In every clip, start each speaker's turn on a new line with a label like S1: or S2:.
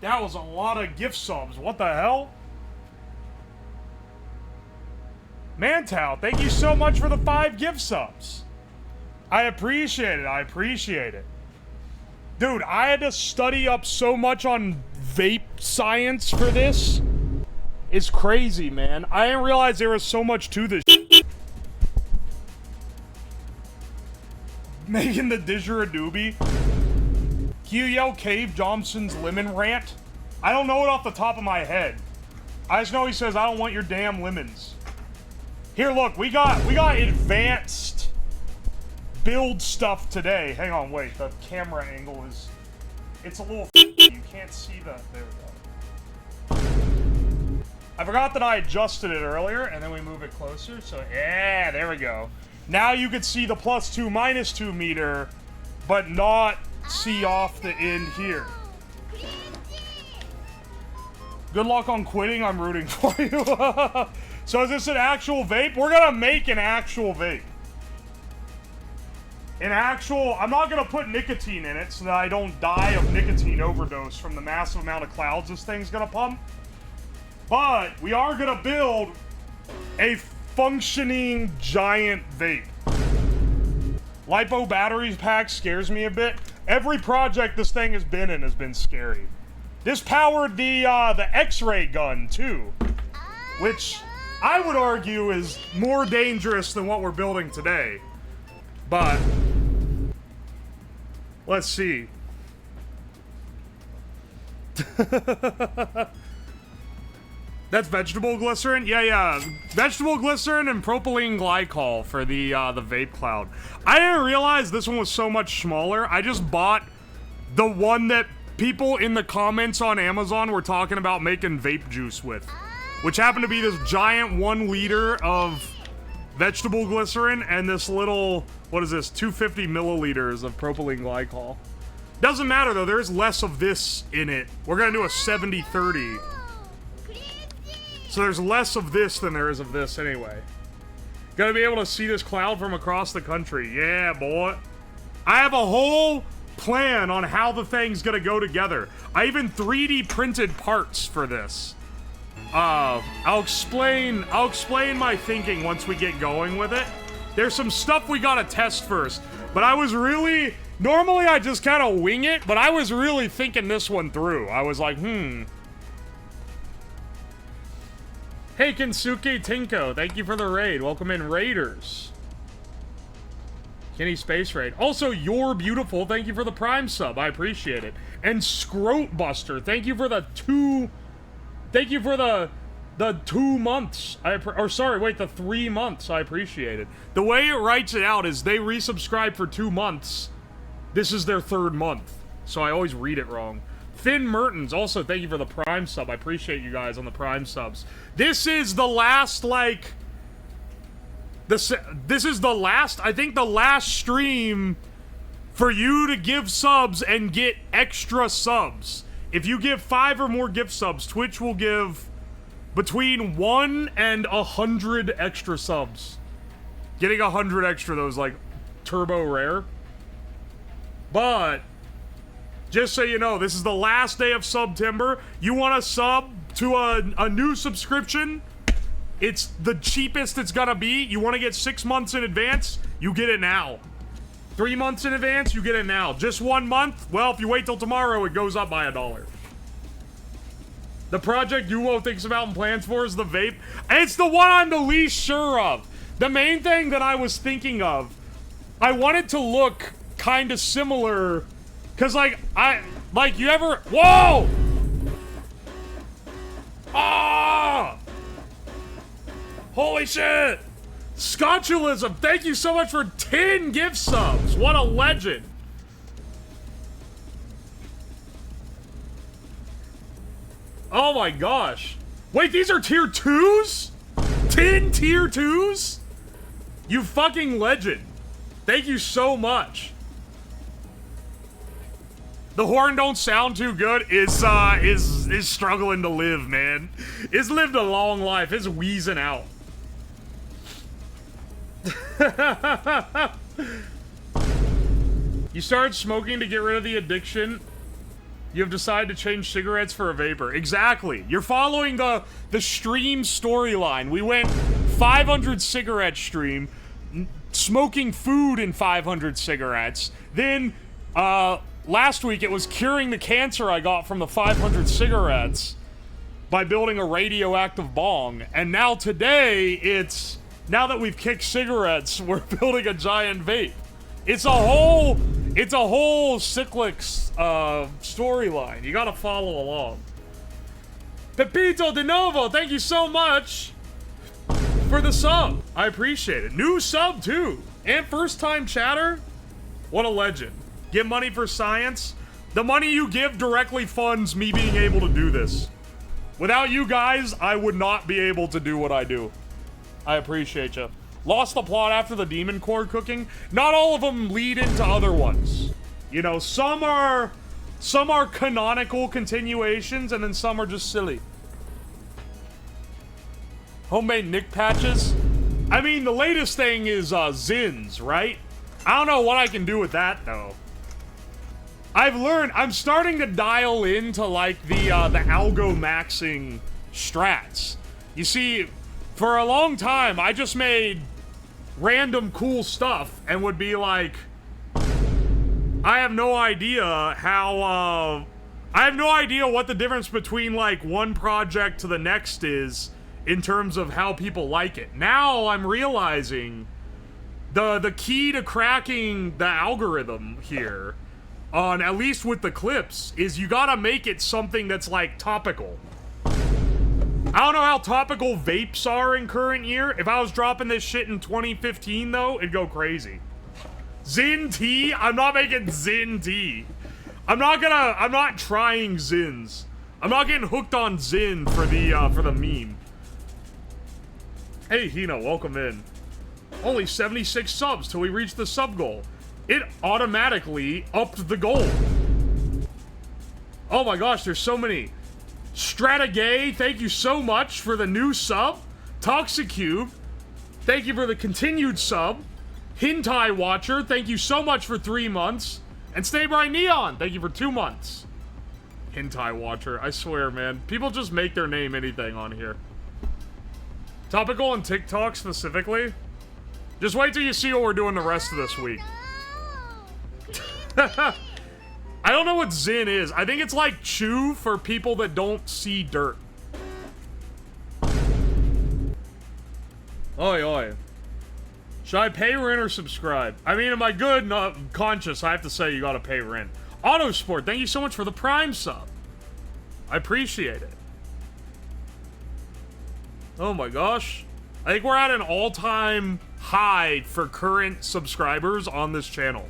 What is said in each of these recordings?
S1: That was a lot of gift subs. What the hell? Mantow, thank you so much for the 5 gift subs. I appreciate it. I appreciate it. Dude, I had to study up so much on vape science for this. It's crazy, man. I didn't realize there was so much to this. Making the didgeridoo. Can you yell Cave Johnson's lemon rant? I don't know it off the top of my head. I just know he says, I don't want your damn lemons. Here, look, we got advanced build stuff today. Hang on, wait, the camera angle is... It's a little... You can't see the... There we go. I forgot that I adjusted it earlier, and then we move it closer, so yeah, there we go. Now you can see the +2, -2 meter, but not see off the end here. Good luck on quitting, I'm rooting for you. So is this an actual vape? We're gonna make an actual vape. I'm not gonna put nicotine in it so that I don't die of nicotine overdose from the massive amount of clouds this thing's gonna pump. But we are gonna build a functioning giant vape. Lipo batteries pack scares me a bit. Every project this thing has been in has been scary. This powered the X-ray gun too, which I would argue is more dangerous than what we're building today. But let's see. That's vegetable glycerin? Yeah. Vegetable glycerin and propylene glycol for the vape cloud. I didn't realize this one was so much smaller. I just bought the one that people in the comments on Amazon were talking about making vape juice with, which happened to be this giant 1 liter of vegetable glycerin and this little, what is this, 250 milliliters of propylene glycol. Doesn't matter though, there's less of this in it. We're gonna do a 70-30. So there's less of this than there is of this anyway. Gonna be able to see this cloud from across the country. Yeah, boy. I have a whole plan on how the thing's gonna go together. I even 3D printed parts for this. I'll explain my thinking once we get going with it. There's some stuff we gotta test first, but I was really... Normally I just kind of wing it, but I was really thinking this one through. I was like, Hey, Kensuke Tinko, thank you for the raid. Welcome in, Raiders. Kenny Space Raid. Also, You're Beautiful, thank you for the Prime sub. I appreciate it. And Scrote Buster, thank you for the 2... Thank you for the 2 months. The 3 months. I appreciate it. The way it writes it out is they resubscribe for 2 months. This is their 3rd month. So I always read it wrong. Finn Mertens, also thank you for the Prime sub. I appreciate you guys on the Prime subs. This is the last, like... This is the last, I think the last stream for you to give subs and get extra subs. If you give 5 or more gift subs, Twitch will give between 1 and 100 extra subs. Getting 100 extra, though, is like turbo rare. But just so you know, this is the last day of September. You want to sub to a new subscription? It's the cheapest it's gonna be. You want to get 6 months in advance? You get it now. 3 months in advance? You get it now. Just 1 month? Well, if you wait till tomorrow, it goes up by $1. The project Duo thinks about and plans for is the vape. It's the one I'm the least sure of. The main thing that I was thinking of, I want it to look kind of similar, because, you ever... Whoa! Ah! Holy shit! Scotchulism, thank you so much for 10 gift subs. What a legend. Oh my gosh. Wait, these are tier 2s? 10 tier 2s? You fucking legend. Thank you so much. The horn don't sound too good. Is struggling to live, man. It's lived a long life. It's wheezing out. You started smoking to get rid of the addiction. You have decided to change cigarettes for a vapor. Exactly. You're following the stream storyline. We went 500 cigarette stream, smoking food in 500 cigarettes. Then, last week it was curing the cancer I got from the 500 cigarettes by building a radioactive bong. And now today, now that we've kicked cigarettes, we're building a giant vape. It's a whole cyclic storyline. You gotta follow along. Pepito de Novo, thank you so much for the sub. I appreciate it. New sub too. And first time chatter. What a legend. Give money for science. The money you give directly funds me being able to do this. Without you guys, I would not be able to do what I do. I appreciate you. Lost the plot after the demon core cooking. Not all of them lead into other ones. You know, some are canonical continuations, and then some are just silly. Homemade Nick patches. I mean, the latest thing is Zins, right? I don't know what I can do with that though. I'm starting to dial into like the algo maxing strats. You see, for a long time, I just made random cool stuff and would be like, I have no idea how, I have no idea what the difference between like one project to the next is in terms of how people like it. Now I'm realizing the key to cracking the algorithm here, on at least with the clips, is you gotta make it something that's like topical. I don't know how topical vapes are in current year. If I was dropping this shit in 2015 though, it'd go crazy. Zin tea? I'm not making Zin tea. I'm not trying Zins. I'm not getting hooked on Zin for the meme. Hey Hino, welcome in. Only 76 subs till we reach the sub goal. It automatically upped the goal. Oh my gosh, there's so many. Stratagay, thank you so much for the new sub. Toxicube, thank you for the continued sub. Hentai Watcher, thank you so much for 3 months. And Stay Bright Neon, thank you for 2 months. Hentai Watcher, I swear, man. People just make their name anything on here. Topical on TikTok specifically? Just wait till you see what we're doing the rest of this week. I don't know what Zin is. I think it's like chew for people that don't see dirt. Oi, oi. Should I pay rent or subscribe? I mean, am I good? Not conscious. I have to say you gotta pay rent. Autosport, thank you so much for the Prime sub. I appreciate it. Oh my gosh. I think we're at an all-time high for current subscribers on this channel.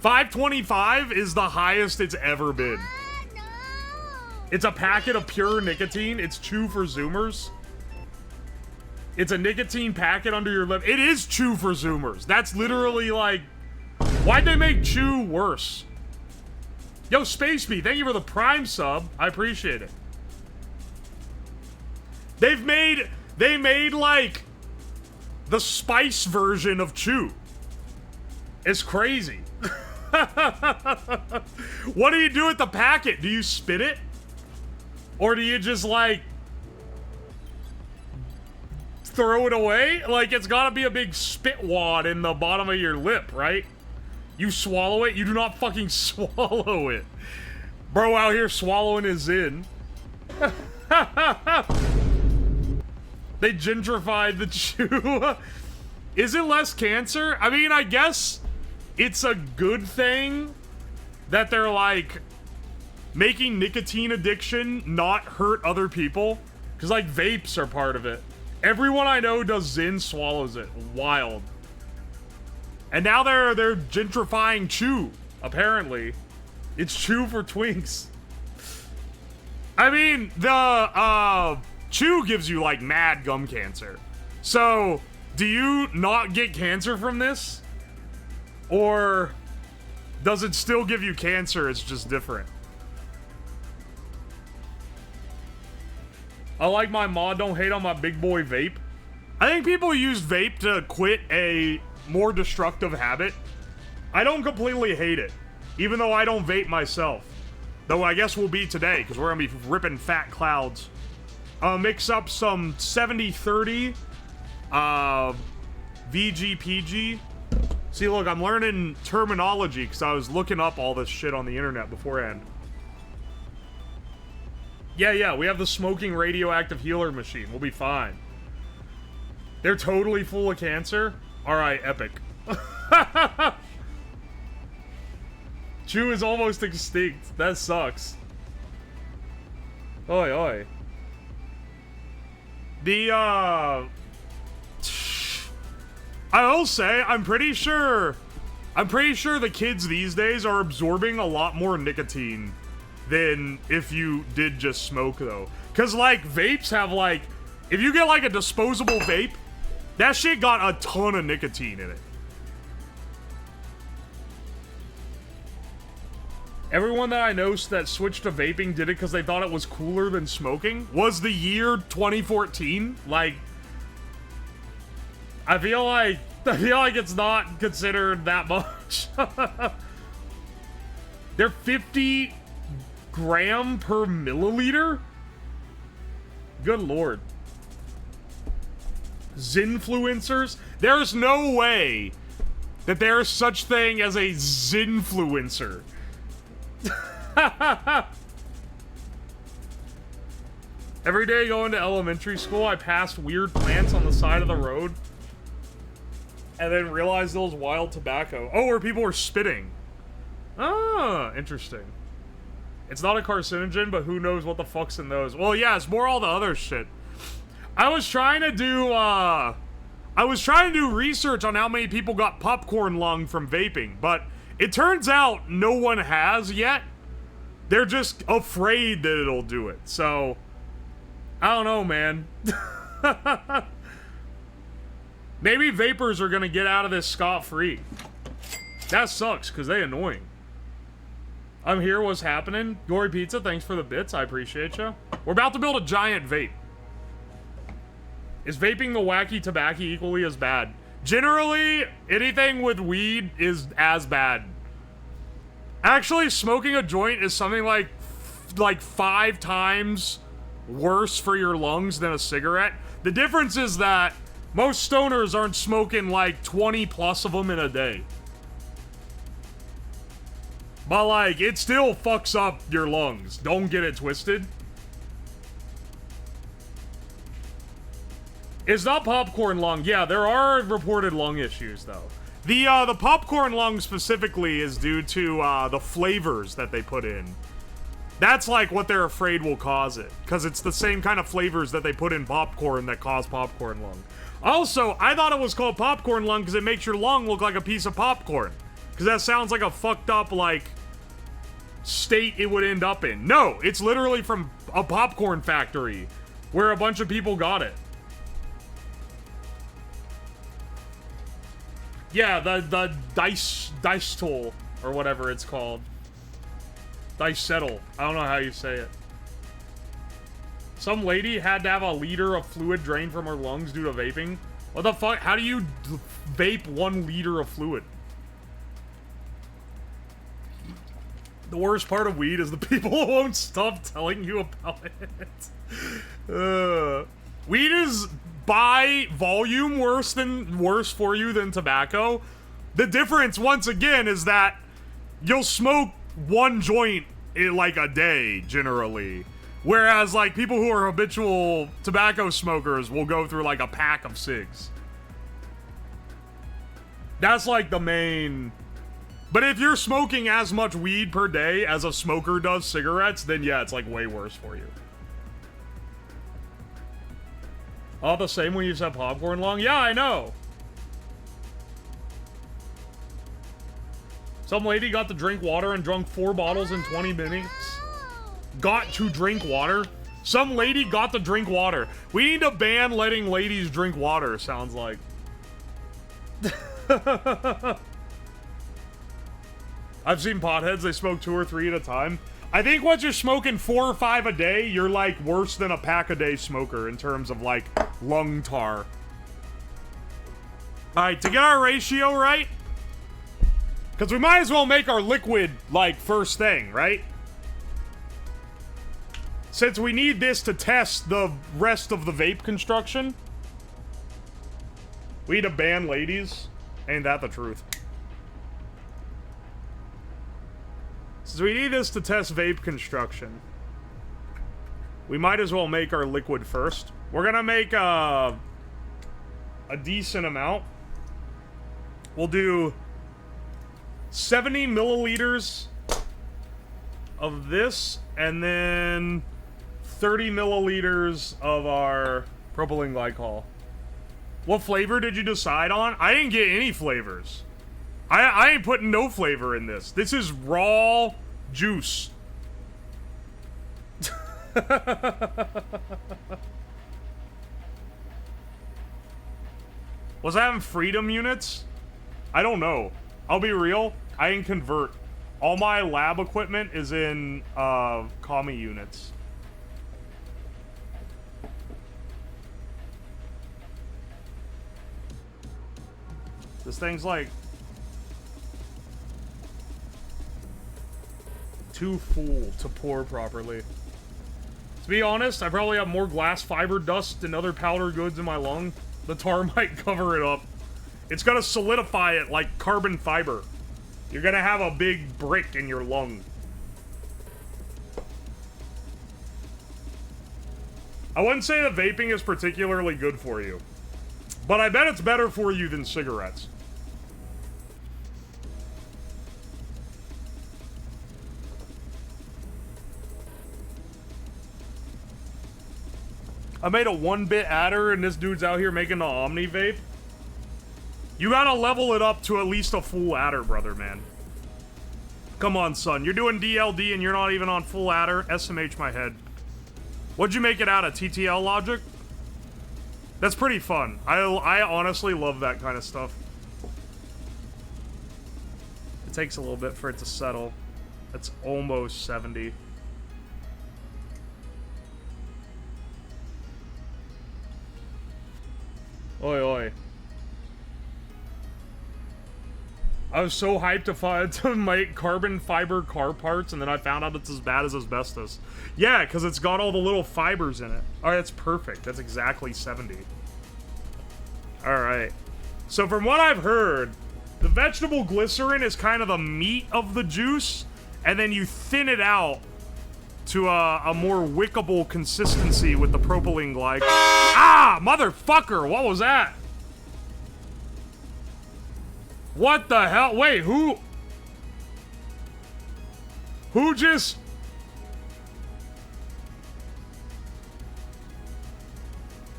S1: 525 is the highest it's ever been. No. It's a packet of pure nicotine. It's chew for Zoomers. It's a nicotine packet under your lip. It is chew for Zoomers. That's literally like... Why'd they make chew worse? Yo, Space Bee, thank you for the Prime sub. I appreciate it. They made like the spice version of chew. It's crazy. What do you do with the packet? Do you spit it? Or do you just like throw it away? Like, it's gotta be a big spit wad in the bottom of your lip, right? You swallow it? You do not fucking swallow it. Bro out here swallowing his in. They gentrified the chew. Is it less cancer? I mean, I guess it's a good thing that they're like making nicotine addiction not hurt other people, because like vapes are part of it. Everyone I know does Zin swallows it. Wild. And now they're gentrifying chew. Apparently, it's chew for twinks. I mean, the chew gives you like mad gum cancer. So, do you not get cancer from this? Or does it still give you cancer? It's just different. I like my mod, don't hate on my big boy vape. I think people use vape to quit a more destructive habit. I don't completely hate it, even though I don't vape myself. Though I guess we'll be today, because we're going to be ripping fat clouds. Mix up some 70-30 VGPG. See, look, I'm learning terminology because I was looking up all this shit on the internet beforehand. Yeah, we have the smoking radioactive healer machine. We'll be fine. They're totally full of cancer? Alright, epic. Chew is almost extinct. That sucks. Oi, oi. I will say, I'm pretty sure the kids these days are absorbing a lot more nicotine than if you did just smoke, though. Because, like, vapes have, like, if you get, like, a disposable vape, that shit got a ton of nicotine in it. Everyone that I know that switched to vaping did it because they thought it was cooler than smoking. Was the year 2014? Like, I feel like it's not considered that much. They're 50 gram per milliliter? Good lord. Zinfluencers? There's no way that there's such thing as a Zinfluencer. Every day going to elementary school, I passed weird plants on the side of the road and then realized it was wild tobacco. Oh, where people were spitting. Ah, interesting. It's not a carcinogen, but who knows what the fuck's in those. Well, yeah, it's more all the other shit. I was trying to do research on how many people got popcorn lung from vaping, but it turns out no one has yet. They're just afraid that it'll do it. So, I don't know, man. Maybe vapors are gonna get out of this scot-free. That sucks, because they annoying. I'm here, what's happening? Gory Pizza, thanks for the bits, I appreciate you. We're about to build a giant vape. Is vaping the wacky tobacco equally as bad? Generally, anything with weed is as bad. Actually, smoking a joint is something like 5 times worse for your lungs than a cigarette. The difference is that most stoners aren't smoking like 20 plus of them in a day. But like, it still fucks up your lungs. Don't get it twisted. It's not popcorn lung. Yeah, there are reported lung issues though. The popcorn lung specifically is due to the flavors that they put in. That's like what they're afraid will cause it, because it's the same kind of flavors that they put in popcorn that cause popcorn lung. Also, I thought it was called popcorn lung because it makes your lung look like a piece of popcorn. Because that sounds like a fucked up, like, state it would end up in. No, it's literally from a popcorn factory where a bunch of people got it. Yeah, the dice tool, or whatever it's called. Dice settle. I don't know how you say it. Some lady had to have a liter of fluid drained from her lungs due to vaping. What the fuck? How do you vape 1 liter of fluid? The worst part of weed is the people who won't stop telling you about it. Weed is by volume worse for you than tobacco. The difference, once again, is that you'll smoke 1 joint in like a day, generally. Whereas, like, people who are habitual tobacco smokers will go through like a pack of cigs. That's like the main... But if you're smoking as much weed per day as a smoker does cigarettes, then yeah, it's like way worse for you. All the same when you said popcorn lung? Yeah, I know. Some lady got to drink water and drunk 4 bottles in 20 minutes. Got to drink water? Some lady got to drink water. We need to ban letting ladies drink water, sounds like. I've seen potheads, they smoke 2 or 3 at a time. I think once you're smoking 4 or 5 a day, you're like worse than a pack-a-day smoker in terms of like lung tar. Alright, to get our ratio right, because we might as well make our liquid like first thing, right? Since we need this to test the rest of the vape construction, we need to ban ladies. Ain't that the truth? Since we need this to test vape construction, we might as well make our liquid first. We're gonna make a decent amount. We'll do 70 milliliters of this, and then 30 milliliters of our propylene glycol. What flavor did you decide on? I didn't get any flavors. I ain't putting no flavor in this. This is raw juice. Was I having freedom units? I don't know. I'll be real. I didn't convert. All my lab equipment is in commie units. This thing's like too full to pour properly. To be honest, I probably have more glass fiber dust and other powder goods in my lung. The tar might cover it up. It's gonna solidify it like carbon fiber. You're gonna have a big brick in your lung. I wouldn't say that vaping is particularly good for you, but I bet it's better for you than cigarettes. I made a 1-bit adder and this dude's out here making the Omni vape. You gotta level it up to at least a full adder, brother, man. Come on, son. You're doing DLD and you're not even on full adder. SMH my head. What'd you make it out of? TTL logic? That's pretty fun. I honestly love that kind of stuff. It takes a little bit for it to settle. It's almost 70. Oi, oi. I was so hyped to make carbon fiber car parts, and then I found out it's as bad as asbestos. Yeah, because it's got all the little fibers in it. Alright, that's perfect. That's exactly 70. Alright. So from what I've heard, the vegetable glycerin is kind of the meat of the juice, and then you thin it out to a more wickable consistency with the propylene glycol. Ah, motherfucker! What was that? What the hell? Wait, who just...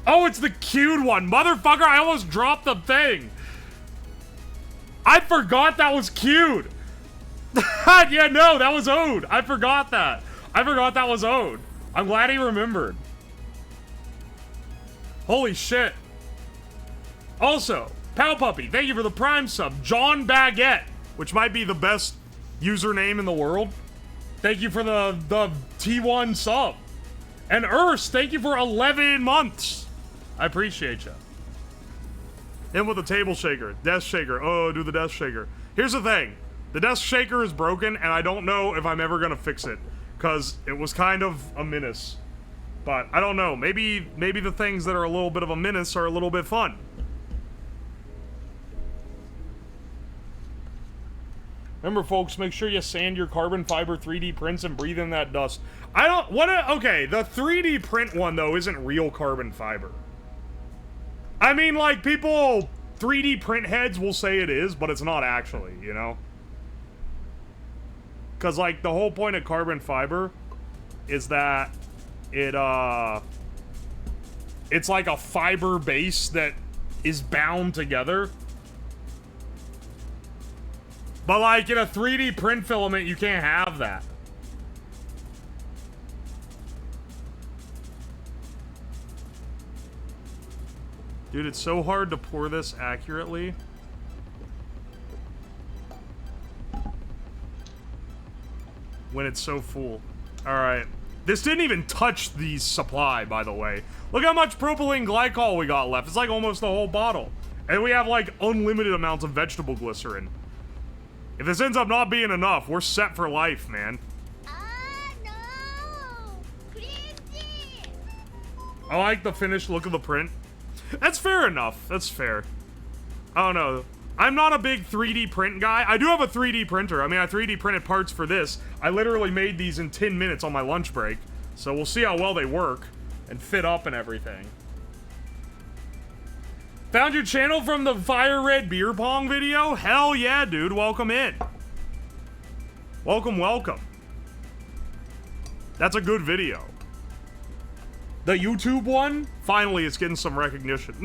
S1: Oh, it's the cued one. Motherfucker, I almost dropped the thing. I forgot that was cued. Yeah, no, that was Ode. I forgot that. I forgot that was Ode. I'm glad he remembered. Holy shit. Also, Pal Puppy, thank you for the Prime sub. John Baguette, which might be the best username in the world. Thank you for the T1 sub. And Urs, thank you for 11 months. I appreciate you. Him with the table shaker. Desk shaker. Oh, do the desk shaker. Here's the thing. The desk shaker is broken, and I don't know if I'm ever gonna fix it. Because it was kind of a menace. But, I don't know. Maybe the things that are a little bit of a menace are a little bit fun. Remember, folks, make sure you sand your carbon fiber 3D prints and breathe in that dust. Okay, the 3D print one, though, isn't real carbon fiber. I mean, like, people, 3D print heads will say it is, but it's not actually, you know? Because, like, the whole point of carbon fiber is that it's like a fiber base that is bound together. But, like, in a 3D print filament, you can't have that. Dude, it's so hard to pour this accurately. When it's so full. Alright. This didn't even touch the supply, by the way. Look how much propylene glycol we got left. It's like almost the whole bottle. And we have, like, unlimited amounts of vegetable glycerin. If this ends up not being enough, we're set for life, man.
S2: No! Please
S1: I like the finished look of the print. That's fair enough. That's fair. I don't know. I'm not a big 3D print guy. I do have a 3D printer. I mean, I 3D printed parts for this. I literally made these in 10 minutes on my lunch break. So we'll see how well they work and fit up and everything. Found your channel from the Fire Red Beer Pong video? Hell yeah, dude. Welcome in. Welcome, welcome. That's a good video. The YouTube one? Finally, it's getting some recognition.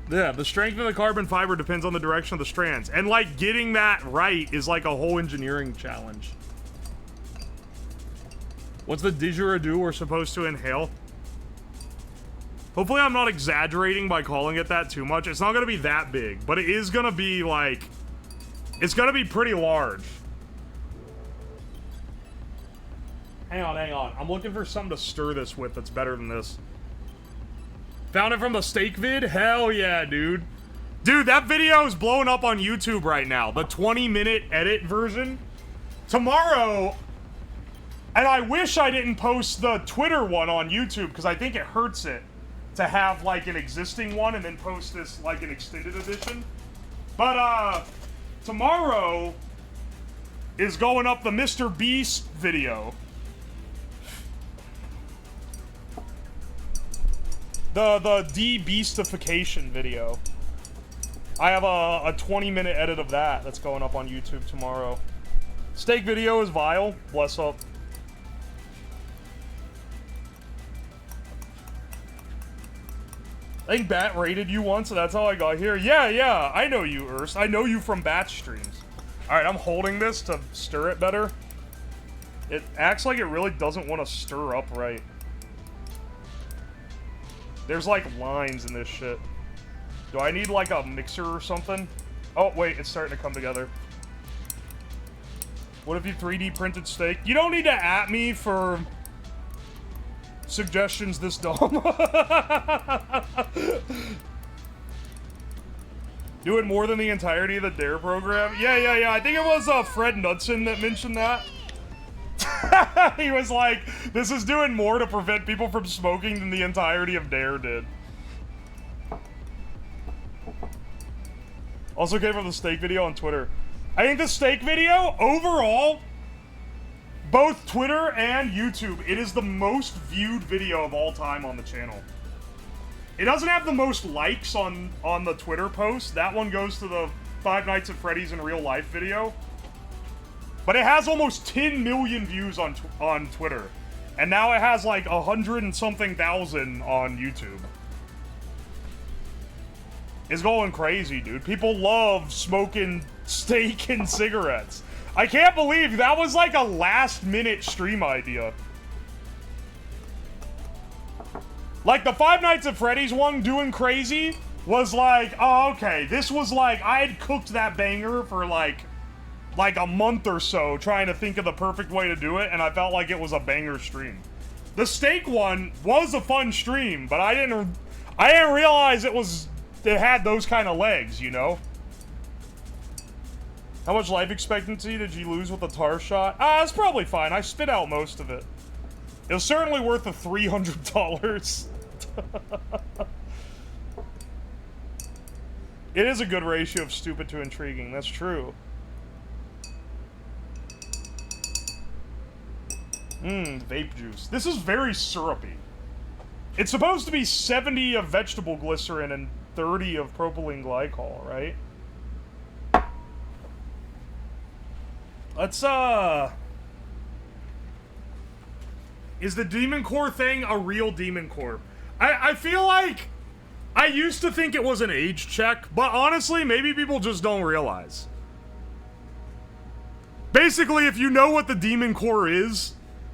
S1: Yeah, the strength of the carbon fiber depends on the direction of the strands. And, like, getting that right is, like, a whole engineering challenge. What's the didgeridoo we're supposed to inhale? Hopefully I'm not exaggerating by calling it that too much. It's not gonna be that big, but it is gonna be, like... It's gonna be pretty large. Hang on, hang on. I'm looking for something to stir this with that's better than this. Found it from the steak vid? Hell yeah, dude. Dude, that video is blowing up on YouTube right now. The 20-minute edit version. Tomorrow... And I wish I didn't post the Twitter one on YouTube, because I think it hurts it to have, like, an existing one and then post this, like, an extended edition. But, tomorrow is going up the Mr. Beast video. The de-beastification video. I have a 20-minute edit of that that's going up on YouTube tomorrow. Steak video is vile. Bless up. I think Bat raided you once, so that's how I got here. Yeah, yeah, I know you, Urs. I know you from Bat streams. Alright, I'm holding this to stir it better. It acts like it really doesn't want to stir up right. There's, like, lines in this shit. Do I need, like, a mixer or something? Oh, wait, it's starting to come together. What if you 3D printed steak? You don't need to at me for suggestions this dumb. Doing more than the entirety of the DARE program? Yeah. I think it was Fred Knudsen that mentioned that. He was like, this is doing more to prevent people from smoking than the entirety of DARE did. Also came from the steak video on Twitter. I think the steak video, overall, both Twitter and YouTube, it is the most viewed video of all time on the channel. It doesn't have the most likes on the Twitter post. That one goes to the Five Nights at Freddy's in Real Life video. But it has almost 10 million views on Twitter. And now it has like 100 and something thousand on YouTube. It's going crazy, dude. People love smoking steak and cigarettes. I can't believe that was like a last-minute stream idea. Like, the Five Nights at Freddy's one, Doing Crazy, was like, oh, okay, this was like, I had cooked that banger for like a month or so, trying to think of the perfect way to do it, and I felt like it was a banger stream. The steak one was a fun stream, but I didn't realize it had those kind of legs, you know? How much life expectancy did you lose with the tar shot? It's probably fine. I spit out most of it. It was certainly worth the $300. It is a good ratio of stupid to intriguing. That's true. Vape juice. This is very syrupy. It's supposed to be 70 of vegetable glycerin and 30 of propylene glycol, right? Let's, is the Demon Core thing a real Demon Core? I feel like I used to think it was an age check, but honestly, maybe people just don't realize. Basically, if you know what the Demon Core is,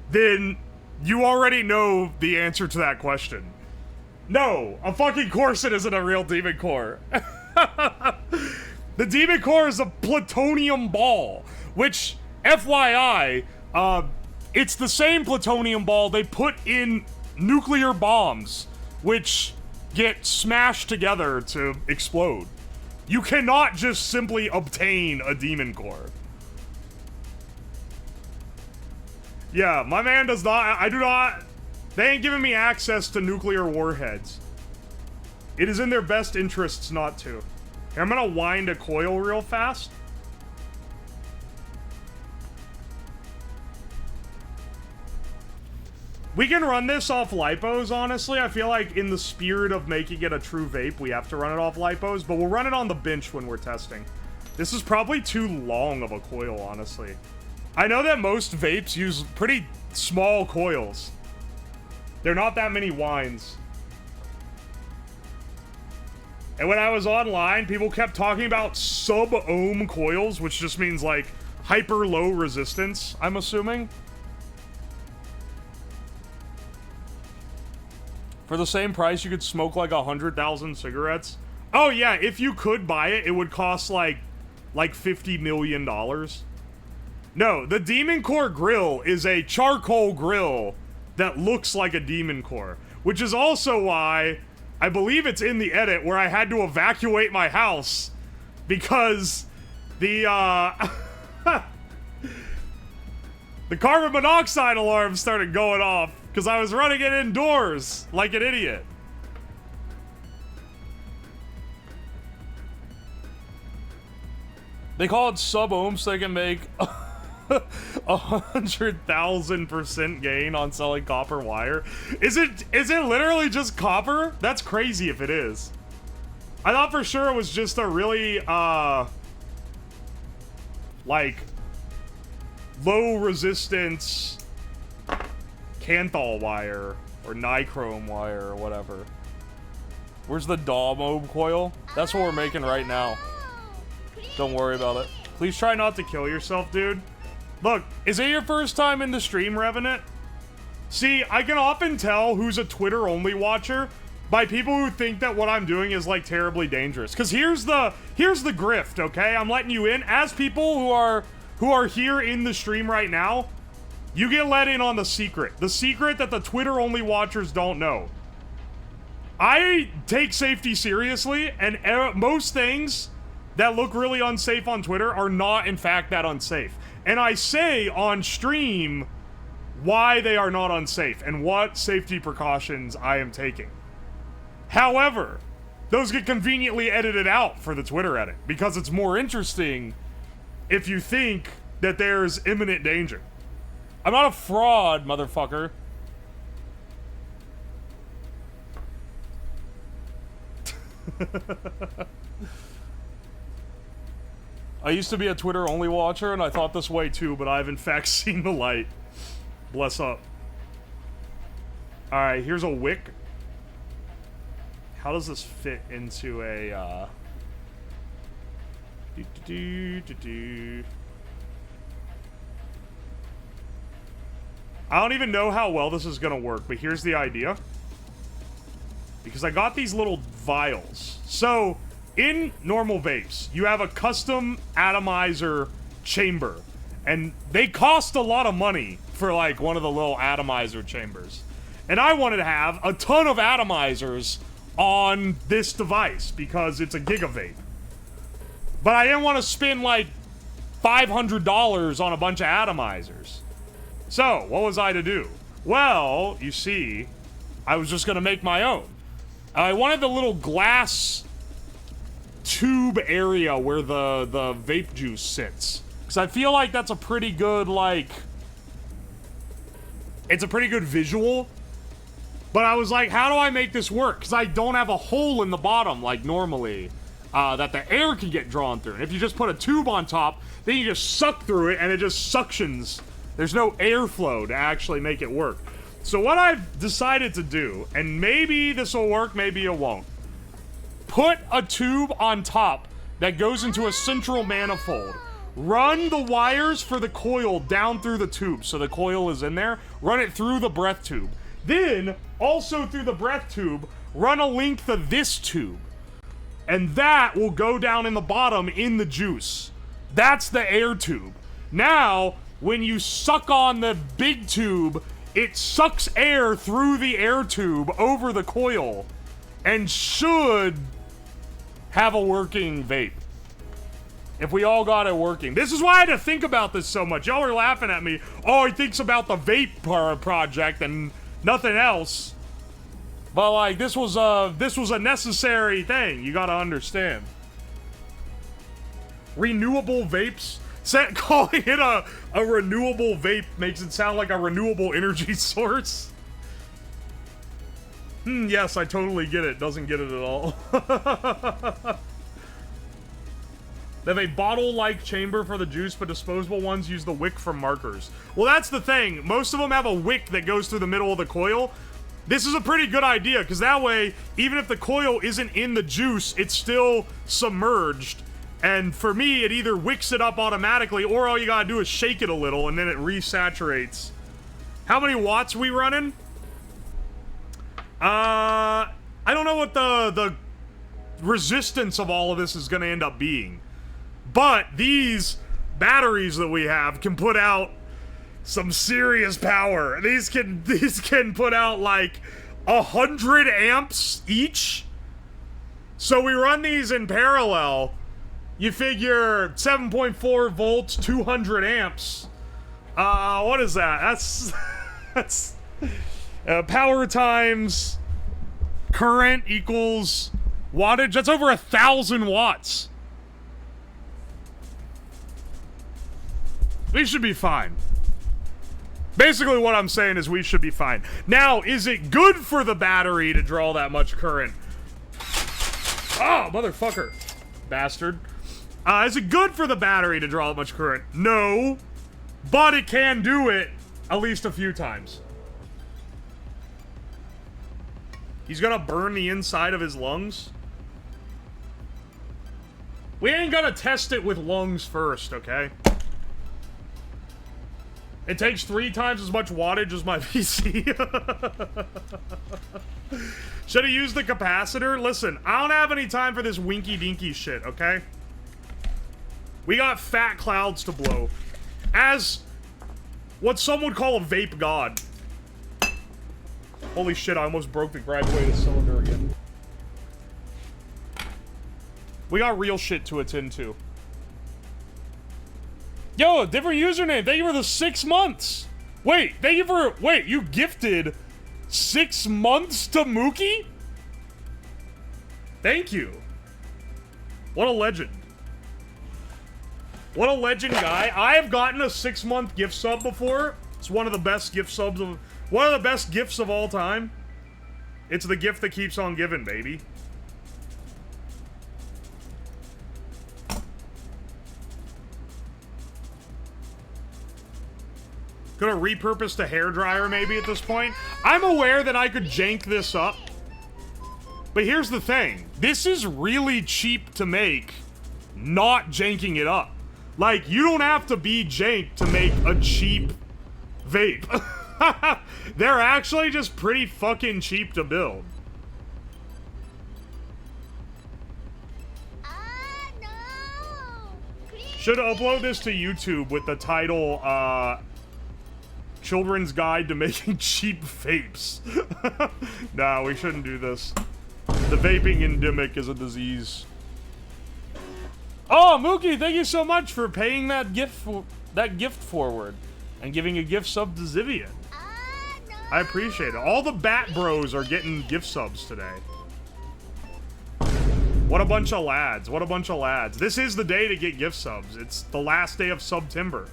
S1: then you already know the answer to that question. No, a fucking corset isn't a real Demon Core. The Demon Core is a plutonium ball, which, FYI, it's the same plutonium ball they put in nuclear bombs, which get smashed together to explode. You cannot just simply obtain a Demon Core. Yeah, my man does not. I do not. They ain't giving me access to nuclear warheads. It is in their best interests not to. Here, I'm gonna wind a coil real fast. We can run this off lipos, honestly. I feel like in the spirit of making it a true vape, we have to run it off lipos, but we'll run it on the bench when we're testing. This is probably too long of a coil, honestly. I know that most vapes use pretty small coils. They're not that many winds. And when I was online, people kept talking about sub-ohm coils, which just means, like, hyper low resistance, I'm assuming. For the same price, you could smoke like 100,000 cigarettes. Oh yeah, if you could buy it, it would cost like $50 million. No, the Demon Core grill is a charcoal grill that looks like a Demon Core, which is also why I believe it's in the edit where I had to evacuate my house because the the carbon monoxide alarm started going off. Because I was running it indoors, like an idiot. They call it sub-ohm so they can make 100,000% gain on selling copper wire. Is it literally just copper? That's crazy if it is. I thought for sure it was just a really, like, low resistance Kanthal wire, or nichrome wire, or whatever. Where's the DOM ohm coil? That's what we're making right now. Don't worry about it. Please try not to kill yourself, dude. Look, is it your first time in the stream, Revenant? See, I can often tell who's a Twitter-only watcher by people who think that what I'm doing is, like, terribly dangerous. Because here's the grift, okay? I'm letting you in. As people who are here in the stream right now, you get let in on the secret. The secret that the Twitter-only watchers don't know. I take safety seriously, and most things that look really unsafe on Twitter are not, in fact, that unsafe. And I say on stream why they are not unsafe and what safety precautions I am taking. However, those get conveniently edited out for the Twitter edit, because it's more interesting if you think that there's imminent danger. I'm not a fraud, motherfucker. I used to be a Twitter-only watcher, and I thought this way too, but I've in fact seen the light. Bless up. Alright, here's a wick. How does this fit into a, I don't even know how well this is gonna work, but here's the idea. Because I got these little vials. So, in normal vapes, you have a custom atomizer chamber. And they cost a lot of money for, like, one of the little atomizer chambers. And I wanted to have a ton of atomizers on this device, because it's a gigavape. But I didn't want to spend, like, $500 on a bunch of atomizers. So, what was I to do? Well, you see, I was just gonna make my own. I wanted the little glass tube area where the vape juice sits. Because I feel like that's a pretty good, like... It's a pretty good visual. But I was like, how do I make this work? Because I don't have a hole in the bottom, like normally, that the air can get drawn through. And if you just put a tube on top, then you just suck through it, and it just suctions. There's no airflow to actually make it work. So what I've decided to do, and maybe this will work, maybe it won't. Put a tube on top that goes into a central manifold. Run the wires for the coil down through the tube, so the coil is in there. Run it through the breath tube. Then, also through the breath tube, run a length of this tube. And that will go down in the bottom in the juice. That's the air tube. Now, when you suck on the big tube, it sucks air through the air tube over the coil and should have a working vape. If we all got it working. This is why I had to think about this so much. Y'all are laughing at me. Oh, he thinks about the vape project and nothing else. But like, this was a necessary thing. You gotta understand. Renewable vapes? Calling it a renewable vape makes it sound like a renewable energy source. Yes, I totally get it. Doesn't get it at all. They have a bottle-like chamber for the juice, but disposable ones use the wick for markers. Well, that's the thing. Most of them have a wick that goes through the middle of the coil. This is a pretty good idea, because that way, even if the coil isn't in the juice, it's still submerged. And for me, it either wicks it up automatically, or all you gotta do is shake it a little, and then it resaturates. How many watts we running? I don't know what the resistance of all of this is gonna end up being. But these batteries that we have can put out some serious power. These can put out like 100 amps each. So we run these in parallel. You figure 7.4 volts, 200 amps. What is that? That's power times current equals wattage. That's over 1,000 watts. We should be fine. Basically what I'm saying is we should be fine. Now, is it good for the battery to draw that much current? Oh, motherfucker. Bastard. Is it good for the battery to draw that much current? No. But it can do it at least a few times. He's gonna burn the inside of his lungs? We ain't gonna test it with lungs first, okay? It takes 3 times as much wattage as my PC. Should have used the capacitor? Listen, I don't have any time for this winky-dinky shit, okay? We got fat clouds to blow. As what some would call a vape god. Holy shit, I almost broke the graduated cylinder again. We got real shit to attend to. Yo, different username. Thank you for the 6 months. Wait, thank you for... Wait, you gifted 6 months to Mookie? Thank you. What a legend. What a legend, guy. I have gotten a 6-month gift sub before. It's one of the best gift subs of... One of the best gifts of all time. It's the gift that keeps on giving, baby. Gonna repurpose the hairdryer maybe at this point. I'm aware that I could jank this up. But here's the thing. This is really cheap to make, not janking it up. Like, you don't have to be janked to make a cheap vape. They're actually just pretty fucking cheap to build. Should upload this to YouTube with the title, Children's Guide to Making Cheap Vapes. Nah, we shouldn't do this. The vaping endemic is a disease. Oh, Mookie, thank you so much for paying that gift forward and giving a gift sub to Zivian. I appreciate it. All the Bat Bros are getting gift subs today. What a bunch of lads. What a bunch of lads. This is the day to get gift subs. It's the last day of September.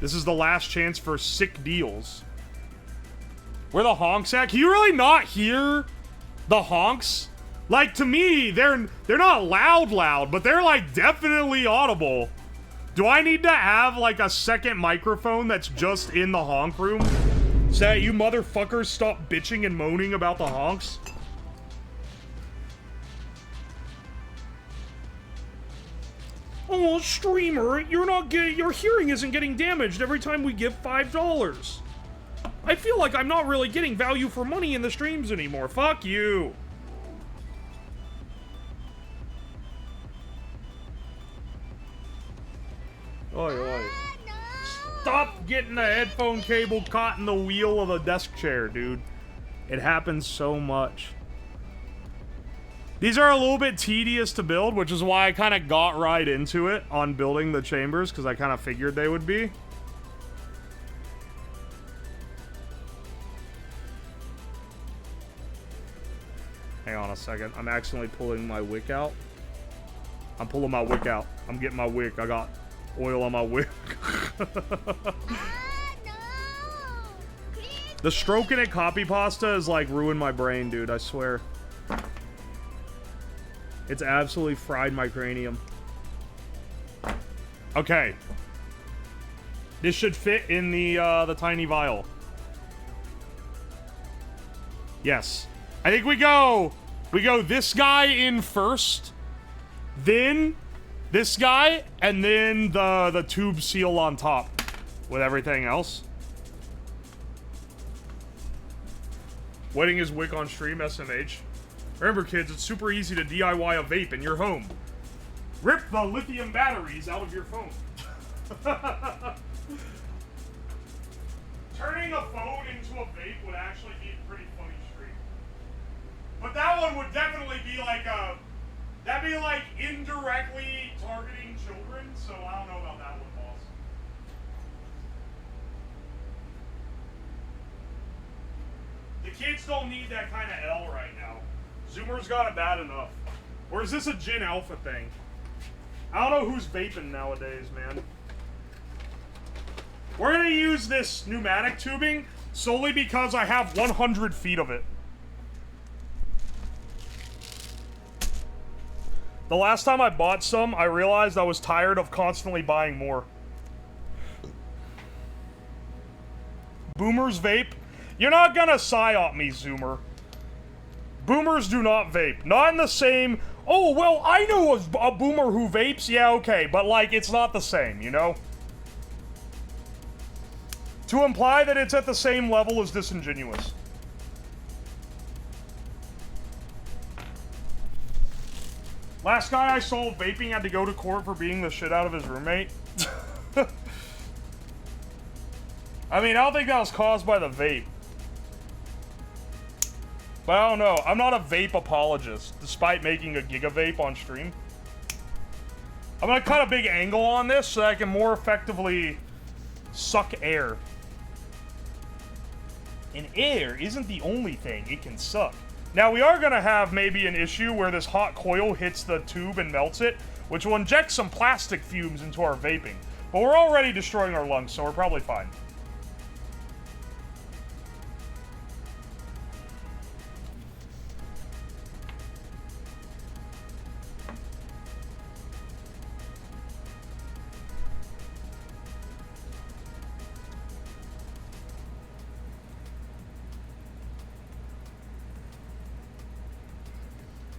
S1: This is the last chance for sick deals. Where the honks at? Can you really not hear the honks? Like, to me, they're not loud, but they're, like, definitely audible. Do I need to have, like, a second microphone that's just in the honk room? So that you motherfuckers stop bitching and moaning about the honks? Oh, streamer, your hearing isn't getting damaged every time we give $5. I feel like I'm not really getting value for money in the streams anymore. Fuck you. Oi, oi. Stop getting the headphone cable caught in the wheel of the desk chair, dude. It happens so much. These are a little bit tedious to build, which is why I kind of got right into it on building the chambers, because I kind of figured they would be. Hang on a second. I'm accidentally pulling my wick out. I'm pulling my wick out. I'm getting my wick. I got oil on my wick. The stroking it copy pasta is like ruined my brain, dude. I swear. It's absolutely fried my cranium. Okay. This should fit in the tiny vial. Yes. I think we go this guy in first, then this guy, and then the tube seal on top with everything else. Wetting his wick on stream, SMH. Remember, kids, it's super easy to DIY a vape in your home. Rip the lithium batteries out of your phone. Turning a phone into a vape would actually be a pretty funny stream. But that one would definitely be like a... That'd be like indirectly targeting children, so I don't know about that one, boss. The kids don't need that kind of L right now. Zoomer's got it bad enough. Or is this a Gin Alpha thing? I don't know who's vaping nowadays, man. We're gonna use this pneumatic tubing solely because I have 100 feet of it. The last time I bought some, I realized I was tired of constantly buying more. Boomers vape? You're not gonna psyop me, Zoomer. Boomers do not vape. Not in the same... Oh, well, I know a boomer who vapes. Yeah, okay, but, like, it's not the same, you know? To imply that it's at the same level is disingenuous. Last guy I saw vaping had to go to court for beating the shit out of his roommate. I mean, I don't think that was caused by the vape. But I don't know. I'm not a vape apologist, despite making a gigavape on stream. I'm gonna cut a big angle on this so that I can more effectively suck air. And air isn't the only thing it can suck. Now, we are gonna have maybe an issue where this hot coil hits the tube and melts it, which will inject some plastic fumes into our vaping. But we're already destroying our lungs, so we're probably fine.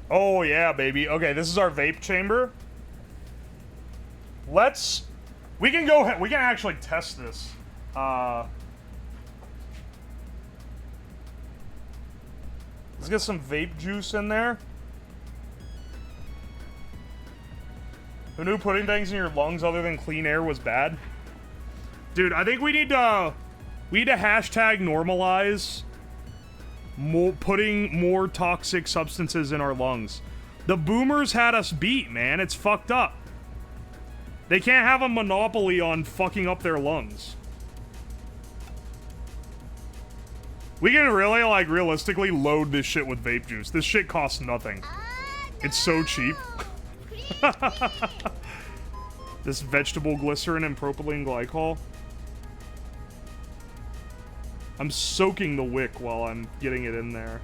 S1: Oh yeah, baby. Okay, this is our vape chamber. We can go ahead, we can actually test this. Let's get some vape juice in there. Who knew putting things in your lungs other than clean air was bad? Dude, I think we need to hashtag normalize putting more toxic substances in our lungs. The boomers had us beat, man. It's fucked up. They can't have a monopoly on fucking up their lungs. We can really, like, realistically load this shit with vape juice. This shit costs nothing. It's so cheap. This vegetable glycerin and propylene glycol. I'm soaking the wick while I'm getting it in there.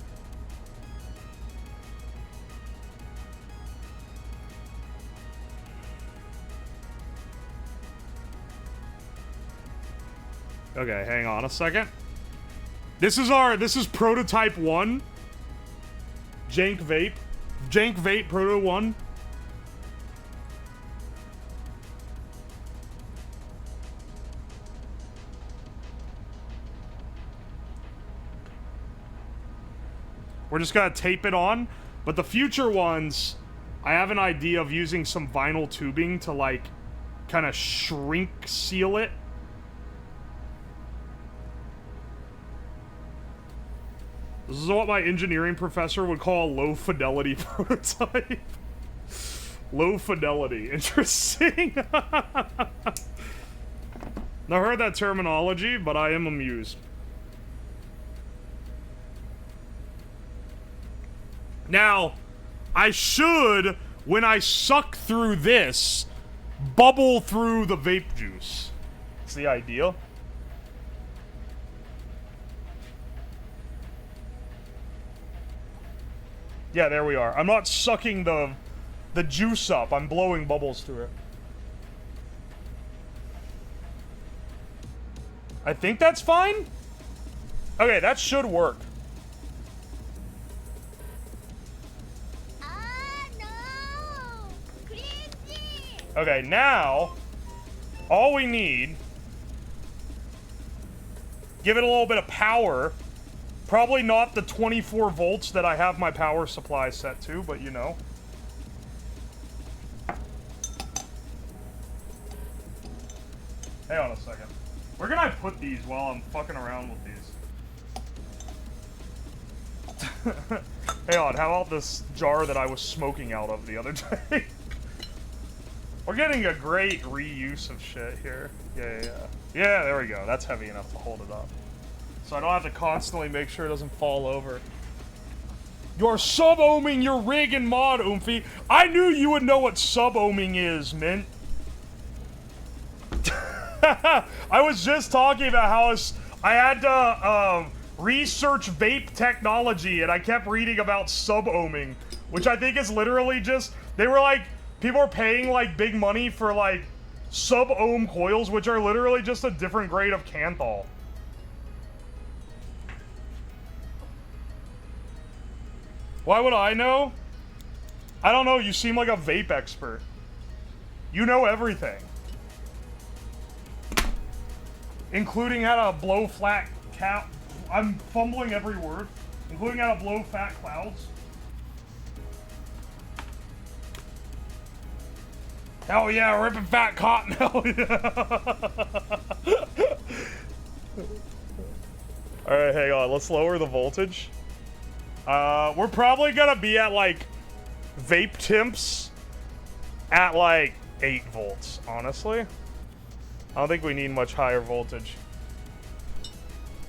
S1: Okay, hang on a second. This is prototype 1. Jank Vape. Jank Vape Proto 1. We're just gonna tape it on, but the future ones, I have an idea of using some vinyl tubing to, like, kind of shrink seal it. This is what my engineering professor would call a low-fidelity prototype. Low fidelity. Interesting. Never heard that terminology, but I am amused. Now, I should, when I suck through this, bubble through the vape juice. It's the ideal. Yeah, there we are. I'm not sucking the juice up. I'm blowing bubbles through it. I think that's fine. Okay, that should work.
S2: No! Crazy!
S1: Okay, now, all we need, give it a little bit of power. Probably not the 24 volts that I have my power supply set to, but you know. Hang on a second. Where can I put these while I'm fucking around with these? Hang on, how about this jar that I was smoking out of the other day? We're getting a great reuse of shit here. Yeah. Yeah, there we go. That's heavy enough to hold it up. So I don't have to constantly make sure it doesn't fall over. You're sub-ohming your rig and mod, Oomphy. I knew you would know what sub-ohming is, Mint. I was just talking about how I had to research vape technology, and I kept reading about sub-ohming, which I think is literally just, they were like, people are paying like big money for like sub-ohm coils, which are literally just a different grade of Kanthal. Why would I know? I don't know, you seem like a vape expert. You know everything. Including how to blow flat cap. I'm fumbling every word. Including how to blow fat clouds. Hell yeah, ripping fat cotton. Hell yeah. Alright, hang on. Let's lower the voltage. We're probably gonna be at like vape temps at like 8 volts, honestly. I don't think we need much higher voltage.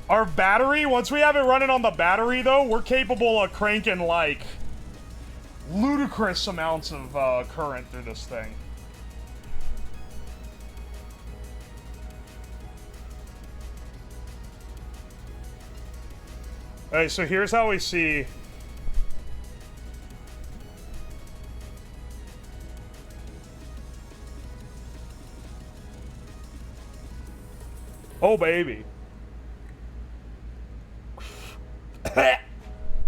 S1: Our battery, once we have it running on the battery though, we're capable of cranking like ludicrous amounts of current through this thing. Alright, so here's how we see. Oh, baby.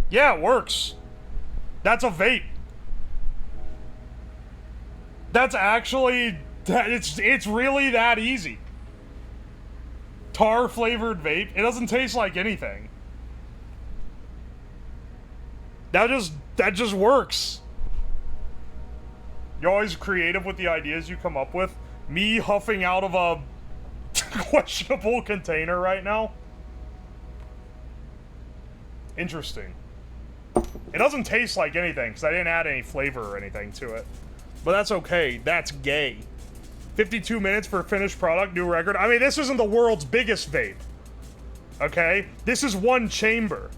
S1: Yeah, it works. That's a vape. That's actually, it's really that easy. Tar flavored vape. It doesn't taste like anything. That just works. You're always creative with the ideas you come up with. Me huffing out of a questionable container right now. Interesting. It doesn't taste like anything because I didn't add any flavor or anything to it. But that's okay. That's gay. 52 minutes for a finished product, new record. I mean, this isn't the world's biggest vape. Okay? This is one chamber.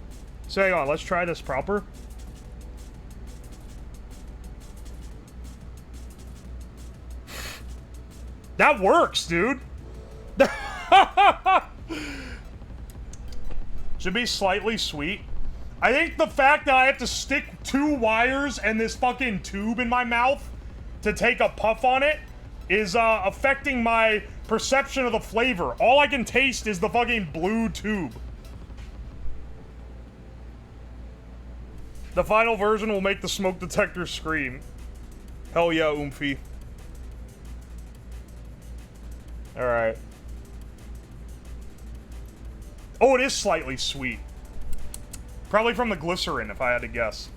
S1: So hang on, let's try this proper. That works, dude. Should be slightly sweet. I think the fact that I have to stick 2 wires and this fucking tube in my mouth to take a puff on it is affecting my perception of the flavor. All I can taste is the fucking blue tube. The final version will make the smoke detector scream. Hell yeah, Oomphy. Alright. Oh, it is slightly sweet. Probably from the glycerin, if I had to guess.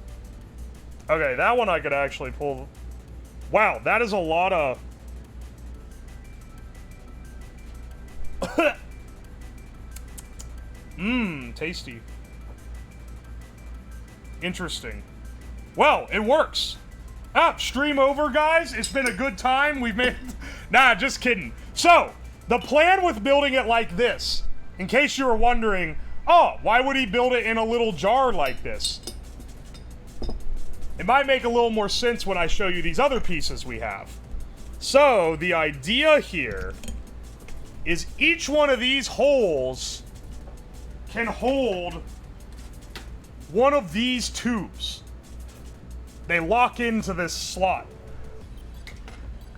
S1: Okay, that one I could actually pull. Wow, that is a lot of... Mmm, tasty. Interesting. Well, it works. Ah, stream over, guys. It's been a good time. We've made... Nah, just kidding. So, the plan with building it like this, in case you were wondering, oh, why would he build it in a little jar like this? It might make a little more sense when I show you these other pieces we have. So, the idea here is each one of these holes can hold one of these tubes. They lock into this slot.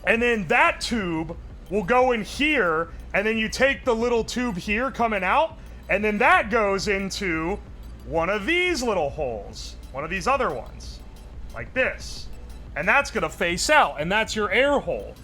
S1: And then that tube will go in here, and then you take the little tube here coming out, and then that goes into one of these little holes. One of these other ones. Like this. And that's gonna face out, and that's your air hole.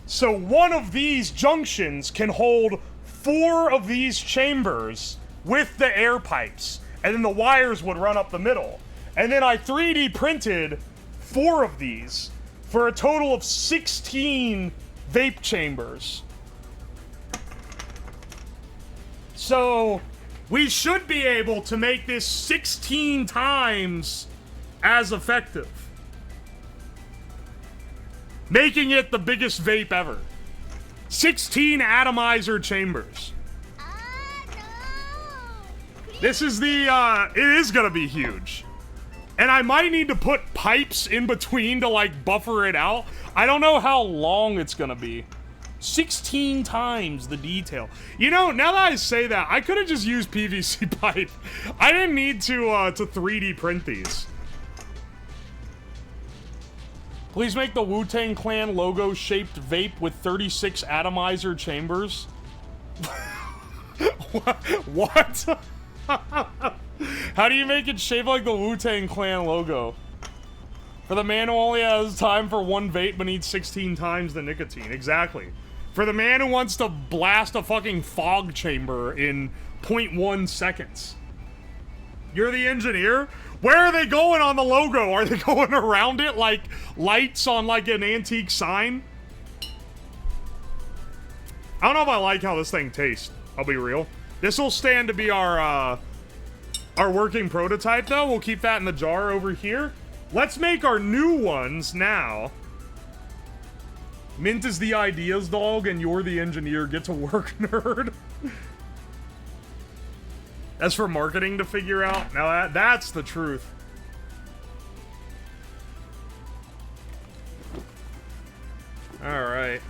S1: So one of these junctions can hold 4 of these chambers with the air pipes, and then the wires would run up the middle. And then I 3D printed 4 of these for a total of 16 vape chambers. So we should be able to make this 16 times as effective, making it the biggest vape ever. 16 atomizer chambers. This is the, it is gonna be huge. And I might need to put pipes in between to, like, buffer it out. I don't know how long it's gonna be. 16 times the detail. You know, now that I say that, I could have just used PVC pipe. I didn't need to 3D print these. Please make the Wu-Tang Clan logo-shaped vape with 36 atomizer chambers. What? How do you make it shaped like the Wu-Tang Clan logo? For the man who only has time for one vape but needs 16 times the nicotine. Exactly. For the man who wants to blast a fucking fog chamber in 0.1 seconds. You're the engineer? Where are they going on the logo? Are they going around it like lights on like an antique sign? I don't know if I like how this thing tastes. I'll be real. This will stand to be our working prototype though. We'll keep that in the jar over here. Let's make our new ones now. Mint is the ideas dog and you're the engineer. Get to work, nerd. That's for marketing to figure out. Now that's the truth. Alright.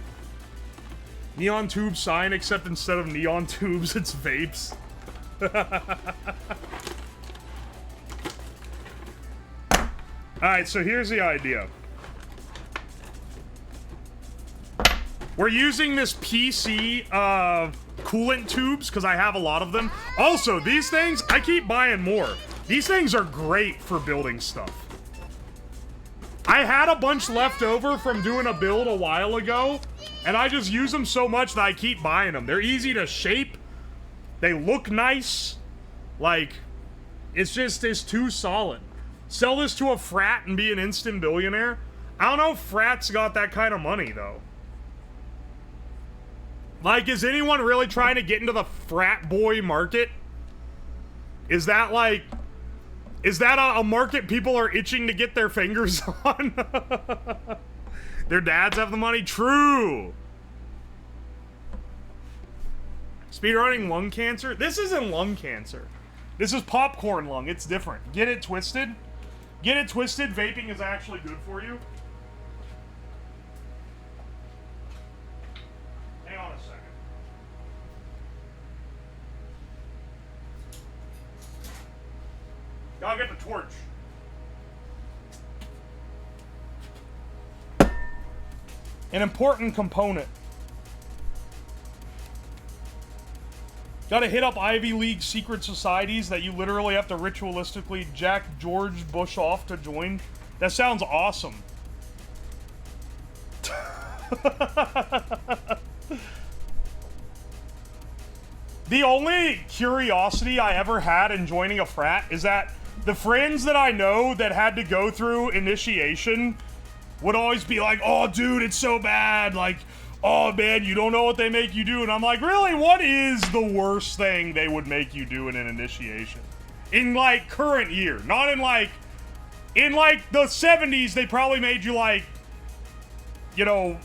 S1: Neon tube sign, except instead of neon tubes, it's vapes. Alright, so here's the idea. We're using this PC coolant tubes because I have a lot of them. Also, these things, I keep buying more. These things are great for building stuff. I had a bunch left over from doing a build a while ago, and I just use them so much that I keep buying them. They're easy to shape. They look nice. Like, it's too solid. Sell this to a frat and be an instant billionaire. I don't know if frats got that kind of money, though. Like, is anyone really trying to get into the frat boy market? Is that, like... Is that a market people are itching to get their fingers on? Their dads have the money? True! Speedrunning lung cancer? This isn't lung cancer. This is popcorn lung. It's different. Get it twisted? Get it twisted. Vaping is actually good for you. Hang on a second. Gotta get the torch. An important component. Gotta hit up Ivy League secret societies that you literally have to ritualistically jack George Bush off to join. That sounds awesome. The only curiosity I ever had in joining a frat is that the friends that I know that had to go through initiation would always be like, oh, dude, it's so bad. Like, oh, man, you don't know what they make you do. And I'm like, really? What is the worst thing they would make you do in an initiation? In, like, current year. Not in, like... In, like, the 70s, they probably made you, like... You know...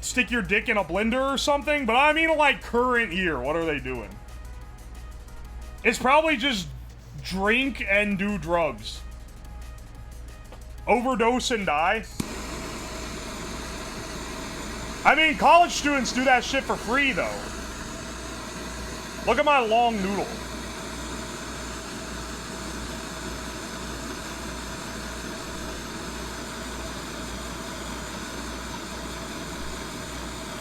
S1: Stick your dick in a blender or something. But I mean, like, current year. What are they doing? It's probably just... Drink and do drugs. Overdose and die. I mean, college students do that shit for free, though. Look at my long noodle.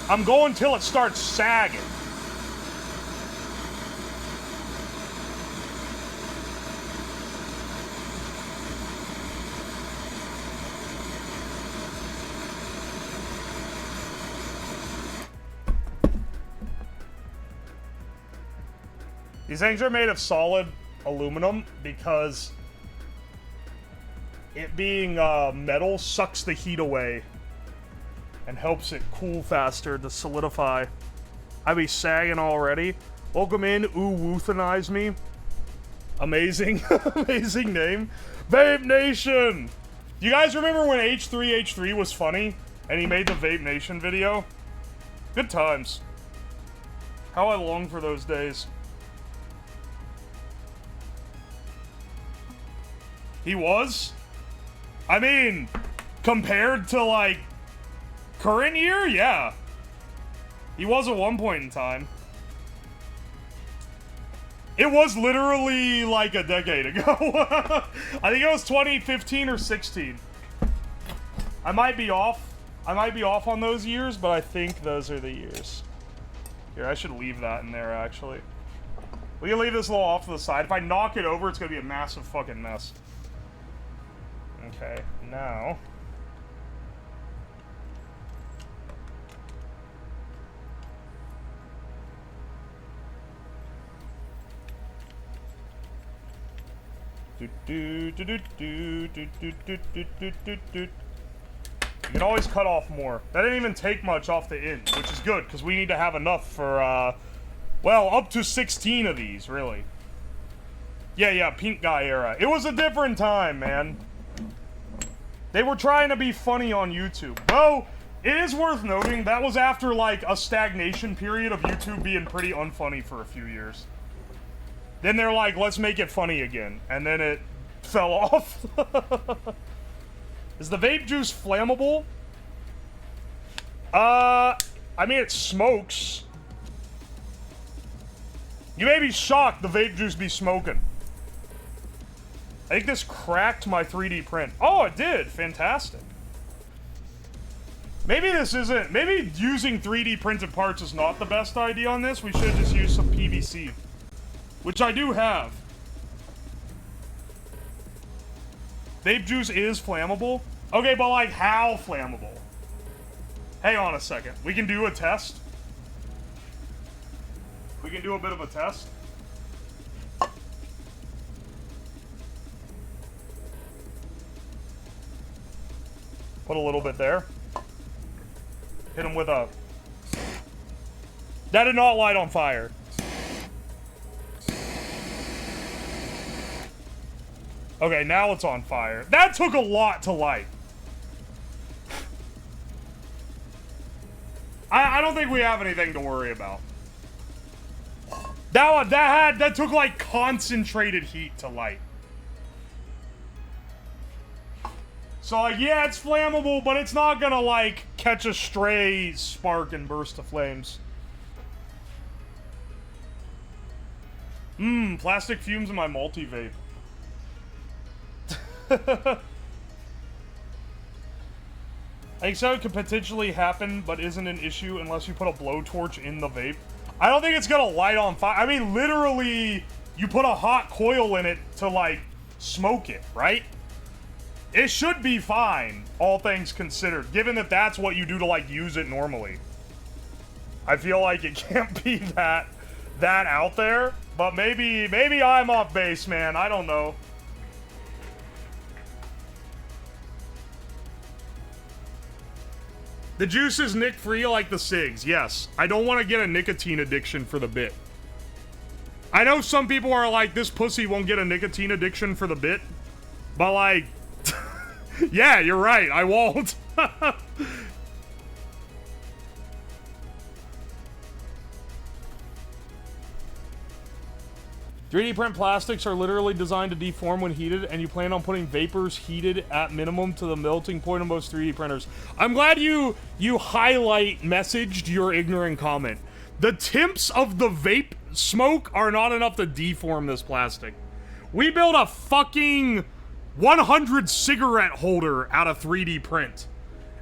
S1: I'm going till it starts sagging. These things are made of solid aluminum because it being metal sucks the heat away and helps it cool faster to solidify. I be sagging already. Welcome in, Ooh-Woothanize me. Amazing, amazing name. Vape Nation! You guys remember when H3H3 was funny and he made the Vape Nation video? Good times. How I long for those days. He was? I mean, compared to, like, current year? Yeah. He was at one point in time. It was literally, like, a decade ago. I think it was 2015 or 16. I might be off. I might be off on those years, but I think those are the years. Here, I should leave that in there, actually. We can leave this a little off to the side. If I knock it over, it's gonna be a massive fucking mess. Okay, now... You can always cut off more. That didn't even take much off the end, which is good, because we need to have enough for, well, up to 16 of these, really. Yeah, pink guy era. It was a different time, man. They were trying to be funny on YouTube. Though, it is worth noting, that was after, like, a stagnation period of YouTube being pretty unfunny for a few years. Then they're like, let's make it funny again. And then it fell off. Is the vape juice flammable? I mean, it smokes. You may be shocked the vape juice be smoking. I think this cracked my 3D print. Oh, it did. Fantastic. Maybe this isn't... Maybe using 3D printed parts is not the best idea on this. We should just use some PVC. Which I do have. Vape juice is flammable? Okay, but like, how flammable? Hang on a second. We can do a test. We can do a bit of a test. Put a little bit there. Hit him with a... That did not light on fire. Okay, now it's on fire. That took a lot to light. I don't think we have anything to worry about. That took like concentrated heat to light. So like, yeah, it's flammable, but it's not gonna like catch a stray spark and burst to flames. Plastic fumes in my multi-vape. I think so. It could potentially happen, but isn't an issue unless you put a blowtorch in the vape. I don't think it's gonna light on fire. I mean, literally, you put a hot coil in it to, like, smoke it, right? It should be fine, all things considered, given that that's what you do to, like, use it normally. I feel like it can't be that out there, but maybe I'm off base, man. I don't know. The juice is nick-free like the cigs, yes. I don't want to get a nicotine addiction for the bit. I know some people are like, this pussy won't get a nicotine addiction for the bit. But like, yeah, you're right, I won't. 3D print plastics are literally designed to deform when heated, and you plan on putting vapors heated at minimum to the melting point of most 3D printers. I'm glad you highlight messaged your ignorant comment. The temps of the vape smoke are not enough to deform this plastic. We built a fucking 100 cigarette holder out of 3D print.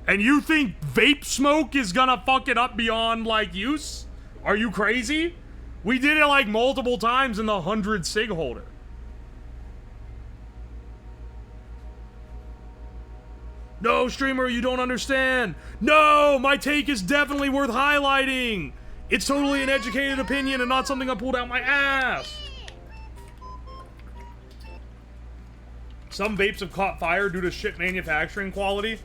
S1: And you think vape smoke is gonna fuck it up beyond, like, use? Are you crazy? We did it, like, multiple times in the 100 cig holder. No, streamer, you don't understand. No, my take is definitely worth highlighting. It's totally an educated opinion and not something I pulled out my ass. Some vapes have caught fire due to shit manufacturing quality.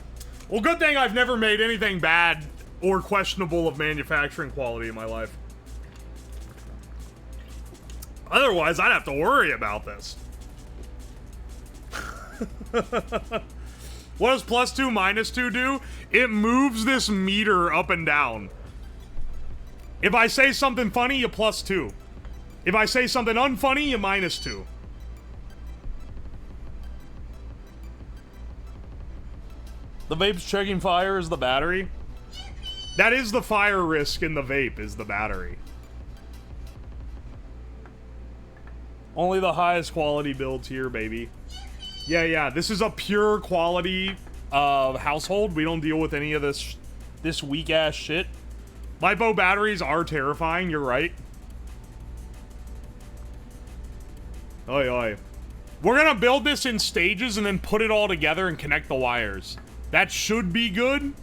S1: Well, good thing I've never made anything bad or questionable of manufacturing quality in my life. Otherwise, I'd have to worry about this. What does +2, -2 do? It moves this meter up and down. If I say something funny, you +2. If I say something unfunny, you -2. The vape's checking fire is the battery. That is the fire risk in the vape, is the battery. Only the highest quality builds here, baby. Yeah, this is a pure quality household. We don't deal with any of this weak-ass shit. LiPo batteries are terrifying, you're right. Oi, oi. We're gonna build this in stages and then put it all together and connect the wires. That should be good.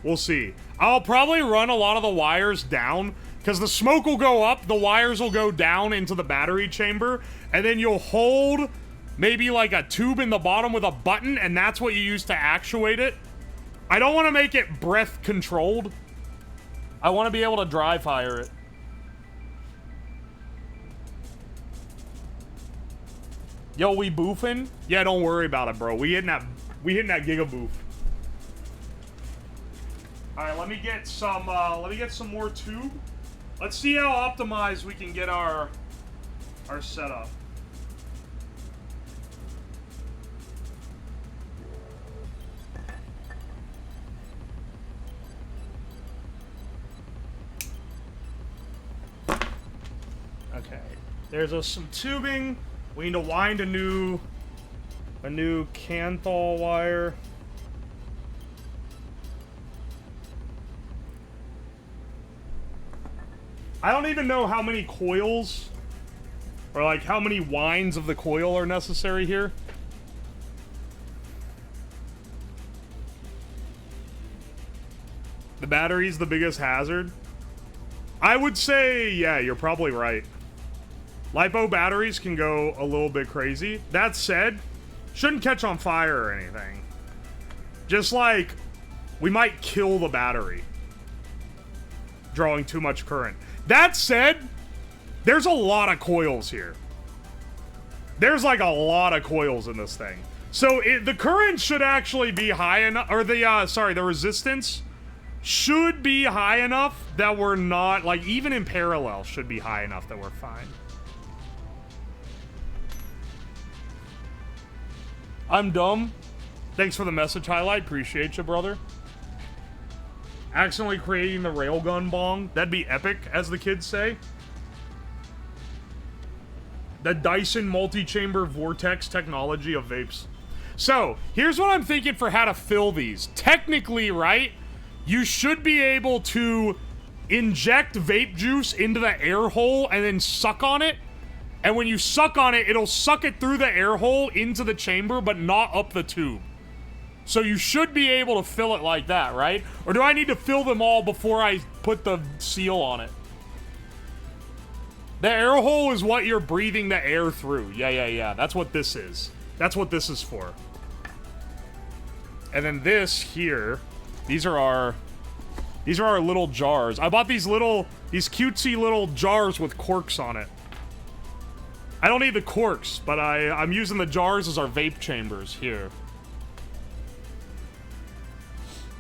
S1: We'll see. I'll probably run a lot of the wires down, because the smoke will go up, the wires will go down into the battery chamber, and then you'll hold maybe like a tube in the bottom with a button, and that's what you use to actuate it. I don't want to make it breath controlled. I want to be able to dry fire it. Yo, we boofing? Yeah, don't worry about it, bro. We hitting that giga boof. All right, let me get some more tube. Let's see how optimized we can get our setup. Okay, there's some tubing. We need to wind a new Canthal wire. I don't even know how many coils, or like how many winds of the coil are necessary here. The battery's the biggest hazard. I would say, yeah, you're probably right. LiPo batteries can go a little bit crazy. That said, shouldn't catch on fire or anything. Just like, we might kill the battery, drawing too much current. That said, there's a lot of coils here. There's like a lot of coils in this thing. So the current should actually be high enough, or the resistance should be high enough that we're not, like, even in parallel should be high enough that we're fine. I'm dumb. Thanks for the message highlight. Appreciate you, brother. Accidentally creating the railgun bong. That'd be epic, as the kids say. The Dyson multi-chamber vortex technology of vapes. So, here's what I'm thinking for how to fill these. Technically, right, you should be able to inject vape juice into the air hole and then suck on it. And when you suck on it, it'll suck it through the air hole into the chamber, but not up the tube. So you should be able to fill it like that, right? Or do I need to fill them all before I put the seal on it? The air hole is what you're breathing the air through. Yeah. That's what this is. That's what this is for. And then this here, these are our little jars. I bought these cutesy little jars with corks on it. I don't need the corks, but I'm using the jars as our vape chambers here.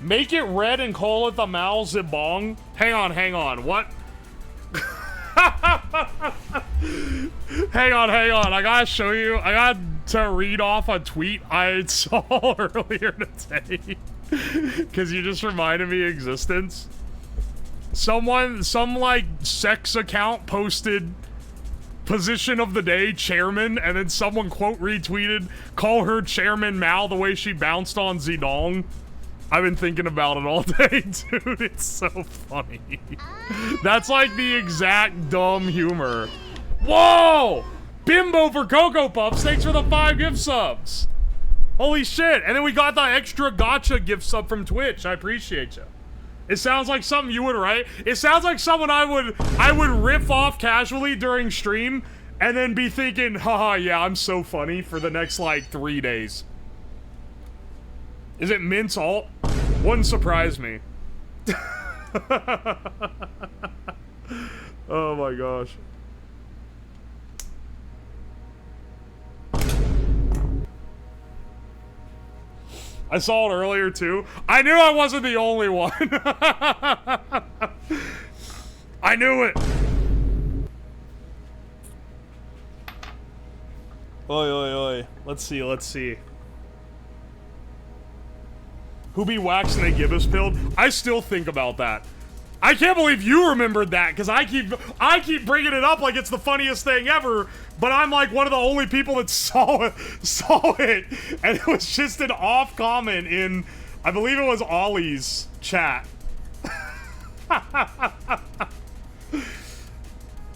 S1: Make it red and call it the Mao Zedong. Hang on, what? hang on, I gotta show you. I got to read off a tweet I saw earlier today. Because you just reminded me of existence. Some like sex account posted position of the day, chairman, and then someone quote retweeted, call her Chairman Mao the way she bounced on Zedong. I've been thinking about it all day, dude. It's so funny. That's like the exact dumb humor. Whoa! Bimbo for Cocoa Puffs, thanks for the 5 gift subs. Holy shit. And then we got the extra gotcha gift sub from Twitch. I appreciate you. It sounds like something you would write. It sounds like someone I would riff off casually during stream and then be thinking, haha, yeah, I'm so funny for the next, like, 3 days. Is it Mince Alt? Wouldn't surprise me. Oh my gosh. I saw it earlier too. I knew I wasn't the only one. I knew it. Oi, oi, oi. Let's see. Who be waxed and they give us pilled? I still think about that. I can't believe you remembered that, because I keep bringing it up like it's the funniest thing ever, but I'm like one of the only people that saw it, and it was just an off comment in, I believe it was Ollie's chat.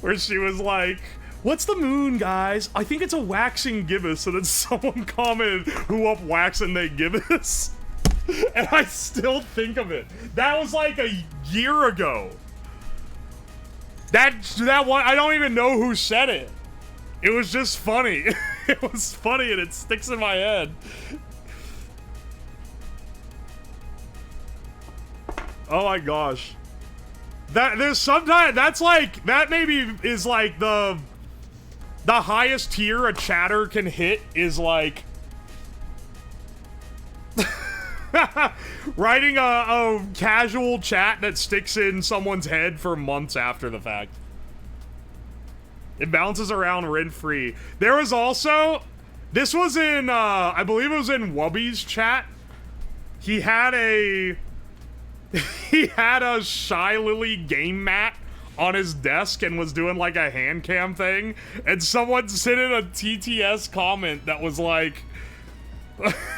S1: Where she was like, what's the moon, guys? I think it's a waxing gibbous, and then someone commented, who up waxing they gibbous? And I still think of it. That was like a year ago. That one, I don't even know who said it. It was just funny. It was funny and it sticks in my head. Oh my gosh. There's sometimes, that's like, that maybe is like the highest tier a chatter can hit is like, writing a casual chat that sticks in someone's head for months after the fact. It bounces around rent-free. There was also, this was in, I believe it was in Wubby's chat. He had a Shy Lily game mat on his desk and was doing like a hand cam thing. And someone sent in a TTS comment that was like,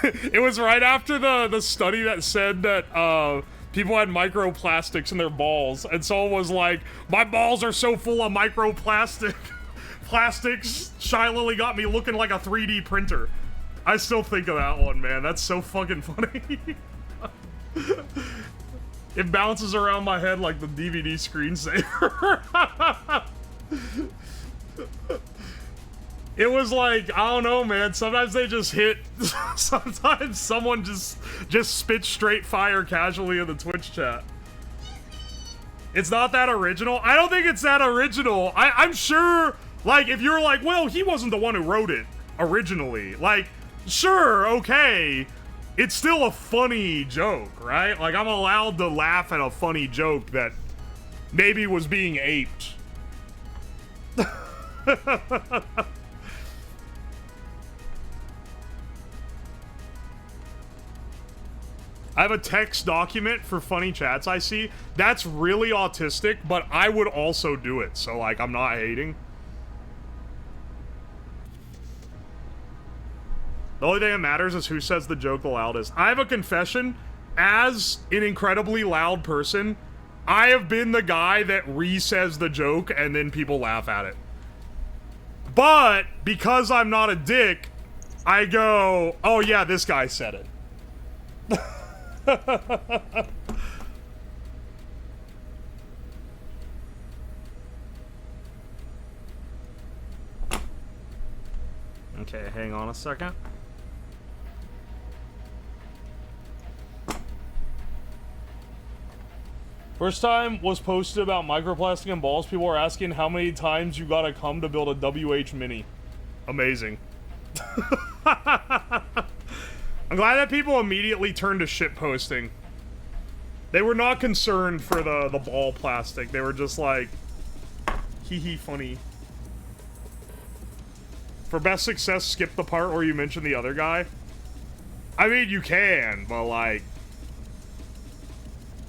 S1: it was right after the study that said that people had microplastics in their balls, and someone was like, my balls are so full of plastics, Shy Lily got me looking like a 3D printer. I still think of that one, man. That's so fucking funny. It bounces around my head like the DVD screensaver. It was like, I don't know, man. Sometimes they just hit. Sometimes someone just spits straight fire casually in the Twitch chat. It's not that original. I don't think it's that original. I'm sure, like, if you're like, well, he wasn't the one who wrote it originally. Like, sure, okay. It's still a funny joke, right? Like, I'm allowed to laugh at a funny joke that maybe was being aped. I have a text document for funny chats I see. That's really autistic, but I would also do it. So, like, I'm not hating. The only thing that matters is who says the joke the loudest. I have a confession. As an incredibly loud person, I have been the guy that re-says the joke and then people laugh at it. But, because I'm not a dick, I go, oh yeah, this guy said it. Okay, hang on a second. First time was posted about microplastic and balls. People were asking how many times you gotta come to build a WH Mini. Amazing. I'm glad that people immediately turned to shit posting. They were not concerned for the ball plastic. They were just like, hee hee, funny. For best success, skip the part where you mention the other guy. I mean, you can, but like,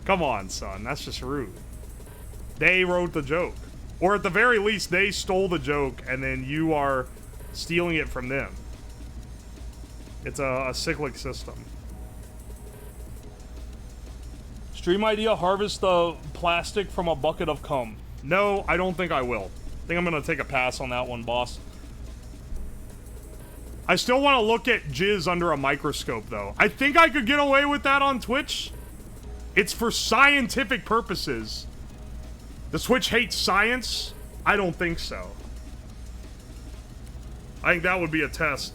S1: come on, son. That's just rude. They wrote the joke. Or at the very least, they stole the joke, and then you are stealing it from them. It's a cyclic system. Stream idea, harvest the plastic from a bucket of cum. No, I don't think I will. I think I'm gonna take a pass on that one, boss. I still want to look at jizz under a microscope, though. I think I could get away with that on Twitch. It's for scientific purposes. The Switch hates science? I don't think so. I think that would be a test.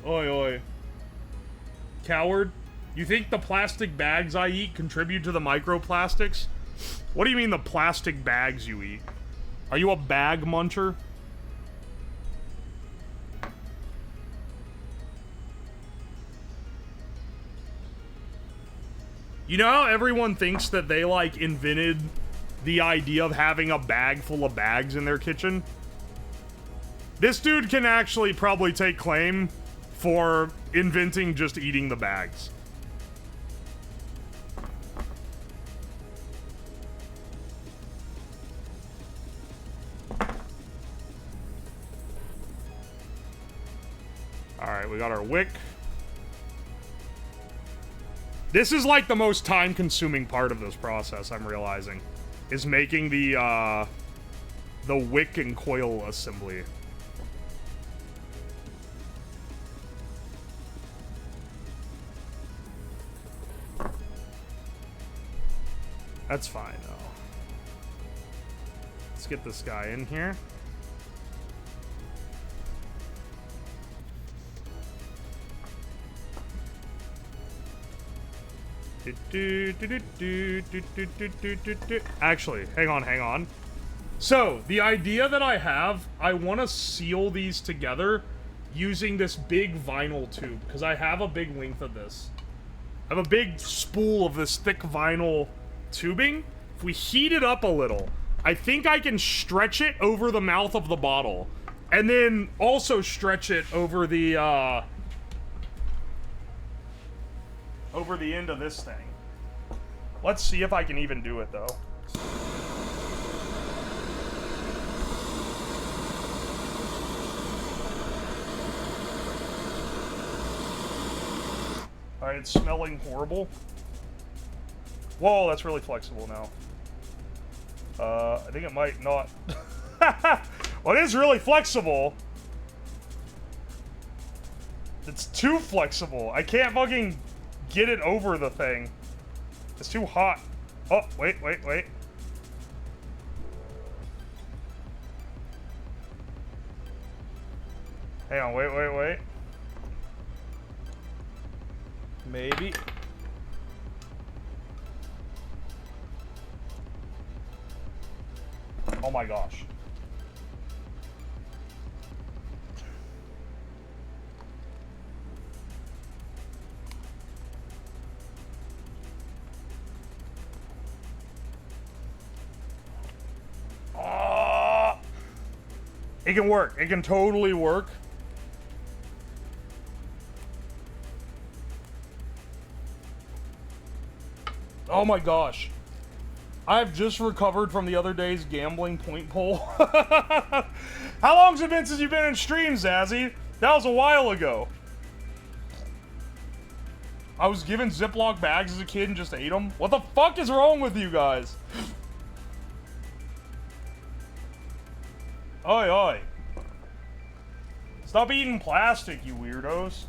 S1: Oi, oi. Coward, you think the plastic bags I eat contribute to the microplastics? What do you mean the plastic bags you eat? Are you a bag muncher? You know how everyone thinks that they, like, invented the idea of having a bag full of bags in their kitchen? This dude can actually probably take claim for inventing just eating the bags. Alright, we got our wick. This is like the most time-consuming part of this process, I'm realizing. Is making the wick and coil assembly. That's fine, though. Let's get this guy in here. Actually, hang on. So, the idea that I have, I want to seal these together using this big vinyl tube, because I have a big length of this. I have a big spool of this thick vinyl tubing. If we heat it up a little, I think I can stretch it over the mouth of the bottle, and then also stretch it over the end of this thing. Let's see if I can even do it, though. Alright, it's smelling horrible. Whoa, that's really flexible now. I think it might not. Well, it is really flexible. It's too flexible. I can't fucking get it over the thing. It's too hot. Oh, wait. Hang on, wait. Maybe. Oh my gosh. It can work. It can totally work. Oh my gosh. I've just recovered from the other day's gambling point poll. How long's it been since you've been in stream, Zazzy? That was a while ago. I was given Ziploc bags as a kid and just ate them. What the fuck is wrong with you guys? Oi, oi. Stop eating plastic, you weirdos.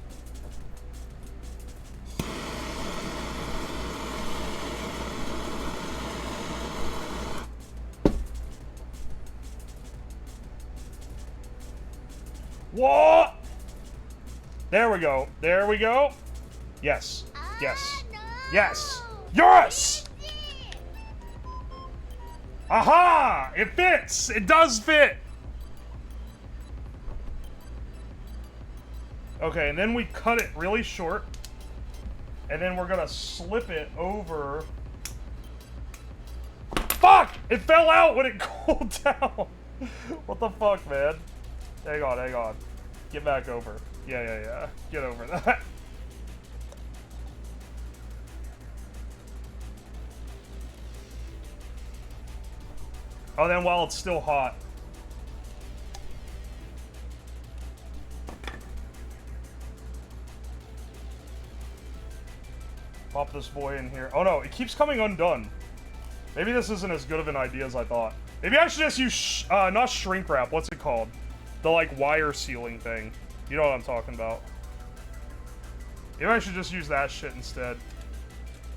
S1: What? There we go. There we go. Yes. Yes.
S2: No.
S1: Yes. Yes! Aha! It fits! It does fit! Okay, and then we cut it really short. And then we're gonna slip it over... Fuck! It fell out when it cooled down! What the fuck, man? Hang on, hang on. Get back over. Yeah. Get over that. Oh, then while it's still hot. Pop this boy in here. Oh no, it keeps coming undone. Maybe this isn't as good of an idea as I thought. Maybe I should just use, not shrink wrap, what's it called? The, like, wire sealing thing. You know what I'm talking about. Maybe I should just use that shit instead.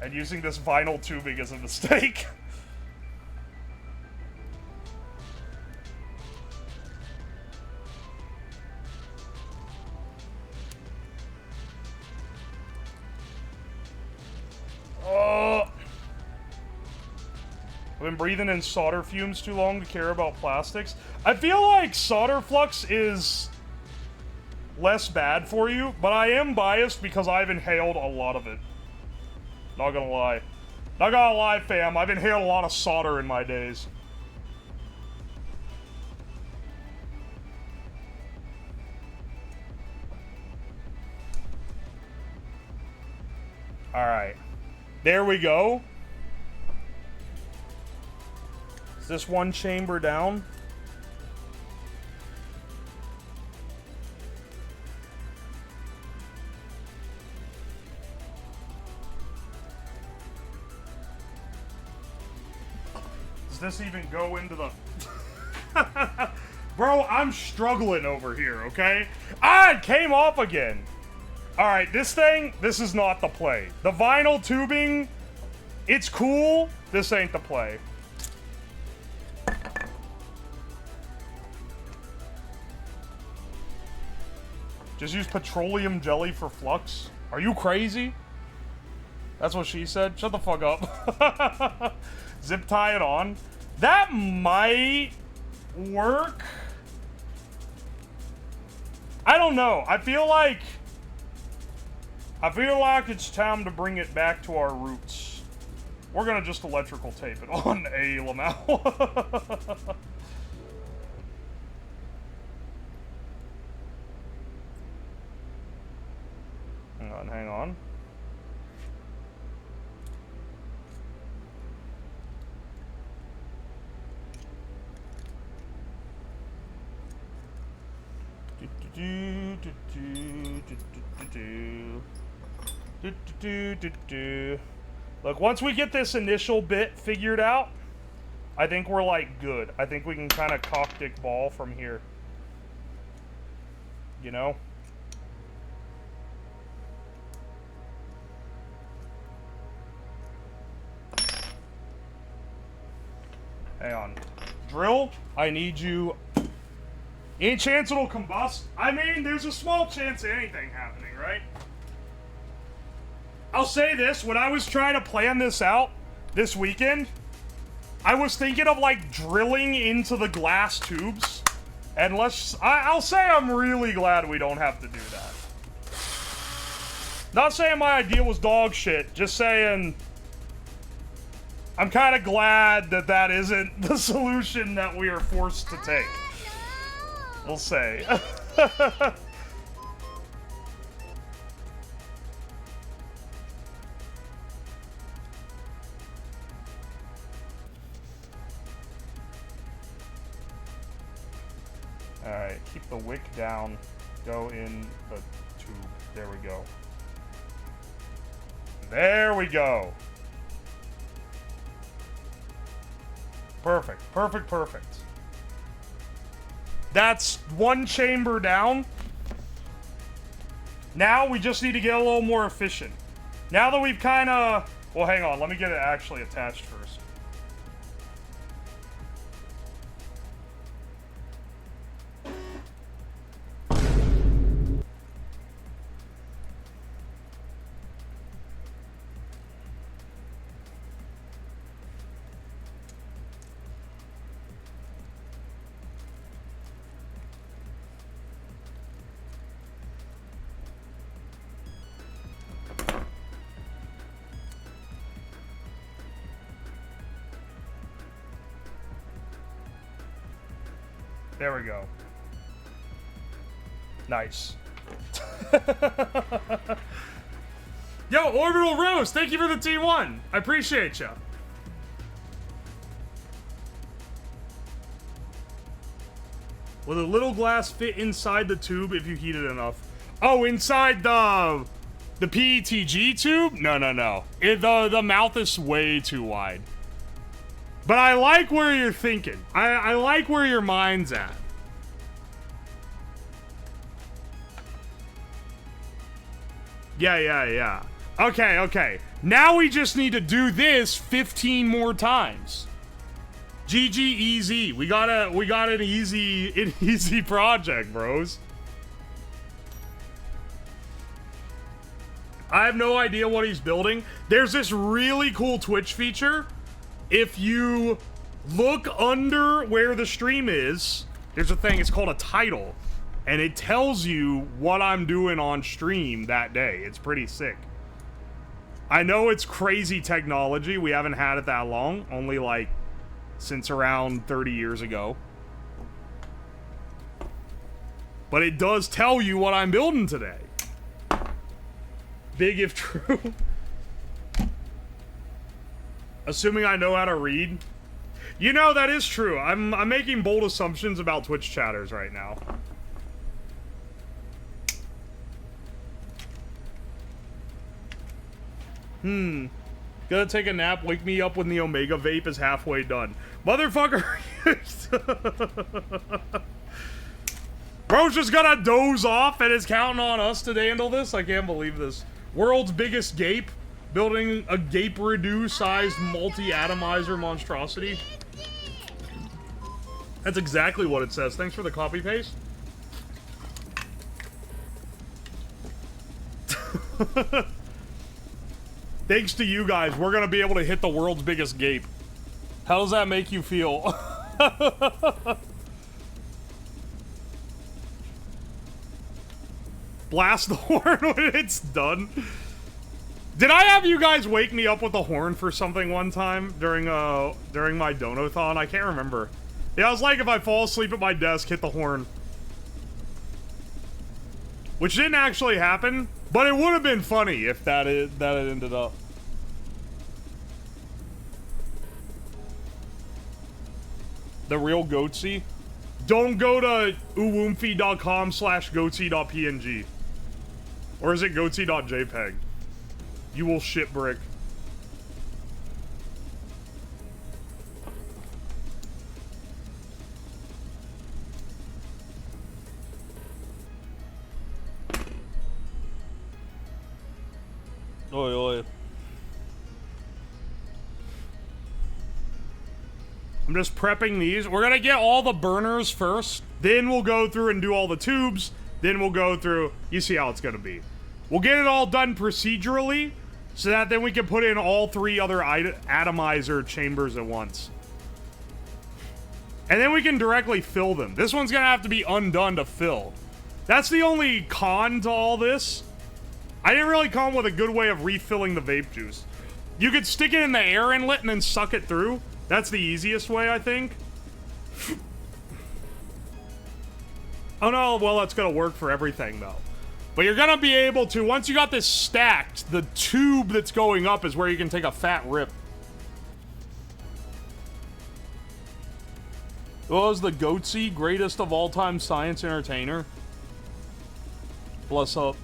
S1: And using this vinyl tubing is a mistake. I've been breathing in solder fumes too long to care about plastics. I feel like solder flux is less bad for you, but I am biased because I've inhaled a lot of it. Not gonna lie. Not gonna lie, fam. I've inhaled a lot of solder in my days. Alright. There we go. Is this one chamber down? Does this even go into the... Bro, I'm struggling over here, okay? Ah, it came off again. Alright, this thing, this is not the play. The vinyl tubing, it's cool. This ain't the play. Just use petroleum jelly for flux? Are you crazy? That's what she said. Shut the fuck up. Zip tie it on. That might work. I don't know. I feel like it's time to bring it back to our roots. We're gonna just electrical tape it on a Lamau. Hang on. Look, once we get this initial bit figured out, I think we're like good. I think we can kind of cock dick ball from here. You know? Hang on. Drill, I need you. Any chance it'll combust? I mean, there's a small chance of anything happening, right? I'll say this, when I was trying to plan this out this weekend, I was thinking of, like, drilling into the glass tubes. And I'll say I'm really glad we don't have to do that. Not saying my idea was dog shit, just saying I'm kind of glad that that isn't the solution that we are forced to take. We'll say. Alright, keep the wick down. Go in the tube. There we go. There we go. Perfect, perfect, perfect. That's one chamber down. Now we just need to get a little more efficient. Now that we've kind of... Well, hang on. Let me get it actually attached first. There we go. Nice. Yo, Orbital Rose, thank you for the T1. I appreciate you. Will the little glass fit inside the tube if you heat it enough? Oh, inside the PETG tube? No, no, no. The mouth is way too wide. But I like where you're thinking. I like where your mind's at. Yeah. Okay. Now we just need to do this 15 more times. GG easy. We got an easy project, bros. I have no idea what he's building. There's this really cool Twitch feature. If you look under where the stream is, there's a thing, it's called a title. And it tells you what I'm doing on stream that day. It's pretty sick. I know it's crazy technology. We haven't had it that long. Only like since around 30 years ago. But it does tell you what I'm building today. Big if true. Assuming I know how to read. You know, that is true. I'm making bold assumptions about Twitch chatters right now. Gonna take a nap, wake me up when the Omega vape is halfway done. Motherfucker! Bro's just gonna doze off and is counting on us to handle this? I can't believe this. World's biggest gape, building a didgeridoo-sized multi-atomizer monstrosity. That's exactly what it says. Thanks for the copy paste. Thanks to you guys, we're gonna be able to hit the world's biggest gape. How does that make you feel? Blast the horn when it's done. Did I have you guys wake me up with the horn for something one time during my Donathon? I can't remember. Yeah, I was like, if I fall asleep at my desk, hit the horn. Which didn't actually happen, but it would have been funny if that had ended up. The real Goatsy? Don't go to uwoomfy.com/goatsy.png. Or is it goatsy.jpg? You will shit brick. Oi, oi. I'm just prepping these. We're gonna get all the burners first. Then we'll go through and do all the tubes. Then we'll go through... You see how it's gonna be. We'll get it all done procedurally, so that then we can put in all 3 other atomizer chambers at once. And then we can directly fill them. This one's gonna have to be undone to fill. That's the only con to all this. I didn't really come up with a good way of refilling the vape juice. You could stick it in the air inlet and then suck it through. That's the easiest way, I think. Oh no, well, that's gonna work for everything, though. But you're gonna be able to, once you got this stacked, the tube that's going up is where you can take a fat rip. What was the Goatsy, greatest of all time science entertainer? Bless up.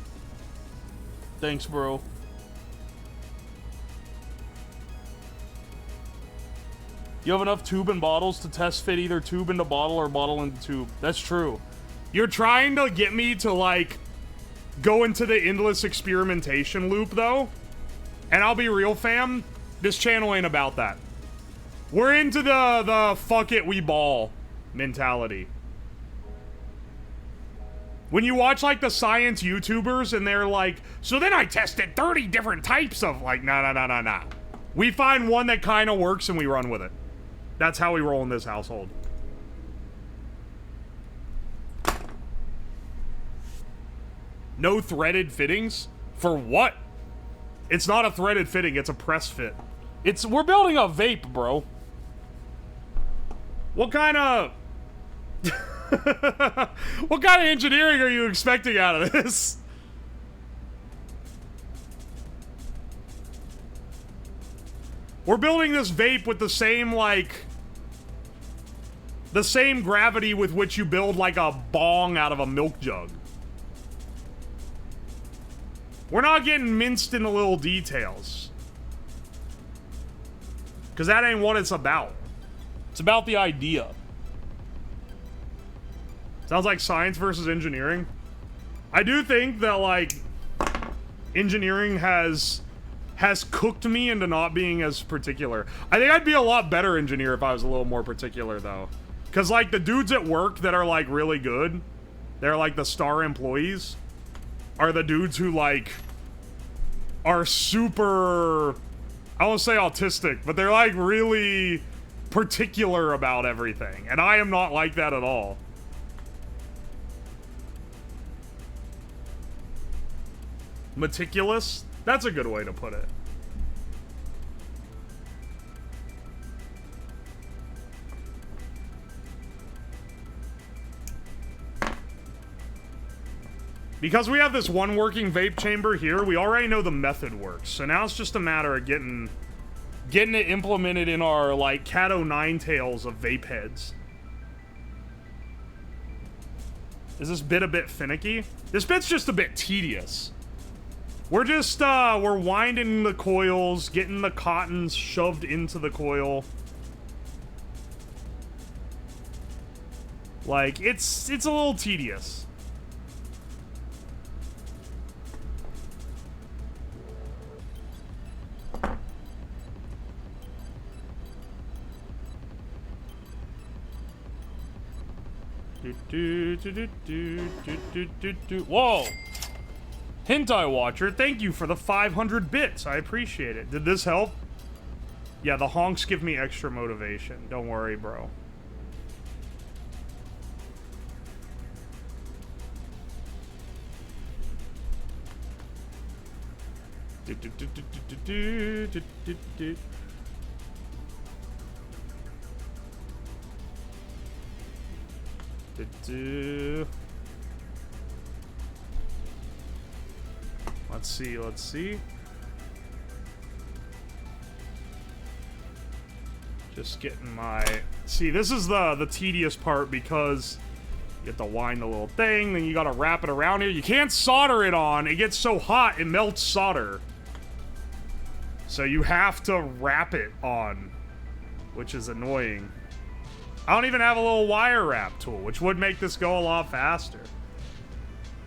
S1: Thanks, bro. You have enough tube and bottles to test fit either tube into bottle or bottle into tube. That's true. You're trying to get me to, like, go into the endless experimentation loop, though. And I'll be real, fam. This channel ain't about that. We're into the fuck it, we ball mentality. When you watch, like, the science YouTubers and they're like, so then I tested 30 different types of, like, nah. We find one that kind of works and we run with it. That's how we roll in this household. No threaded fittings? For what? It's not a threaded fitting, it's a press fit. We're building a vape, bro. What kind of... What kind of engineering are you expecting out of this? We're building this vape with the same, like... the same gravity with which you build, like, a bong out of a milk jug. We're not getting minced in the little details. Because that ain't what it's about. It's about the idea. Sounds like science versus engineering. I do think that, like, engineering has cooked me into not being as particular. I think I'd be a lot better engineer if I was a little more particular, though. Because, like, the dudes at work that are, like, really good, they're, like, the star employees, are the dudes who, like, are super... I won't say autistic, but they're, like, really particular about everything. And I am not like that at all. Meticulous? That's a good way to put it. Because we have this one working vape chamber here, we already know the method works. So now it's just a matter of getting it implemented in our, like, Cat O' tails of vape heads. Is this bit a bit finicky? This bit's just a bit tedious. We're just, we're winding the coils, getting the cottons shoved into the coil. Like, it's a little tedious. Whoa! Hentai Watcher, thank you for the 500 bits. I appreciate it. Did this help? Yeah, the honks give me extra motivation. Don't worry, bro. Let's see. Just getting my... See, this is the tedious part because you have to wind the little thing, then you gotta wrap it around here. You can't solder it on. It gets so hot, it melts solder. So you have to wrap it on, which is annoying. I don't even have a little wire wrap tool, which would make this go a lot faster.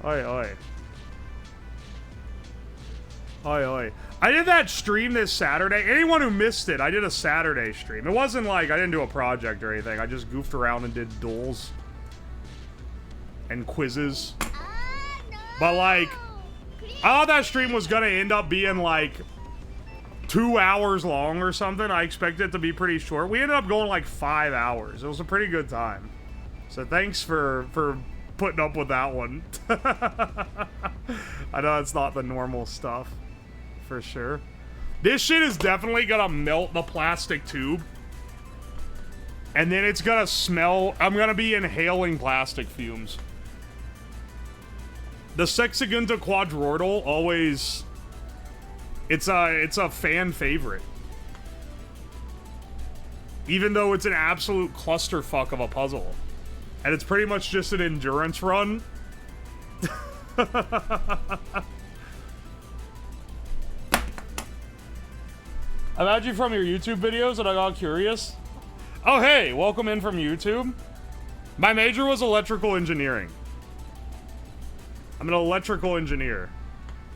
S1: Oi, oi. Oi, oi. I did that stream this Saturday. Anyone who missed it, I did a Saturday stream. It wasn't like I didn't do a project or anything. I just goofed around and did duels and quizzes. But, like, I thought that stream was gonna end up being, like, 2 hours long or something. I expected it to be pretty short. We ended up going like 5 hours. It was a pretty good time. So thanks for putting up with that one. I know it's not the normal stuff. For sure. This shit is definitely gonna melt the plastic tube. And then it's gonna smell... I'm gonna be inhaling plastic fumes. The Sexagunta Quadroidal always... It's a fan favorite. Even though it's an absolute clusterfuck of a puzzle. And it's pretty much just an endurance run. I've had you from your YouTube videos and I got curious. Oh hey, welcome in from YouTube. My major was electrical engineering. I'm an electrical engineer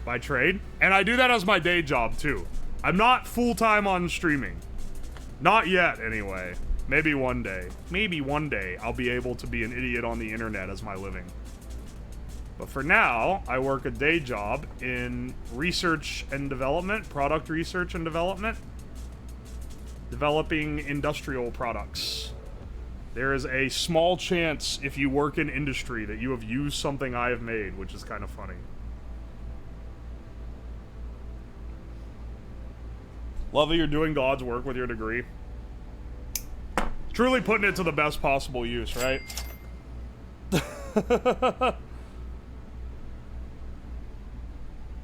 S1: by trade, and I do that as my day job too. I'm not full-time on streaming. Not yet, anyway. Maybe one day. Maybe one day I'll be able to be an idiot on the internet as my living. But for now, I work a day job in research and development, product research and development, developing industrial products. There is a small chance if you work in industry that you have used something I have made, which is kind of funny. Love that you're doing God's work with your degree. Truly putting it to the best possible use, right?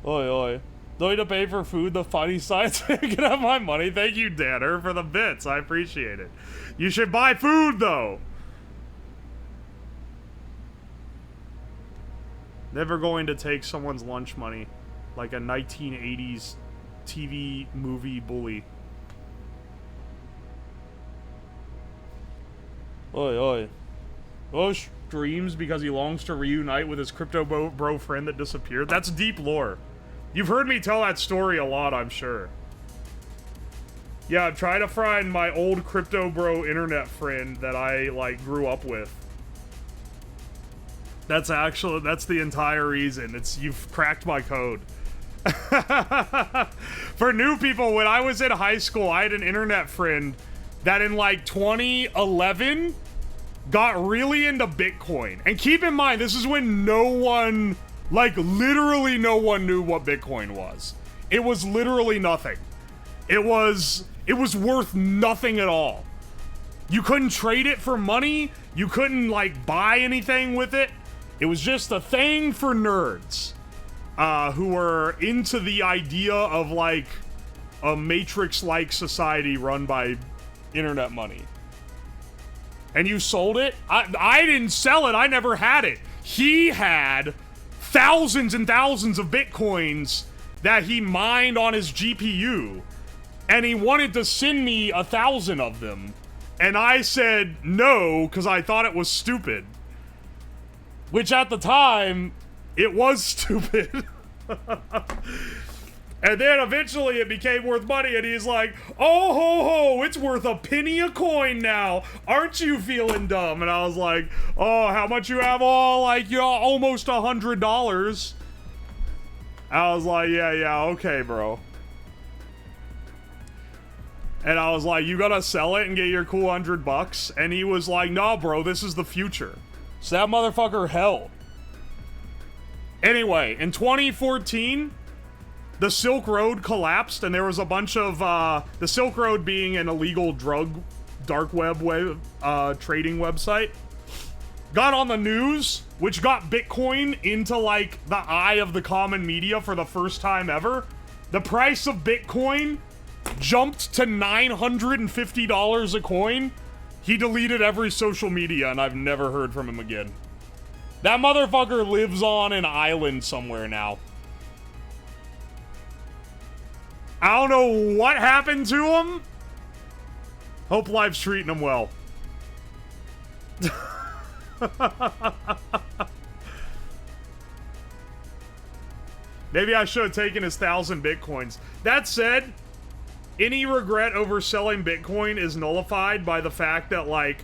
S1: Oi, oi. Don't need to pay for food, the funny side, so you can have my money. Thank you, Danner, for the bits. I appreciate it. You should buy food, though. Never going to take someone's lunch money like a 1980s TV movie bully. Oi, oi. Oh, streams because he longs to reunite with his crypto bro friend that disappeared. That's deep lore. You've heard me tell that story a lot, I'm sure. Yeah, I'm trying to find my old crypto bro internet friend that I, like, grew up with. That's the entire reason. You've cracked my code. For new people, when I was in high school, I had an internet friend that in, like, 2011 got really into Bitcoin. And keep in mind, this is when no one, like, literally no one knew what Bitcoin was. It was literally nothing. It was worth nothing at all. You couldn't trade it for money. You couldn't, like, buy anything with it. It was just a thing for nerds who were into the idea of, like, a Matrix-like society run by internet money. And you sold it? I didn't sell it. I never had it. He had thousands and thousands of Bitcoins that he mined on his GPU. And he wanted to send me 1,000 of them. And I said no, because I thought it was stupid. Which at the time, it was stupid. And then eventually it became worth money, and he's like, oh ho ho, it's worth a penny a coin now. Aren't you feeling dumb? And I was like, oh, how much you have? Oh, like, you know, almost $100. I was like, yeah, okay, bro. And I was like, you gonna sell it and get your cool $100? And he was like, no, bro, this is the future. So that motherfucker held. Anyway, in 2014, the Silk Road collapsed, and there was a bunch of, the Silk Road being an illegal drug dark web trading website, got on the news, which got Bitcoin into, like, the eye of the common media for the first time ever. The price of Bitcoin jumped to $950 a coin. He deleted every social media, and I've never heard from him again. That motherfucker lives on an island somewhere now. I don't know what happened to him. Hope life's treating him well. Maybe I should have taken his 1,000 Bitcoins. That said, any regret over selling Bitcoin is nullified by the fact that, like,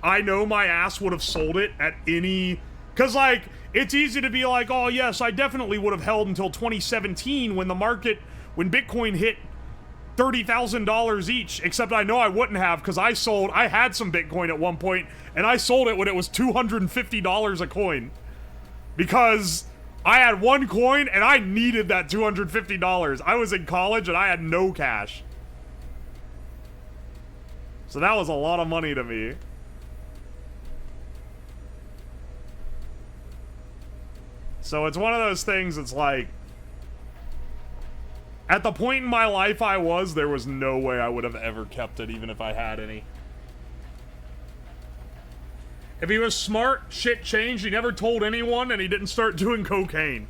S1: I know my ass would have sold it at any... Because, like, it's easy to be like, oh, yes, I definitely would have held until 2017 when the market... When Bitcoin hit $30,000 each, except I know I wouldn't have, because I had some Bitcoin at one point, and I sold it when it was $250 a coin. Because I had one coin, and I needed that $250. I was in college, and I had no cash. So that was a lot of money to me. So it's one of those things that's like, at the point in my life I was, there was no way I would have ever kept it, even if I had any. If he was smart, shit changed, he never told anyone, and he didn't start doing cocaine.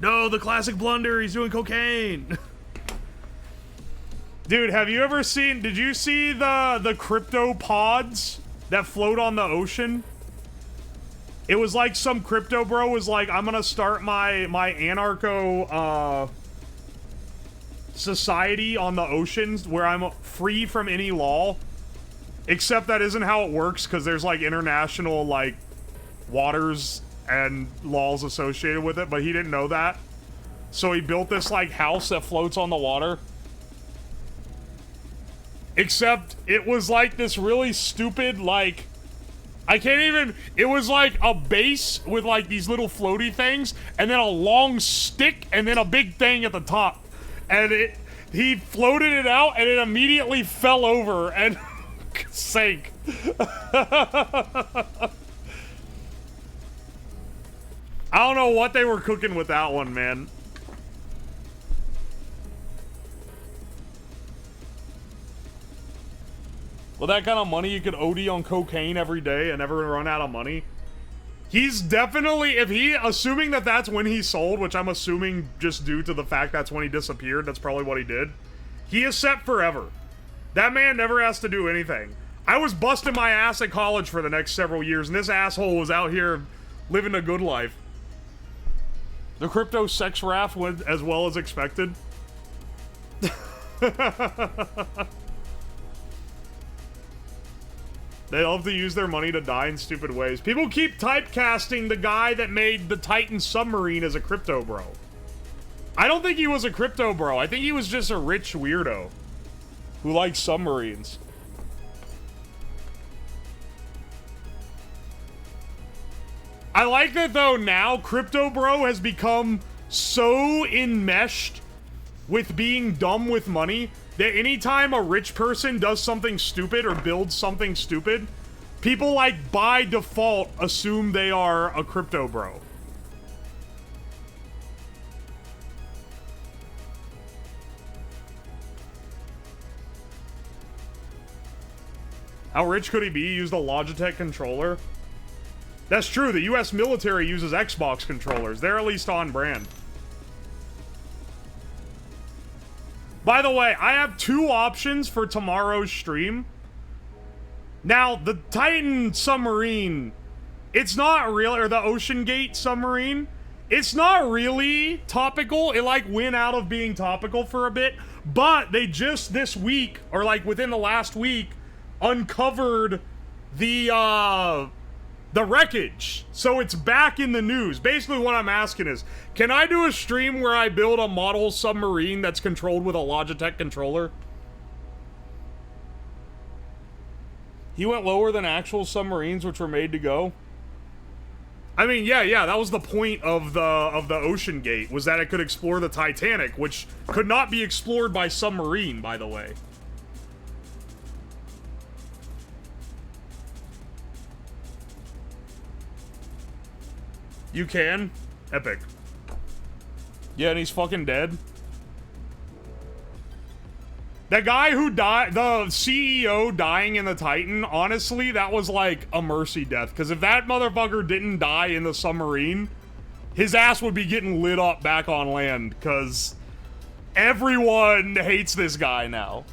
S1: No, the classic blunder, he's doing cocaine. Dude, have you ever seen, did you see the crypto pods that float on the ocean? It was like some crypto bro was like, I'm gonna start my anarcho society on the oceans where I'm free from any law. Except that isn't how it works, because there's like international like waters and laws associated with it, but he didn't know that. So he built this like house that floats on the water. Except it was like this really stupid, like, I can't even, it was like a base with like these little floaty things, and then a long stick, and then a big thing at the top. And he floated it out, and it immediately fell over and sank. I don't know what they were cooking with that one, man. With that kind of money, you could OD on cocaine every day and never run out of money. He's definitely, assuming that that's when he sold, which I'm assuming just due to the fact that's when he disappeared, that's probably what he did. He is set forever. That man never has to do anything. I was busting my ass at college for the next several years, and this asshole was out here living a good life. The crypto sex raft went as well as expected. They love to use their money to die in stupid ways. People keep typecasting the guy that made the Titan submarine as a crypto bro. I don't think he was a crypto bro. I think he was just a rich weirdo who likes submarines. I like that, though, now crypto bro has become so enmeshed with being dumb with money that anytime a rich person does something stupid or builds something stupid, people, like, by default assume they are a crypto bro. How rich could he be? He used a Logitech controller? That's true, the US military uses Xbox controllers. They're at least on brand. By the way, I have 2 options for tomorrow's stream. Now, the Titan submarine, it's not real, or the Ocean Gate submarine, it's not really topical. It, like, went out of being topical for a bit, but they just this week, or, like, within the last week, uncovered the wreckage. So it's back in the news. Basically what I'm asking is, can I do a stream where I build a model submarine that's controlled with a Logitech controller? He went lower than actual submarines which were made to go. I mean, yeah, that was the point of the Ocean Gate, was that it could explore the Titanic, which could not be explored by submarine, by the way. You can? Epic. Yeah, and he's fucking dead. That guy who died, the CEO dying in the Titan, honestly, that was like a mercy death. Because if that motherfucker didn't die in the submarine, his ass would be getting lit up back on land. Because everyone hates this guy now.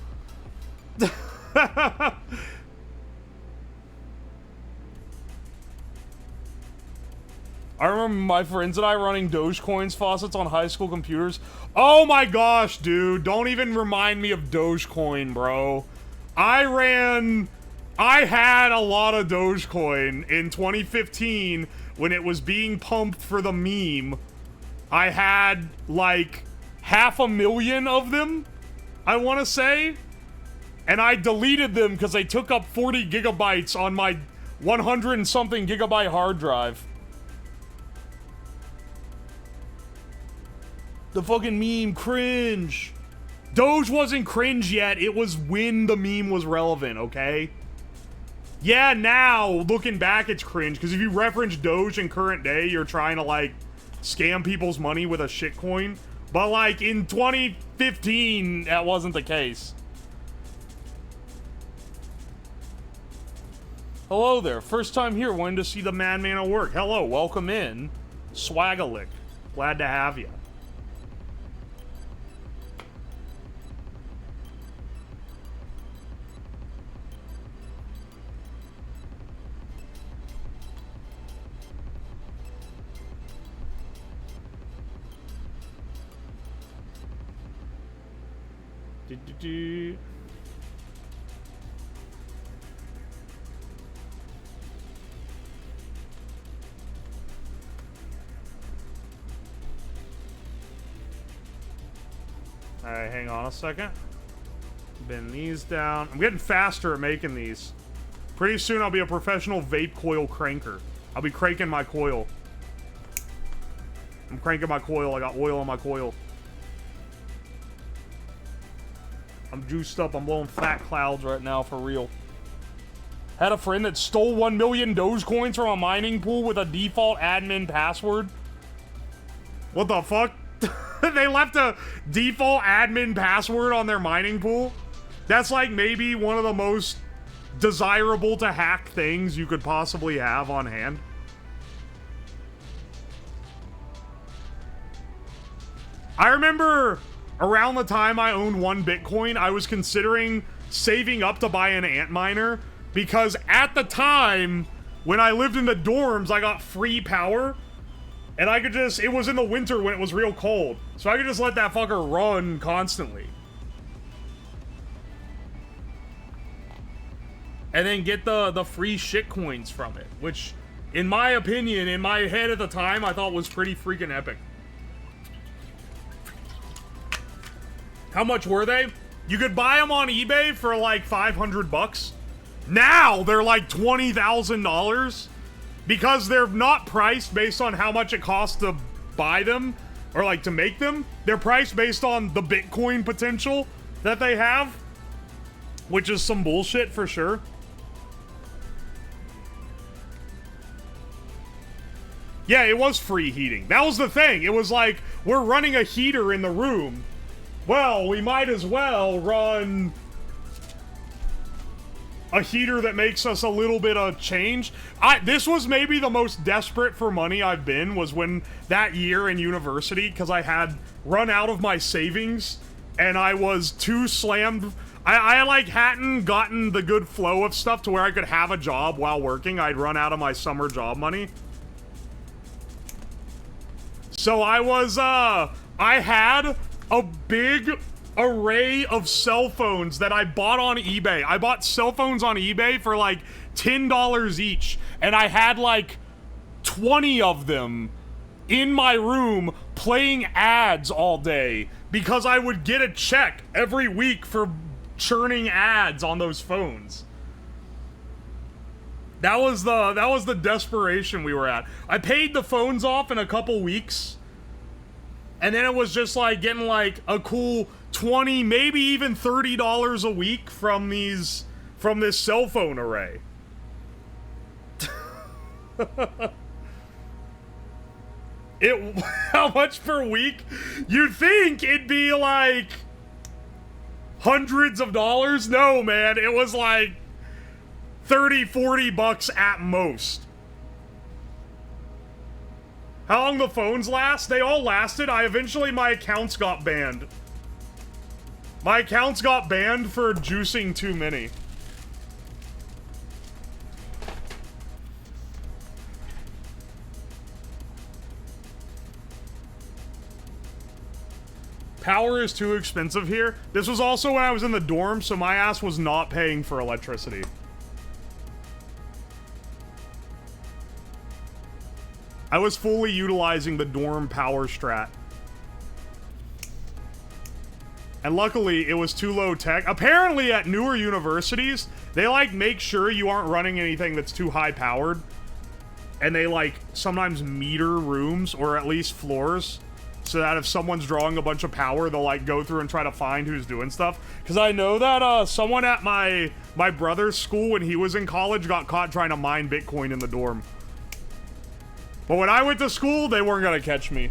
S1: I remember my friends and I running Dogecoins faucets on high school computers. Oh my gosh, dude. Don't even remind me of Dogecoin, bro. I had a lot of Dogecoin in 2015 when it was being pumped for the meme. I had like 500,000 of them, I want to say. And I deleted them because they took up 40 gigabytes on my 100 and something gigabyte hard drive. The fucking meme, cringe. Doge wasn't cringe yet. It was when the meme was relevant, okay? Yeah, now, looking back, it's cringe. Because if you reference Doge in current day, you're trying to, like, scam people's money with a shitcoin. But, like, in 2015, that wasn't the case. Hello there. First time here. Wanting to see the madman at work. Hello. Welcome in. Swagalick. Glad to have you. Alright, hang on a second. Bend these down. I'm getting faster at making these. Pretty soon I'll be a professional vape coil cranker. I'll be cranking my coil. I'm cranking my coil. I got oil on my coil. I'm juiced up. I'm blowing fat clouds right now, for real. Had a friend that stole 1 million Dogecoins from a mining pool with a default admin password. What the fuck? They left a default admin password on their mining pool? That's like maybe one of the most desirable to hack things you could possibly have on hand. I remember around the time I owned 1 Bitcoin, I was considering saving up to buy an Antminer because at the time, when I lived in the dorms, I got free power and I could just, it was in the winter when it was real cold, so I could just let that fucker run constantly. And then get the free shit coins from it, which, in my opinion, in my head at the time, I thought was pretty freaking epic. How much were they? You could buy them on eBay for like 500 bucks. Now they're like $20,000 because they're not priced based on how much it costs to buy them or like to make them. They're priced based on the Bitcoin potential that they have, which is some bullshit for sure. Yeah, it was free heating. That was the thing. It was like, we're running a heater in the room. Well, we might as well run a heater that makes us a little bit of change. This was maybe the most desperate for money I've been, was when that year in university, because I had run out of my savings and I was too slammed. I like hadn't gotten the good flow of stuff to where I could have a job while working. I'd run out of my summer job money. So I was, I had a big array of cell phones that I bought on eBay. I bought cell phones on eBay for like $10 each, and I had like 20 of them in my room playing ads all day because I would get a check every week for churning ads on those phones. That was the desperation we were at. I paid the phones off in a couple weeks. And then it was just like getting like a cool 20, maybe even $30 a week from this cell phone array. How much per week? You'd think it'd be like hundreds of dollars. No, man, it was like 30, 40 bucks at most. How long the phones last? They all lasted. Eventually my accounts got banned. My accounts got banned for juicing too many. Power is too expensive here. This was also when I was in the dorm, so my ass was not paying for electricity. I was fully utilizing the dorm power strat. And luckily, it was too low tech. Apparently, at newer universities, they, like, make sure you aren't running anything that's too high powered. And they, like, sometimes meter rooms, or at least floors, so that if someone's drawing a bunch of power, they'll, like, go through and try to find who's doing stuff. Because I know that, someone at my brother's school when he was in college got caught trying to mine Bitcoin in the dorm. But when I went to school, they weren't gonna catch me.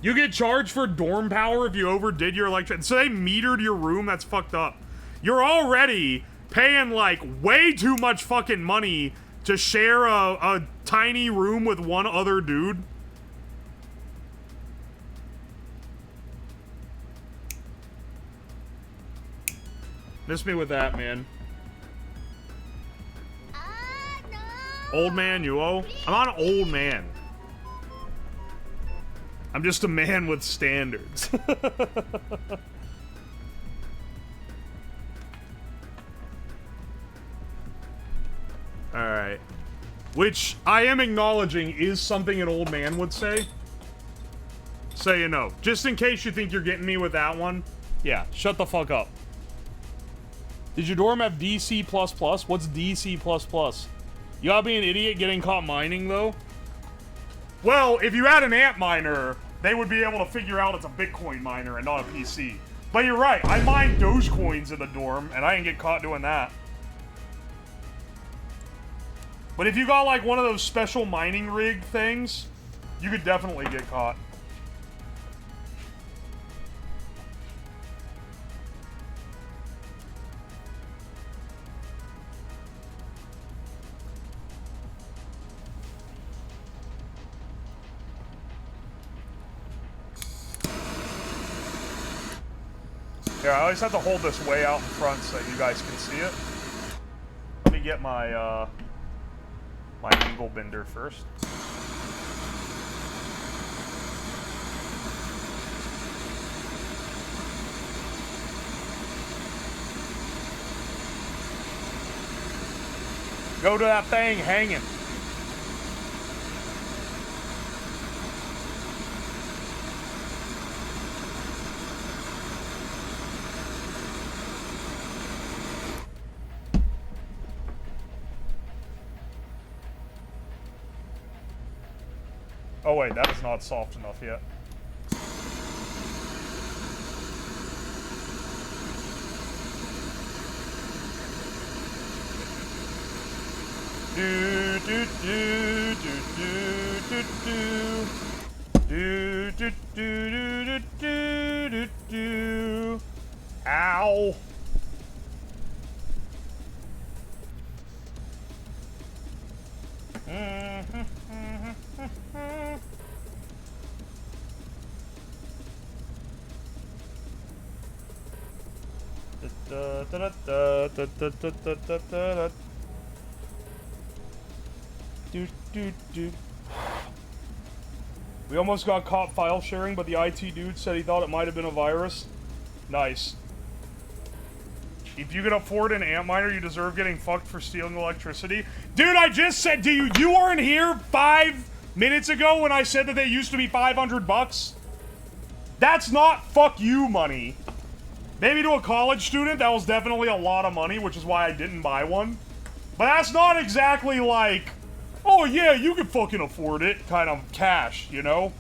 S1: You get charged for dorm power if you overdid your electricity. So they metered your room? That's fucked up. You're already paying, like, way too much fucking money to share a tiny room with one other dude. Miss me with that, man.
S2: No.
S1: Old man, you owe? I'm not an old man. I'm just a man with standards. Alright. Which I am acknowledging is something an old man would say. So you know. Just in case you think you're getting me with that one. Yeah, shut the fuck up. Did your dorm have DC++? What's DC++? You gotta be an idiot getting caught mining, though? Well, if you had an Antminer, they would be able to figure out it's a Bitcoin miner and not a PC. But you're right, I mined Dogecoins in the dorm, and I didn't get caught doing that. But if you got like one of those special mining rig things, you could definitely get caught. Yeah, I always have to hold this way out in front so you guys can see it. Let me get my my angle bender first. Go to that thing hanging. Oh wait, that is not soft enough yet. Do do do do do do do do do do do do do. Ow. We almost got caught file sharing, but the IT dude said he thought it might have been a virus. Nice. If you can afford an amp miner, you deserve getting fucked for stealing electricity. Dude, I just said to you, you weren't here 5 minutes ago when I said that they used to be 500 bucks? That's not fuck you money. Maybe to a college student, that was definitely a lot of money, which is why I didn't buy one. But that's not exactly like, oh yeah, you can fucking afford it kind of cash, you know?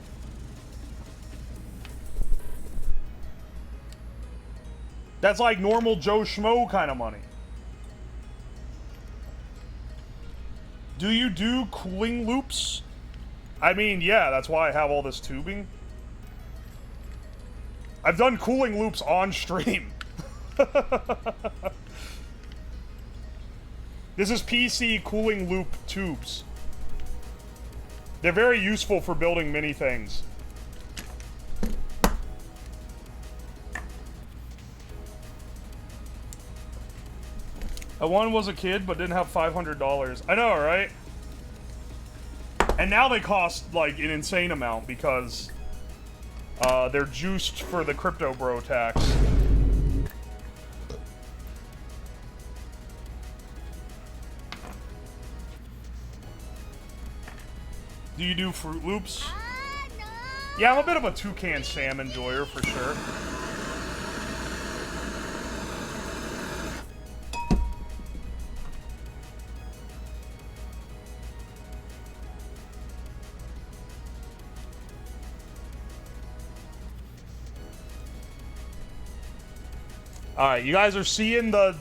S1: That's like normal Joe Schmo kind of money. Do you do cooling loops? I mean, yeah, that's why I have all this tubing. I've done cooling loops on stream. This is PC cooling loop tubes. They're very useful for building many things. One was a kid, but didn't have $500. I know, right? And now they cost, like, an insane amount because they're juiced for the crypto bro tax. Do you do Fruit Loops?
S2: No.
S1: Yeah, I'm a bit of a Toucan Sam enjoyer for sure. Alright, you guys are seeing the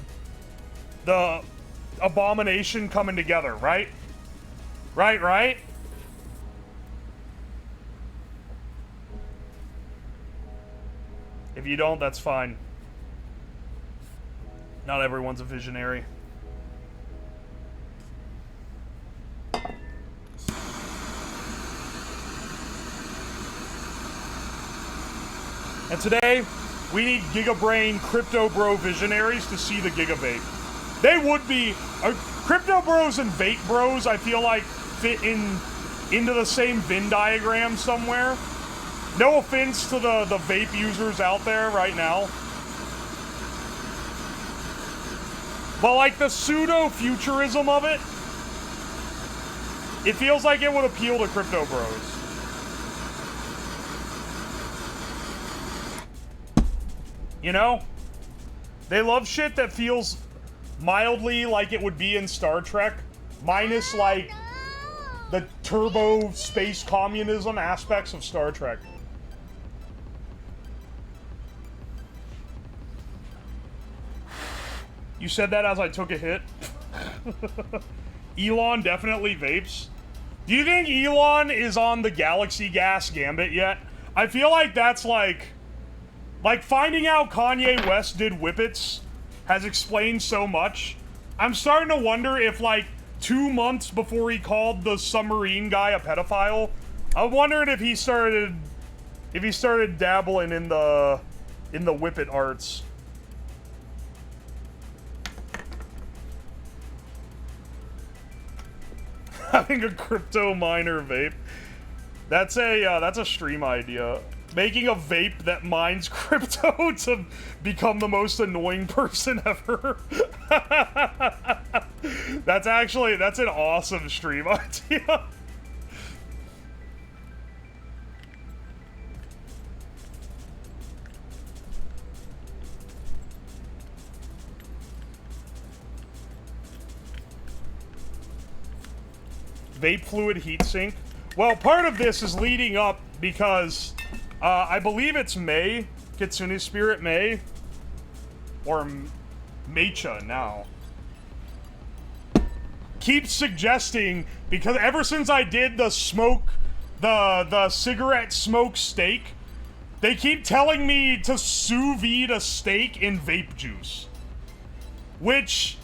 S1: abomination coming together, right? Right? If you don't, that's fine. Not everyone's a visionary. And today, we need Gigabrain Crypto Bro visionaries to see the Giga Vape. They would be... Crypto Bros and Vape Bros, I feel like, fit into the same Venn diagram somewhere. No offense to the vape users out there right now. But like the pseudo-futurism of it, it feels like it would appeal to Crypto Bros. You know? They love shit that feels mildly like it would be in Star Trek, minus like the turbo space communism aspects of Star Trek. You said that as I took a hit. Elon definitely vapes. Do you think Elon is on the Galaxy Gas gambit yet? I feel like that's like finding out Kanye West did whippets has explained so much. I'm starting to wonder if like 2 months before he called the submarine guy a pedophile, I'm wondering if he started dabbling in the whippet arts. Having a crypto miner vape. That's a stream idea. Making a vape that mines crypto to become the most annoying person ever. That's an awesome stream idea. Vape fluid heatsink. Well, part of this is leading up because I believe it's May, Kitsune Spirit May, or Meicha now. Keeps suggesting, because ever since I did the cigarette smoke steak, they keep telling me to sous vide a steak in vape juice. Which,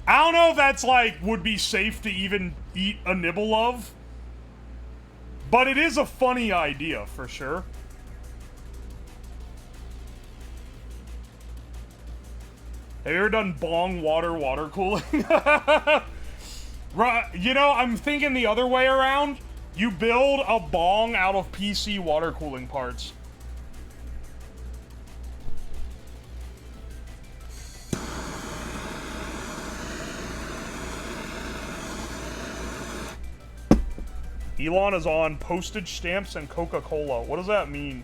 S1: I don't know if that's like, would be safe to even eat a nibble of. But it is a funny idea, for sure. Have you ever done bong water cooling? You know, I'm thinking the other way around. You build a bong out of PC water cooling parts. Elon is on postage stamps and Coca-Cola. What does that mean?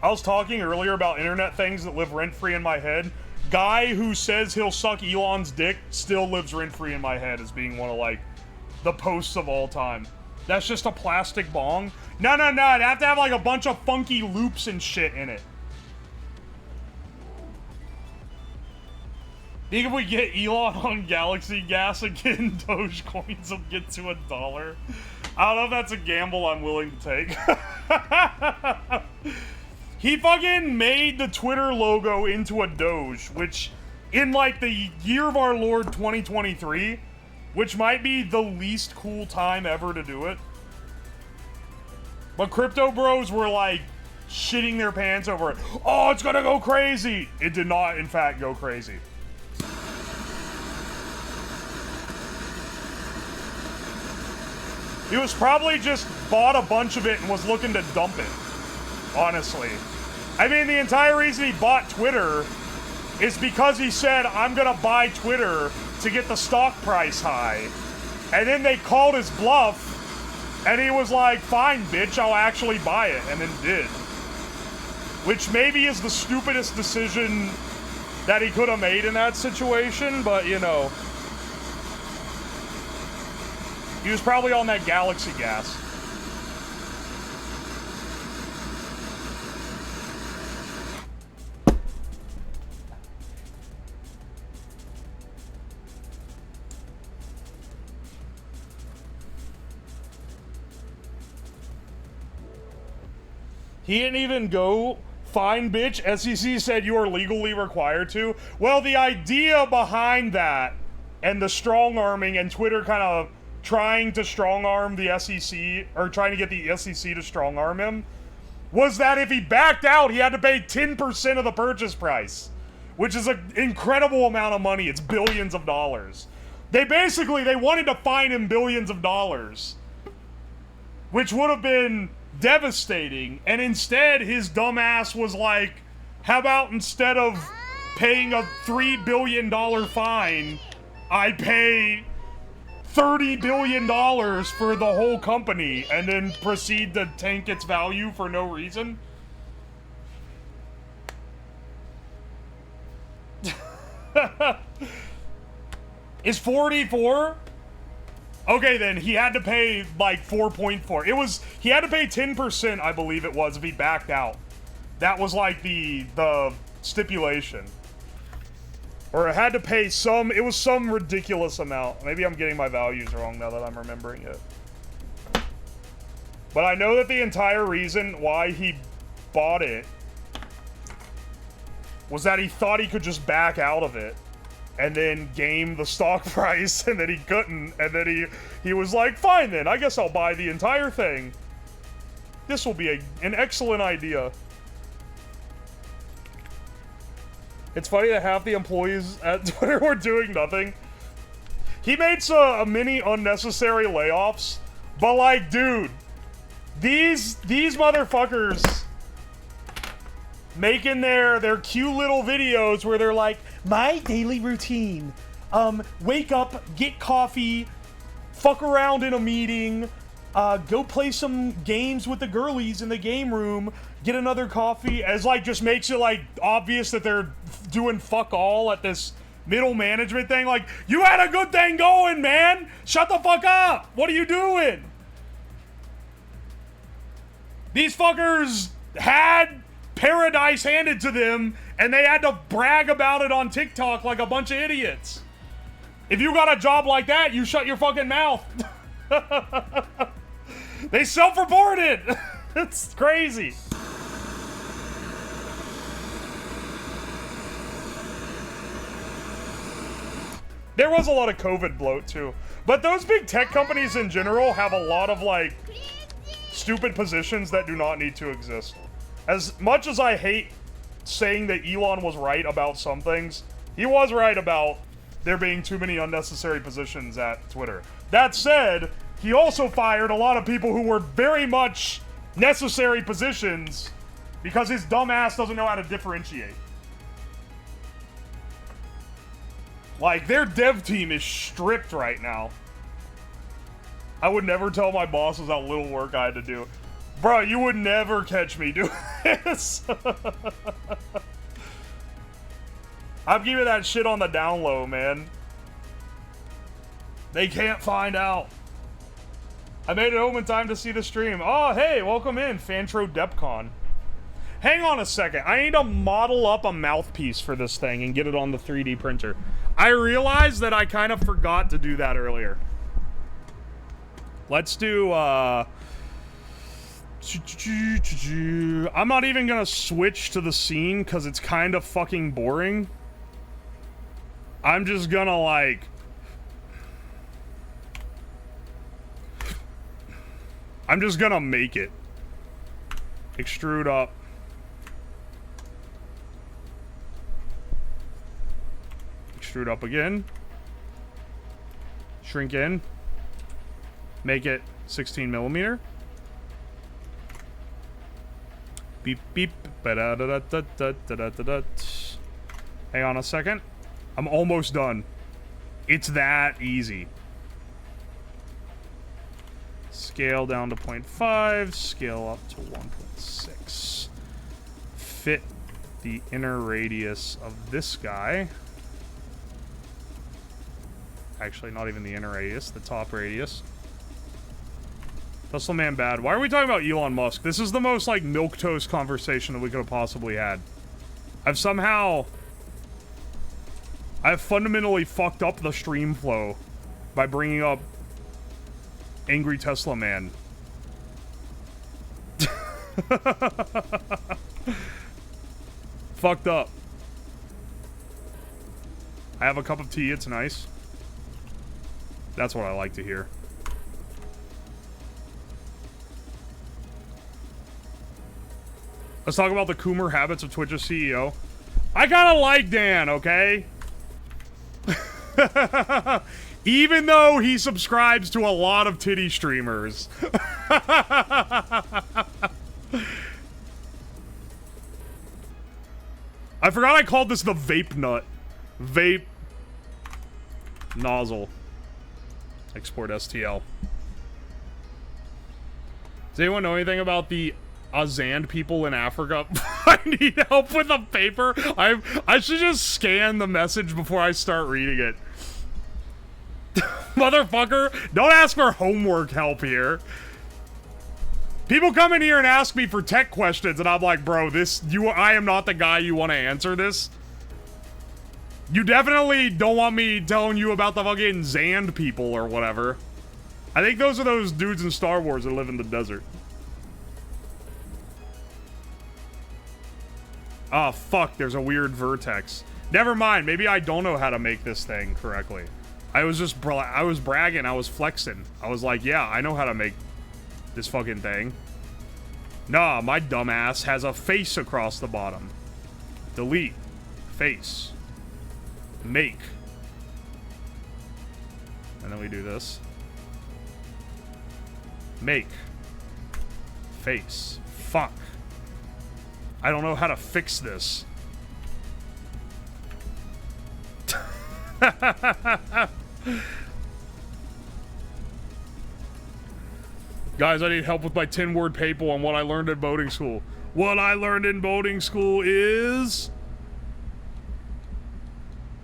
S1: I was talking earlier about internet things that live rent-free in my head. Guy who says he'll suck Elon's dick still lives rent-free in my head as being one of, like, the posts of all time. That's just a plastic bong? No, it'd have to have, like, a bunch of funky loops and shit in it. Think if we get Elon on Galaxy Gas again, Dogecoins will get to $1. I don't know if that's a gamble I'm willing to take. He fucking made the Twitter logo into a Doge, which, in, like, the year of our Lord 2023, which might be the least cool time ever to do it. But crypto bros were, like, shitting their pants over it. Oh, it's gonna go crazy! It did not, in fact, go crazy. He was probably just bought a bunch of it and was looking to dump it. Honestly. I mean, the entire reason he bought Twitter is because he said, I'm gonna buy Twitter to get the stock price high. And then they called his bluff, and he was like, fine, bitch, I'll actually buy it, and then did. Which maybe is the stupidest decision that he could have made in that situation, but, you know. He was probably on that Galaxy Gas. He didn't even go, fine, bitch, SEC said you are legally required to. Well, the idea behind that, and the strong-arming, and Twitter kind of trying to strong-arm the SEC, or trying to get the SEC to strong-arm him, was that if he backed out, he had to pay 10% of the purchase price. Which is an incredible amount of money. It's billions of dollars. They wanted to fine him billions of dollars. Which would have been devastating, and instead his dumbass was like, how about instead of paying a $3 billion fine, I pay $30 billion for the whole company, and then proceed to tank its value for no reason? Is 44? Okay, then he had to pay like 4.4. He had to pay 10%, I believe it was, if he backed out. That was like the stipulation. Or it had to pay it was some ridiculous amount. Maybe I'm getting my values wrong now that I'm remembering it. But I know that the entire reason why he bought it was that he thought he could just back out of it and then game the stock price, and then he couldn't, and then he was like, fine then, I guess I'll buy the entire thing. This will be an excellent idea. It's funny that half the employees at Twitter were doing nothing. He made some many unnecessary layoffs, but like, dude, these motherfuckers making their cute little videos where they're like, my daily routine, wake up, get coffee, fuck around in a meeting, go play some games with the girlies in the game room, get another coffee, as like just makes it like obvious that they're doing fuck all at this middle management thing. Like, you had a good thing going, man, shut the fuck up, what are you doing? These fuckers had paradise handed to them, and they had to brag about it on TikTok like a bunch of idiots. If you got a job like that, you shut your fucking mouth. They self-reported. It's crazy. There was a lot of COVID bloat too. But those big tech companies in general have a lot of like stupid positions that do not need to exist. As much as I hate saying that Elon was right about some things, he was right about there being too many unnecessary positions at Twitter. That said, he also fired a lot of people who were very much necessary positions because his dumb ass doesn't know how to differentiate. Like, their dev team is stripped right now. I would never tell my bosses how little work I had to do. Bro, you would never catch me doing this. I'm keeping that shit on the down low, man. They can't find out. I made it home in time to see the stream. Oh, hey, welcome in, Fantro Depcon. Hang on a second. I need to model up a mouthpiece for this thing and get it on the 3D printer. I realized that I kind of forgot to do that earlier. Let's do, I'm not even gonna switch to the scene because it's kind of fucking boring. I'm just gonna, like... I'm just gonna make it. Extrude up. Extrude up again. Shrink in. Make it 16 millimeter. Beep beep. Ba-da-da-da-da-da-da-da-da. Hang on a second. I'm almost done. It's that easy. Scale down to 0.5. Scale up to 1.6. Fit the inner radius of this guy. Actually, not even the inner radius. The top radius. Tesla man bad. Why are we talking about Elon Musk? This is the most, like, milquetoast conversation that we could have possibly had. I've fundamentally fucked up the stream flow by bringing up Angry Tesla Man. Fucked up. I have a cup of tea, it's nice. That's what I like to hear. Let's talk about the Coomer habits of Twitch's CEO. I kinda like Dan, okay? Even though he subscribes to a lot of titty streamers. I forgot I called this the vape nut. Vape nozzle. Export STL. Does anyone know anything about the Azand people in Africa? I need help with a paper. I should just scan the message before I start reading it. Motherfucker, don't ask for homework help here. People come in here and ask me for tech questions, and I'm like, bro, I am not the guy you want to answer this. You definitely don't want me telling you about the fucking Zand people or whatever. I think those are those dudes in Star Wars that live in the desert. Oh, fuck, there's a weird vertex. Never mind, maybe I don't know how to make this thing correctly. I was bragging, I was flexing. I was like, yeah, I know how to make this fucking thing. Nah, my dumbass has a face across the bottom. Delete. Face. Make. And then we do this. Make. Face. Fuck. I don't know how to fix this. Guys, I need help with my 10-word paper on what I learned in boating school. What I learned in boating school is...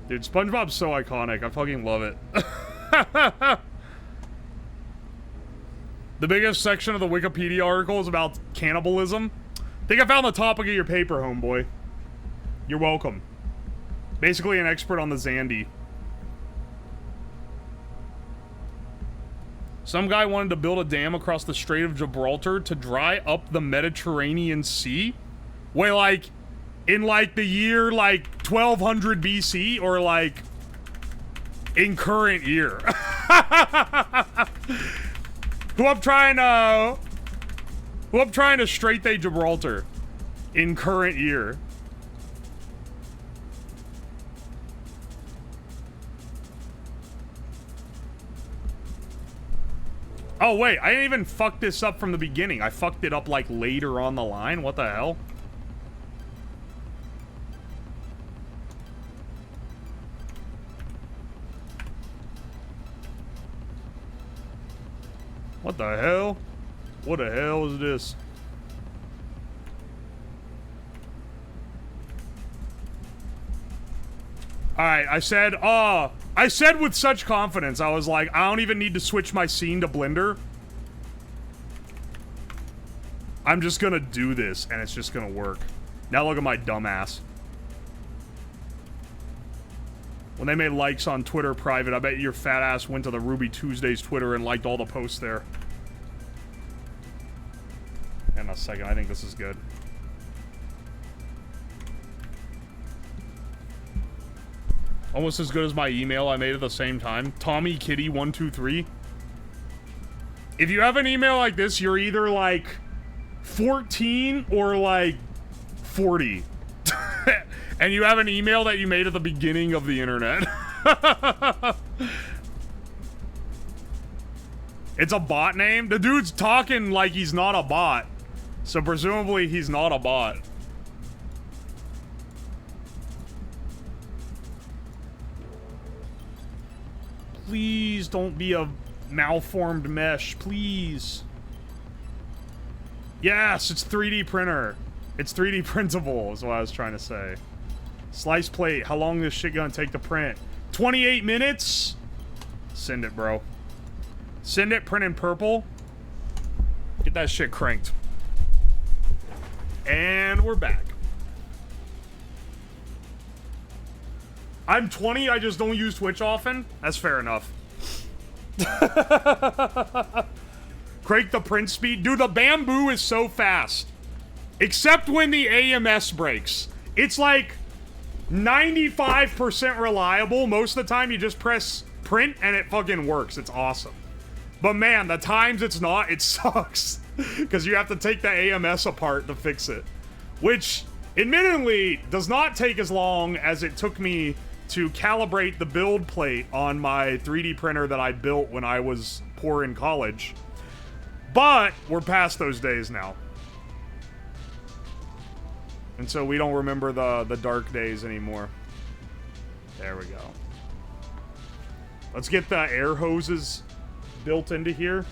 S1: Dude, SpongeBob's so iconic. I fucking love it. The biggest section of the Wikipedia article is about cannibalism. I think I found the topic of your paper, homeboy. You're welcome. Basically an expert on the Zandy. Some guy wanted to build a dam across the Strait of Gibraltar to dry up the Mediterranean Sea? Wait, like, in, like, the year, like, 1200 BC? Or, like, in current year? Who I'm trying to straight they Gibraltar in current year. Oh wait, I didn't even fuck this up from the beginning. I fucked it up like later on the line. What the hell? What the hell? What the hell is this? Alright, I said with such confidence, I was like, I don't even need to switch my scene to Blender. I'm just gonna do this, and it's just gonna work. Now look at my dumbass. When they made likes on Twitter private, I bet your fat ass went to the Ruby Tuesdays Twitter and liked all the posts there. In a second, I think this is good. Almost as good as my email I made at the same time. TommyKitty123. If you have an email like this, you're either like 14 or like 40. And you have an email that you made at the beginning of the internet. It's a bot name? The dude's talking like he's not a bot. So presumably he's not a bot. Please don't be a malformed mesh, please. Yes, it's 3D printer. It's 3D printable, is what I was trying to say. Slice plate, how long is this shit gonna take to print? 28 minutes? Send it, bro. Send it, print in purple. Get that shit cranked. And we're back. I'm 20, I just don't use Twitch often. That's fair enough. Crank the print speed. Dude, the bamboo is so fast. Except when the AMS breaks. It's like 95% reliable. Most of the time you just press print and it fucking works. It's awesome. But man, the times it's not, it sucks. Because you have to take the AMS apart to fix it. Which, admittedly, does not take as long as it took me to calibrate the build plate on my 3D printer that I built when I was poor in college. But we're past those days now. And so we don't remember the dark days anymore. There we go. Let's get the air hoses built into here.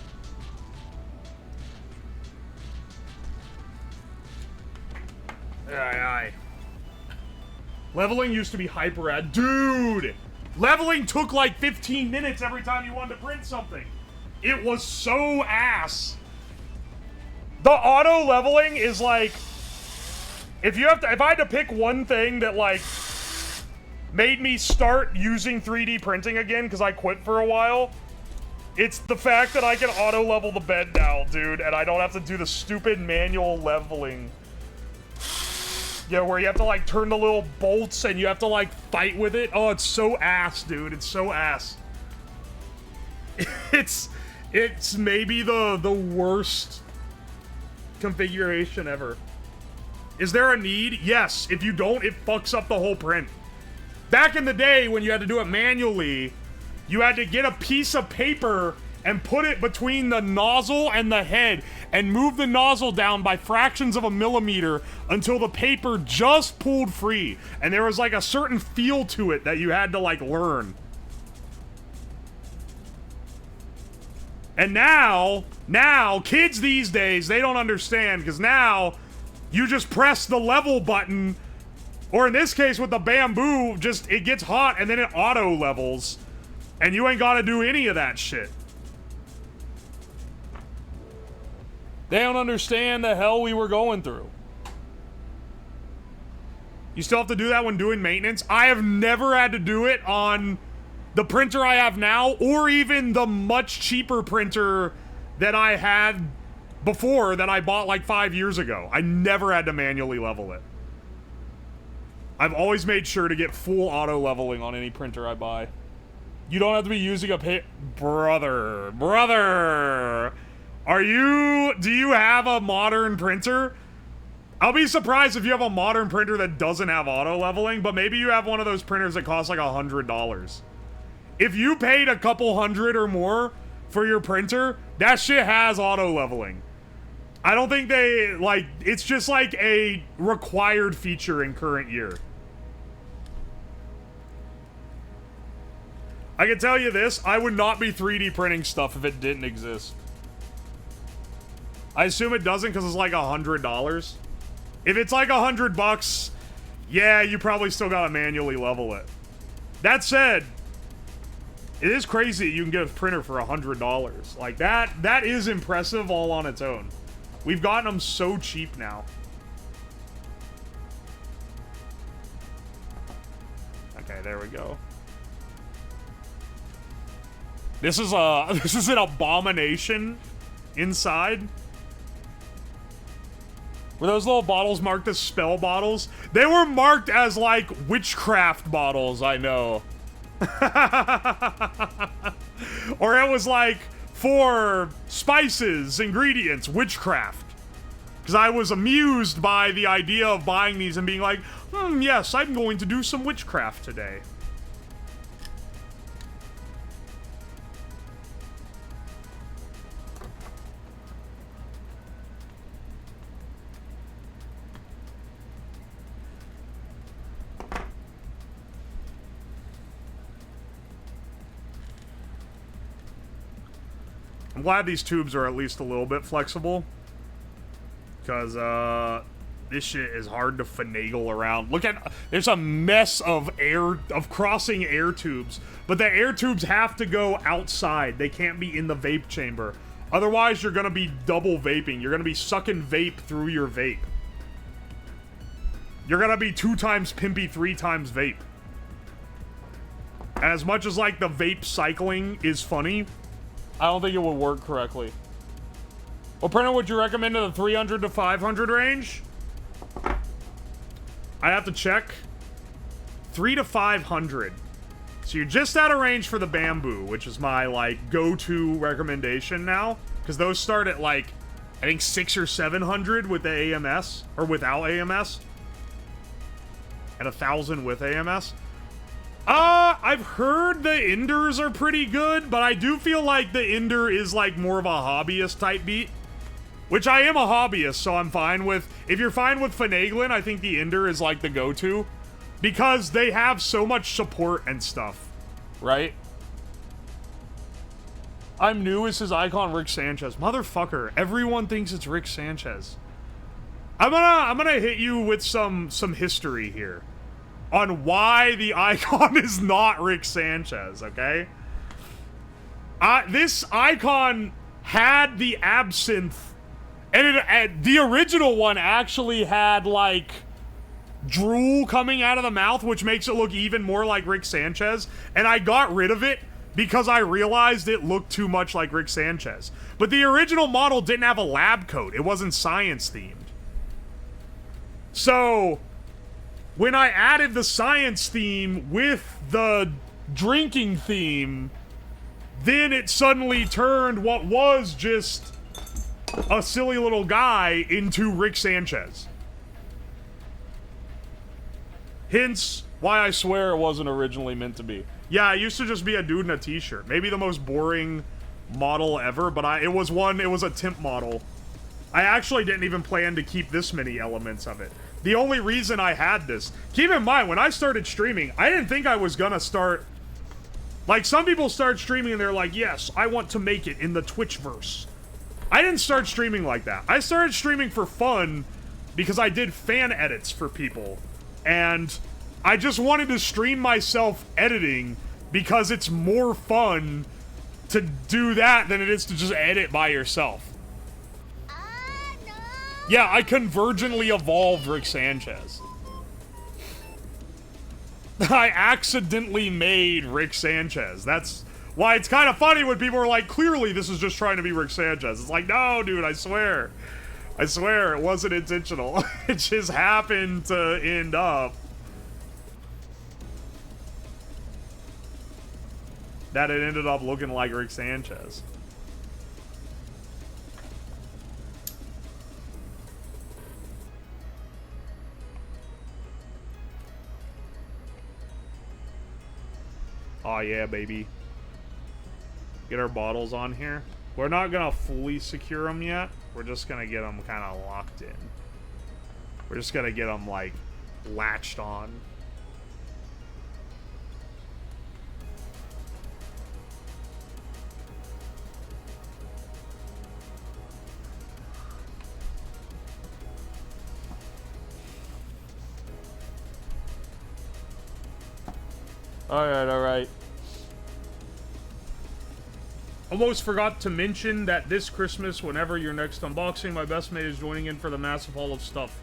S1: Aye, aye. Leveling used to be hyper rad. Dude! Leveling took like 15 minutes every time you wanted to print something. It was so ass. The auto leveling is like, if I had to pick one thing that like made me start using 3D printing again because I quit for a while, it's the fact that I can auto level the bed now, dude, and I don't have to do the stupid manual leveling. Yeah, where you have to like turn the little bolts and you have to like fight with it. Oh, it's so ass, dude. It's so ass. It's maybe the worst configuration ever. Is there a need? Yes. If you don't, it fucks up the whole print. Back in the day when you had to do it manually, you had to get a piece of paper and put it between the nozzle and the head and move the nozzle down by fractions of a millimeter until the paper just pulled free. And there was like a certain feel to it that you had to like learn. And now, kids these days, they don't understand because now you just press the level button, or in this case with the bamboo, just it gets hot and then it auto levels. And you ain't gotta do any of that shit. They don't understand the hell we were going through. You still have to do that when doing maintenance? I have never had to do it on the printer I have now, or even the much cheaper printer that I had before that I bought like 5 years ago. I never had to manually level it. I've always made sure to get full auto leveling on any printer I buy. You don't have to be using a brother. Do you have a modern printer? I'll be surprised if you have a modern printer that doesn't have auto leveling, but maybe you have one of those printers that costs like $100. If you paid a couple hundred or more for your printer, that shit has auto leveling. I don't think they, like, it's just like a required feature in current year. I can tell you this, I would not be 3D printing stuff if it didn't exist. I assume it doesn't because it's like $100. If it's like $100, yeah, you probably still gotta manually level it. That said, it is crazy you can get a printer for $100. Like, that is impressive all on its own. We've gotten them so cheap now. Okay, there we go. This is an abomination inside. Were those little bottles marked as spell bottles? They were marked as, like, witchcraft bottles, I know. Or it was, like, for spices, ingredients, witchcraft. Because I was amused by the idea of buying these and being like, yes, I'm going to do some witchcraft today. I'm glad these tubes are at least a little bit flexible. Because, this shit is hard to finagle around. Look at, there's a mess of crossing air tubes. But the air tubes have to go outside. They can't be in the vape chamber. Otherwise, you're gonna be double vaping. You're gonna be sucking vape through your vape. You're gonna be 2 times pimpy, 3 times vape. As much as, like, the vape cycling is funny, I don't think it would work correctly. What printer would you recommend in the 300 to 500 range? I have to check. 3 to 500. So you're just out of range for the bamboo, which is my, like, go-to recommendation now. Because those start at, like, I think 600 or 700 with the AMS, or without AMS. And 1,000 with AMS. I've heard the Enders are pretty good, but I do feel like the Ender is, like, more of a hobbyist type beat. Which I am a hobbyist, so I'm fine with. If you're fine with finagling, I think the Ender is, like, the go-to. Because they have so much support and stuff. Right? I'm new as his icon, Rick Sanchez. Motherfucker, everyone thinks it's Rick Sanchez. I'm gonna hit you with some history here. on why the icon is not Rick Sanchez, okay? This icon had the absinthe, and the original one actually had, like, drool coming out of the mouth, which makes it look even more like Rick Sanchez, and I got rid of it because I realized it looked too much like Rick Sanchez. But the original model didn't have a lab coat. It wasn't science-themed. So, when I added the science theme with the drinking theme, then it suddenly turned what was just a silly little guy into Rick Sanchez. Hence, why I swear it wasn't originally meant to be. Yeah, it used to just be a dude in a t-shirt. Maybe the most boring model ever, but it was a temp model. I actually didn't even plan to keep this many elements of it. The only reason I had this, keep in mind, when I started streaming, I didn't think I was gonna start, like, some people start streaming and they're like, yes, I want to make it in the Twitchverse. I didn't start streaming like that. I started streaming for fun because I did fan edits for people. And I just wanted to stream myself editing because it's more fun to do that than it is to just edit by yourself.
S2: No.
S1: Yeah, I convergently evolved Rick Sanchez. I accidentally made Rick Sanchez. That's why it's kind of funny when people are like, clearly this is just trying to be Rick Sanchez. It's like, no, dude, I swear. I swear, it wasn't intentional. It just happened to end up that it ended up looking like Rick Sanchez. Oh yeah, baby. Get our bottles on here. We're not gonna fully secure them yet. We're just gonna get them kind of locked in. We're just gonna get them, like, latched on. Alright. Almost forgot to mention that this Christmas, whenever your next unboxing, my best mate is joining in for the massive haul of stuff.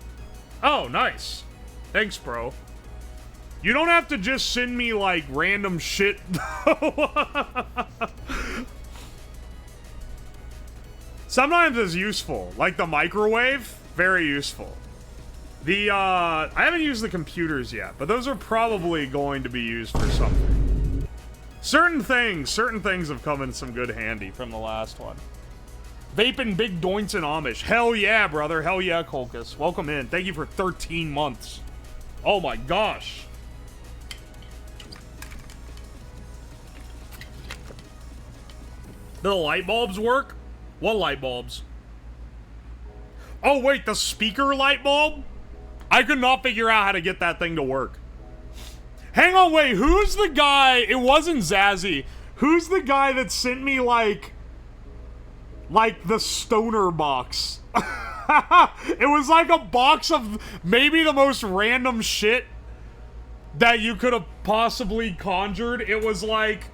S1: Oh, nice. Thanks, bro. You don't have to just send me, like, random shit, though. Sometimes it's useful. Like the microwave, very useful. I haven't used the computers yet, but those are probably going to be used for something. Certain things have come in some good handy from the last one. Vaping big doints in Amish. Hell yeah, brother. Hell yeah, Colchis. Welcome in. Thank you for 13 months. Oh my gosh. Do the light bulbs work? What light bulbs? Oh wait, the speaker light bulb? I could not figure out how to get that thing to work. Hang on, wait, who's the guy? It wasn't Zazzy. Who's the guy that sent me, like the stoner box? It was like a box of maybe the most random shit that you could have possibly conjured. It was like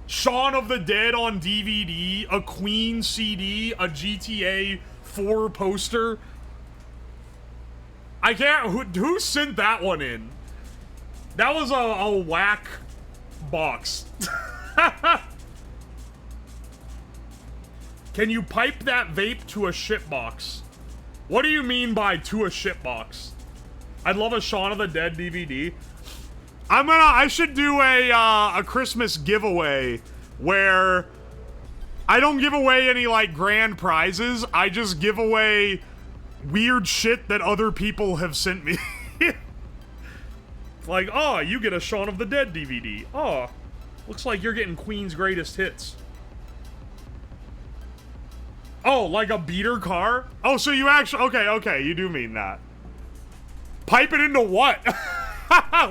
S1: Shaun of the Dead on DVD, a Queen CD, a GTA 4 poster. I can't. Who sent that one in? That was a whack box. Can you pipe that vape to a shit box? What do you mean by to a shit box? I'd love a Shaun of the Dead DVD. I should do a Christmas giveaway where I don't give away any, like, grand prizes. I just give away weird shit that other people have sent me. Like, oh, you get a Shaun of the Dead DVD. Oh, looks like you're getting Queen's Greatest Hits. Oh, like a beater car? Oh, so you actually... Okay, you do mean that. Pipe it into what?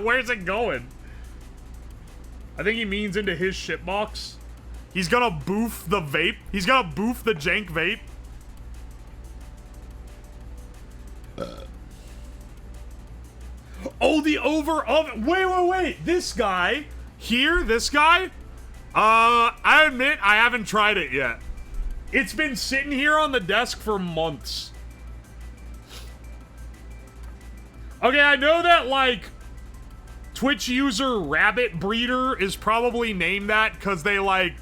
S1: Where's it going? I think he means into his shitbox. He's gonna boof the vape. He's gonna boof the jank vape. Oh, the over oven. Wait. This guy here, this guy. I admit I haven't tried it yet. It's been sitting here on the desk for months. Okay, I know that, like, Twitch user Rabbit Breeder is probably named that because they, like,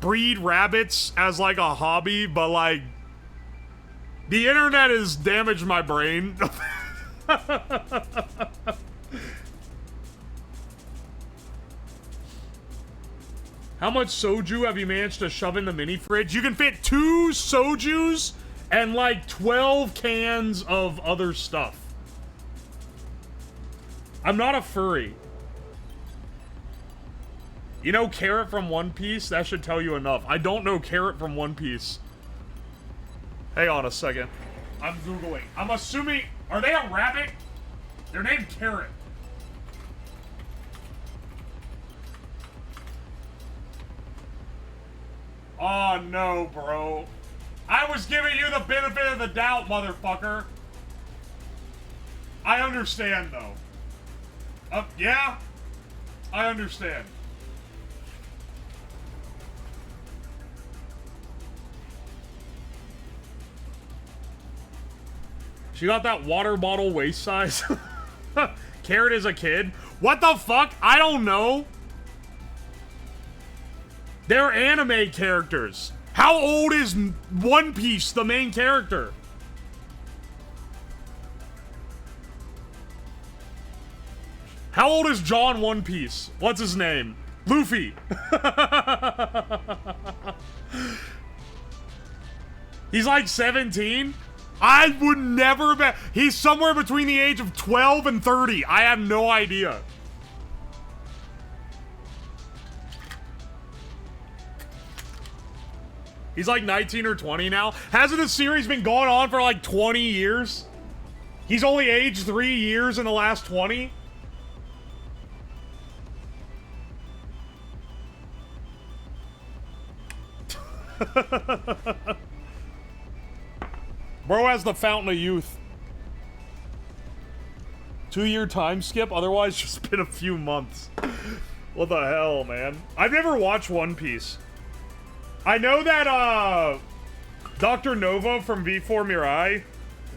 S1: breed rabbits as, like, a hobby, but, like, the internet has damaged my brain. How much soju have you managed to shove in the mini fridge? You can fit 2 sojus and, like, 12 cans of other stuff. I'm not a furry. You know Carrot from One Piece? That should tell you enough. I don't know Carrot from One Piece. Hang on a second. I'm Googling. I'm assuming... Are they a rabbit? They're named Carrot. Oh, no, bro. I was giving you the benefit of the doubt, motherfucker. I understand, though. Yeah? I understand. She got that water bottle waist size. Carrot is a kid. What the fuck? I don't know. They're anime characters. How old is One Piece, the main character? How old is John One Piece? What's his name? Luffy. He's like 17? I would never bet. He's somewhere between the age of 12 and 30. I have no idea. He's like 19 or 20 now. Hasn't the series been going on for like 20 years? He's only aged 3 years in the last 20? Bro has the fountain of youth. 2-year time skip, otherwise just been a few months. What the hell, man? I've never watched One Piece. I know that, Dr. Nova from V4 Mirai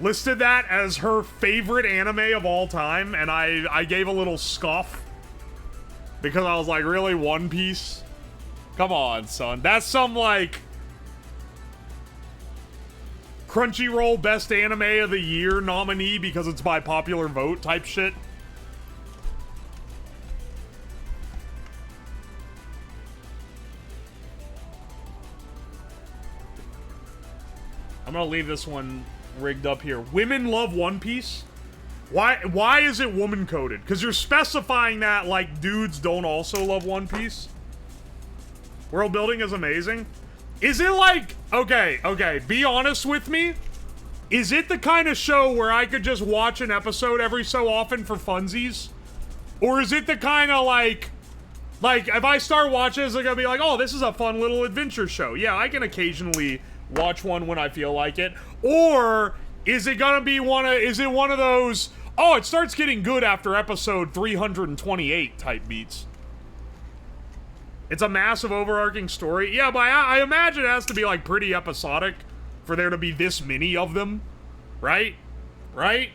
S1: listed that as her favorite anime of all time, and I gave a little scoff. Because I was like, really, One Piece? Come on, son. That's some, like, Crunchyroll Best Anime of the Year nominee because it's by popular vote type shit. I'm gonna leave this one rigged up here. Women love One Piece? Why is it woman coded? Because you're specifying that, like, dudes don't also love One Piece? World building is amazing. Is it like... Okay, be honest with me. Is it the kind of show where I could just watch an episode every so often for funsies? Or is it the kind of, like, if I start watching, it's gonna be like, oh, this is a fun little adventure show. Yeah, I can occasionally watch one when I feel like it. Or is it gonna be one of those, oh, it starts getting good after episode 328 type beats? It's a massive overarching story. Yeah, but I imagine it has to be, like, pretty episodic for there to be this many of them. Right? Right?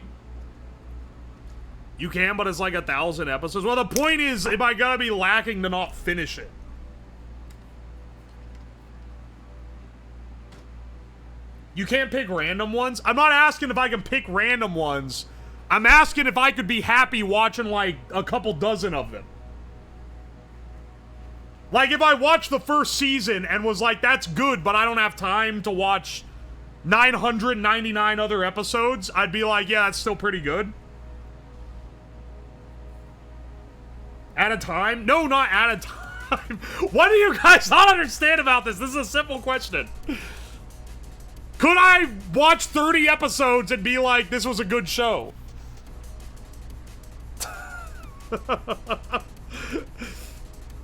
S1: You can, but it's like 1,000 episodes. Well, the point is, if I gotta be lacking to not finish it. You can't pick random ones? I'm not asking if I can pick random ones. I'm asking if I could be happy watching, like, a couple dozen of them. Like, if I watched the first season and was like, that's good, but I don't have time to watch 999 other episodes, I'd be like, yeah, that's still pretty good. At a time? No, not at a time. What do you guys not understand about this? This is a simple question. Could I watch 30 episodes and be like, this was a good show?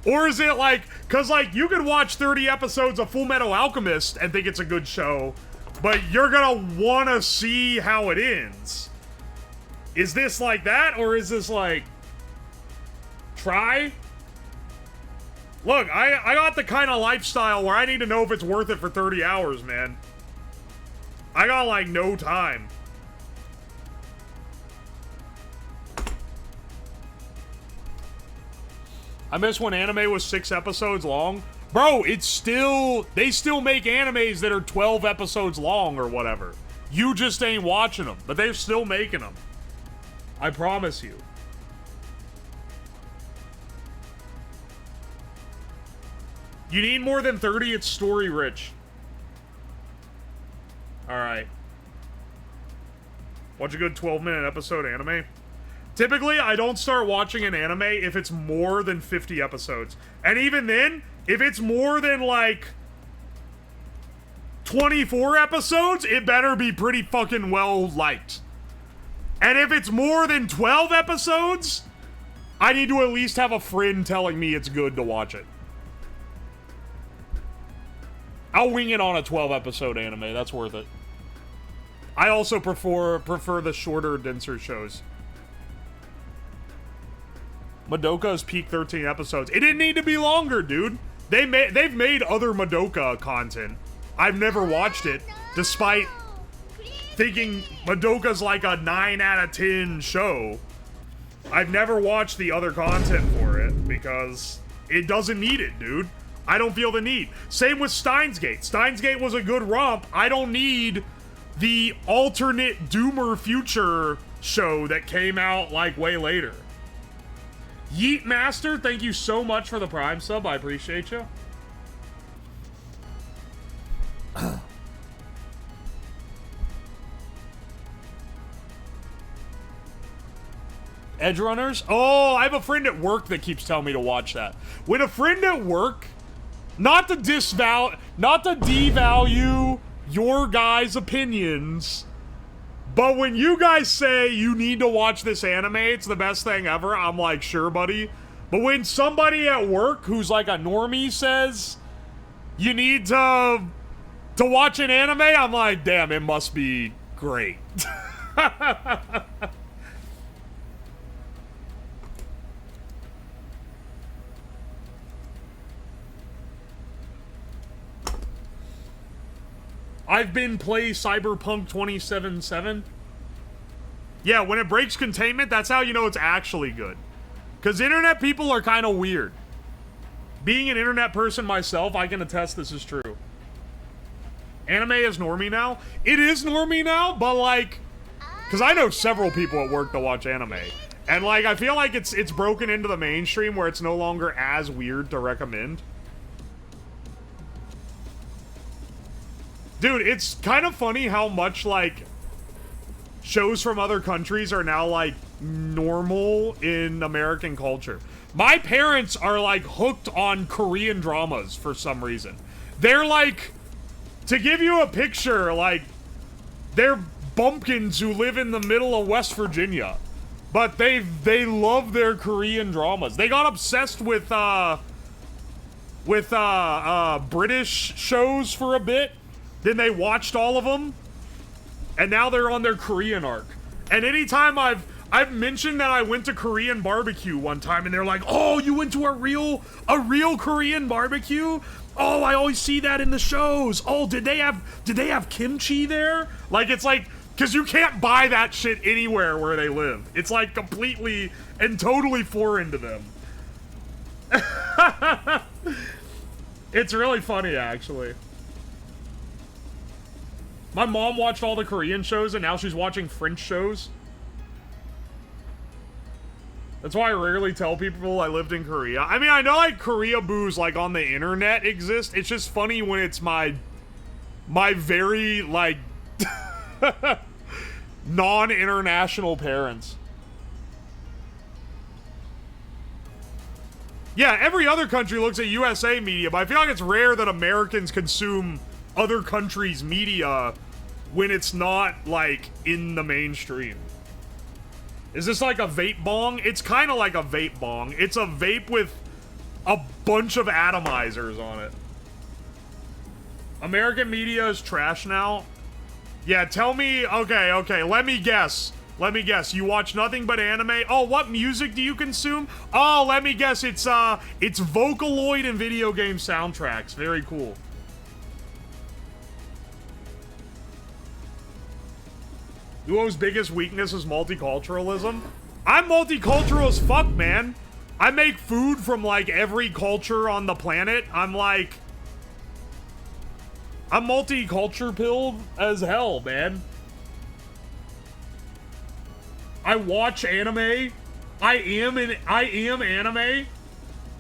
S1: Or is it like, because, like, you could watch 30 episodes of Full Metal Alchemist and think it's a good show, but you're gonna want to see how it ends. Is this like that, or is this like... Try? Look, I got the kind of lifestyle where I need to know if it's worth it for 30 hours, man. I got, like, no time. I miss when anime was 6 episodes long. Bro, it's still... They still make animes that are 12 episodes long or whatever. You just ain't watching them, but they're still making them. I promise you. You need more than 30, it's story rich. Alright. Watch a good 12-minute episode anime. Typically, I don't start watching an anime if it's more than 50 episodes. And even then, if it's more than, like, 24 episodes, it better be pretty fucking well liked. And if it's more than 12 episodes, I need to at least have a friend telling me it's good to watch it. I'll wing it on a 12-episode anime. That's worth it. I also prefer the shorter, denser shows. Madoka's peak 13 episodes. It didn't need to be longer, dude. They've made other Madoka content. I've never watched it, despite thinking Madoka's like a 9 out of 10 show. I've never watched the other content for it because it doesn't need it, dude. I don't feel the need. Same with Steins Gate. Steins Gate was a good romp. I don't need the alternate Doomer future show that came out like way later. Yeet Master, thank you so much for the Prime sub. I appreciate you. Edge Runners? Oh, I have a friend at work that keeps telling me to watch that. When a friend at work, not to devalue your guys' opinions, but when you guys say you need to watch this anime, it's the best thing ever, I'm like, sure, buddy. But when somebody at work who's like a normie says you need to watch an anime, I'm like, damn, it must be great. I've been play Cyberpunk 2077. Yeah, when it breaks containment, that's how you know it's actually good. Because internet people are kind of weird. Being an internet person myself, I can attest this is true. Anime is normie now. It is normie now, but like... Because I know several people at work that watch anime. And like, I feel like it's broken into the mainstream where it's no longer as weird to recommend. Dude, it's kind of funny how much, like, shows from other countries are now, like, normal in American culture. My parents are, like, hooked on Korean dramas for some reason. They're, like, to give you a picture, like, they're bumpkins who live in the middle of West Virginia. But they love their Korean dramas. They got obsessed with British shows for a bit. Then they watched all of them, and now they're on their Korean arc. And anytime I've mentioned that I went to Korean barbecue one time, and they're like, "Oh, you went to a real Korean barbecue? Oh, I always see that in the shows. Oh, did they have kimchi there?" Like, it's like, because you can't buy that shit anywhere where they live. It's like completely and totally foreign to them. It's really funny, actually. My mom watched all the Korean shows, and now she's watching French shows. That's why I rarely tell people I lived in Korea. I mean, I know, like, Korea boos, like, on the internet exist. It's just funny when it's my very, like, non-international parents. Yeah, every other country looks at USA media, but I feel like it's rare that Americans consume other countries' media when it's not, like, in the mainstream. Is this like a vape bong? It's kind of like a vape bong. It's a vape with a bunch of atomizers on it. American media is trash now? Yeah, tell me... Okay, let me guess. Let me guess. You watch nothing but anime? Oh, what music do you consume? Oh, let me guess. It's Vocaloid and video game soundtracks. Very cool. Duo's biggest weakness is multiculturalism. I'm multicultural as fuck, man. I make food from, like, every culture on the planet. I'm multicultural pilled as hell, man. I watch anime. I am anime.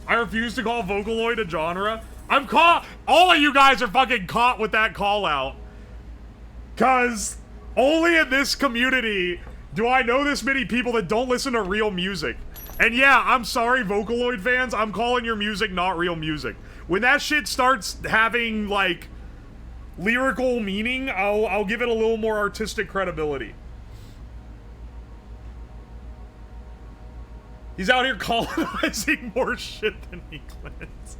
S1: I refuse to call Vocaloid a genre. I'm caught. All of you guys are fucking caught with that call out. 'Cause only in this community do I know this many people that don't listen to real music. And yeah, I'm sorry, Vocaloid fans. I'm calling your music not real music. When that shit starts having, like, lyrical meaning, I'll give it a little more artistic credibility. He's out here colonizing more shit than he cleansed.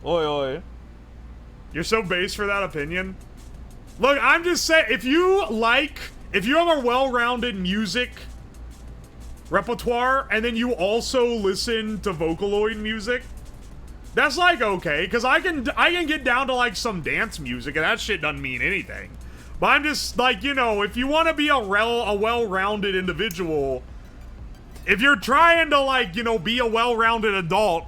S1: Oi, oi. You're so base for that opinion. Look, I'm just saying, if you have a well-rounded music repertoire, and then you also listen to Vocaloid music, that's, like, okay, because I can get down to, like, some dance music, and that shit doesn't mean anything. But I'm just, like, you know, if you want to be a well-rounded individual, if you're trying to, like, you know, be a well-rounded adult,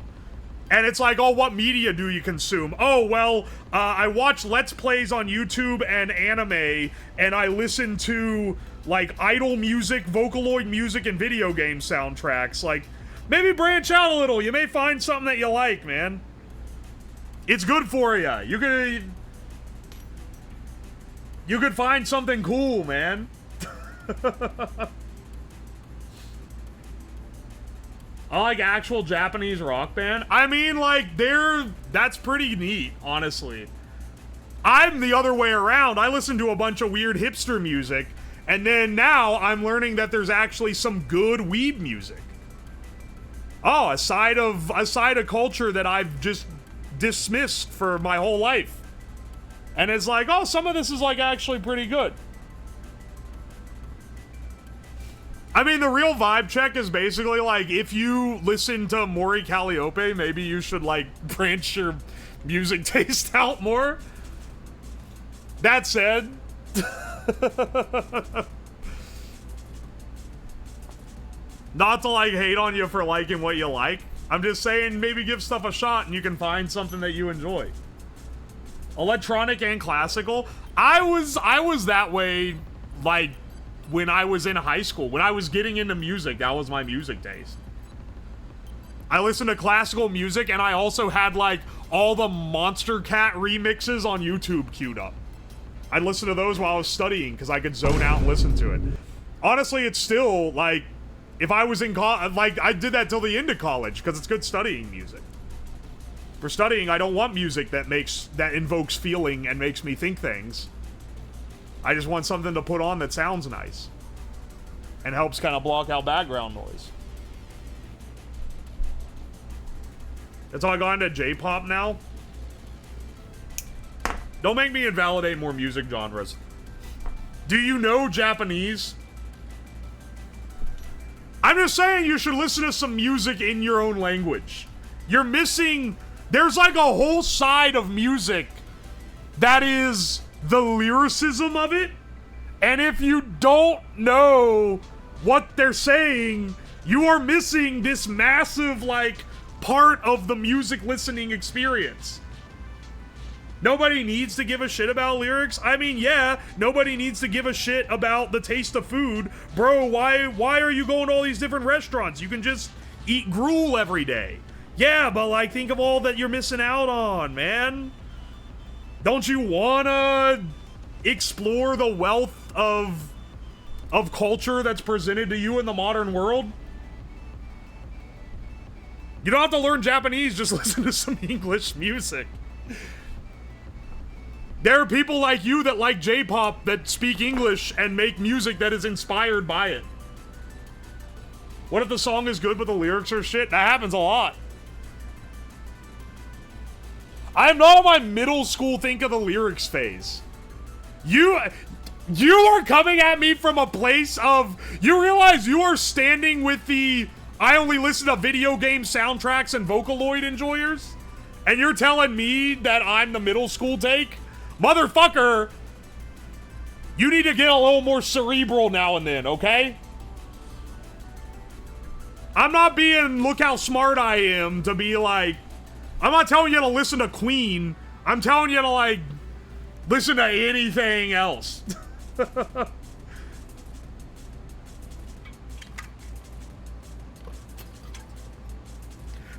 S1: and it's like, oh, what media do you consume? Oh, well, I watch Let's Plays on YouTube and anime, and I listen to, like, idol music, Vocaloid music, and video game soundtracks. Like, maybe branch out a little. You may find something that you like, man. It's good for you. You could find something cool, man. I like actual Japanese rock band. I mean, like, that's pretty neat, honestly. I'm the other way around. I listen to a bunch of weird hipster music, and then now I'm learning that there's actually some good weeb music. Oh, a side of culture that I've just dismissed for my whole life. And it's like, oh, some of this is, like, actually pretty good. I mean, the real vibe check is basically, like, if you listen to Mori Calliope, maybe you should, like, branch your music taste out more. That said... Not to, like, hate on you for liking what you like. I'm just saying, maybe give stuff a shot and you can find something that you enjoy. Electronic and classical. I was that way, like, when I was in high school. When I was getting into music, that was my music taste. I listened to classical music, and I also had, like, all the Monster Cat remixes on YouTube queued up. I'd listen to those while I was studying, because I could zone out and listen to it. Honestly, it's still, like, if I was in college, like, I did that till the end of college, because it's good studying music. For studying, I don't want music that invokes feeling and makes me think things. I just want something to put on that sounds nice. And helps kind of block out background noise. That's all I got into J-pop now. Don't make me invalidate more music genres. Do you know Japanese? I'm just saying you should listen to some music in your own language. You're missing... There's like a whole side of music that is the lyricism of it. And if you don't know what they're saying, you are missing this massive, like, part of the music listening experience. Nobody needs to give a shit about lyrics. I mean, yeah, nobody needs to give a shit about the taste of food. Bro, why are you going to all these different restaurants? You can just eat gruel every day. Yeah, but, like, think of all that you're missing out on, man. Don't you wanna explore the wealth of culture that's presented to you in the modern world? You don't have to learn Japanese, just listen to some English music. There are people like you that like J-pop that speak English and make music that is inspired by it. What if the song is good but the lyrics are shit? That happens a lot. I'm not on my middle school think of the lyrics phase. You are coming at me from a place of, you realize you are standing with the I only listen to video game soundtracks and Vocaloid enjoyers? And you're telling me that I'm the middle school take? Motherfucker, you need to get a little more cerebral now and then, okay? I'm not being, look how smart I am, to be like, I'm not telling you to listen to Queen. I'm telling you to, like, listen to anything else.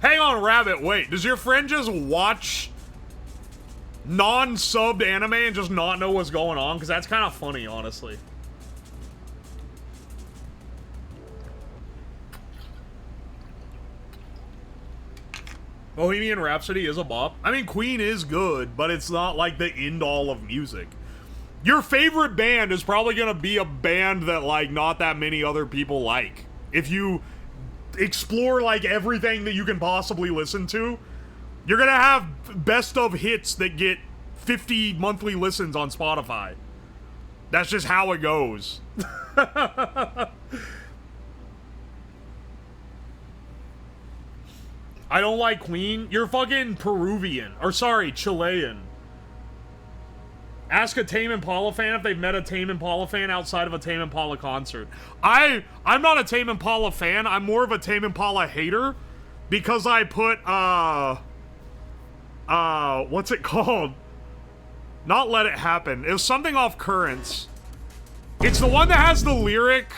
S1: Hang on, Rabbit, wait. Does your friend just watch non-subbed anime and just not know what's going on? Because that's kind of funny, honestly. Bohemian Rhapsody is a bop. I mean, Queen is good, but it's not like the end-all of music. Your favorite band is probably gonna be a band that, like, not that many other people like. If you explore, like, everything that you can possibly listen to, you're gonna have best of hits that get 50 monthly listens on Spotify. That's just how it goes. I don't like Queen. You're fucking Peruvian. Or sorry, Chilean. Ask a Tame Impala fan if they've met a Tame Impala fan outside of a Tame Impala concert. I'm not a Tame Impala fan. I'm more of a Tame Impala hater. Because I put, what's it called? Not Let It Happen. It was something off Currents. It's the one that has the lyric.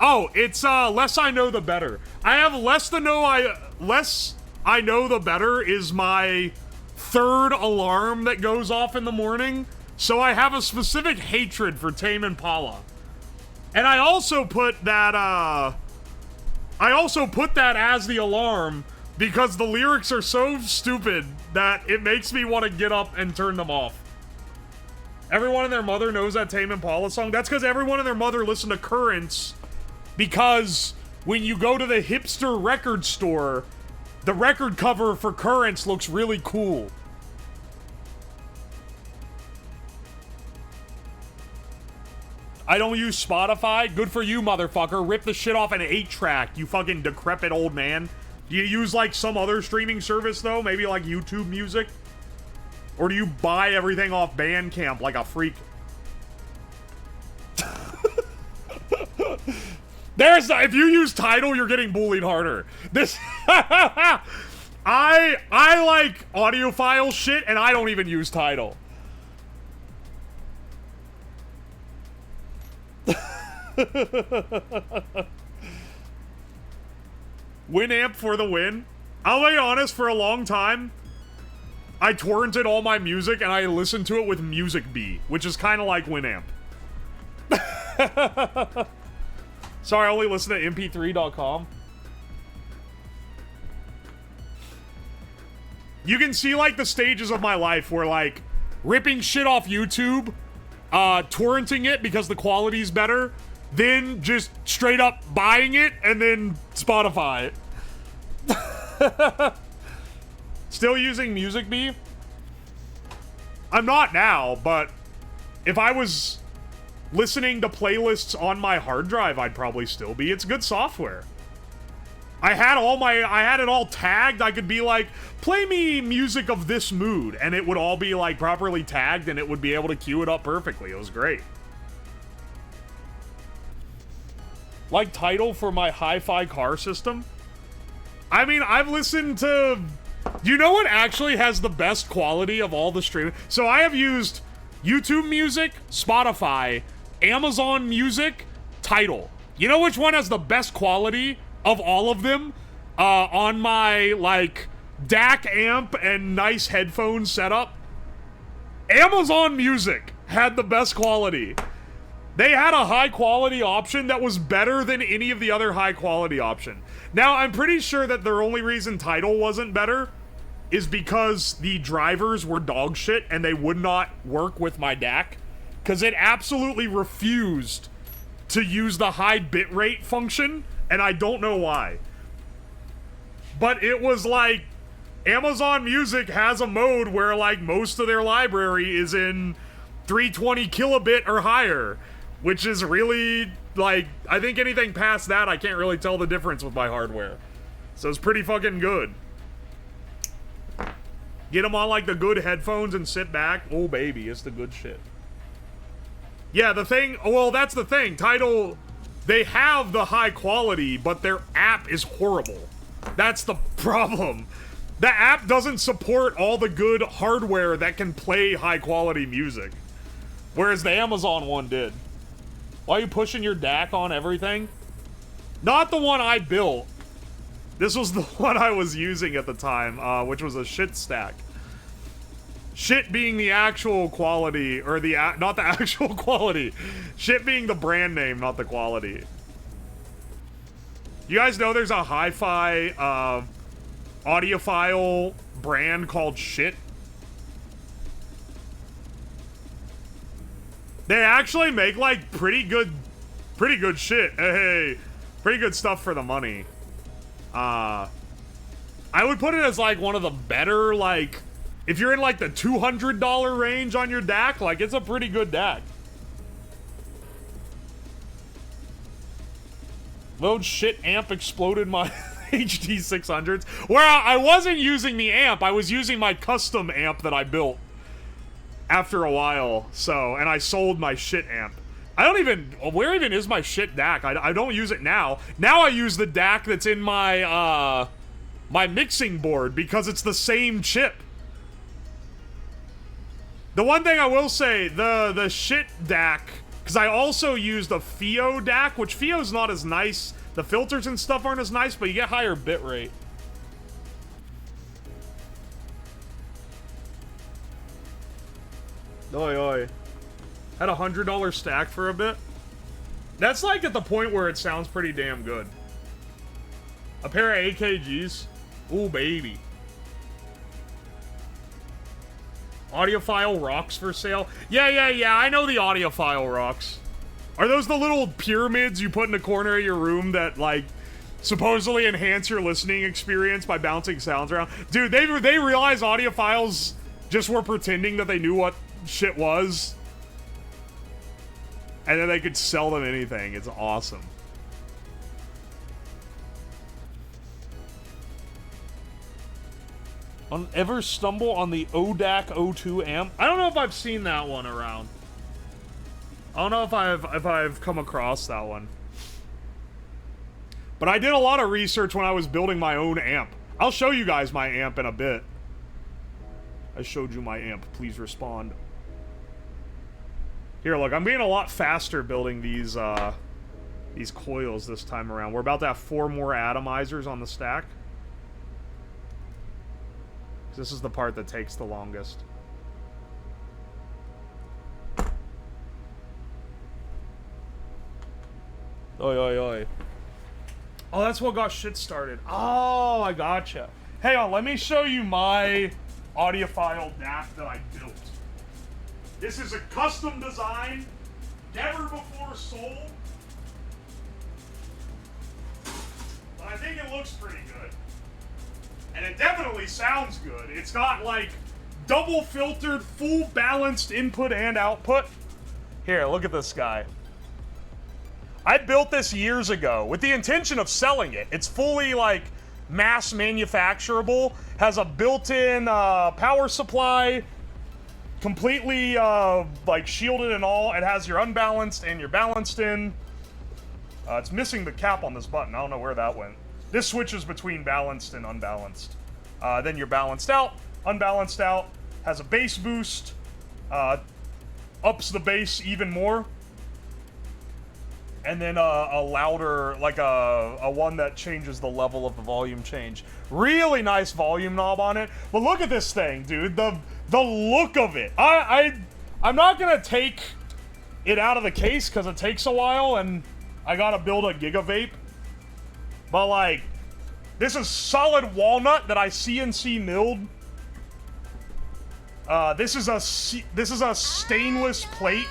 S1: Oh, it's, Less I Know the Better. I have Less I Know the Better is my third alarm that goes off in the morning, so I have a specific hatred for Tame Impala. And I also put that, as the alarm because the lyrics are so stupid that it makes me want to get up and turn them off. Everyone and their mother knows that Tame Impala song. That's because everyone and their mother listen to Currents, because when you go to the hipster record store, the record cover for Currents looks really cool. I don't use Spotify. Good for you, motherfucker. Rip the shit off an 8-track, you fucking decrepit old man. Do you use, like, some other streaming service, though? Maybe, like, YouTube Music? Or do you buy everything off Bandcamp like a freak? If you use Tidal, you're getting bullied harder. This... I like audiophile shit, and I don't even use Tidal. Winamp for the win. I'll be honest, for a long time, I torrented all my music, and I listened to it with Music Bee, which is kind of like Winamp. Sorry, I only listen to mp3.com. You can see, like, the stages of my life where, like, ripping shit off YouTube, torrenting it because the quality's better, then just straight up buying it, and then Spotify. Still using Music Bee? I'm not now, but if I was listening to playlists on my hard drive, I'd probably still be. It's good software. I had it all tagged. I could be like, play me music of this mood, and it would all be, like, properly tagged, and it would be able to queue it up perfectly. It was great. Like Tidal for my hi-fi car system? I mean, I've listened to... You know what actually has the best quality of all the streaming? So I have used YouTube Music, Spotify, Amazon Music, Tidal. You know which one has the best quality of all of them? On my, like, DAC amp and nice headphone setup? Amazon Music had the best quality. They had a high-quality option that was better than any of the other high-quality option. Now, I'm pretty sure that the only reason Tidal wasn't better is because the drivers were dog shit and they would not work with my DAC. Because it absolutely refused to use the high bitrate function, and I don't know why. But it was like Amazon Music has a mode where, like, most of their library is in 320 kilobit or higher, which is really, like, I think anything past that, I can't really tell the difference with my hardware. So it's pretty fucking good. Get them on, like, the good headphones and sit back. Oh, baby, it's the good shit. Yeah, the thing, well, that's the thing. Tidal, they have the high quality, but their app is horrible. That's the problem. The app doesn't support all the good hardware that can play high quality music. Whereas the Amazon one did. Why are you pushing your DAC on everything? Not the one I built. This was the one I was using at the time, which was a shit stack. Shit being the actual quality, or the, not the actual quality. Shit being the brand name, not the quality. You guys know there's a hi-fi, audiophile brand called Shit? They actually make, like, pretty good shit. Hey, pretty good stuff for the money. I would put it as, like, one of the better, like, if you're in, like, the $200 range on your DAC, like, it's a pretty good DAC. Load shit amp exploded my HD 600s. Where I wasn't using the amp, I was using my custom amp that I built after a while, so, and I sold my shit amp. I don't even, where even is my shit DAC? I don't use it now. Now I use the DAC that's in my, my mixing board because it's the same chip. The one thing I will say, the shit DAC, because I also use the FIO DAC, which FIO's not as nice. The filters and stuff aren't as nice, but you get higher bitrate. Oi, oi. Had a $100 stack for a bit. That's like at the point where it sounds pretty damn good. A pair of AKGs. Ooh, baby. Audiophile rocks for sale. Yeah, I know the audiophile rocks. Are those the little pyramids you put in the corner of your room that, like, supposedly enhance your listening experience by bouncing sounds around? Dude, they realized audiophiles just were pretending that they knew what shit was. And then they could sell them anything. It's awesome. Ever stumble on the ODAC O2 amp? I don't know if I've seen that one around. I don't know if I've come across that one. But I did a lot of research when I was building my own amp. I'll show you guys my amp in a bit. I showed you my amp. Please respond. Here, look, I'm being a lot faster building these coils this time around. We're about to have 4 more atomizers on the stack. This is the part that takes the longest. Oi, oi, oi. Oh, that's what got shit started. Oh, I gotcha. Hang on, let me show you my audiophile DAC that I built. This is a custom design, never before sold. But I think it looks pretty good. And it definitely sounds good. It's got, like, double filtered, full balanced input and output. Here, look at this guy. I built this years ago with the intention of selling it. It's fully, like, mass manufacturable, has a built-in power supply, completely, like, shielded and all. It has your unbalanced and your balanced in. It's missing the cap on this button. I don't know where that went. This switches between balanced and unbalanced. Then you're balanced out, unbalanced out, has a bass boost, ups the bass even more. And then a louder, like a one that changes the level of the volume change. Really nice volume knob on it. But look at this thing, dude. The look of it. I'm not gonna take it out of the case because it takes a while and I gotta build a Giga Vape. But, like, this is solid walnut that I CNC milled. This is a stainless plate.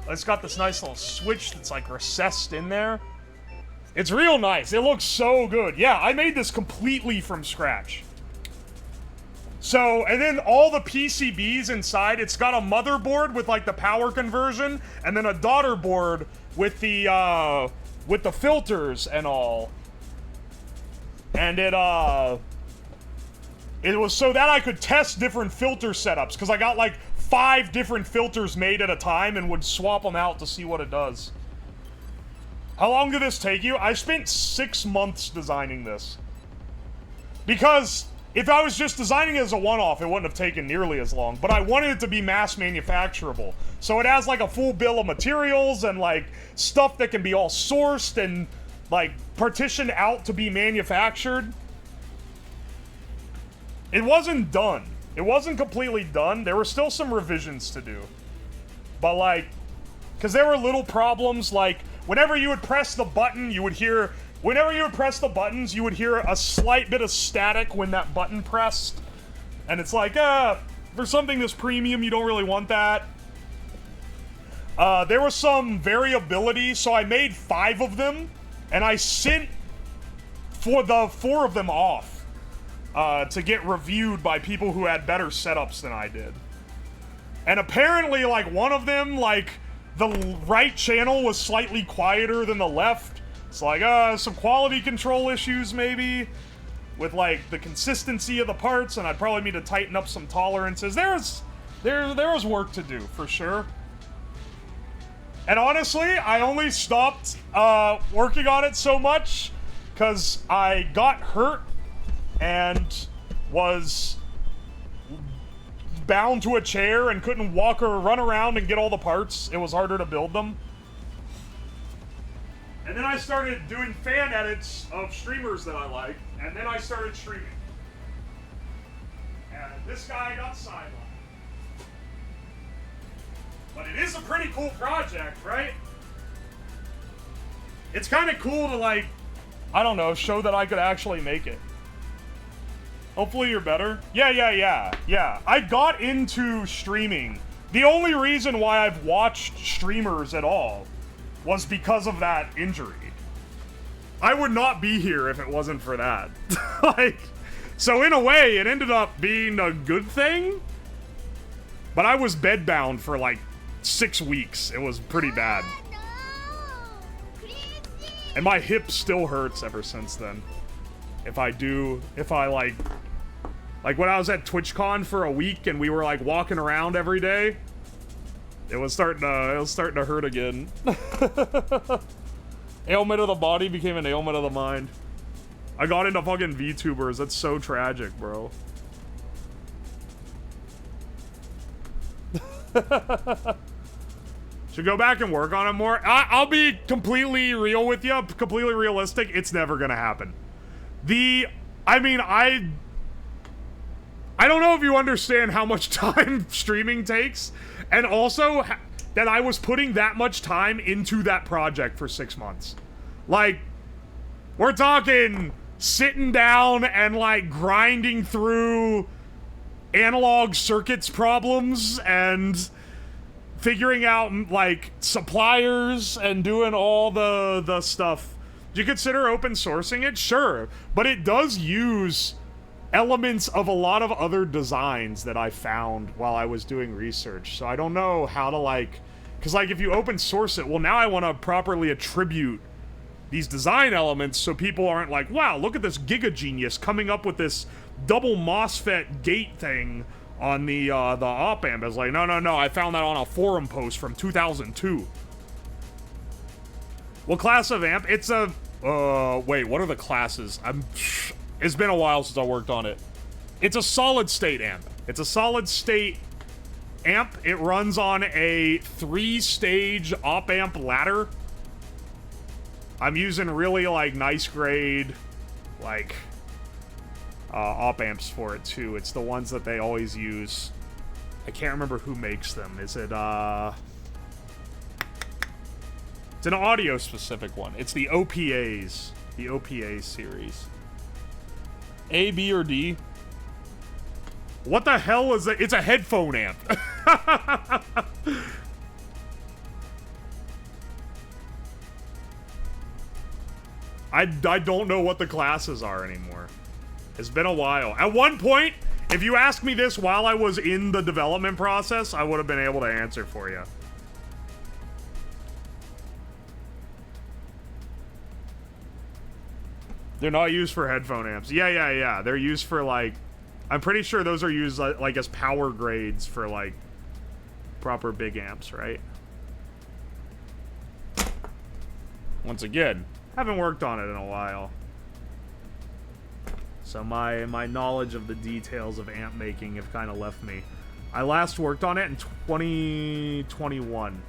S1: It's got this nice little switch that's, like, recessed in there. It's real nice. It looks so good. Yeah, I made this completely from scratch. So, and then all the PCBs inside, it's got a motherboard with like the power conversion, and then a daughter board with the filters and all. And it was so that I could test different filter setups, because I got like 5 different filters made at a time and would swap them out to see what it does. How long did this take you? I spent 6 months designing this. Because if I was just designing it as a one-off, it wouldn't have taken nearly as long. But I wanted it to be mass manufacturable. So it has like a full bill of materials and like stuff that can be all sourced and like partitioned out to be manufactured. It wasn't done. It wasn't completely done. There were still some revisions to do. But like, because there were little problems like whenever you would press the button, you would hear... Whenever you would press the buttons, you would hear a slight bit of static when that button pressed. And it's like, for something this premium, you don't really want that. There was some variability, so I made 5 of them, and I sent for the 4 of them off to get reviewed by people who had better setups than I did. And apparently, like, one of them, like, the right channel was slightly quieter than the left. It's like, some quality control issues, maybe, with, like, the consistency of the parts, and I'd probably need to tighten up some tolerances. There was work to do, for sure. And honestly, I only stopped, working on it so much because I got hurt and was bound to a chair and couldn't walk or run around and get all the parts. It was harder to build them. And then I started doing fan edits of streamers that I like, and then I started streaming. And this guy got sidelined. But it is a pretty cool project, right? It's kind of cool to, like, I don't know, show that I could actually make it. Hopefully you're better. Yeah. I got into streaming. The only reason why I've watched streamers at all was because of that injury. I would not be here if it wasn't for that. Like, so in a way, it ended up being a good thing, but I was bedbound for like 6 weeks. It was pretty bad. And my hip still hurts ever since then. If I like when I was at TwitchCon for a week and we were like walking around every day, it was starting to hurt again. Ailment of the body became an ailment of the mind. I got into fucking VTubers. That's so tragic, bro. Should go back and work on it more. I'll be completely real with you, completely realistic. It's never gonna happen. I mean, I don't know if you understand how much time streaming takes. And also, that I was putting that much time into that project for 6 months. Like, we're talking sitting down and, like, grinding through analog circuits problems and figuring out, like, suppliers and doing all the stuff. Do you consider open sourcing it? Sure. But it does use elements of a lot of other designs that I found while I was doing research. So I don't know how to, like, because, like, if you open source it, well, now I want to properly attribute these design elements so people aren't like, wow, look at this Giga Genius coming up with this double MOSFET gate thing on the op amp. It's like, no, I found that on a forum post from 2002. What class of amp? It's a, wait, what are the classes? It's been a while since I worked on it. It's a solid state amp. It's a solid state amp. It runs on a 3-stage op amp ladder. I'm using really, like, nice grade, like, op amps for it too. It's the ones that they always use. I can't remember who makes them. Is it, it's an audio specific one. It's the OPAs. The OPA series. A, B, or D? What the hell is it? It's a headphone amp. I don't know what the classes are anymore. It's been a while. At one point, If you asked me this while I was in the development process, I would have been able to answer for you. They're not used for headphone amps. Yeah. They're used for, like... I'm pretty sure those are used, like, as power grades for, like, proper big amps, right? Once again, haven't worked on it in a while. So my knowledge of the details of amp making have kind of left me. I last worked on it in 2021.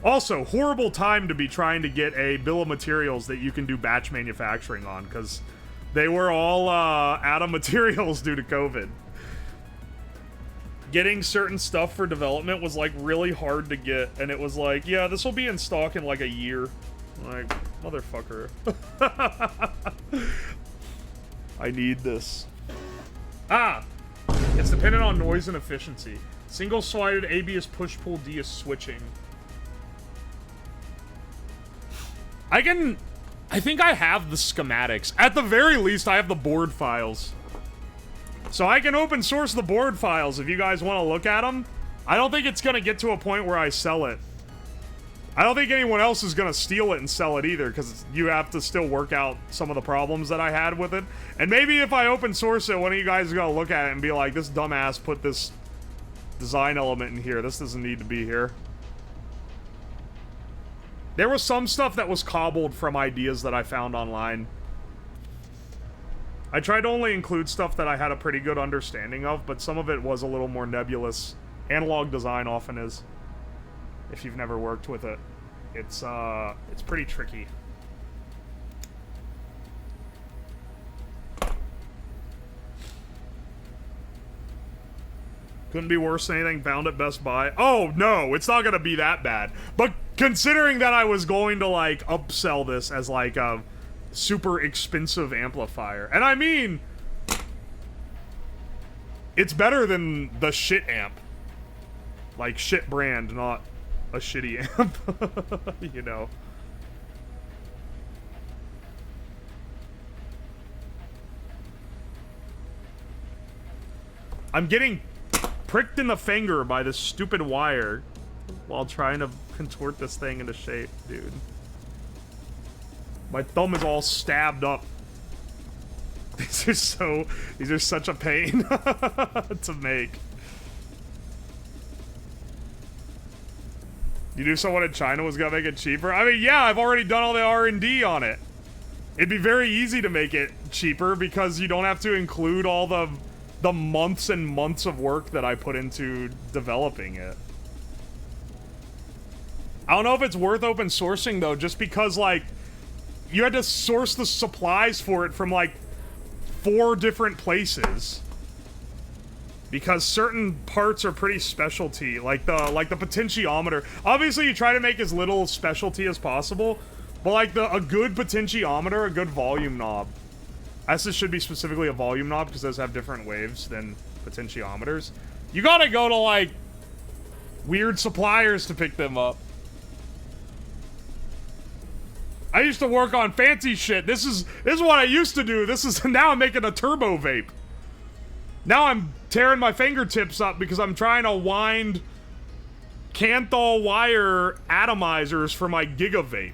S1: Also, horrible time to be trying to get a bill of materials that you can do batch manufacturing on, because they were all out of materials due to COVID. Getting certain stuff for development was, like, really hard to get, and it was like, yeah, this will be in stock in, like, a year. Like, motherfucker. I need this. Ah! It's dependent on noise and efficiency. Single-sided ABS push-pull-D is switching. I think I have the schematics. At the very least, I have the board files. So I can open source the board files if you guys want to look at them. I don't think it's going to get to a point where I sell it. I don't think anyone else is going to steal it and sell it either, because you have to still work out some of the problems that I had with it. And maybe if I open source it, one of you guys is going to look at it and be like, this dumbass put this design element in here. This doesn't need to be here. There was some stuff that was cobbled from ideas that I found online. I tried to only include stuff that I had a pretty good understanding of, but some of it was a little more nebulous. Analog design often is. If you've never worked with it, it's pretty tricky. Couldn't be worse than anything found at Best Buy. Oh, no, it's not gonna be that bad. But considering that I was going to, like, upsell this as, like, a super expensive amplifier. And I mean, it's better than the shit amp. Like, shit brand, not a shitty amp. You know. I'm getting pricked in the finger by this stupid wire while trying to contort this thing into shape, dude. My thumb is all stabbed up. These are such a pain to make. You knew someone in China was gonna make it cheaper? I mean, yeah, I've already done all the R&D on it. It'd be very easy to make it cheaper because you don't have to include all the months and months of work that I put into developing it. I don't know if it's worth open sourcing though, just because, like, you had to source the supplies for it from, like, 4 different places. Because certain parts are pretty specialty, like the potentiometer. Obviously, you try to make as little specialty as possible, but, like, a good potentiometer, a good volume knob. This should be specifically a volume knob, because those have different waves than potentiometers. You gotta go to, like, weird suppliers to pick them up. I used to work on fancy shit. This is what I used to do. Now I'm making a turbo vape. Now I'm tearing my fingertips up because I'm trying to wind Canthal wire atomizers for my Giga Vape.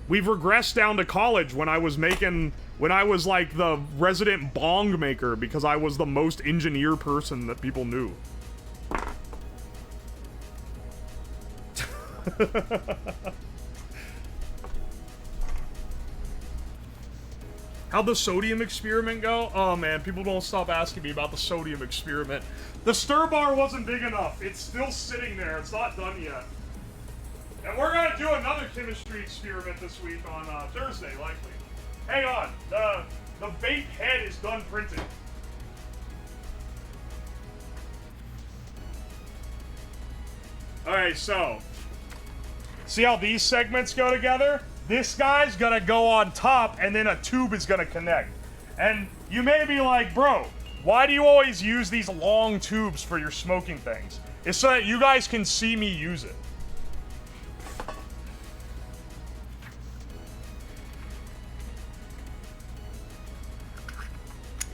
S1: We've regressed down to college when I was like the resident bong maker because I was the most engineer person that people knew. How'd the sodium experiment go? Oh man, people don't stop asking me about the sodium experiment. The stir bar wasn't big enough. It's still sitting there. It's not done yet. And we're gonna do another chemistry experiment this week on Thursday, likely. Hang on, the vape head is done printing. Alright, so see how these segments go together? This guy's gonna go on top, and then a tube is gonna connect. And you may be like, bro, why do you always use these long tubes for your smoking things? It's so that you guys can see me use it.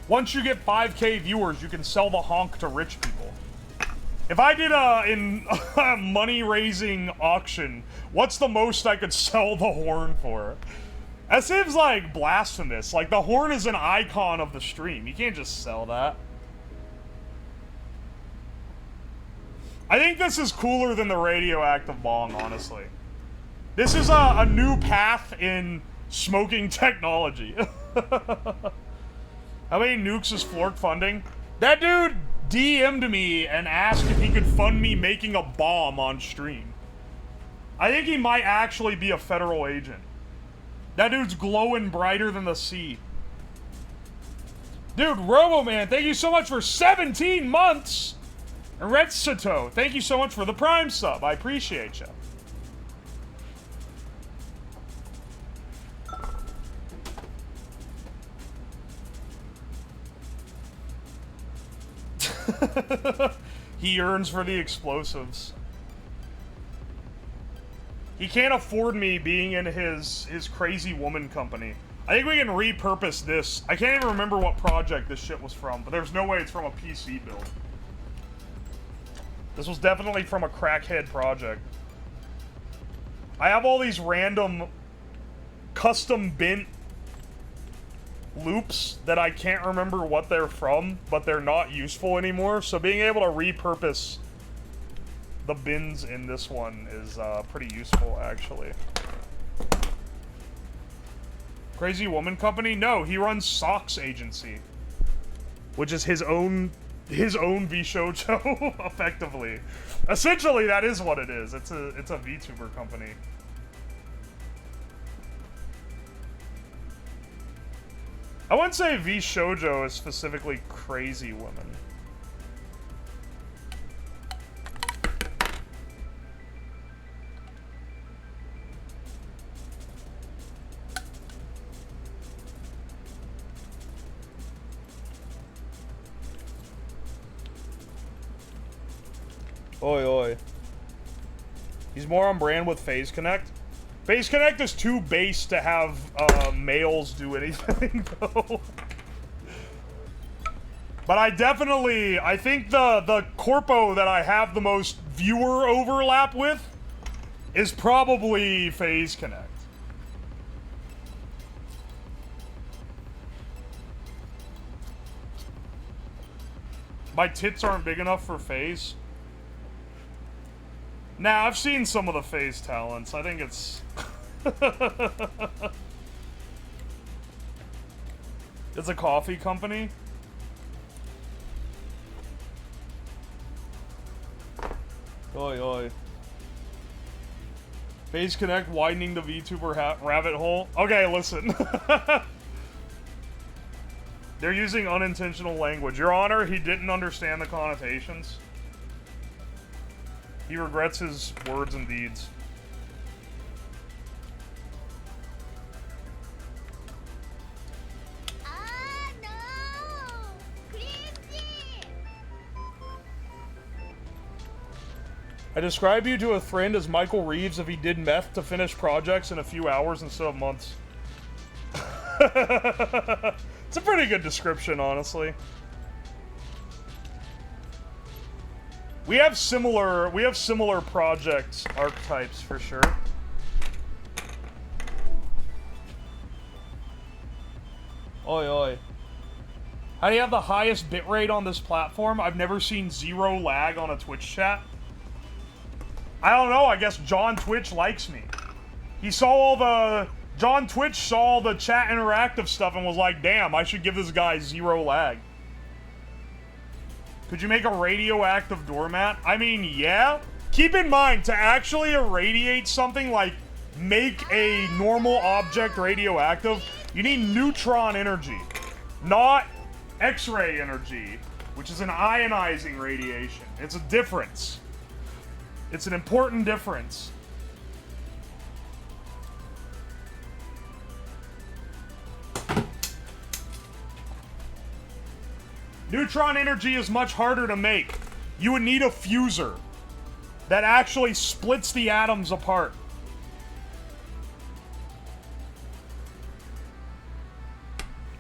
S1: Once you get 5K viewers, you can sell the honk to rich people. If I did a money-raising auction, what's the most I could sell the horn for? That seems like blasphemous. Like, the horn is an icon of the stream. You can't just sell that. I think this is cooler than the radioactive bong, honestly. This is a new path in smoking technology. How many nukes is Flork funding? That dude DM'd me and asked if he could fund me making a bomb on stream. I think he might actually be a federal agent. That dude's glowing brighter than the sea. Dude, Roboman, thank you so much for 17 months! And Retsuto, thank you so much for the Prime sub. I appreciate you. He yearns for the explosives. He can't afford me being in his crazy woman company. I think we can repurpose this. I can't even remember what project this shit was from, but there's no way it's from a PC build. This was definitely from a crackhead project. I have all these random custom bent loops that I can't remember what they're from, but they're not useful anymore, so being able to repurpose the bins in this one is pretty useful, actually. Crazy Woman Company? No, he runs Socks Agency, which is his own VShojo, effectively. Essentially, that is what it is. It's a VTuber company. I wouldn't say VShojo is specifically crazy women. Oi, oi. He's more on brand with Phase Connect. Phase Connect is too base to have males do anything, though. But I think the corpo that I have the most viewer overlap with is probably Phase Connect. My tits aren't big enough for Phase. Nah, I've seen some of the Phase talents. I think it's... It's a coffee company. Oi, oi. Phase Connect widening the VTuber rabbit hole. Okay, listen. They're using unintentional language. Your Honor, he didn't understand the connotations. He regrets his words and deeds.
S2: No! Crazy!
S1: I describe you to a friend as Michael Reeves if he did meth to finish projects in a few hours instead of months. It's a pretty good description, honestly. We have similar project archetypes for sure. Oi, oi. How do you have the highest bitrate on this platform? I've never seen zero lag on a Twitch chat. I don't know, I guess John Twitch likes me. He saw all the... John Twitch saw all the chat interactive stuff and was like, damn, I should give this guy zero lag. Could you make a radioactive doormat? I mean, yeah. Keep in mind, to actually irradiate something, like make a normal object radioactive, you need neutron energy, not X-ray energy, which is an ionizing radiation. It's a difference. It's an important difference. Neutron energy is much harder to make. You would need a fuser that actually splits the atoms apart.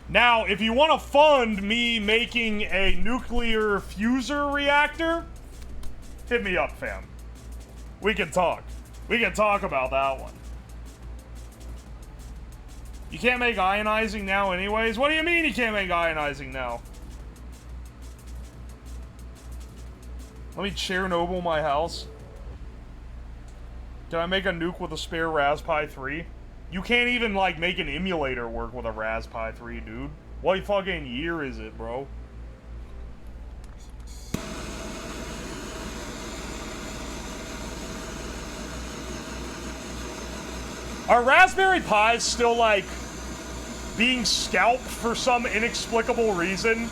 S1: Now, if you want to fund me making a nuclear fuser reactor, hit me up, fam. We can talk. We can talk about that one. You can't make ionizing now anyways? What do you mean you can't make ionizing now? Let me Chernobyl my house. Can I make a nuke with a spare Raspberry 3? You can't even, like, make an emulator work with a Raspberry 3, dude. What fucking year is it, bro? Are Raspberry Pis still, like, being scalped for some inexplicable reason?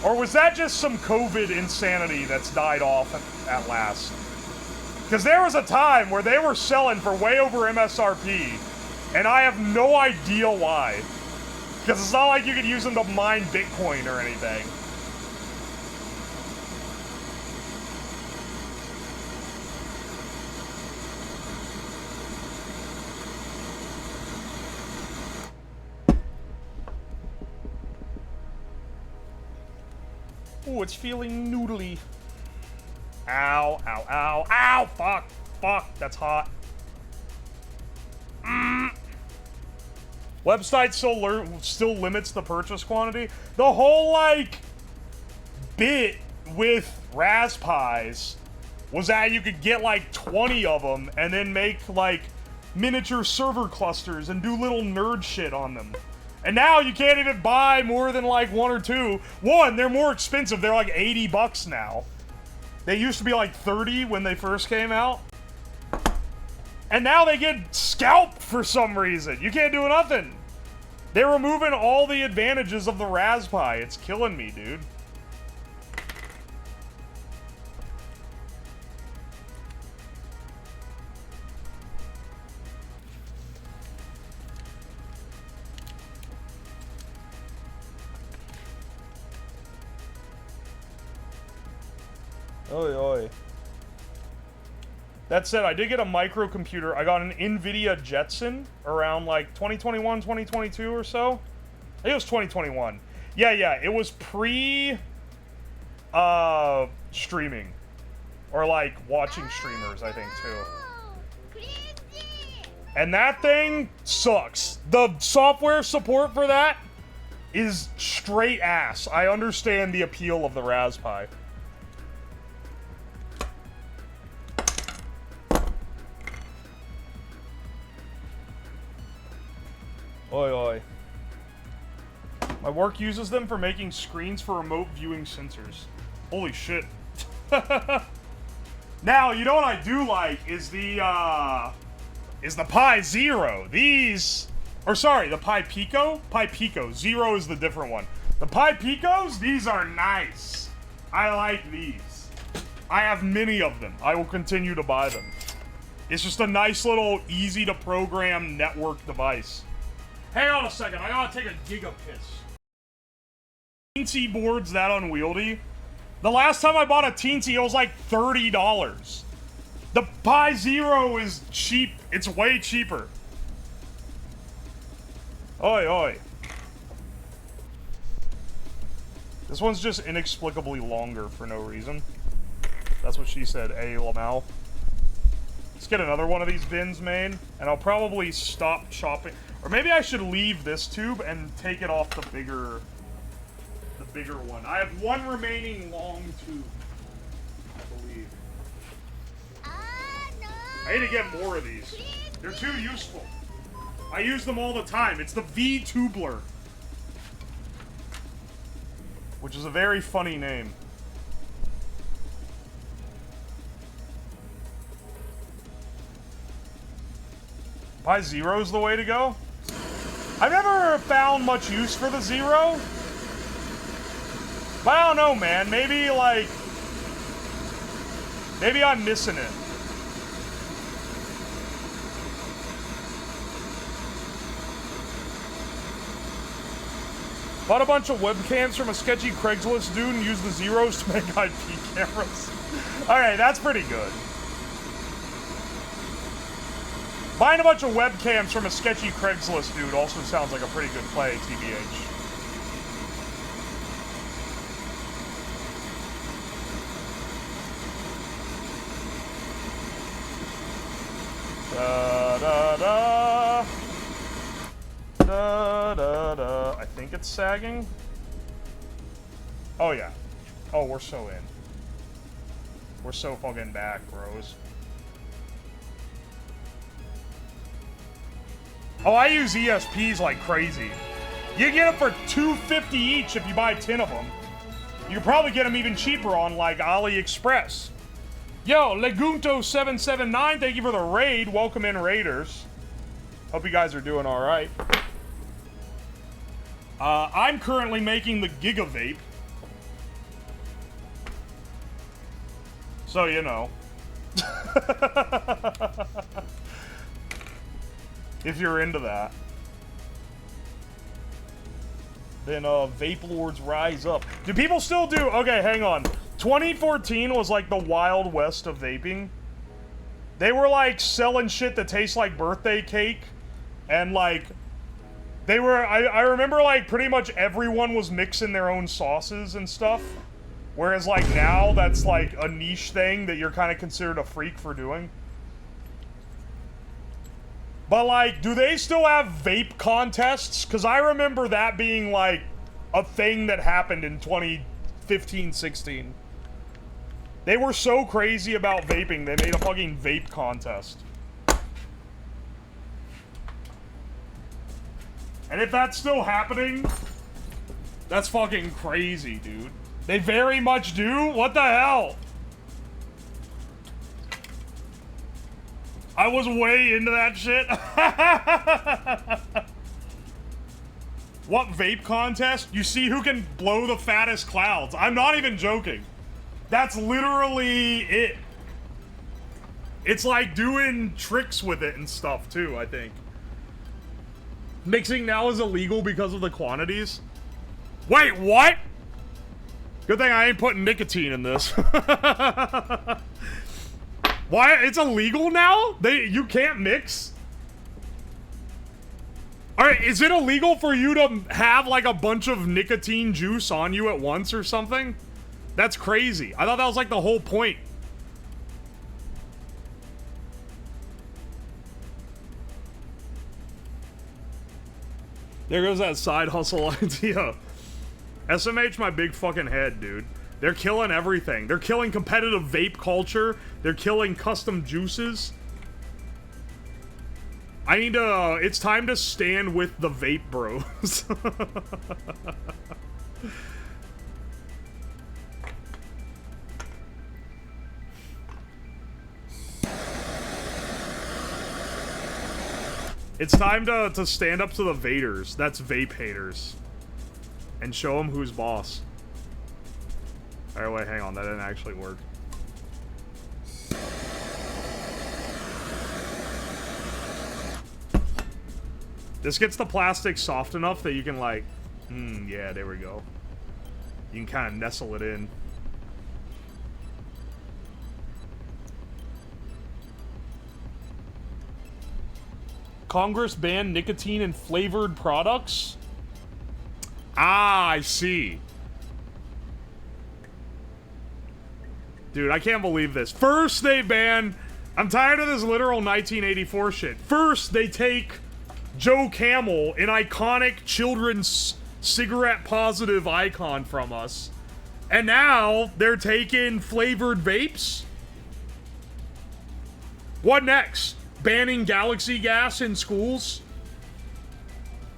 S1: Or was that just some COVID insanity that's died off at last? Because there was a time where they were selling for way over MSRP, and I have no idea why. Because it's not like you could use them to mine Bitcoin or anything. Ooh, it's feeling noodly. Ow, ow, ow, ow! Fuck, fuck, that's hot. Website still limits the purchase quantity. The whole, like, bit with Raspis was that you could get, like, 20 of them and then make, like, miniature server clusters and do little nerd shit on them. And now you can't even buy more than, like, one or two. One, they're more expensive. They're, like, 80 bucks now. They used to be, like, 30 when they first came out. And now they get scalped for some reason. You can't do nothing. They're removing all the advantages of the Raspberry. It's killing me, dude. Oi, oi. That said, I did get a microcomputer. I got an NVIDIA Jetson around, like, 2021, 2022 or so. I think it was 2021. Yeah, it was streaming. Or, like, watching streamers, I think, too. And that thing sucks. The software support for that is straight ass. I understand the appeal of the Raspberry. Oi, oi. My work uses them for making screens for remote viewing sensors. Holy shit. Now, you know what I do like is the Pi Zero. These, or sorry, the Pi Pico? Pi Pico. Zero is the different one. The Pi Picos, these are nice. I like these. I have many of them. I will continue to buy them. It's just a nice little, easy to program network device. Hang on a second, I gotta take a giga piss. Teensy board's that unwieldy. The last time I bought a Teensy, it was like $30. The Pi Zero is cheap. It's way cheaper. Oi, oi. This one's just inexplicably longer for no reason. That's what she said, Lamau. Let's get another one of these bins made, and I'll probably stop chopping. Or maybe I should leave this tube and take it off the bigger one. I have one remaining long tube, I believe.
S2: No.
S1: I need to get more of these. They're too useful. I use them all the time. It's the V-Tubler, which is a very funny name. Pi Zero's the way to go? I've never found much use for the Zero. But I don't know, man. Maybe, like... maybe I'm missing it. Bought a bunch of webcams from a sketchy Craigslist dude and used the Zeros to make IP cameras. Alright, that's pretty good. Buying a bunch of webcams from a sketchy Craigslist dude also sounds like a pretty good play, TBH. Da da da. Da da da. I think it's sagging. Oh yeah. Oh, we're so in. We're so fucking back, bros. Oh, I use ESPs like crazy. You get them for $2.50 each if you buy 10 of them. You can probably get them even cheaper on like AliExpress. Yo, Legunto779, thank you for the raid. Welcome in, Raiders. Hope you guys are doing all right. I'm currently making the Giga Vape. So, you know. If you're into that. Then, Vape Lords rise up. Do people still do... Okay, hang on. 2014 was, like, the Wild West of vaping. They were, like, selling shit that tastes like birthday cake. And, like... They were... I remember, like, pretty much everyone was mixing their own sauces and stuff. Whereas, like, now, that's, like, a niche thing that you're kind of considered a freak for doing. But, like, do they still have vape contests? Because I remember that being, like, a thing that happened in 2015, 16. They were so crazy about vaping, they made a fucking vape contest. And if that's still happening, that's fucking crazy, dude. They very much do? What the hell? I was way into that shit. What vape contest? You see who can blow the fattest clouds. I'm not even joking. That's literally it. It's like doing tricks with it and stuff too, I think. Mixing now is illegal because of the quantities. Wait, what? Good thing I ain't putting nicotine in this. Why? It's illegal now? You can't mix? Alright, is it illegal for you to have like a bunch of nicotine juice on you at once or something? That's crazy. I thought that was like the whole point. There goes that side hustle idea. SMH my big fucking head, dude. They're killing everything. They're killing competitive vape culture. They're killing custom juices. I need to... It's time to stand with the vape bros. It's time to stand up to the vaders. That's vape haters. And show them who's boss. Alright, wait, hang on. That didn't actually work. This gets the plastic soft enough that you can, like... yeah, there we go. You can kind of nestle it in. Congress banned nicotine in flavored products? Ah, I see. Dude, I can't believe this. First, they ban... I'm tired of this literal 1984 shit. First, they take Joe Camel, an iconic children's cigarette-positive icon from us. And now, they're taking flavored vapes? What next? Banning Galaxy gas in schools?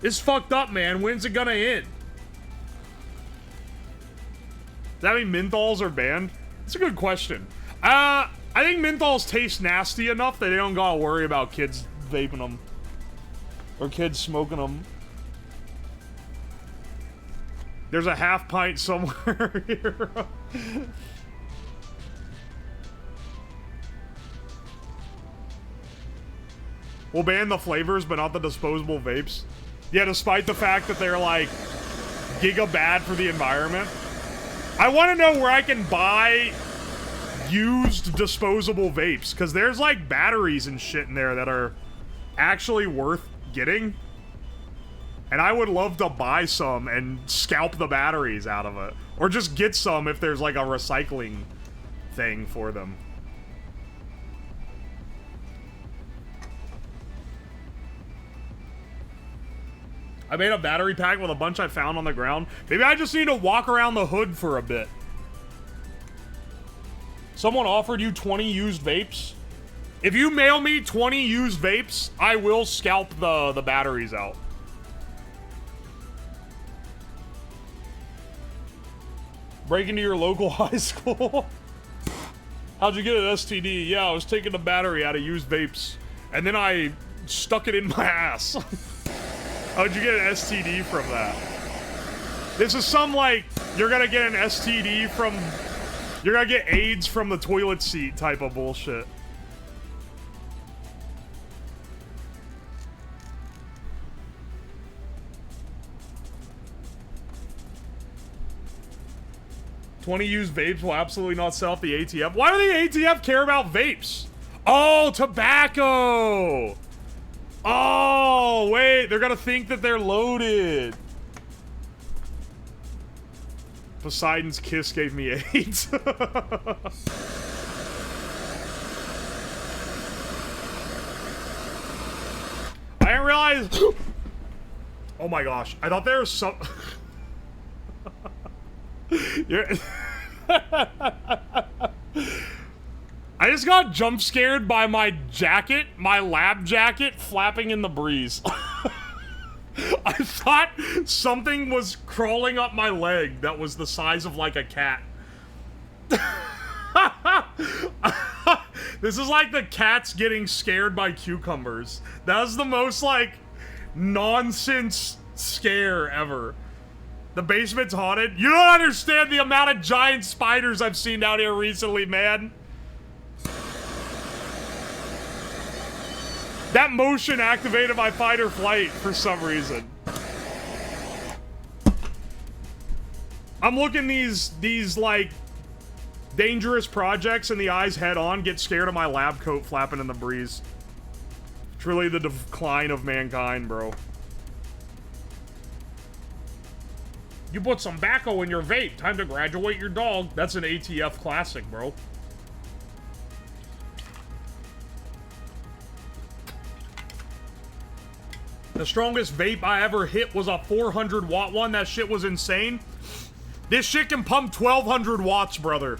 S1: It's fucked up, man. When's it gonna end? Does that mean menthols are banned? That's a good question. I think menthols taste nasty enough that they don't gotta worry about kids vaping them. Or kids smoking them. There's a half pint somewhere here. We'll ban the flavors, but not the disposable vapes. Yeah, despite the fact that they're, like, giga bad for the environment. I want to know where I can buy used disposable vapes, because there's, like, batteries and shit in there that are actually worth getting. And I would love to buy some and scalp the batteries out of it. Or just get some if there's, like, a recycling thing for them. I made a battery pack with a bunch I found on the ground. Maybe I just need to walk around the hood for a bit. Someone offered you 20 used vapes? If you mail me 20 used vapes, I will scalp the batteries out. Break into your local high school. How'd you get an STD? Yeah, I was taking the battery out of used vapes, and then I stuck it in my ass. How'd you get an STD from that? This is some, like, you're gonna get an STD from... You're gonna get AIDS from the toilet seat type of bullshit. $20 used vapes will absolutely not sell off the ATF. Why do the ATF care about vapes? Oh, tobacco! Oh, wait, they're gonna think that they're loaded. Poseidon's kiss gave me AIDS. I didn't realize... Oh my gosh, I thought there was some... I just got jump scared by my jacket, my lab jacket, flapping in the breeze. I thought something was crawling up my leg that was the size of like a cat. This is like the cats getting scared by cucumbers. That was the most like nonsense scare ever. The basement's haunted? You don't understand the amount of giant spiders I've seen down here recently, man. That motion activated my fight or flight for some reason. I'm looking these like dangerous projects in the eyes head on, get scared of my lab coat flapping in the breeze. Truly the decline of mankind, bro. You put some tobacco in your vape. Time to graduate your dog. That's an ATF classic, bro. The strongest vape I ever hit was a 400 watt one. That shit was insane. This shit can pump 1200 watts, brother.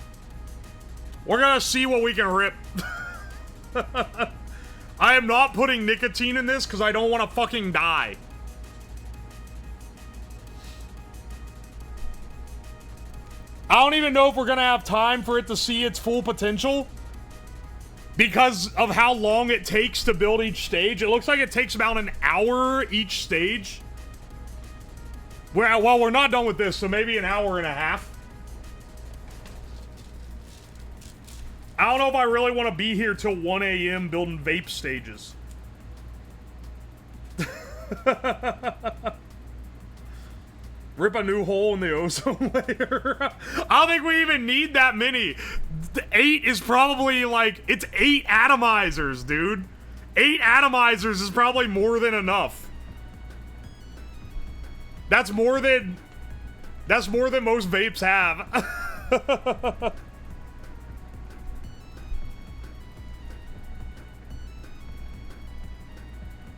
S1: We're gonna see what we can rip. I am not putting nicotine in this because I don't want to fucking die. I don't even know if we're gonna have time for it to see its full potential because of how long it takes to build each stage. It looks like it takes about an hour each stage. Well, we're not done with this, so maybe an hour and a half. I don't know if I really want to be here till 1 a.m. building vape stages. Rip a new hole in the ozone layer. I don't think we even need that many. 8 is probably like, it's 8 atomizers, dude. 8 atomizers is probably more than enough. That's more than most vapes have.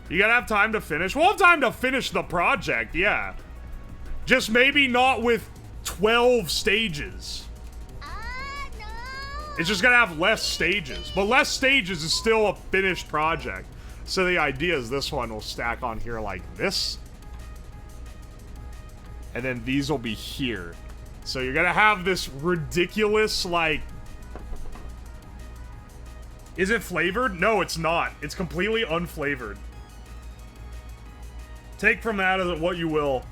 S1: You gotta have time to finish. We'll have time to finish the project, yeah. Just maybe not with 12 stages.
S2: No.
S1: It's just gonna have less stages. But less stages is still a finished project. So the idea is this one will stack on here like this. And then these will be here. So you're gonna have this ridiculous, like... Is it flavored? No, it's not. It's completely unflavored. Take from that as what you will.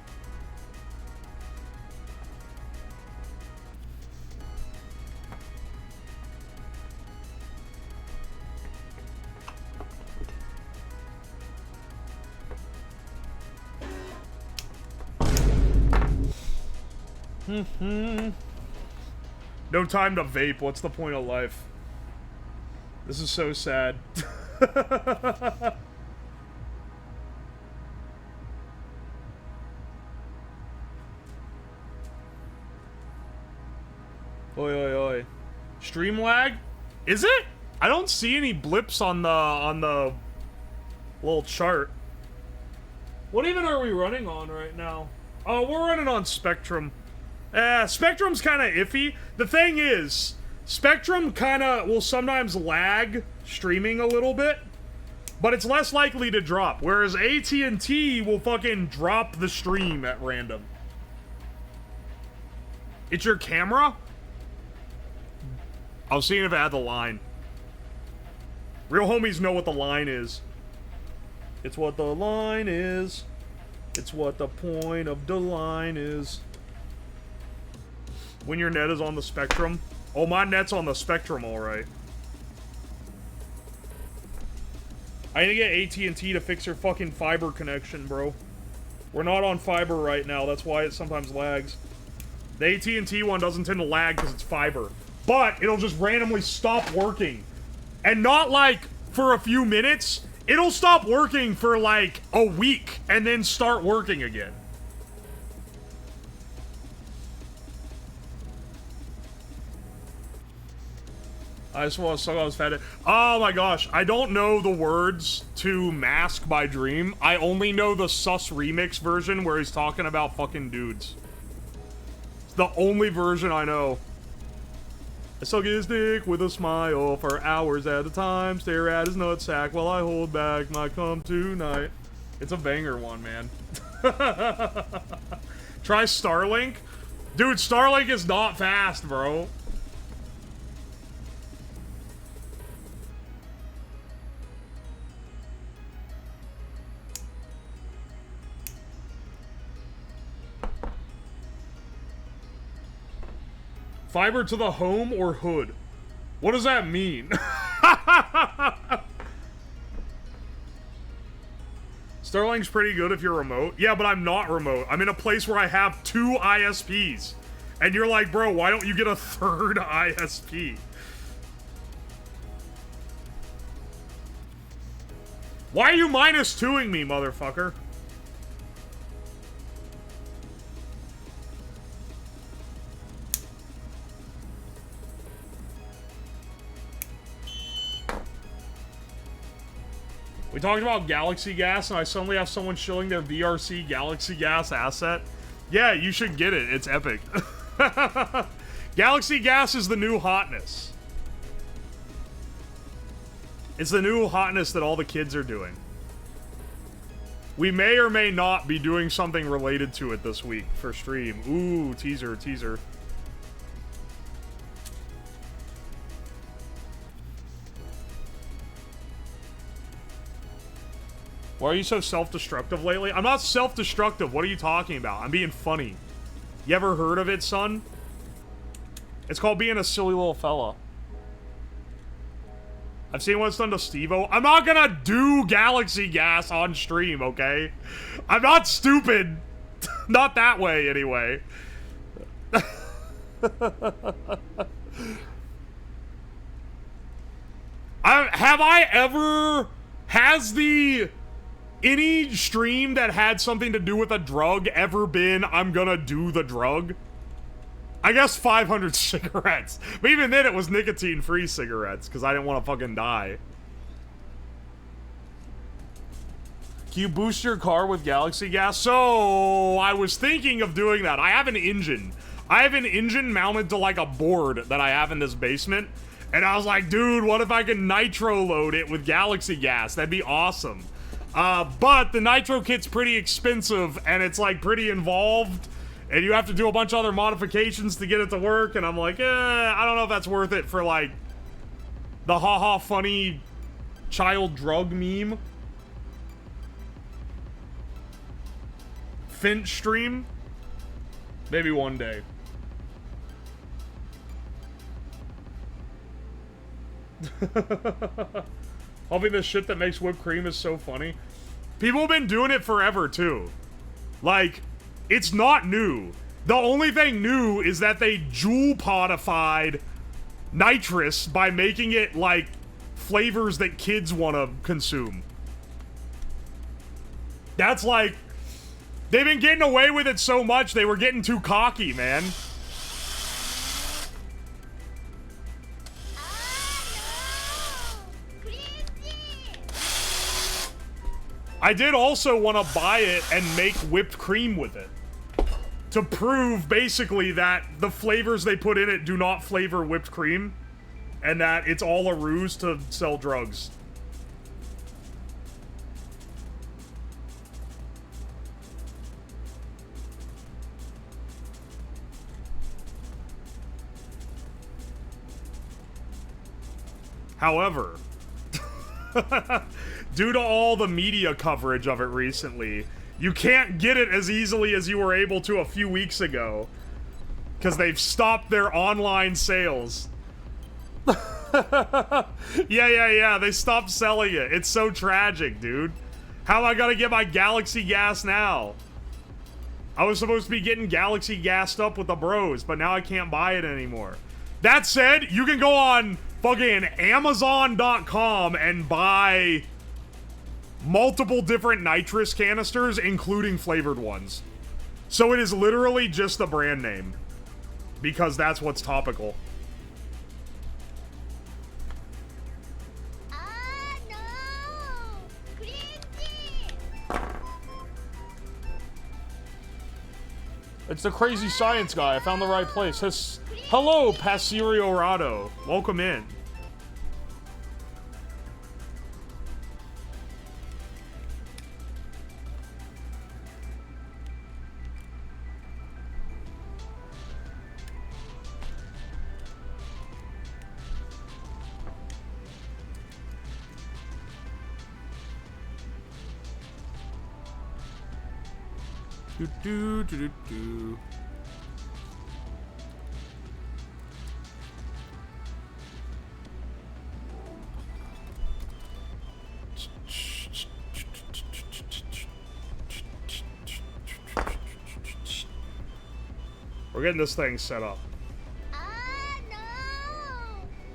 S1: No time to vape. What's the point of life? This is so sad. Oi, oi, oi. Stream lag? Is it? I don't see any blips on the little chart. What even are we running on right now? Oh, we're running on Spectrum. Spectrum's kind of iffy. The thing is, Spectrum kind of will sometimes lag streaming a little bit, but it's less likely to drop, whereas AT&T will fucking drop the stream at random. It's your camera? I was seeing if it had the line. Real homies know what the line is. It's what the line is. It's what the point of the line is. When your net is on the Spectrum. Oh, my net's on the Spectrum, alright. I need to get AT&T to fix your fucking fiber connection, bro. We're not on fiber right now, that's why it sometimes lags. The AT&T one doesn't tend to lag because it's fiber. But it'll just randomly stop working. And not like for a few minutes. It'll stop working for like a week and then start working again. I just want to suck on his fat. Oh my gosh, I don't know the words to Mask by Dream. I only know the sus remix version where he's talking about fucking dudes. It's the only version I know. I suck his dick with a smile for hours at a time. Stare at his nutsack while I hold back my cum tonight. It's a banger one, man. Try Starlink. Dude, Starlink is not fast, bro. Fiber to the home or hood? What does that mean? Starlink's pretty good if you're remote. Yeah, but I'm not remote. I'm in a place where I have 2 ISPs. And you're like, bro, why don't you get a 3rd ISP? Why are you -2ing me, motherfucker? We talked about Galaxy Gas, and I suddenly have someone shilling their VRC Galaxy Gas asset. Yeah, you should get it. It's epic. Galaxy Gas is the new hotness. It's the new hotness that all the kids are doing. We may or may not be doing something related to it this week for stream. Ooh, teaser, teaser. Why are you so self-destructive lately? I'm not self-destructive. What are you talking about? I'm being funny. You ever heard of it, son? It's called being a silly little fella. I've seen what it's done to Steve-O. I'm not gonna do Galaxy Gas on stream, okay? I'm not stupid. Not that way, anyway. Has any stream that had something to do with a drug ever been, I'm gonna do the drug? I guess 500 cigarettes. But even then, it was nicotine-free cigarettes, because I didn't want to fucking die. Can you boost your car with Galaxy Gas? So, I was thinking of doing that. I have an engine. I have an engine mounted to, like, a board that I have in this basement. And I was like, dude, what if I could nitro load it with Galaxy Gas? That'd be awesome. But the nitro kit's pretty expensive, and it's, like, pretty involved, and you have to do a bunch of other modifications to get it to work, and I'm like, I don't know if that's worth it for, like, the haha funny child drug meme. Finch stream? Maybe one day. Hoping the shit that makes whipped cream is so funny. People have been doing it forever, too. Like, it's not new. The only thing new is that they Juul-podified nitrous by making it, like, flavors that kids want to consume. That's like... They've been getting away with it so much, they were getting too cocky, man. I did also want to buy it and make whipped cream with it. To prove, basically, that the flavors they put in it do not flavor whipped cream. And that it's all a ruse to sell drugs. However, due to all the media coverage of it recently, you can't get it as easily as you were able to a few weeks ago. Because they've stopped their online sales. Yeah, they stopped selling it. It's so tragic, dude. How am I gonna get my Galaxy gas now? I was supposed to be getting Galaxy gassed up with the bros, but now I can't buy it anymore. That said, you can go on fucking Amazon.com and buy multiple different nitrous canisters, including flavored ones. So it is literally just the brand name. Because that's what's topical.
S2: No! Cringy!
S1: It's the crazy science guy. I found the right place. Hello, Pasirio Rado. Welcome in. Do. We're getting this thing set up.
S2: No!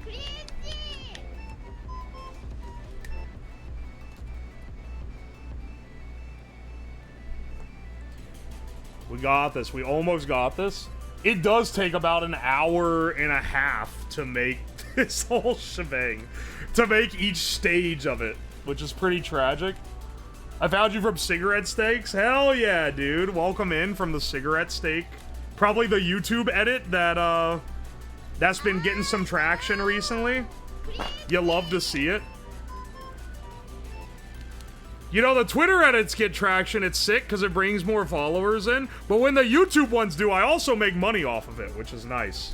S2: Cringy!
S1: We got this. We almost got this. It does take about an hour and a half to make this whole shebang. To make each stage of it, which is pretty tragic. I found you from Cigarette Steaks? Hell yeah, dude. Welcome in from the Cigarette Steak. Probably the YouTube edit that, that's been getting some traction recently. You love to see it. You know, the Twitter edits get traction. It's sick because it brings more followers in. But when the YouTube ones do, I also make money off of it, which is nice.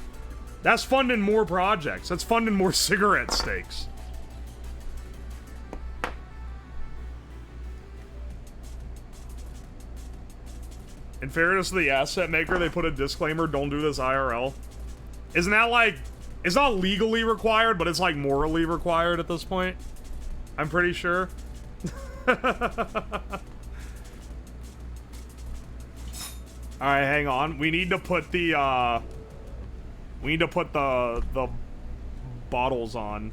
S1: That's funding more projects. That's funding more Cigarette Steaks. In fairness to the asset maker, they put a disclaimer, don't do this IRL. Isn't that like, it's not legally required, but it's like morally required at this point? I'm pretty sure. Alright, hang on. We need to put the bottles on.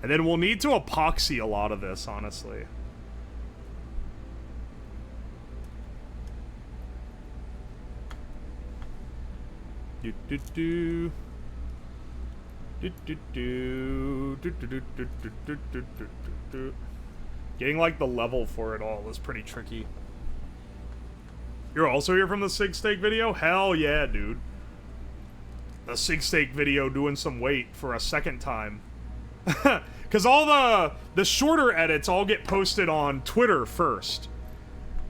S1: And then we'll need to epoxy a lot of this, honestly. Getting like the level for it all is pretty tricky. You're also here from the Sig Steak video? Hell yeah, dude. The Sig Steak video doing some weight for a second time. Because all the shorter edits all get posted on Twitter first.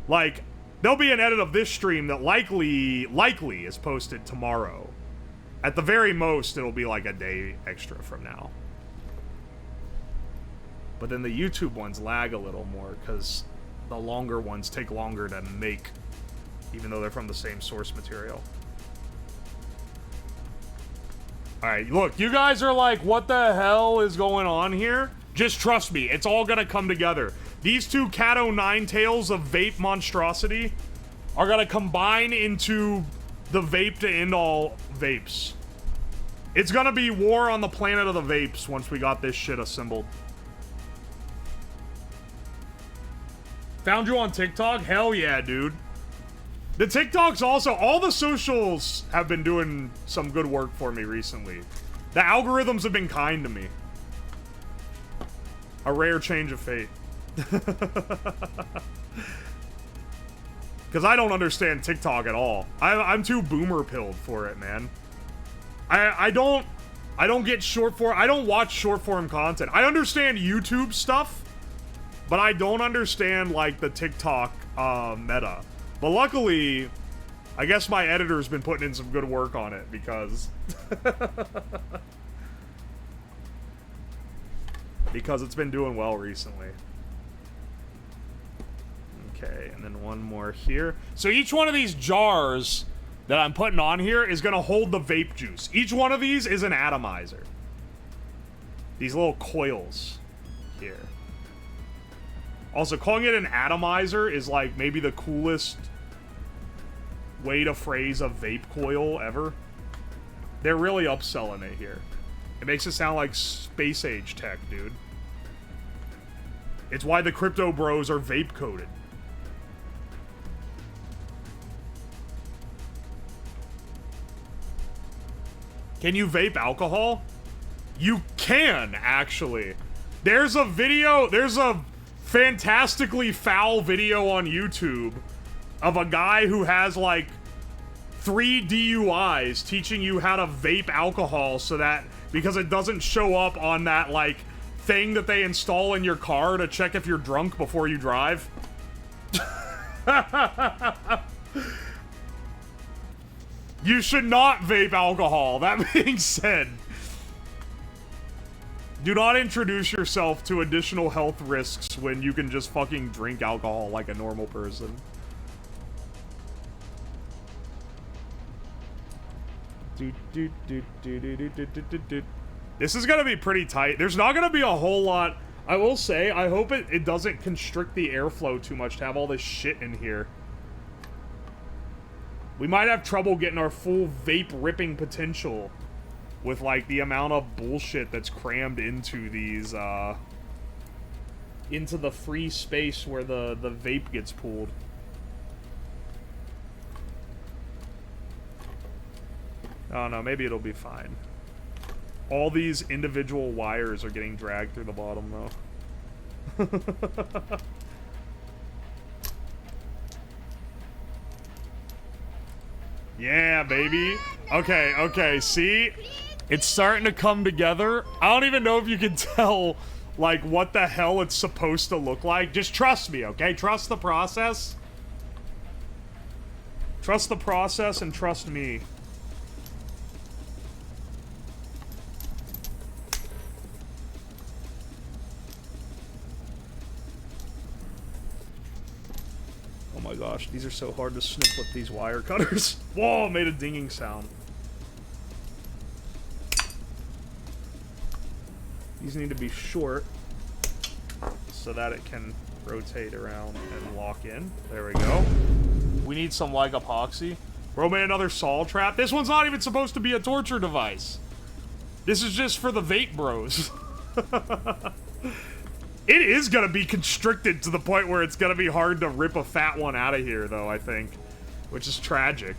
S1: Like, there'll be an edit of this stream that likely is posted tomorrow. At the very most, it'll be like a day extra from now. But then the YouTube ones lag a little more, because the longer ones take longer to make, even though they're from the same source material. Alright, look, you guys are like, what the hell is going on here? Just trust me, it's all gonna come together. These two Cato Ninetails of vape monstrosity are gonna combine into the vape to end all vapes. It's gonna be war on the planet of the vapes once we got this shit assembled. Found you on TikTok? Hell yeah, dude. The TikToks also, all the socials have been doing some good work for me recently. The algorithms have been kind to me. A rare change of fate. Because I don't understand TikTok at all. I'm too boomer pilled for it, man. I don't get short form. I don't watch short form content. I understand YouTube stuff, but I don't understand like the TikTok meta. But luckily, I guess my editor's been putting in some good work on it because because it's been doing well recently. Okay, and then one more here. So each one of these jars that I'm putting on here is going to hold the vape juice. Each one of these is an atomizer. These little coils here. Also, calling it an atomizer is like maybe the coolest way to phrase a vape coil ever. They're really upselling it here. It makes it sound like space age tech, dude. It's why the crypto bros are vape coded. Can you vape alcohol? You can, actually. There's a video, there's a fantastically foul video on YouTube of a guy who has like 3 DUIs teaching you how to vape alcohol so that, because it doesn't show up on that like thing that they install in your car to check if you're drunk before you drive. You should not vape alcohol. That being said, do not introduce yourself to additional health risks when you can just fucking drink alcohol like a normal person. This is gonna be pretty tight. There's not gonna be a whole lot. I will say, I hope it doesn't constrict the airflow too much to have all this shit in here. We might have trouble getting our full vape ripping potential with, like, the amount of bullshit that's crammed into these, into the free space where the vape gets pulled. Oh, no, maybe it'll be fine. All these individual wires are getting dragged through the bottom, though. Yeah, baby. Okay, okay, see? It's starting to come together. I don't even know if you can tell, like, what the hell it's supposed to look like. Just trust me, okay? Trust the process. Trust the process and trust me. Oh my gosh, these are so hard to snip with these wire cutters. Whoa, made a dinging sound. These need to be short so that it can rotate around and lock in. There we go. We need some like epoxy. Bro made another saw trap. This one's not even supposed to be a torture device. This is just for the vape bros. It is gonna be constricted to the point where it's gonna be hard to rip a fat one out of here, though, I think. Which is tragic.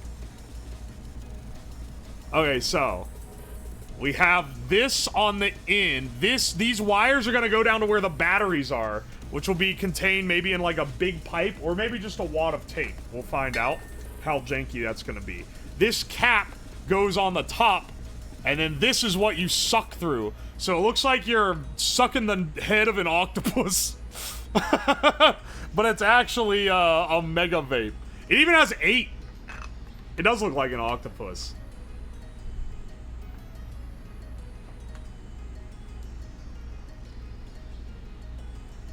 S1: Okay, so we have this on the end. These wires are gonna go down to where the batteries are, which will be contained maybe in like a big pipe or maybe just a wad of tape. We'll find out how janky that's gonna be. This cap goes on the top, and then this is what you suck through. So it looks like you're sucking the head of an octopus. But it's actually a mega vape. It even has 8. It does look like an octopus.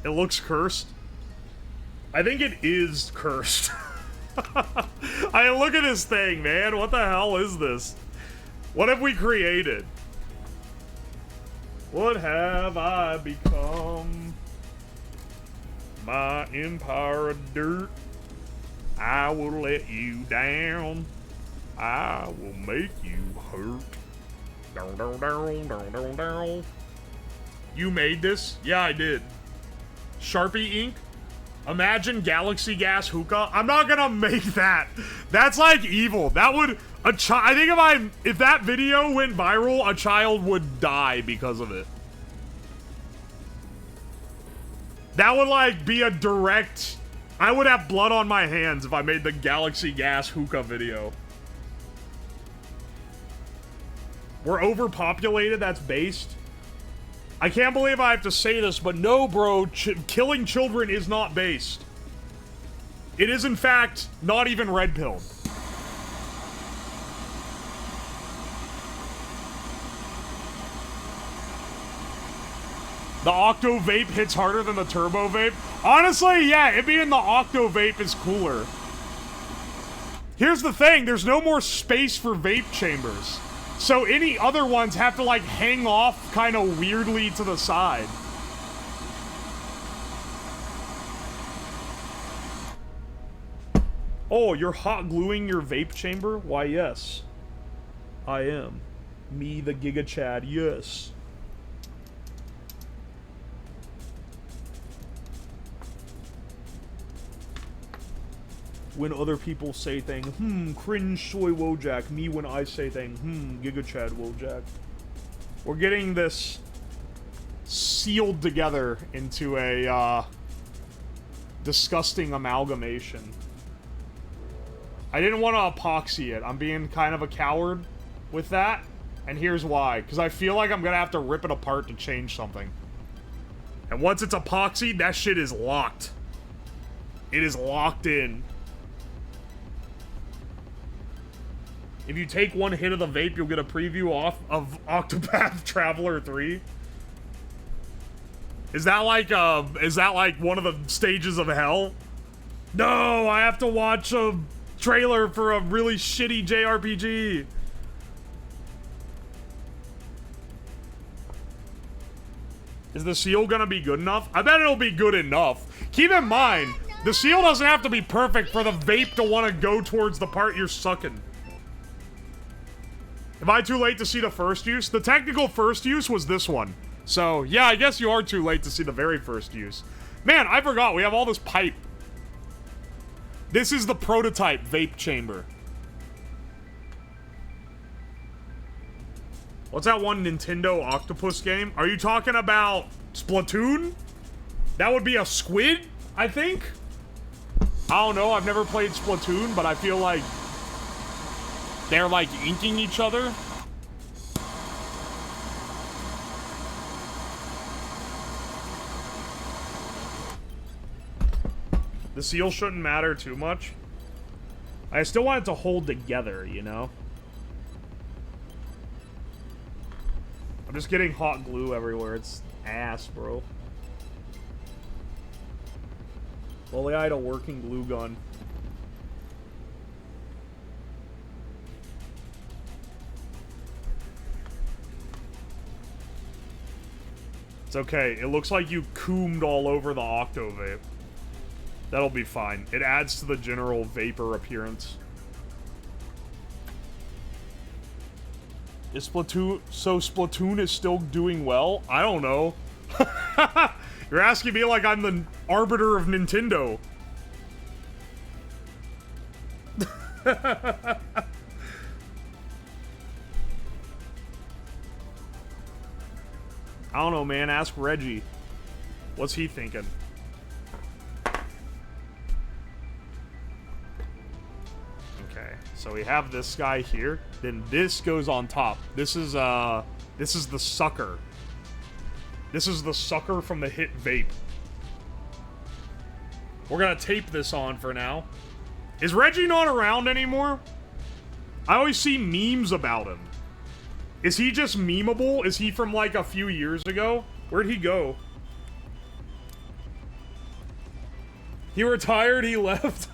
S1: It looks cursed. I think it is cursed. I look at this thing, man. What the hell is this? What have we created? What have I become? My empire of dirt. I will let you down. I will make you hurt. Down, down, down, down, down, down. You made this? Yeah, I did. Sharpie ink? Imagine Galaxy Gas Hookah? I'm not gonna make that. That's like evil. That would... I think if that video went viral, a child would die because of it. That would, like, be a direct... I would have blood on my hands if I made the Galaxy Gas hookah video. We're overpopulated, that's based. I can't believe I have to say this, but no, bro, killing children is not based. It is, in fact, not even red-pilled. The Octo Vape hits harder than the Turbo Vape. Honestly, yeah, it being the Octo Vape is cooler. Here's the thing, there's no more space for vape chambers. So any other ones have to, like, hang off kind of weirdly to the side. Oh, you're hot gluing your vape chamber? Why, yes. I am. Me, the Giga Chad, yes. When other people say thing, cringe soy Wojak. Me when I say thing, Giga Chad Wojak. We're getting this sealed together into a, disgusting amalgamation. I didn't want to epoxy it. I'm being kind of a coward with that. And here's why. Because I feel like I'm going to have to rip it apart to change something. And once it's epoxied, that shit is locked. It is locked in. If you take one hit of the vape, you'll get a preview off of Octopath Traveler 3. Is that like one of the stages of hell? No, I have to watch a trailer for a really shitty JRPG. Is the seal gonna be good enough? I bet it'll be good enough. Keep in mind, the seal doesn't have to be perfect for the vape to want to go towards the part you're sucking. Am I too late to see the first use? The technical first use was this one. So, yeah, I guess you are too late to see the very first use. Man, I forgot, we have all this pipe. This is the prototype vape chamber. What's that one Nintendo octopus game? Are you talking about Splatoon? That would be a squid, I think? I don't know, I've never played Splatoon, but I feel like they're, like, inking each other. The seal shouldn't matter too much. I still want it to hold together, you know? I'm just getting hot glue everywhere. It's ass, bro. Well, I had a working glue gun. It's okay. It looks like you coomed all over the Octo Vape. That'll be fine. It adds to the general vapor appearance. Is Splatoon... So Splatoon is still doing well? I don't know. You're asking me like I'm the arbiter of Nintendo. I don't know, man. Ask Reggie. What's he thinking? Okay, so we have this guy here. Then this goes on top. This is the sucker. This is the sucker from the hit Vape. We're gonna tape this on for now. Is Reggie not around anymore? I always see memes about him. Is he just memeable? Is he from like a few years ago? Where'd he go? He retired, he left.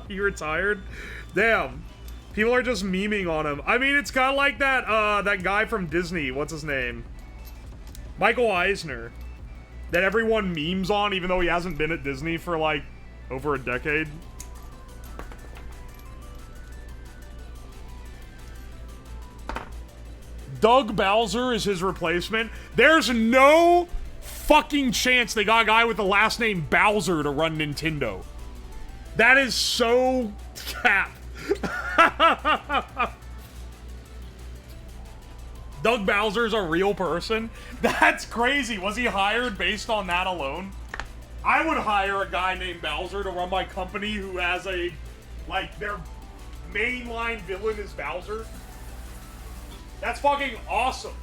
S1: He retired? Damn. People are just memeing on him. I mean, it's kind of like that, that guy from Disney. What's his name? Michael Eisner. That everyone memes on, even though he hasn't been at Disney for, like, over a decade. Doug Bowser is his replacement. There's no fucking chance they got a guy with the last name Bowser to run Nintendo. That is so cap. Doug Bowser's a real person? That's crazy. Was he hired based on that alone? I would hire a guy named Bowser to run my company who has a, like, their mainline villain is Bowser. That's fucking awesome.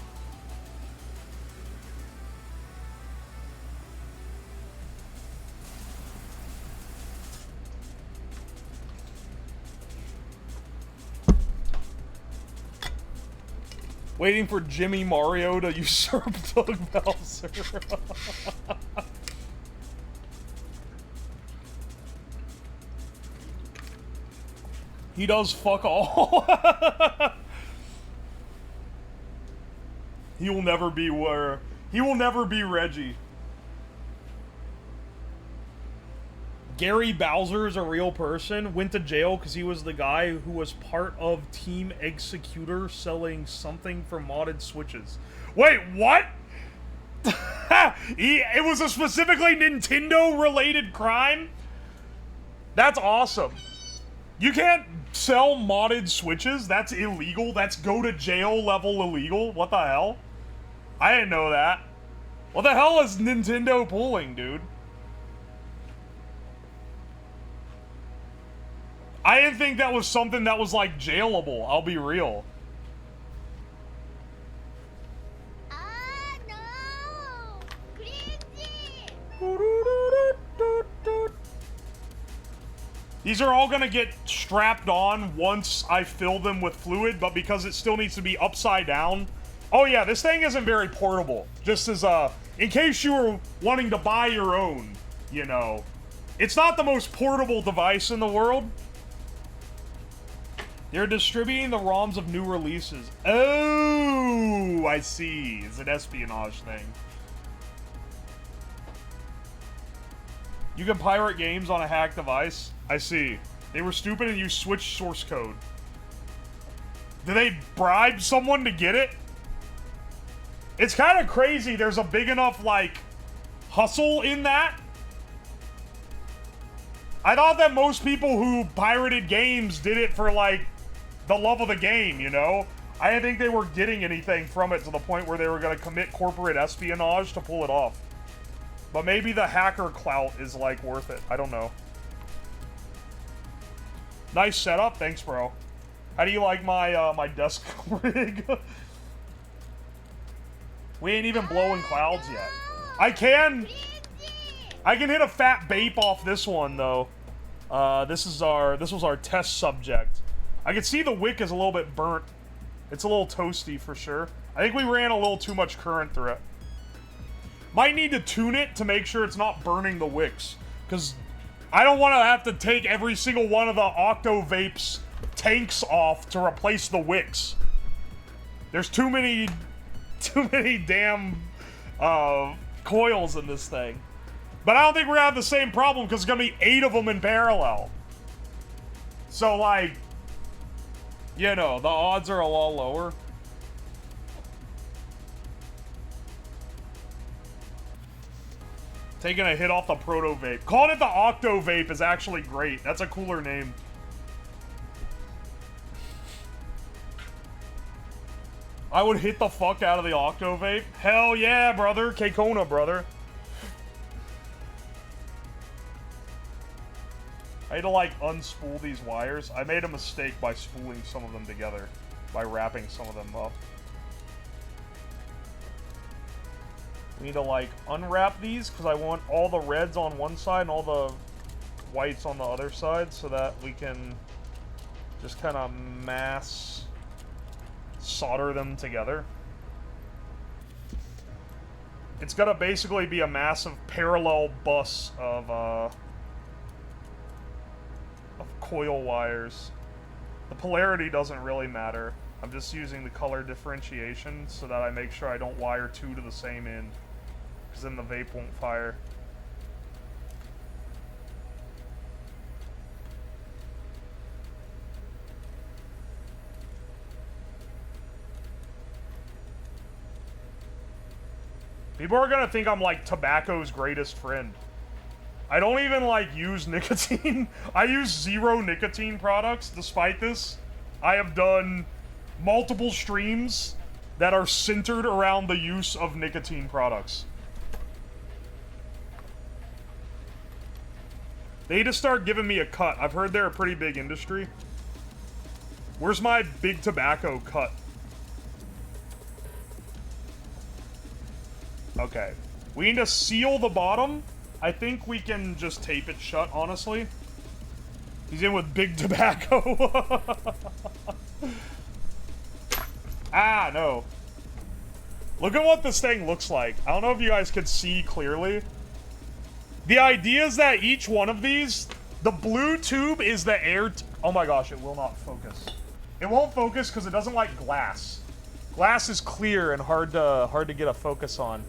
S1: Waiting for Jimmy Mario to usurp Doug Bowser. He does fuck all. He will never be where. He will never be Reggie. Gary Bowser is a real person. Went to jail because he was the guy who was part of Team Executor selling something for modded Switches. Wait, what? It was a specifically Nintendo-related crime? That's awesome. You can't sell modded Switches? That's illegal? That's go-to-jail level illegal? What the hell? I didn't know that. What the hell is Nintendo pulling, dude? I didn't think that was something that was, like, jailable. I'll be real.
S2: No! Crazy!
S1: These are all gonna get strapped on once I fill them with fluid, but because it still needs to be upside down. Oh yeah, this thing isn't very portable. Just as, in case you were wanting to buy your own, you know. It's not the most portable device in the world. They're distributing the ROMs of new releases. Oh, I see. It's an espionage thing. You can pirate games on a hacked device. I see. They were stupid and used Switch source code. Did they bribe someone to get it? It's kind of crazy there's a big enough, like, hustle in that. I thought that most people who pirated games did it for, like, the love of the game, you know? I didn't think they were getting anything from it to the point where they were going to commit corporate espionage to pull it off. But maybe the hacker clout is, like, worth it. I don't know. Nice setup. Thanks, bro. How do you like my, my desk rig? We ain't even blowing clouds yet. I can hit a fat vape off this one, though. This was our test subject. I can see the wick is a little bit burnt. It's a little toasty for sure. I think we ran a little too much current through it. Might need to tune it to make sure it's not burning the wicks. Because I don't want to have to take every single one of the Octo Vape's tanks off to replace the wicks. There's too many damn coils in this thing. But I don't think we're gonna have the same problem because there's gonna be 8 of them in parallel. So, like, you know, the odds are a lot lower. Taking a hit off the Proto Vape. Calling it the Octo Vape is actually great. That's a cooler name. I would hit the fuck out of the Octo Vape. Hell yeah, brother. Kekona, brother. I had to, like, unspool these wires. I made a mistake by spooling some of them together. By wrapping some of them up. We need to, like, unwrap these, because I want all the reds on one side and all the whites on the other side, so that we can just kind of mass solder them together. It's gonna basically be a massive parallel bus of coil wires. The polarity doesn't really matter. I'm just using the color differentiation so that I make sure I don't wire 2 to the same end, because then the vape won't fire. People are gonna think I'm, like, tobacco's greatest friend. I don't even, like, use nicotine. I use 0 nicotine products. Despite this, I have done multiple streams that are centered around the use of nicotine products. They need to start giving me a cut. I've heard they're a pretty big industry. Where's my big tobacco cut? Okay. We need to seal the bottom. I think we can just tape it shut, honestly. He's in with big tobacco. Ah, no. Look at what this thing looks like. I don't know if you guys could see clearly. The idea is that each one of these, the blue tube is the air... Oh my gosh, it will not focus. It won't focus because it doesn't like glass. Glass is clear and hard to get a focus on.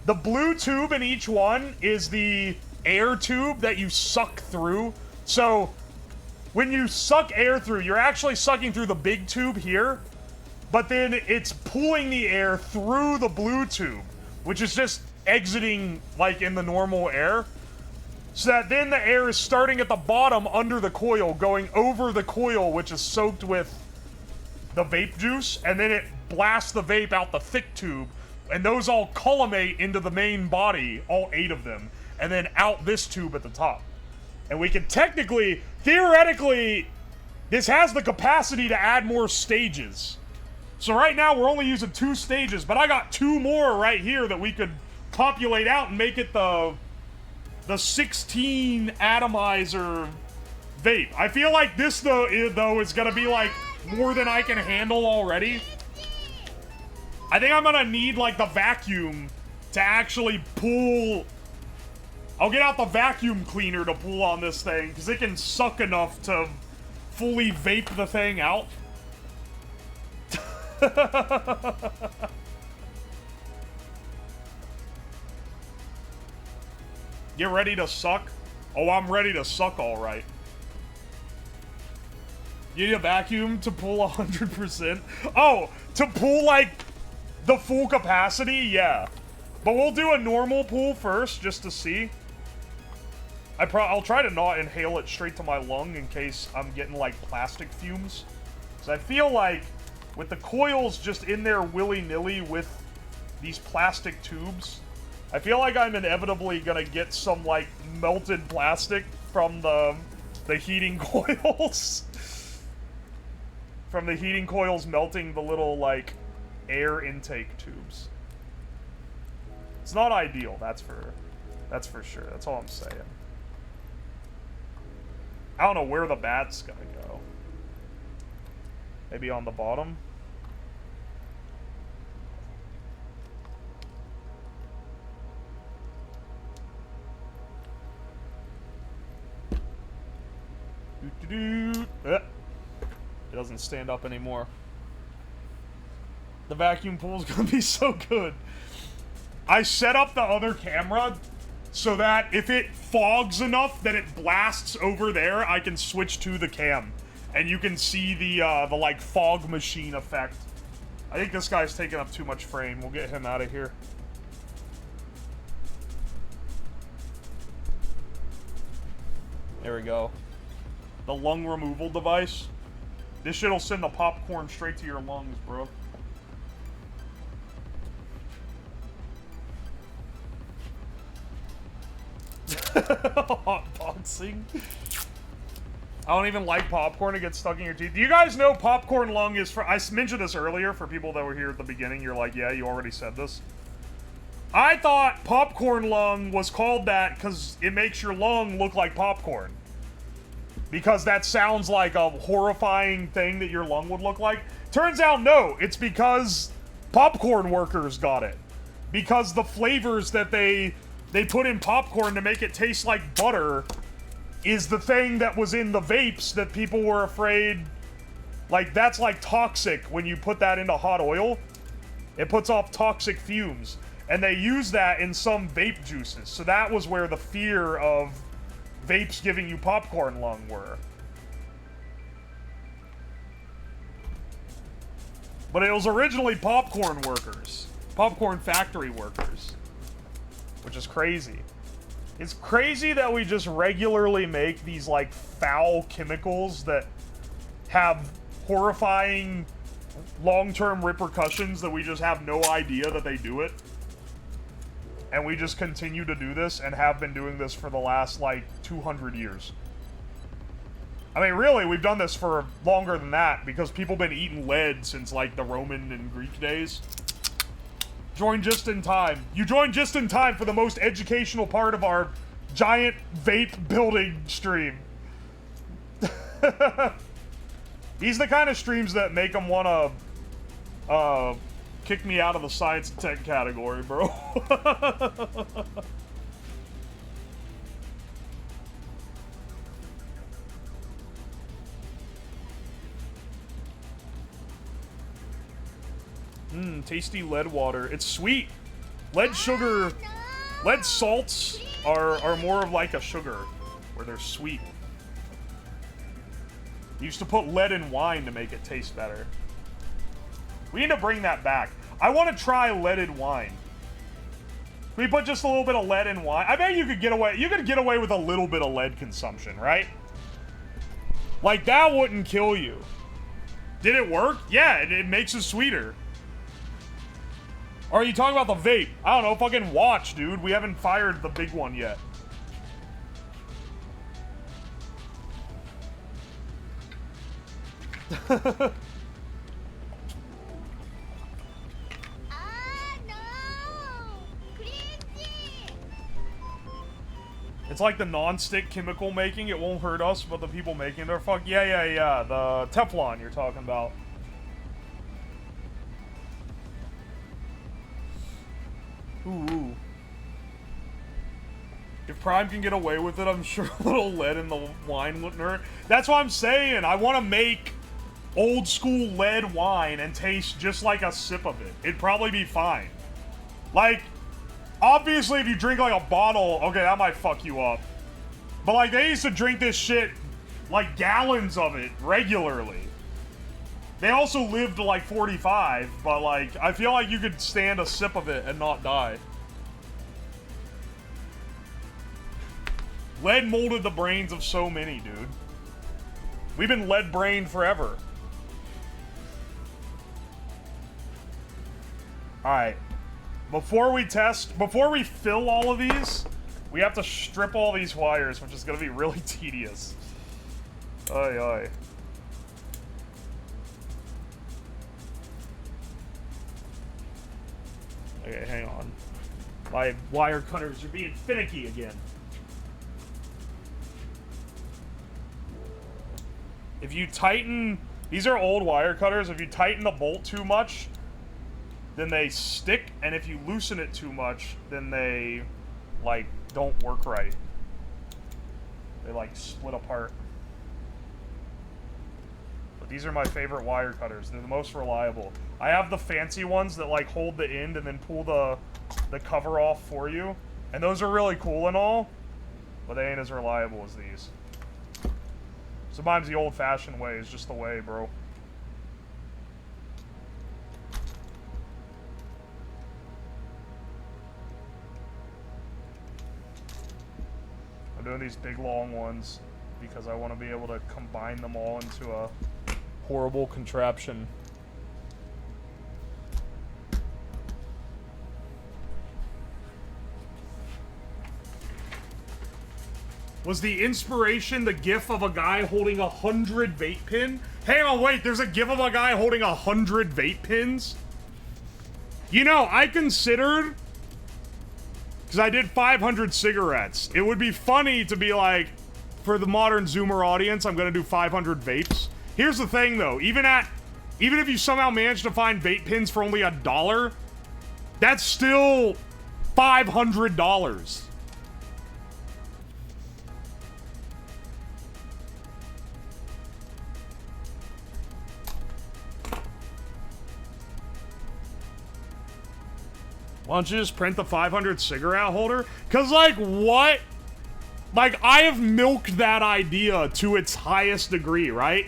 S1: The blue tube in each one is the air tube that you suck through. So, when you suck air through, you're actually sucking through the big tube here, but then it's pulling the air through the blue tube, which is just exiting, like, in the normal air. So that then the air is starting at the bottom under the coil, going over the coil, which is soaked with the vape juice, and then it blasts the vape out the thick tube, and those all collimate into the main body, all 8 of them, and then out this tube at the top. And we can technically, theoretically, this has the capacity to add more stages. So right now we're only using 2 stages, but I got 2 more right here that we could populate out and make it the 16 atomizer vape. I feel like this though is gonna be like more than I can handle already. I think I'm gonna need like the vacuum to actually pull. I'll get out the vacuum cleaner to pull on this thing because it can suck enough to fully vape the thing out. Get ready to suck? Oh, I'm ready to suck all right. You need a vacuum to pull 100%? Oh, to pull like the full capacity? Yeah. But we'll do a normal pull first just to see. I'll try to not inhale it straight to my lung in case I'm getting like plastic fumes. Because I feel like with the coils just in there willy-nilly with these plastic tubes, I feel like I'm inevitably gonna get some like melted plastic from the heating coils. From the heating coils melting the little like air intake tubes. It's not ideal, that's for sure. That's all I'm saying. I don't know where the bat's gonna go. Maybe on the bottom? It doesn't stand up anymore. The vacuum pool's gonna be so good. I set up the other camera so that if it fogs enough that it blasts over there, I can switch to the cam. And you can see the like fog machine effect. I think this guy's taking up too much frame. We'll get him out of here. There we go. The lung removal device. This shit'll send the popcorn straight to your lungs, bro. Hotboxing. I don't even like popcorn. It gets stuck in your teeth. Do you guys know popcorn lung is for... I mentioned this earlier for people that were here at the beginning. You're like, yeah, you already said this. I thought popcorn lung was called that because it makes your lung look like popcorn. Because that sounds like a horrifying thing that your lung would look like. Turns out, no. It's because popcorn workers got it. Because the flavors that they put in popcorn to make it taste like butter is the thing that was in the vapes that people were afraid... Like, that's like toxic when you put that into hot oil. It puts off toxic fumes. And they use that in some vape juices. So that was where the fear of vapes giving you popcorn lung were. But it was originally popcorn workers. Popcorn factory workers. Which is crazy. It's crazy that we just regularly make these, like, foul chemicals that have horrifying long-term repercussions that we just have no idea that they do it. and we just continue to do this and have been doing this for the last, like, 200 years. I mean, really, we've done this for longer than that, because people have been eating lead since, like, the Roman and Greek days. Join just in time. You joined just in time for the most educational part of our giant vape building stream. These are the kind of streams that make them want to, kick me out of the science and tech category, bro. Tasty lead water. It's sweet. Lead sugar, lead salts are more of like a sugar, where they're sweet. You used to put lead in wine to make it taste better. We need to bring that back. I want to try leaded wine. Can we put just a little bit of lead in wine? I bet you could get away. You could get away with a little bit of lead consumption, right? Like, that wouldn't kill you. Did it work? Yeah, it makes it sweeter. Or are you talking about the vape? I don't know, fucking watch, dude. We haven't fired the big one yet. It's like the non-stick chemical making. It won't hurt us, but the people making it are fuck. Yeah. The Teflon you're talking about. Ooh. If Prime can get away with it, I'm sure a little lead in the wine wouldn't hurt. That's what I'm saying. I want to make old school lead wine and taste just like a sip of it. It'd probably be fine. Like, obviously, if you drink like a bottle, okay, that might fuck you up. But like, they used to drink this shit, like gallons of it, regularly. They also lived to like 45, but like, I feel like you could stand a sip of it and not die. Lead molded the brains of so many, dude. We've been lead-brained forever. Alright. Before we fill all of these, we have to strip all these wires, which is going to be really tedious. Oy. Okay, hang on. My wire cutters are being finicky again. If you tighten... These are old wire cutters. If you tighten the bolt too much, then they stick. And if you loosen it too much, then they, like, don't work right. They, like, split apart. But these are my favorite wire cutters. They're the most reliable. I have the fancy ones that, like, hold the end and then pull the cover off for you. And those are really cool and all, but they ain't as reliable as these. Sometimes the old-fashioned way is just the way, bro. I'm doing these big, long ones because I want to be able to combine them all into a horrible contraption. Was the inspiration the gif of a guy holding 100 vape pin? Hang on, wait, there's a gif of a guy holding 100 vape pins? You know, I considered, because I did 500 cigarettes, it would be funny to be like, for the modern Zoomer audience, I'm gonna do 500 vapes. Here's the thing though, even if you somehow manage to find vape pins for only $1, that's still $500. Why don't you just print the 500 cigarette holder? Because, like, what? Like, I have milked that idea to its highest degree, right?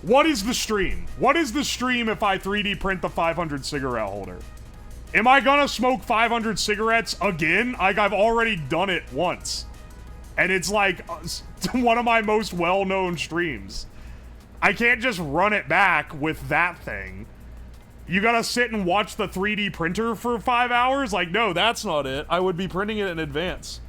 S1: What is the stream? What is the stream if I 3D print the 500 cigarette holder? Am I gonna smoke 500 cigarettes again? Like, I've already done it once. And it's, like, one of my most well-known streams. I can't just run it back with that thing. You gotta sit and watch the 3D printer for 5 hours? Like, no, that's not it. I would be printing it in advance.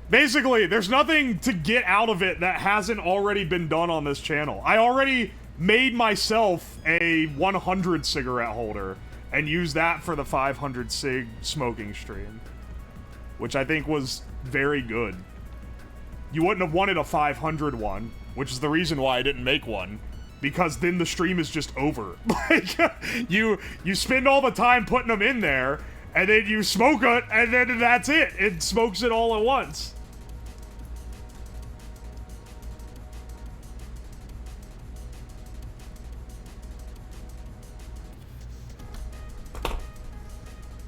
S1: Basically, there's nothing to get out of it that hasn't already been done on this channel. I already made myself a 100 cigarette holder and used that for the 500 cig smoking stream, which I think was very good. You wouldn't have wanted a 500 one, which is the reason why I didn't make one, because then the stream is just over. Like, you spend all the time putting them in there, and then you smoke it, and then that's it. It smokes it all at once.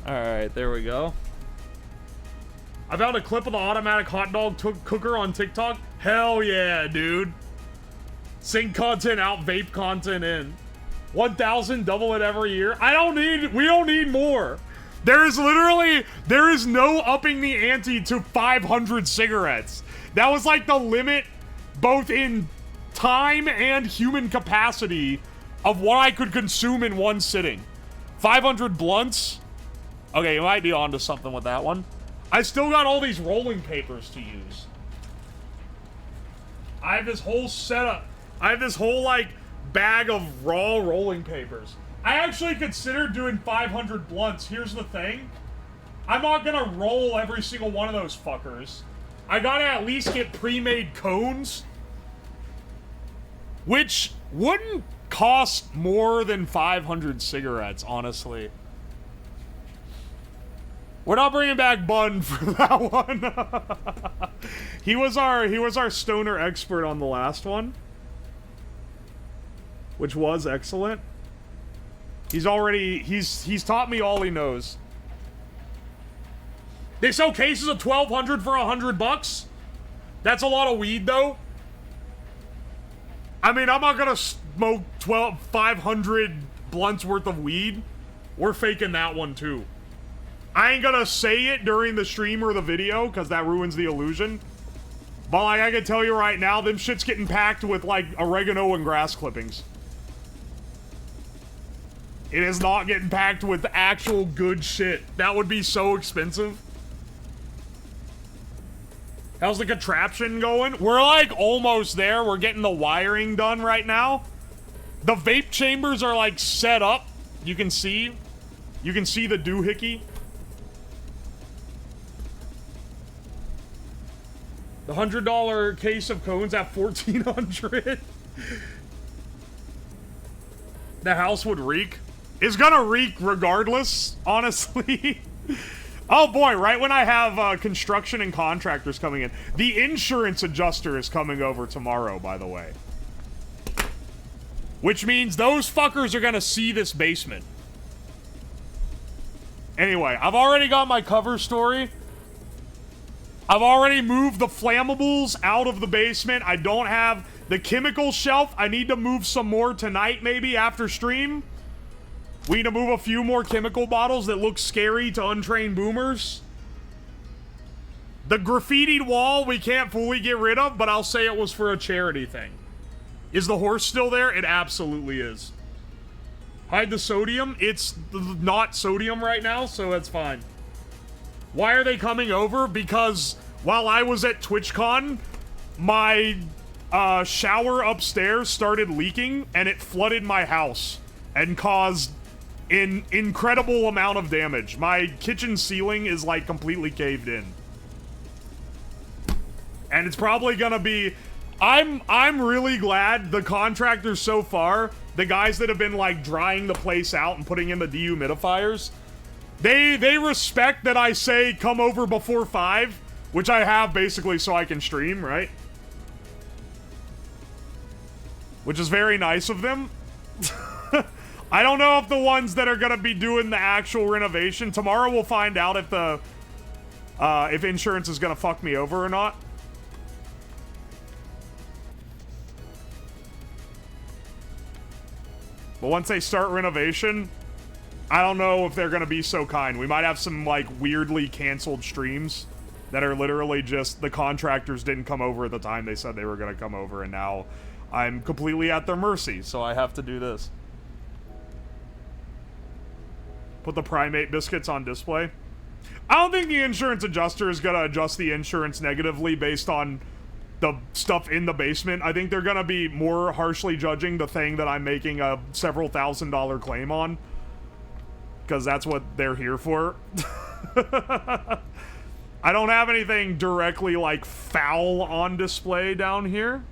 S1: Alright, there we go. I found a clip of the automatic hot dog cooker on TikTok. Hell yeah, dude. Sync content out, vape content in. 1,000, double it every year. We don't need more. There is no upping the ante to 500 cigarettes. That was like the limit, both in time and human capacity, of what I could consume in one sitting. 500 blunts? Okay, you might be onto something with that one. I still got all these rolling papers to use. I have this whole setup. I have this whole, like, bag of raw rolling papers. I actually considered doing 500 blunts. Here's the thing. I'm not gonna roll every single one of those fuckers. I gotta at least get pre-made cones, which wouldn't cost more than 500 cigarettes, honestly. We're not bringing back Bun for that one. He was our stoner expert on the last one, which was excellent. He's taught me all he knows. They sell cases of 1,200 for $100. That's a lot of weed, though. I mean, I'm not gonna smoke 500 blunts worth of weed. We're faking that one too. I ain't gonna say it during the stream or the video, because that ruins the illusion. But, like, I can tell you right now, them shit's getting packed with, like, oregano and grass clippings. It is not getting packed with actual good shit. That would be so expensive. How's the contraption going? We're, like, almost there. We're getting the wiring done right now. The vape chambers are, like, set up. You can see the doohickey. The $100 case of cones at $1,400. The house would reek. It's gonna reek regardless, honestly. Oh boy, right when I have construction and contractors coming in. The insurance adjuster is coming over tomorrow, by the way. Which means those fuckers are gonna see this basement. Anyway, I've already got my cover story. I've already moved the flammables out of the basement. I don't have the chemical shelf. I need to move some more tonight, maybe, after stream. We need to move a few more chemical bottles that look scary to untrained boomers. The graffitied wall we can't fully get rid of, but I'll say it was for a charity thing. Is the horse still there? It absolutely is. Hide the sodium. It's not sodium right now, so that's fine. Why are they coming over? Because while I was at TwitchCon, my shower upstairs started leaking, and it flooded my house and caused an incredible amount of damage. My kitchen ceiling is, like, completely caved in. And it's probably gonna be... I'm really glad the contractors so far, the guys that have been, like, drying the place out and putting in the dehumidifiers, they respect that I say come over before 5, which I have basically so I can stream, right? Which is very nice of them. I don't know if the ones that are gonna be doing the actual renovation, tomorrow we'll find out if the if insurance is gonna fuck me over or not. But once they start renovation, I don't know if they're gonna be so kind. We might have some, like, weirdly canceled streams that are literally just the contractors didn't come over at the time they said they were gonna come over, and now I'm completely at their mercy, so I have to do this. Put the primate biscuits on display. I don't think the insurance adjuster is gonna adjust the insurance negatively based on the stuff in the basement. I think they're gonna be more harshly judging the thing that I'm making a several $1,000 claim on. Because that's what they're here for. I don't have anything directly, like, foul on display down here.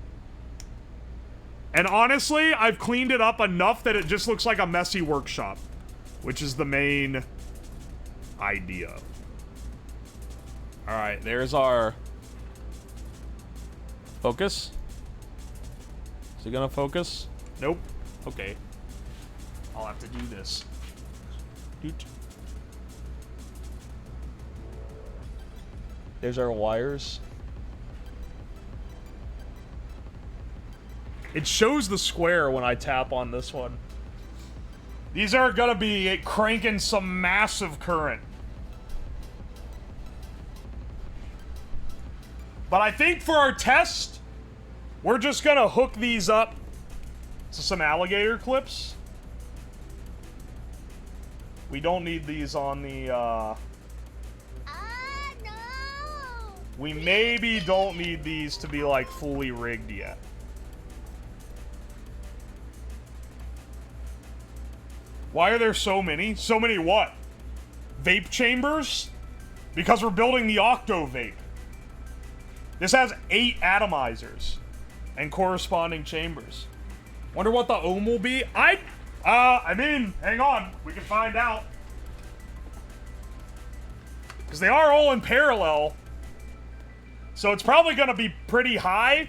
S1: And honestly, I've cleaned it up enough that it just looks like a messy workshop. Which is the main idea. Alright, there's our... Focus? Is it gonna focus? Nope. Okay. I'll have to do this. Doot. There's our wires. It shows the square when I tap on this one. These are gonna be cranking some massive current. But I think for our test, we're just gonna hook these up to some alligator clips. We don't need these on the,
S2: no!
S1: we maybe don't need these to be, like, fully rigged yet. Why are there so many? So many what? Vape chambers? Because we're building the Octo Vape. This has 8 atomizers and corresponding chambers. Wonder what the ohm will be? I mean, hang on. We can find out. Because they are all in parallel. So it's probably going to be pretty high,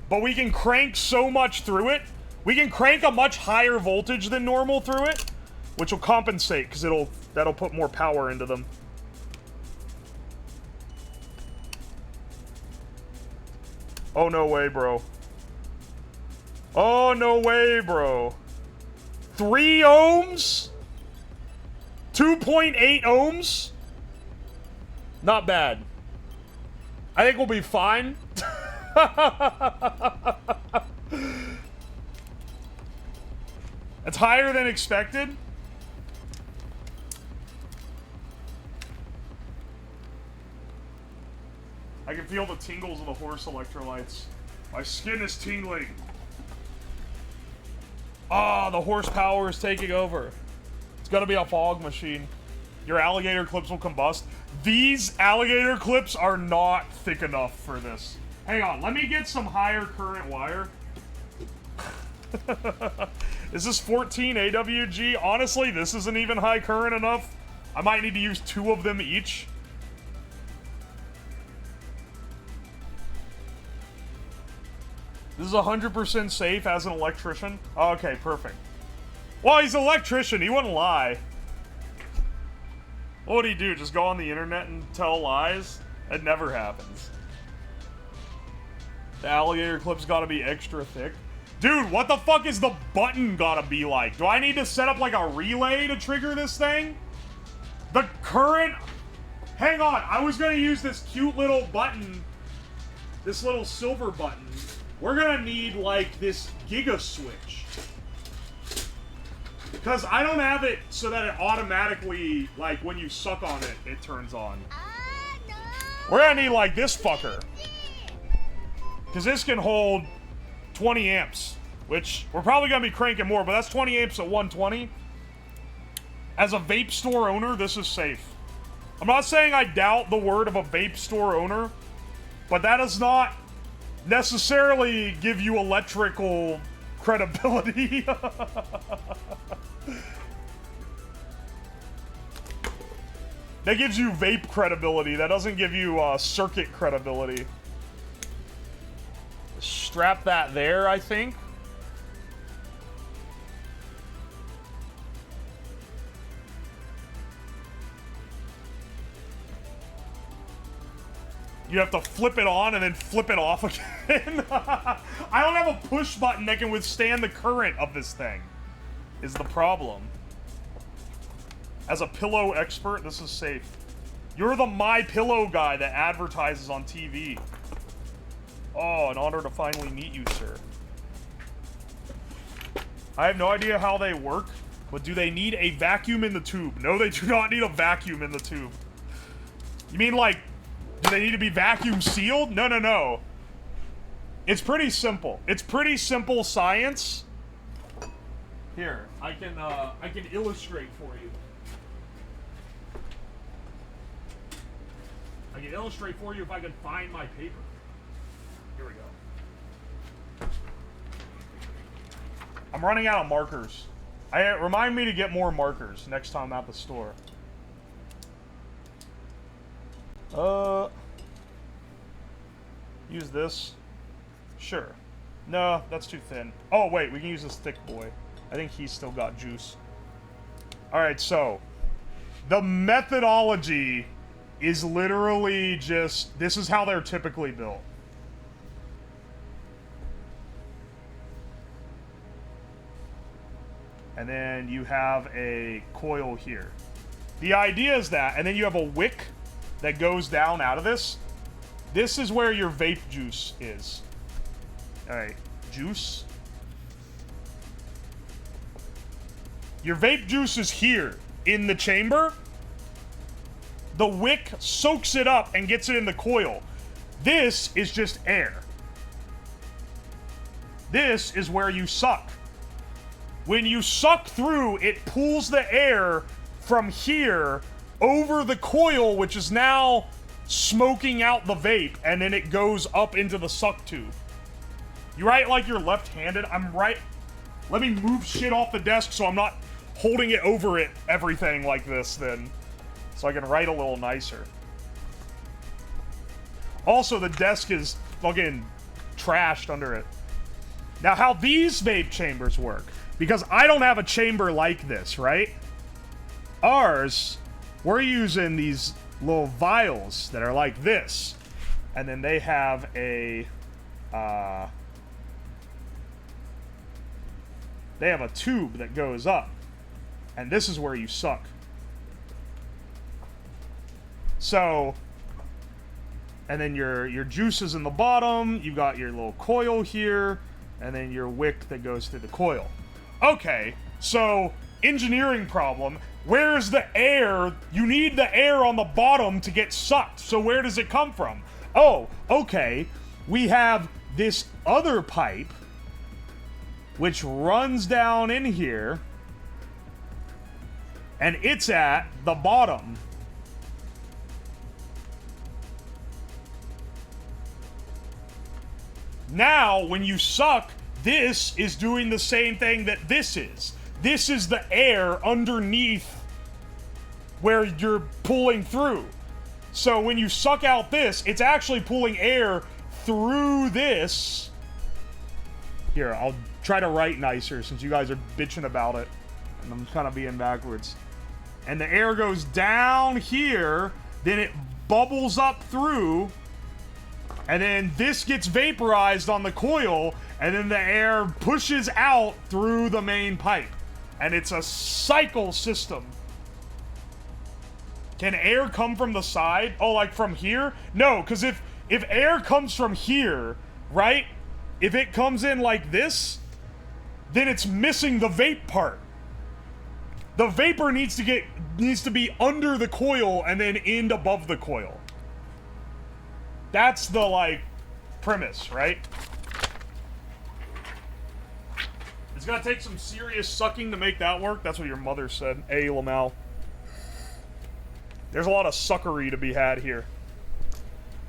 S1: but we can crank so much through it. We can crank a much higher voltage than normal through it, which will compensate because that'll put more power into them. Oh, no way, bro. Oh, no way, bro. 3 ohms? 2.8 ohms? Not bad. I think we'll be fine. It's higher than expected. I can feel the tingles of the horse electrolytes. My skin is tingling. Ah, the horsepower is taking over. It's gonna be a fog machine. Your alligator clips will combust. These alligator clips are not thick enough for this. Hang on, let me get some higher current wire. Is this 14 AWG? Honestly, this isn't even high current enough. I might need to use 2 of them each. This is 100% safe as an electrician. Okay, perfect. Well, he's an electrician. He wouldn't lie. What would he do? Just go on the internet and tell lies? It never happens. The alligator clip's gotta be extra thick. Dude, what the fuck is the button gotta be like? Do I need to set up like a relay to trigger this thing? The current... Hang on, I was gonna use this cute little button. This little silver button. We're gonna need, like, this giga switch. Because I don't have it so that it automatically, like, when you suck on it, it turns on.
S2: No!
S1: We're gonna need, like, this fucker. Because this can hold 20 amps. Which, we're probably gonna be cranking more, but that's 20 amps at 120. As a vape store owner, this is safe. I'm not saying I doubt the word of a vape store owner, but that does not necessarily give you electrical credibility. That gives you vape credibility. That doesn't give you circuit credibility. Strap that there, I think. You have to flip it on and then flip it off again. I don't have a push button that can withstand the current of this thing, is the problem. As a pillow expert, this is safe. You're the My Pillow guy that advertises on TV. Oh, an honor to finally meet you, sir. I have no idea how they work, but do they need a vacuum in the tube? No, they do not need a vacuum in the tube. You mean, like, do they need to be vacuum sealed? No, no, no. It's pretty simple. It's pretty simple science. Here, I can illustrate for you. I can illustrate for you if I can find my paper. Here we go. I'm running out of markers. Remind me to get more markers next time at the store. Use this. Sure. No, that's too thin. Oh, wait, we can use this thick boy. I think he's still got juice. Alright, so. The methodology is literally just... This is how they're typically built. And then you have a coil here. The idea is that, and then you have a wick that goes down out of this. This is where your vape juice is. Alright, juice. Your vape juice is here in the chamber. The wick soaks it up and gets it in the coil. This is just air. This is where you suck. When you suck through, it pulls the air from here over the coil, which is now smoking out the vape, and then it goes up into the suck tube. You write like you're left-handed? I'm right. Let me move shit off the desk so I'm not holding it over it, everything like this, then. So I can write a little nicer. Also, the desk is fucking trashed under it. Now, how these vape chambers work, because I don't have a chamber like this, right? Ours, we're using these little vials that are like this. And then they have a, they have a tube that goes up. And this is where you suck. So, and then your juice is in the bottom. You've got your little coil here. And then your wick that goes through the coil. Okay, so engineering problem. Where's the air? You need the air on the bottom to get sucked. So where does it come from? Oh, okay. We have this other pipe which runs down in here, and it's at the bottom. Now, when you suck, this is doing the same thing that this is. This is the air underneath where you're pulling through. So when you suck out this, it's actually pulling air through this. Here, I'll try to write nicer since you guys are bitching about it. And I'm kind of being backwards. And the air goes down here, then it bubbles up through, and then this gets vaporized on the coil, and then the air pushes out through the main pipe. And it's a cycle system. Can air come from the side? Oh, like from here? No, because if air comes from here, right? If it comes in like this, then it's missing the vape part. The vapor needs to be under the coil and then in above the coil. That's the, like, premise, right? It's gonna take some serious sucking to make that work. That's what your mother said. A. Lamal. There's a lot of suckery to be had here.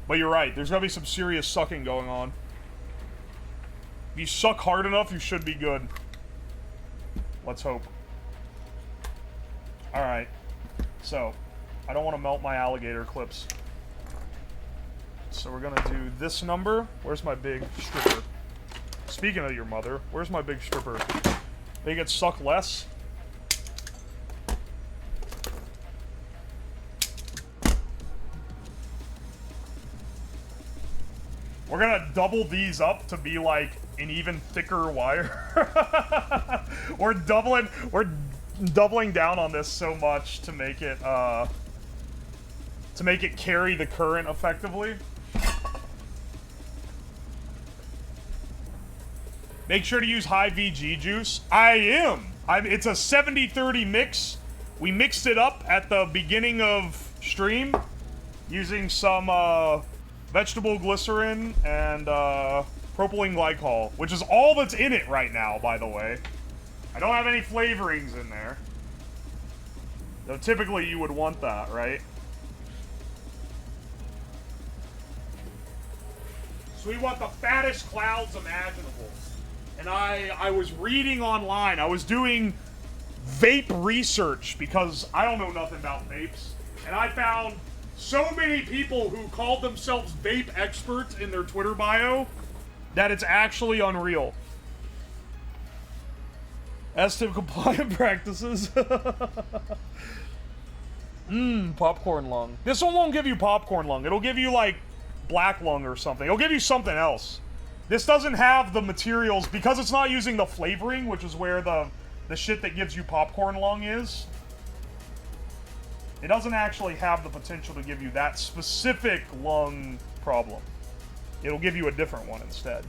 S1: But you're right. There's gonna be some serious sucking going on. If you suck hard enough, you should be good. Let's hope. Alright. So, I don't want to melt my alligator clips. So we're gonna do this number. Where's my big stripper? Speaking of your mother, where's my big stripper? They get suck less? We're gonna double these up to be like an even thicker wire. We're doubling down on this so much to make it carry the current effectively. Make sure to use high VG juice. I am. It's a 70-30 mix. We mixed it up at the beginning of stream using some vegetable glycerin and propylene glycol, which is all that's in it right now, by the way. I don't have any flavorings in there. Though typically you would want that, right? So we want the fattest clouds imaginable. And I was reading online. I was doing vape research because I don't know nothing about vapes. And I found so many people who called themselves vape experts in their Twitter bio that it's actually unreal. As to compliant practices. Popcorn lung. This one won't give you popcorn lung. It'll give you, like, black lung or something. It'll give you something else. This doesn't have the materials, because it's not using the flavoring, which is where the shit that gives you popcorn lung is. It doesn't actually have the potential to give you that specific lung problem. It'll give you a different one instead.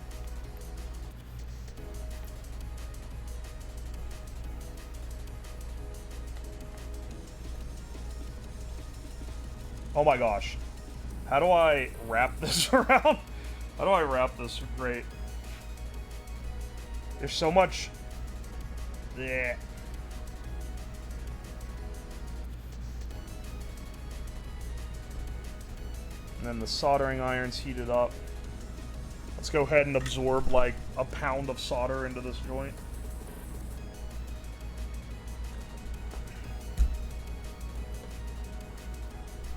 S1: Oh my gosh. How do I wrap this around? How do I wrap this? Great. There's so much... Yeah. And then the soldering iron's heated up. Let's go ahead and absorb like a pound of solder into this joint.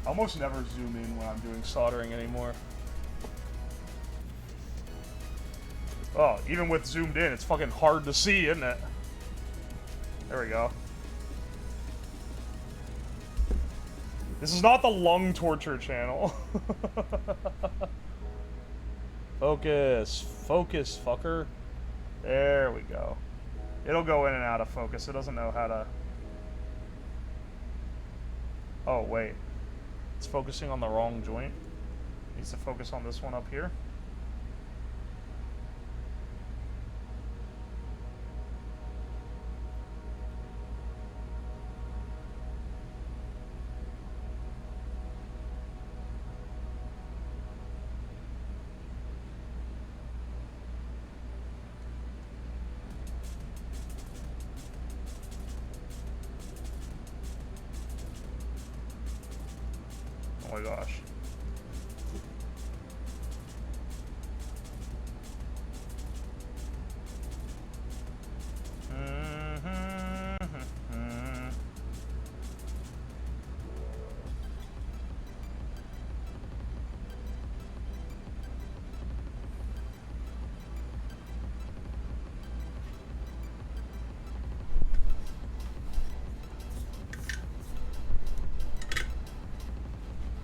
S1: I almost never zoom in when I'm doing soldering anymore. Oh, even with zoomed in, it's fucking hard to see, isn't it? There we go. This is not the lung torture channel. Focus. Focus, fucker. There we go. It'll go in and out of focus. It doesn't know how to... Oh, wait. It's focusing on the wrong joint. It needs to focus on this one up here. Oh my gosh.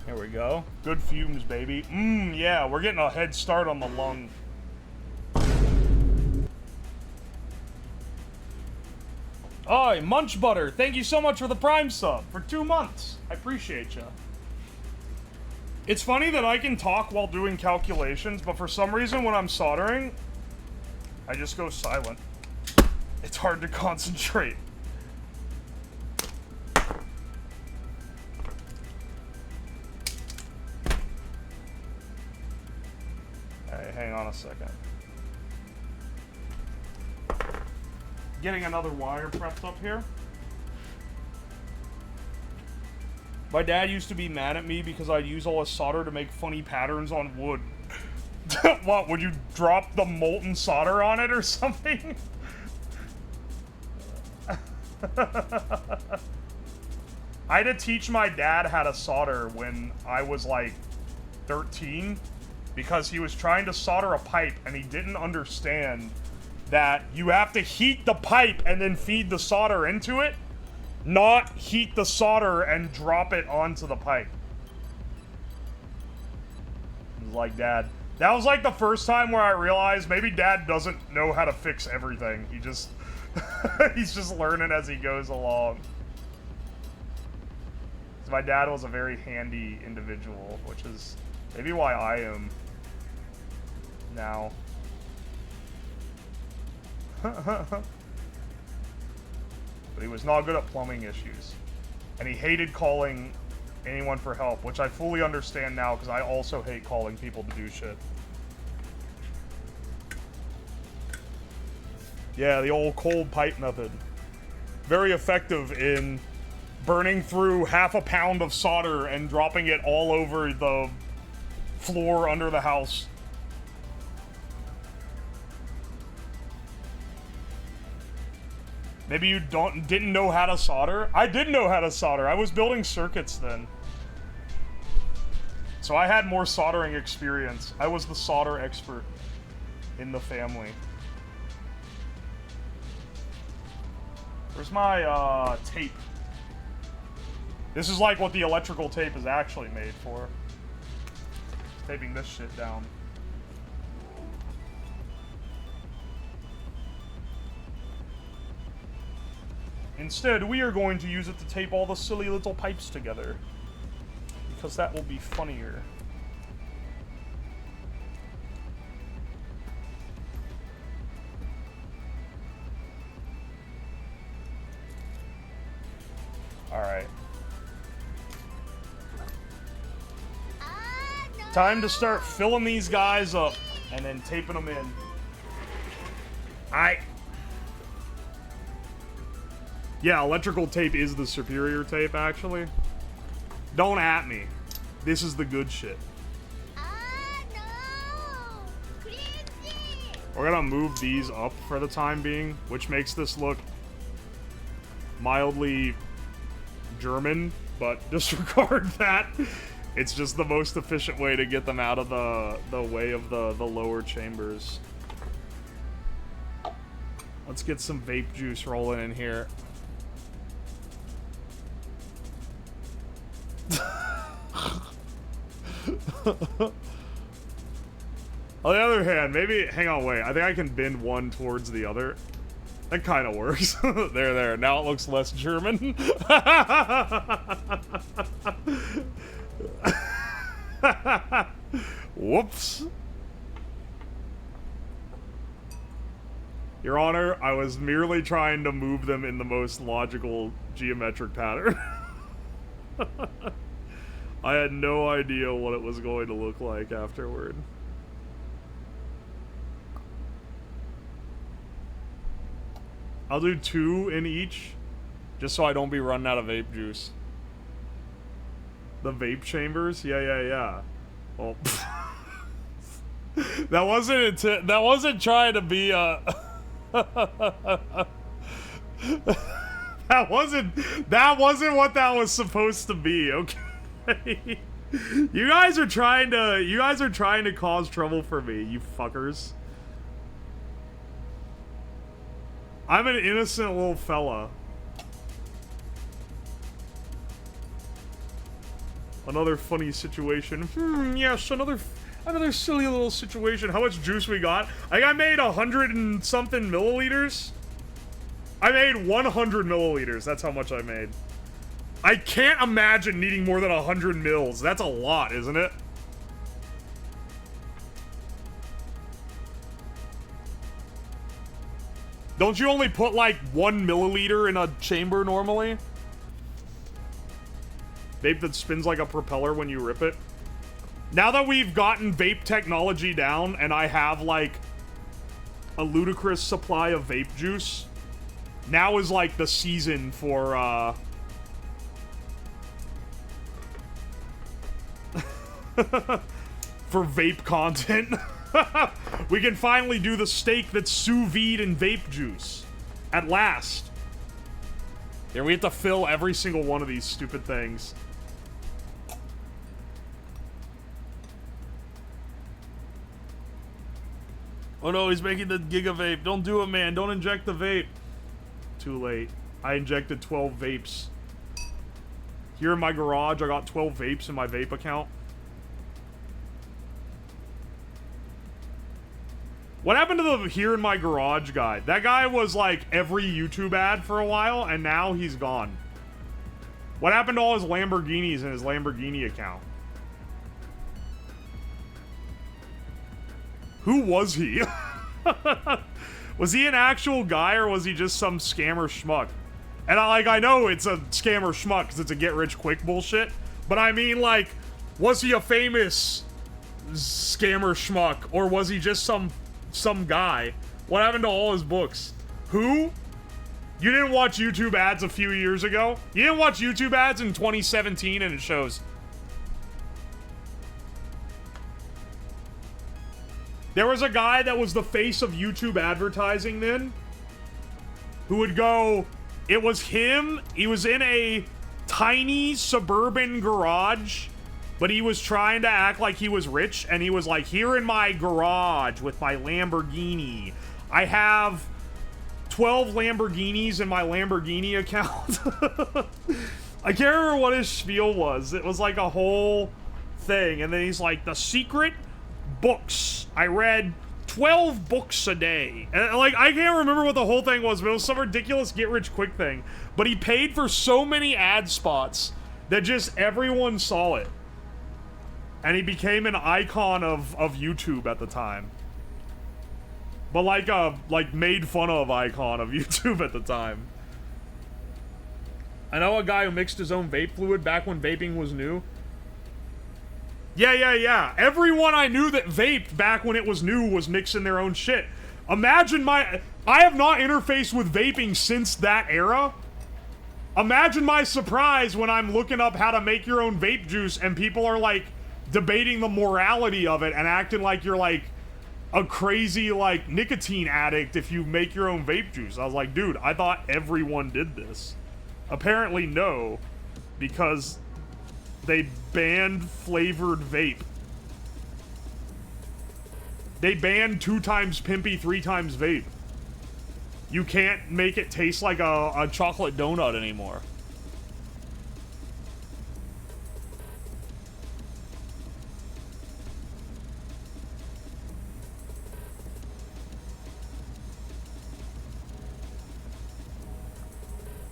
S1: There we go. Good fumes, baby. Yeah, we're getting a head start on the lung. Oh, Munch Butter, thank you so much for the Prime sub for 2 months. I appreciate you. It's funny that I can talk while doing calculations, but for some reason when I'm soldering, I just go silent. It's hard to concentrate. Hang on a second. Getting another wire prepped up here. My dad used to be mad at me because I'd use all his solder to make funny patterns on wood. What, would you drop the molten solder on it or something? I had to teach my dad how to solder when I was like 13. Because he was trying to solder a pipe and he didn't understand that you have to heat the pipe and then feed the solder into it, not heat the solder and drop it onto the pipe. It was like, Dad. That was like the first time where I realized maybe Dad doesn't know how to fix everything. He just... he's just learning as he goes along. So my dad was a very handy individual, which is maybe why I am now. But he was not good at plumbing issues. And he hated calling anyone for help, which I fully understand now because I also hate calling people to do shit. Yeah, the old cold pipe method. Very effective in burning through half a pound of solder and dropping it all over the floor under the house. Maybe you didn't know how to solder? I did know how to solder. I was building circuits then. So I had more soldering experience. I was the solder expert in the family. Where's my tape? This is like what the electrical tape is actually made for. Taping this shit down. Instead, we are going to use it to tape all the silly little pipes together. Because that will be funnier. Alright. Time to start filling these guys up and then taping them in. Yeah, electrical tape is the superior tape, actually. Don't at me. This is the good shit. We're gonna move these up for the time being, which makes this look mildly German, but disregard that. It's just the most efficient way to get them out of the way of the lower chambers. Let's get some vape juice rolling in here. On the other hand, maybe... Hang on, wait. I think I can bend one towards the other. That kind of works. There. Now it looks less German. Whoops. Your Honor, I was merely trying to move them in the most logical geometric pattern. I had no idea what it was going to look like afterward. I'll do 2 in each, just so I don't be running out of vape juice. The vape chambers? Yeah. Well, that wasn't trying to be a... That wasn't what that was supposed to be, okay? You guys are trying to cause trouble for me, you fuckers. I'm an innocent little fella. Another funny situation. Yes, another silly little situation. How much juice we got? I made 100 and something milliliters. I made 100 milliliters. That's how much I made. I can't imagine needing more than 100 mils. That's a lot, isn't it? Don't you only put like 1 milliliter in a chamber normally? Vape that spins like a propeller when you rip it. Now that we've gotten vape technology down and I have like a ludicrous supply of vape juice, now is like the season for for vape content. We can finally do the steak that's sous vide in vape juice. At last. Here, we have to fill every single one of these stupid things. Oh no, he's making the Giga Vape. Don't do it, man. Don't inject the vape. Too late. I injected 12 vapes. Here in my garage, I got 12 vapes in my vape account. What happened to the here in my garage guy? That guy was like every YouTube ad for a while, and now he's gone. What happened to all his Lamborghinis in his Lamborghini account? Who was he? Was he an actual guy or was he just some scammer schmuck? And I know it's a scammer schmuck because it's a get-rich-quick bullshit. But I mean, like, was he a famous scammer schmuck or was he just some guy? What happened to all his books? Who? You didn't watch YouTube ads a few years ago? You didn't watch YouTube ads in 2017 and it shows. There was a guy that was the face of YouTube advertising then, who would go, it was him, he was in a tiny suburban garage, but he was trying to act like he was rich, and he was like, here in my garage with my Lamborghini, I have 12 Lamborghinis in my Lamborghini account. I can't remember what his spiel was. It was like a whole thing, and then he's like, the secret books. I read 12 books a day. And, like, I can't remember what the whole thing was, but it was some ridiculous get-rich-quick thing. But he paid for so many ad spots that just everyone saw it. And he became an icon of YouTube at the time. But like a, made fun of icon of YouTube at the time. I know a guy who mixed his own vape fluid back when vaping was new. Yeah. Everyone I knew that vaped back when it was new was mixing their own shit. Imagine I have not interfaced with vaping since that era. Imagine my surprise when I'm looking up how to make your own vape juice and people are, like, debating the morality of it and acting like you're, like, a crazy, like, nicotine addict if you make your own vape juice. I was like, dude, I thought everyone did this. Apparently no, because they banned flavored vape. They banned 2 times pimpy, 3 times vape. You can't make it taste like a chocolate donut anymore.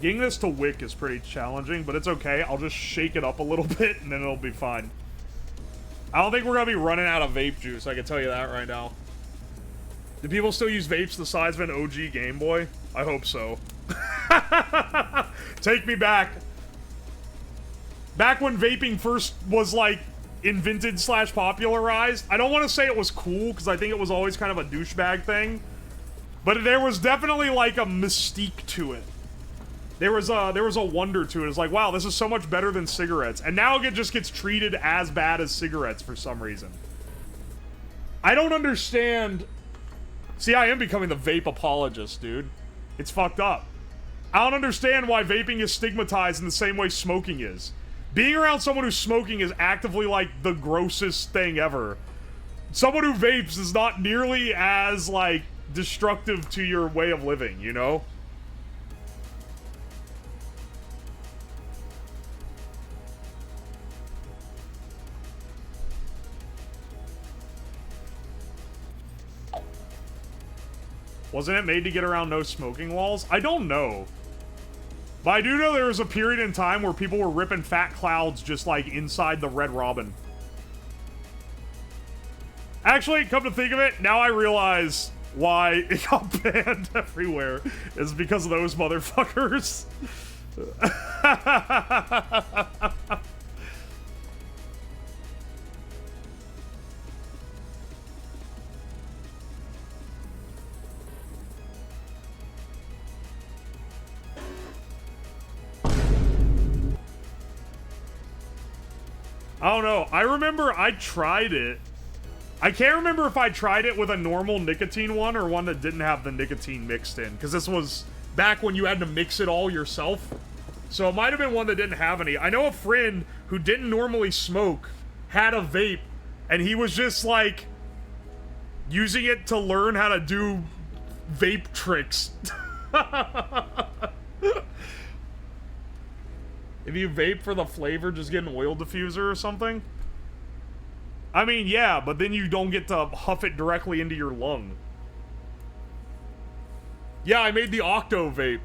S1: Getting this to wick is pretty challenging, but it's okay. I'll just shake it up a little bit, and then it'll be fine. I don't think we're gonna be running out of vape juice, I can tell you that right now. Do people still use vapes the size of an OG Game Boy? I hope so. Take me back. Back when vaping first was, like, invented / popularized. I don't want to say it was cool, because I think it was always kind of a douchebag thing. But there was definitely, like, a mystique to it. There was a wonder to it. It's like, wow, this is so much better than cigarettes. And now it just gets treated as bad as cigarettes for some reason. I don't understand. See, I am becoming the vape apologist, dude. It's fucked up. I don't understand why vaping is stigmatized in the same way smoking is. Being around someone who's smoking is actively, like, the grossest thing ever. Someone who vapes is not nearly as, like, destructive to your way of living, you know? Wasn't it made to get around no smoking laws? I don't know. But I do know there was a period in time where people were ripping fat clouds just, like, inside the Red Robin. Actually, come to think of it, now I realize why it got banned everywhere. Is because of those motherfuckers. I don't know. I remember I tried it. I can't remember if I tried it with a normal nicotine one or one that didn't have the nicotine mixed in. Because this was back when you had to mix it all yourself. So it might have been one that didn't have any. I know a friend who didn't normally smoke had a vape. And he was just like using it to learn how to do vape tricks. If you vape for the flavor, just get an oil diffuser or something? I mean, yeah, but then you don't get to huff it directly into your lung. Yeah, I made the Octo vape.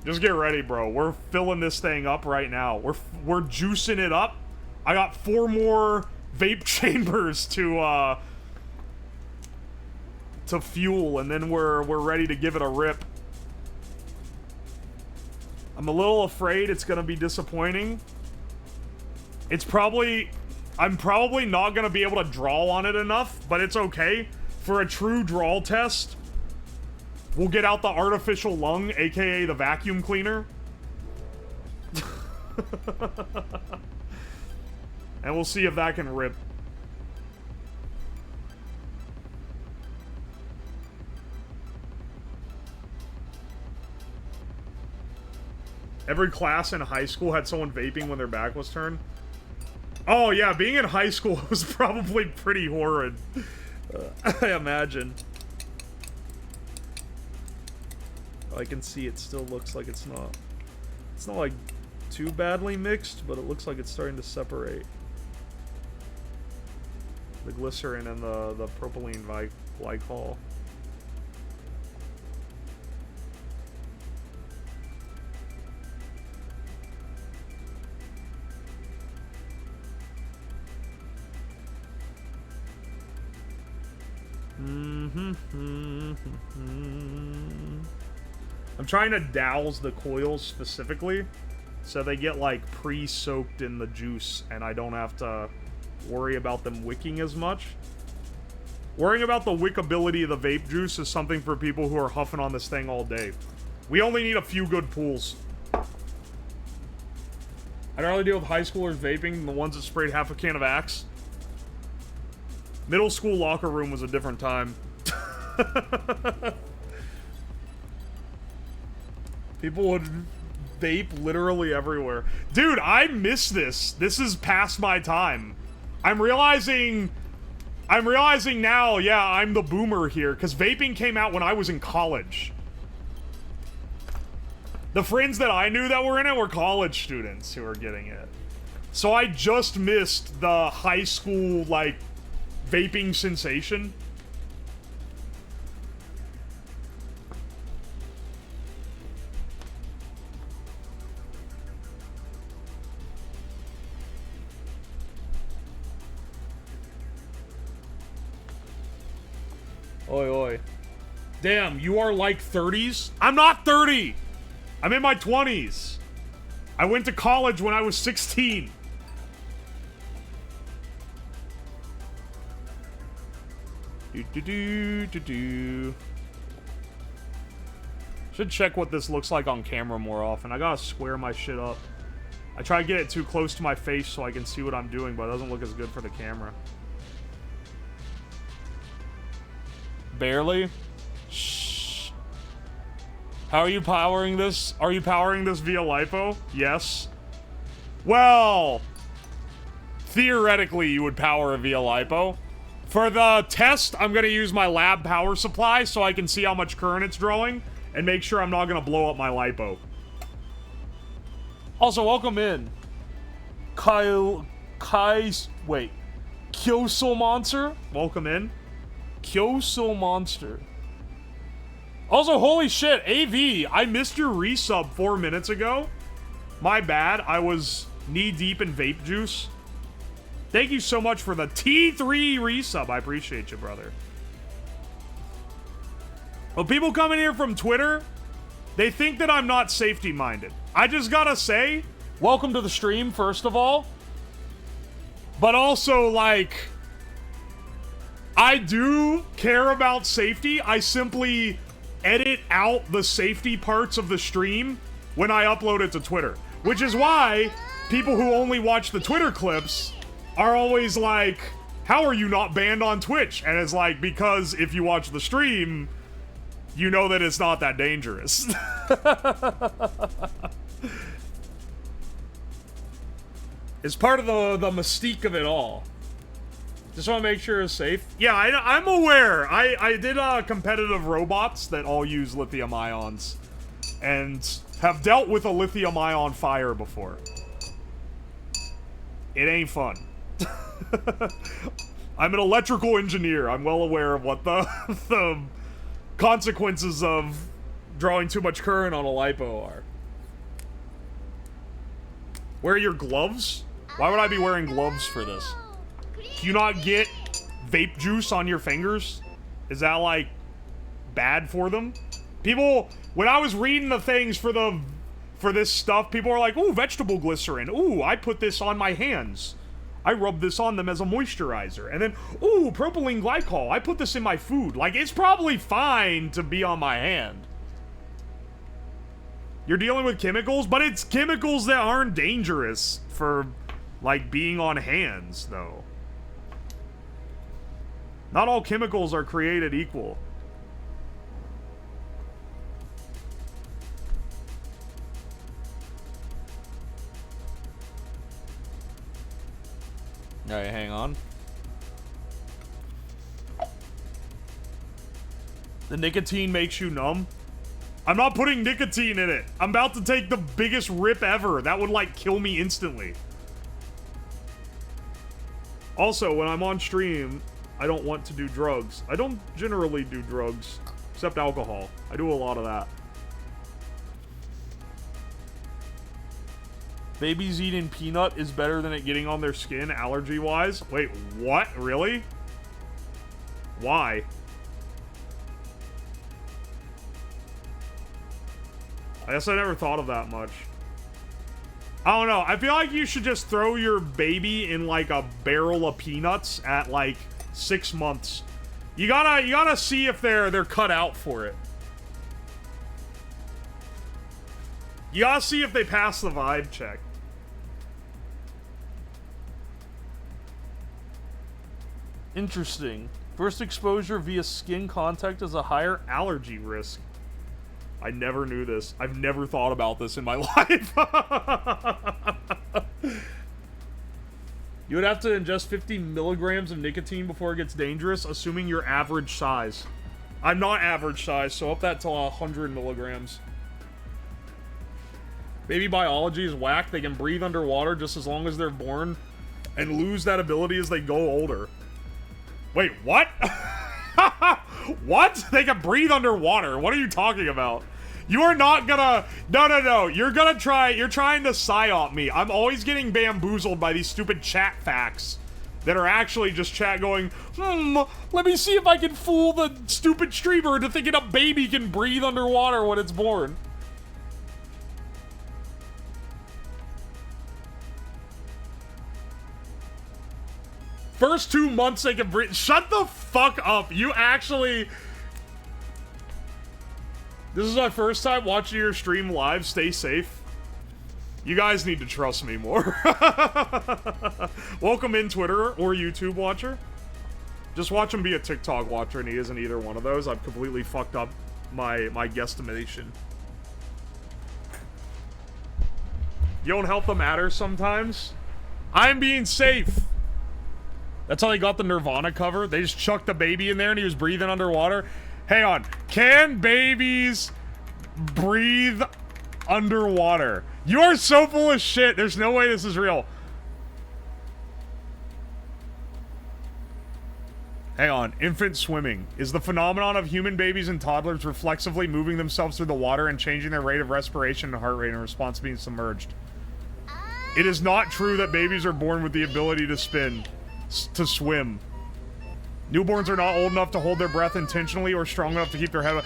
S1: Just get ready, bro. We're filling this thing up right now. We're juicing it up. I got 4 more vape chambers to to fuel, and then we're ready to give it a rip. I'm a little afraid it's gonna be disappointing. I'm probably not gonna be able to draw on it enough, but it's okay. For a true draw test, we'll get out the artificial lung, aka the vacuum cleaner. And we'll see if that can rip. Every class in high school had someone vaping when their back was turned. Oh yeah, being in high school was probably pretty horrid. I imagine. I can see it still looks like it's not like too badly mixed, but it looks like it's starting to separate. The glycerin and the propylene glycol. I'm trying to douse the coils specifically so they get like pre-soaked in the juice and I don't have to worry about them wicking as much. Worrying about the wickability of the vape juice is something for people who are huffing on this thing all day. We only need a few good pulls. I'd rather deal with high schoolers vaping than the ones that sprayed half a can of Axe. Middle school locker room was a different time. People would vape literally everywhere. Dude, I miss this. This is past my time. I'm realizing now, yeah, I'm the boomer here, because vaping came out when I was in college. The friends that I knew that were in it were college students who were getting it. So I just missed the high school, like, vaping sensation. Oi, oi. Damn, you are like 30s? I'm not 30! I'm in my 20s. I went to college when I was 16. Should check what this looks like on camera more often. I gotta square my shit up. I try to get it too close to my face so I can see what I'm doing, but it doesn't look as good for the camera. Barely? Shh. How are you powering this? Are you powering this via LiPo? Yes. Well, theoretically you would power it via LiPo. For the test, I'm gonna use my lab power supply so I can see how much current it's drawing and make sure I'm not gonna blow up my LiPo. Also, welcome in. Kyoso Monster? Welcome in. Kyoso Monster. Also, holy shit, AV, I missed your resub 4 minutes ago. My bad, I was knee-deep in vape juice. Thank you so much for the T3 resub. I appreciate you, brother. Well, people coming here from Twitter, they think that I'm not safety-minded. I just gotta say, welcome to the stream, first of all. But also, like, I do care about safety. I simply edit out the safety parts of the stream when I upload it to Twitter. Which is why people who only watch the Twitter clips are always like, how are you not banned on Twitch? And it's like, because if you watch the stream, you know that it's not that dangerous. It's part of the mystique of it all. Just want to make sure it's safe. Yeah, I'm aware. I did competitive robots that all use lithium ions and have dealt with a lithium ion fire before. It ain't fun. I'm an electrical engineer. I'm well aware of what the consequences of drawing too much current on a LiPo are. Wear your gloves? Why would I be wearing gloves for this? Do you not get vape juice on your fingers? Is that like bad for them. People, when I was reading the things for this stuff, people are like, ooh, vegetable glycerin. Ooh, I put this on my hands. I rub this on them as a moisturizer. And then, ooh, propylene glycol. I put this in my food. Like, it's probably fine to be on my hand. You're dealing with chemicals, but it's chemicals that aren't dangerous for, like, being on hands, though. Not all chemicals are created equal. Alright, hang on. The nicotine makes you numb? I'm not putting nicotine in it. I'm about to take the biggest rip ever. That would, like, kill me instantly. Also, when I'm on stream, I don't want to do drugs. I don't generally do drugs, except alcohol. I do a lot of that. Babies eating peanut is better than it getting on their skin allergy-wise? Wait, what? Really? Why? I guess I never thought of that much. I don't know. I feel like you should just throw your baby in, like, a barrel of peanuts at, like, 6 months. You gotta see if they're cut out for it. You gotta see if they pass the vibe check. Interesting. First exposure via skin contact is a higher allergy risk. I never knew this. I've never thought about this in my life. You would have to ingest 50 milligrams of nicotine before it gets dangerous, assuming you're average size. I'm not average size, so up that to 100 milligrams. Baby biology is whack. They can breathe underwater just as long as they're born and lose that ability as they go older. Wait, what? What? They can breathe underwater. What are you talking about? You are not gonna... No. You're trying to psyop me. I'm always getting bamboozled by these stupid chat facts that are actually just chat going, let me see if I can fool the stupid streamer into thinking a baby can breathe underwater when it's born. First 2 months they can breathe. Shut the fuck up. You actually... This is my first time watching your stream live. Stay safe. You guys need to trust me more. Welcome in, Twitter or YouTube watcher. Just watch him be a TikTok watcher, and he isn't either one of those. I've completely fucked up my guesstimation. You don't help the matter sometimes? I'm being safe. That's how they got the Nirvana cover. They just chucked the baby in there and he was breathing underwater. Hang on. Can babies breathe underwater? You are so full of shit. There's no way this is real. Hang on. Infant swimming is the phenomenon of human babies and toddlers reflexively moving themselves through the water and changing their rate of respiration and heart rate in response to being submerged. It is not true that babies are born with the ability to swim. Newborns are not old enough to hold their breath intentionally or strong enough to keep their head up.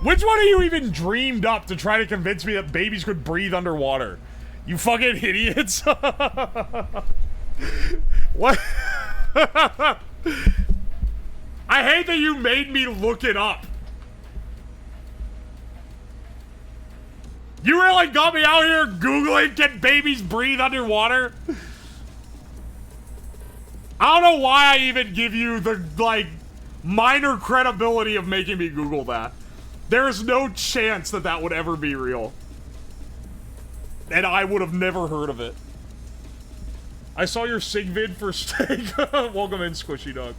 S1: Which one of you even dreamed up to try to convince me that babies could breathe underwater? You fucking idiots. What? I hate that you made me look it up. You really got me out here Googling, can babies breathe underwater? I don't know why I even give you the, like, minor credibility of making me Google that. There is no chance that that would ever be real. And I would have never heard of it. I saw your sig vid for steak. Welcome in, Squishy Dog.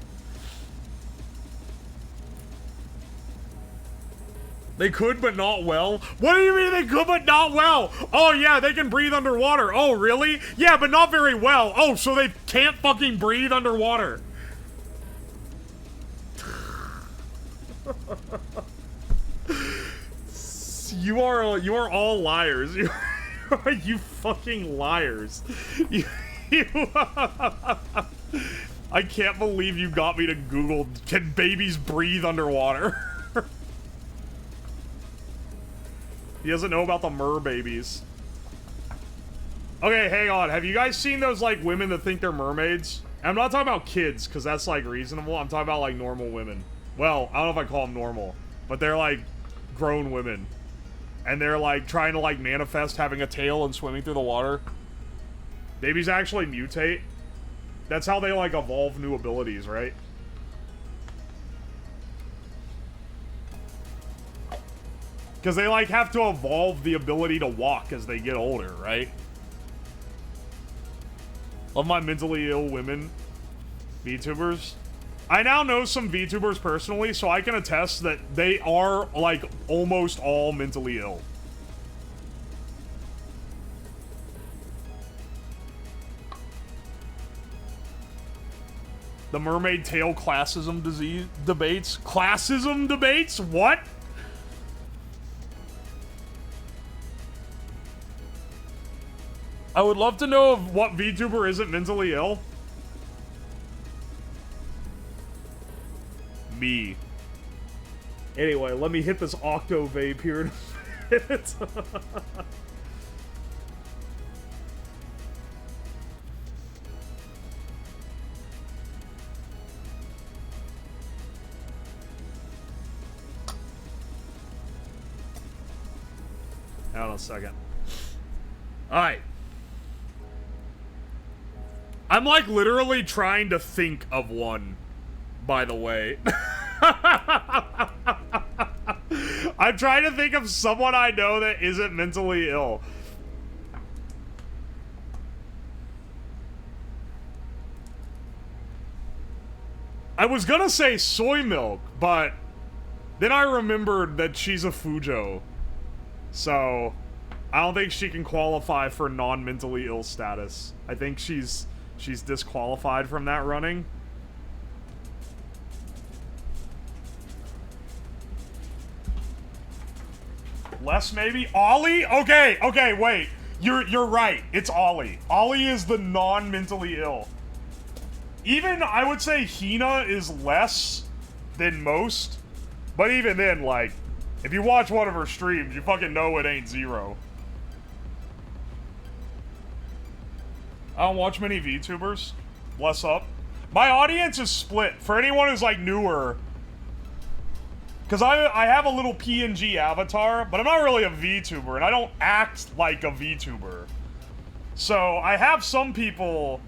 S1: They could, but not well? What do you mean they could, but not well? Oh, yeah, they can breathe underwater. Oh, really? Yeah, but not very well. Oh, so they can't fucking breathe underwater. You are all liars. You fucking liars. I can't believe you got me to Google, can babies breathe underwater? He doesn't know about the mer babies. Okay, hang on. Have you guys seen those, like, women that think they're mermaids? I'm not talking about kids, because that's, like, reasonable. I'm talking about, like, normal women. Well, I don't know if I call them normal, but they're, like, grown women. And they're, like, trying to, like, manifest having a tail and swimming through the water. Babies actually mutate. That's how they, like, evolve new abilities, right? Because they, like, have to evolve the ability to walk as they get older, right? Love my mentally ill women VTubers. I now know some VTubers personally, so I can attest that they are, like, almost all mentally ill. The mermaid tail classism disease debates? Classism debates? What? I would love to know of what VTuber isn't mentally ill. Me. Anyway, let me hit this Octo Vape here in a minute. Hang on a second. Alright. I'm like literally trying to think of one, by the way. I'm trying to think of someone I know that isn't mentally ill. I was gonna say soy milk, but then I remembered that she's a Fujo. So, I don't think she can qualify for non-mentally ill status. I think she's disqualified from that running. Less maybe? Ollie? Okay, wait. You're right. It's Ollie. Ollie is the non-mentally ill. Even, I would say Hina is less than most. But even then, like, if you watch one of her streams, you fucking know it ain't zero. I don't watch many VTubers. Bless up. My audience is split. For anyone who's, like, newer, because I have a little PNG avatar, but I'm not really a VTuber, and I don't act like a VTuber. So, I have some people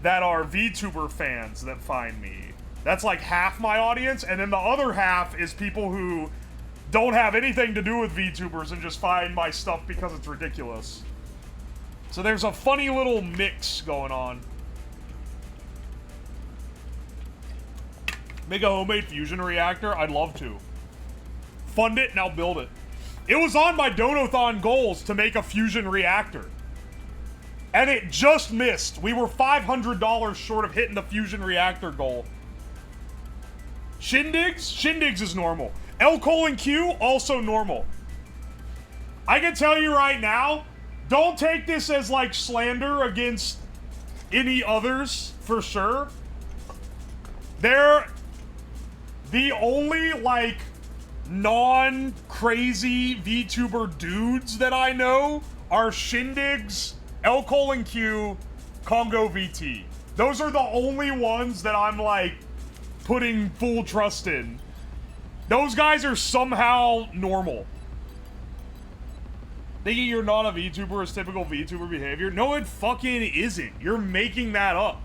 S1: that are VTuber fans that find me. That's like half my audience, and then the other half is people who don't have anything to do with VTubers and just find my stuff because it's ridiculous. So there's a funny little mix going on. Make a homemade fusion reactor? I'd love to. Fund it and I'll build it. It was on my Donathon goals to make a fusion reactor. And it just missed. We were $500 short of hitting the fusion reactor goal. Shindigs? Shindigs is normal. L:Q, also normal. I can tell you right now, don't take this as, like, slander against any others, for sure. They're the only, like, non-crazy VTuber dudes that I know are Shindigs, L:Q, Congo VT. Those are the only ones that I'm, like, putting full trust in. Those guys are somehow normal. Thinking you're not a VTuber is typical VTuber behavior? No, it fucking isn't. You're making that up.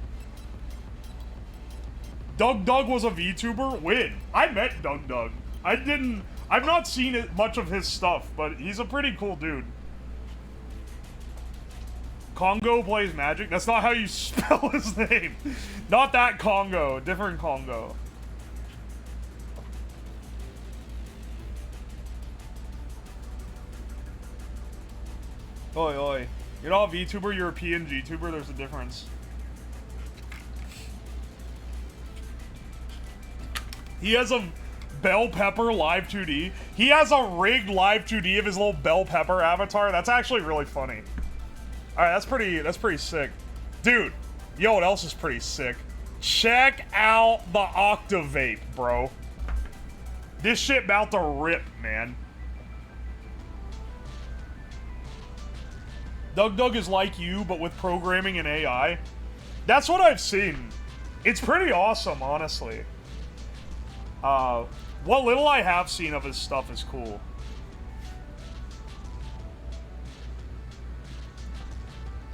S1: Doug was a VTuber? When? I met Doug. I've not seen much of his stuff, but he's a pretty cool dude. Congo plays Magic? That's not how you spell his name. Not that Congo, different Congo. Oi, oi. You're not a VTuber, you're a PNG tuber, there's a difference. He has a Bell Pepper Live 2D. He has a rigged Live 2D of his little Bell Pepper avatar. That's actually really funny. Alright, that's pretty sick. Dude, you know what else is pretty sick? Check out the Octavape, bro. This shit about to rip, man. Doug Doug is like you, but with programming and AI. That's what I've seen. It's pretty awesome, honestly. What little I have seen of his stuff is cool.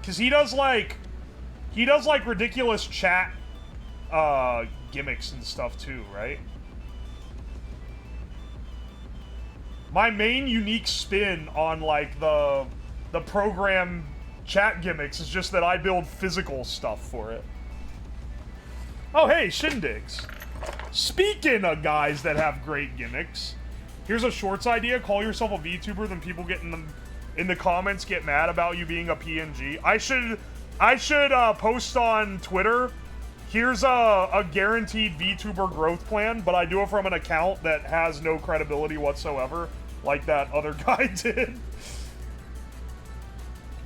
S1: Cause he does like ridiculous chat gimmicks and stuff too, right? My main unique spin on like the program chat gimmicks is just that I build physical stuff for it. Oh hey, Shindigs. Speaking of guys that have great gimmicks, here's a shorts idea. Call yourself a VTuber, then people get in the comments get mad about you being a PNG. I should post on Twitter. Here's a guaranteed VTuber growth plan, but I do it from an account that has no credibility whatsoever, like that other guy did.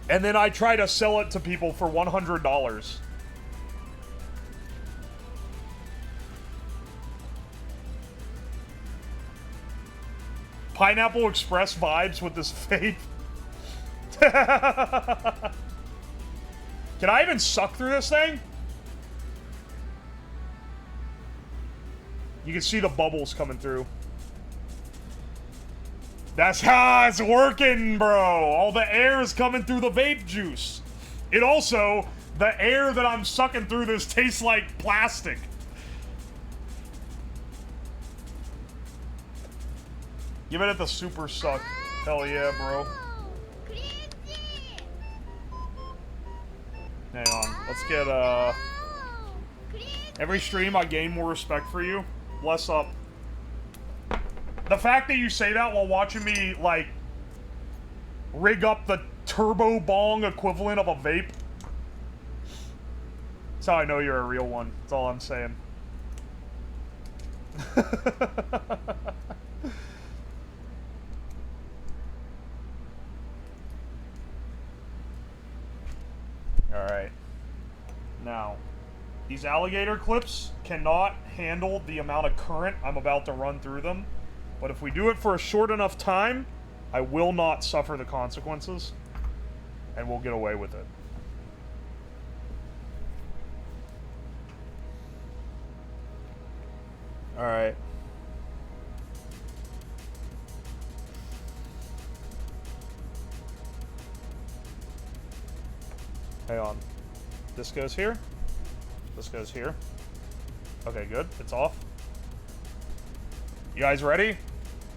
S1: And then I try to sell it to people for $100. Pineapple Express vibes with this vape. Can I even suck through this thing? You can see the bubbles coming through. That's how it's working, bro. All the air is coming through the vape juice. It also, the air that I'm sucking through this tastes like plastic. Give it the super suck. Hell yeah, bro. Hang on. Let's get, every stream I gain more respect for you. Bless up. The fact that you say that while watching me, like, rig up the turbo bong equivalent of a vape. That's how I know you're a real one. That's all I'm saying. Alright. Now, these alligator clips cannot handle the amount of current I'm about to run through them. But if we do it for a short enough time, I will not suffer the consequences. And we'll get away with it. Alright. Hang on. This goes here. This goes here. Okay, good. It's off. You guys ready?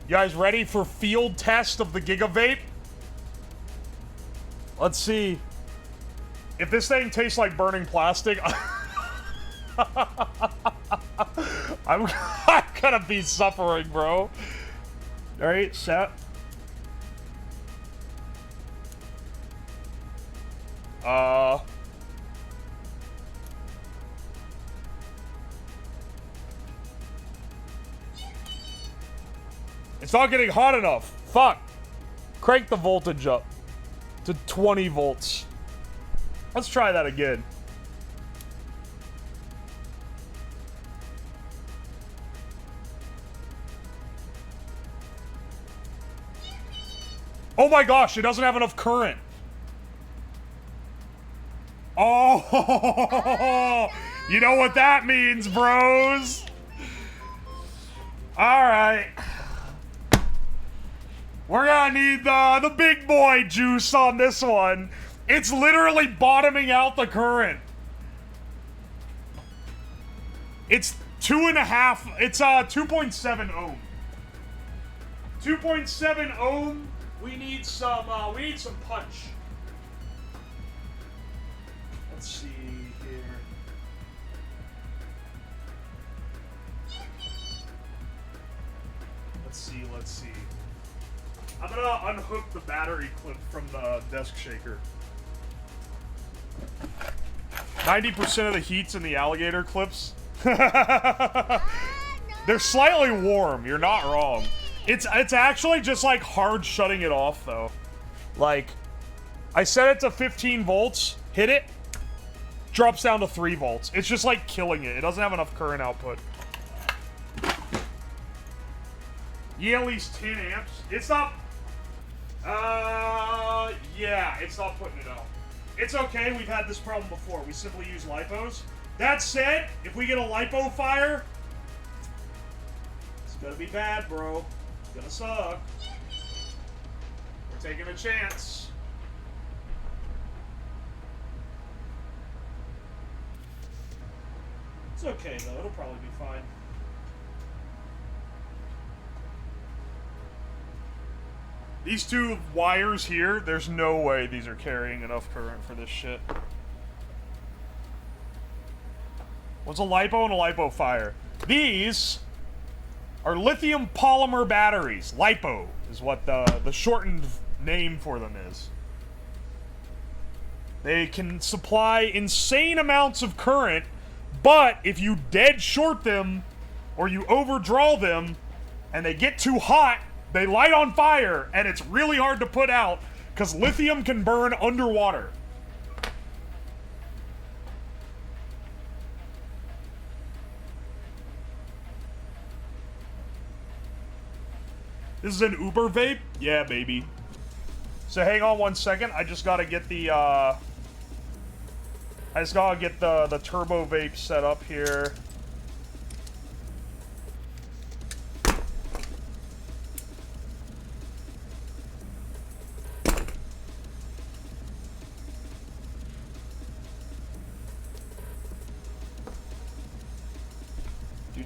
S1: You guys ready for field test of the Giga Vape? Let's see. If this thing tastes like burning plastic, I'm gonna be suffering, bro. Alright, set. It's not getting hot enough. Fuck. Crank the voltage up to 20 volts. Let's try that again. Oh my gosh, it doesn't have enough current. Oh, you know what that means, bros. All right. We're gonna need the big boy juice on this one. It's literally bottoming out the current. It's 2.5, it's 2.7 ohm. 2.7 ohm. We need some punch. Let's see here. Let's see. I'm gonna unhook the battery clip from the desk shaker. 90% of the heat's in the alligator clips. They're slightly warm, you're not wrong. It's actually just like hard shutting it off though. Like, I set it to 15 volts, hit it, drops down to 3 volts. It's just like killing it. It doesn't have enough current output. Yeah, at least 10 amps. It's not... Yeah, it's not putting it out. It's okay, we've had this problem before. We simply use lipos. That said, if we get a lipo fire, it's gonna be bad, bro. It's gonna suck. We're taking a chance. It's okay, though. It'll probably be fine. These two wires here, there's no way these are carrying enough current for this shit. What's a lipo and a lipo fire? These are lithium polymer batteries. Lipo is what the shortened name for them is. They can supply insane amounts of current, but if you dead short them or you overdraw them and they get too hot, they light on fire, and it's really hard to put out because lithium can burn underwater. This is an Uber vape? Yeah, baby. So hang on one second. I just gotta get the the turbo vape set up here.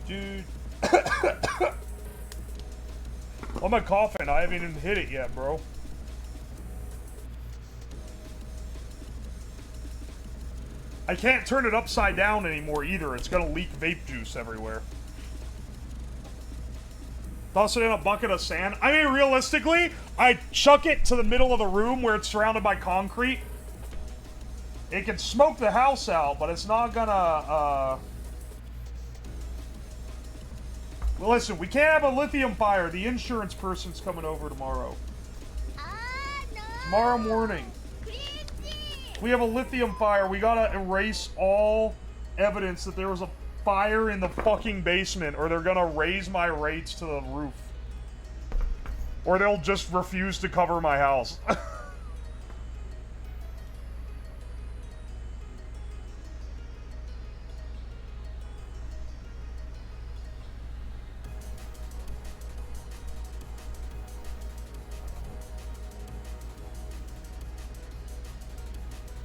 S1: Dude. Why am I coughing? I haven't even hit it yet, bro. I can't turn it upside down anymore either. It's gonna leak vape juice everywhere. Toss it in a bucket of sand. I mean, realistically, I chuck it to the middle of the room where it's surrounded by concrete. It can smoke the house out, but it's not gonna, Well, listen, we can't have a lithium fire. The insurance person's coming over tomorrow.
S2: No.
S1: Tomorrow morning. We have a lithium fire. We gotta erase all evidence that there was a fire in the fucking basement, or they're gonna raise my rates to the roof. Or they'll just refuse to cover my house.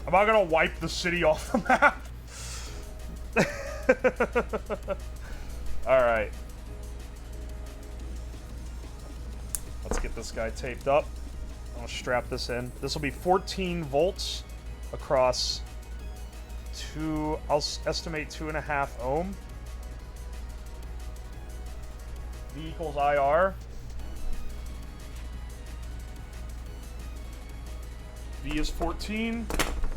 S1: Am I gonna wipe the city off the map? Alright. Let's get this guy taped up. I'll strap this in. This will be 14 volts across I'll estimate 2.5 ohm. V equals IR. V is 14.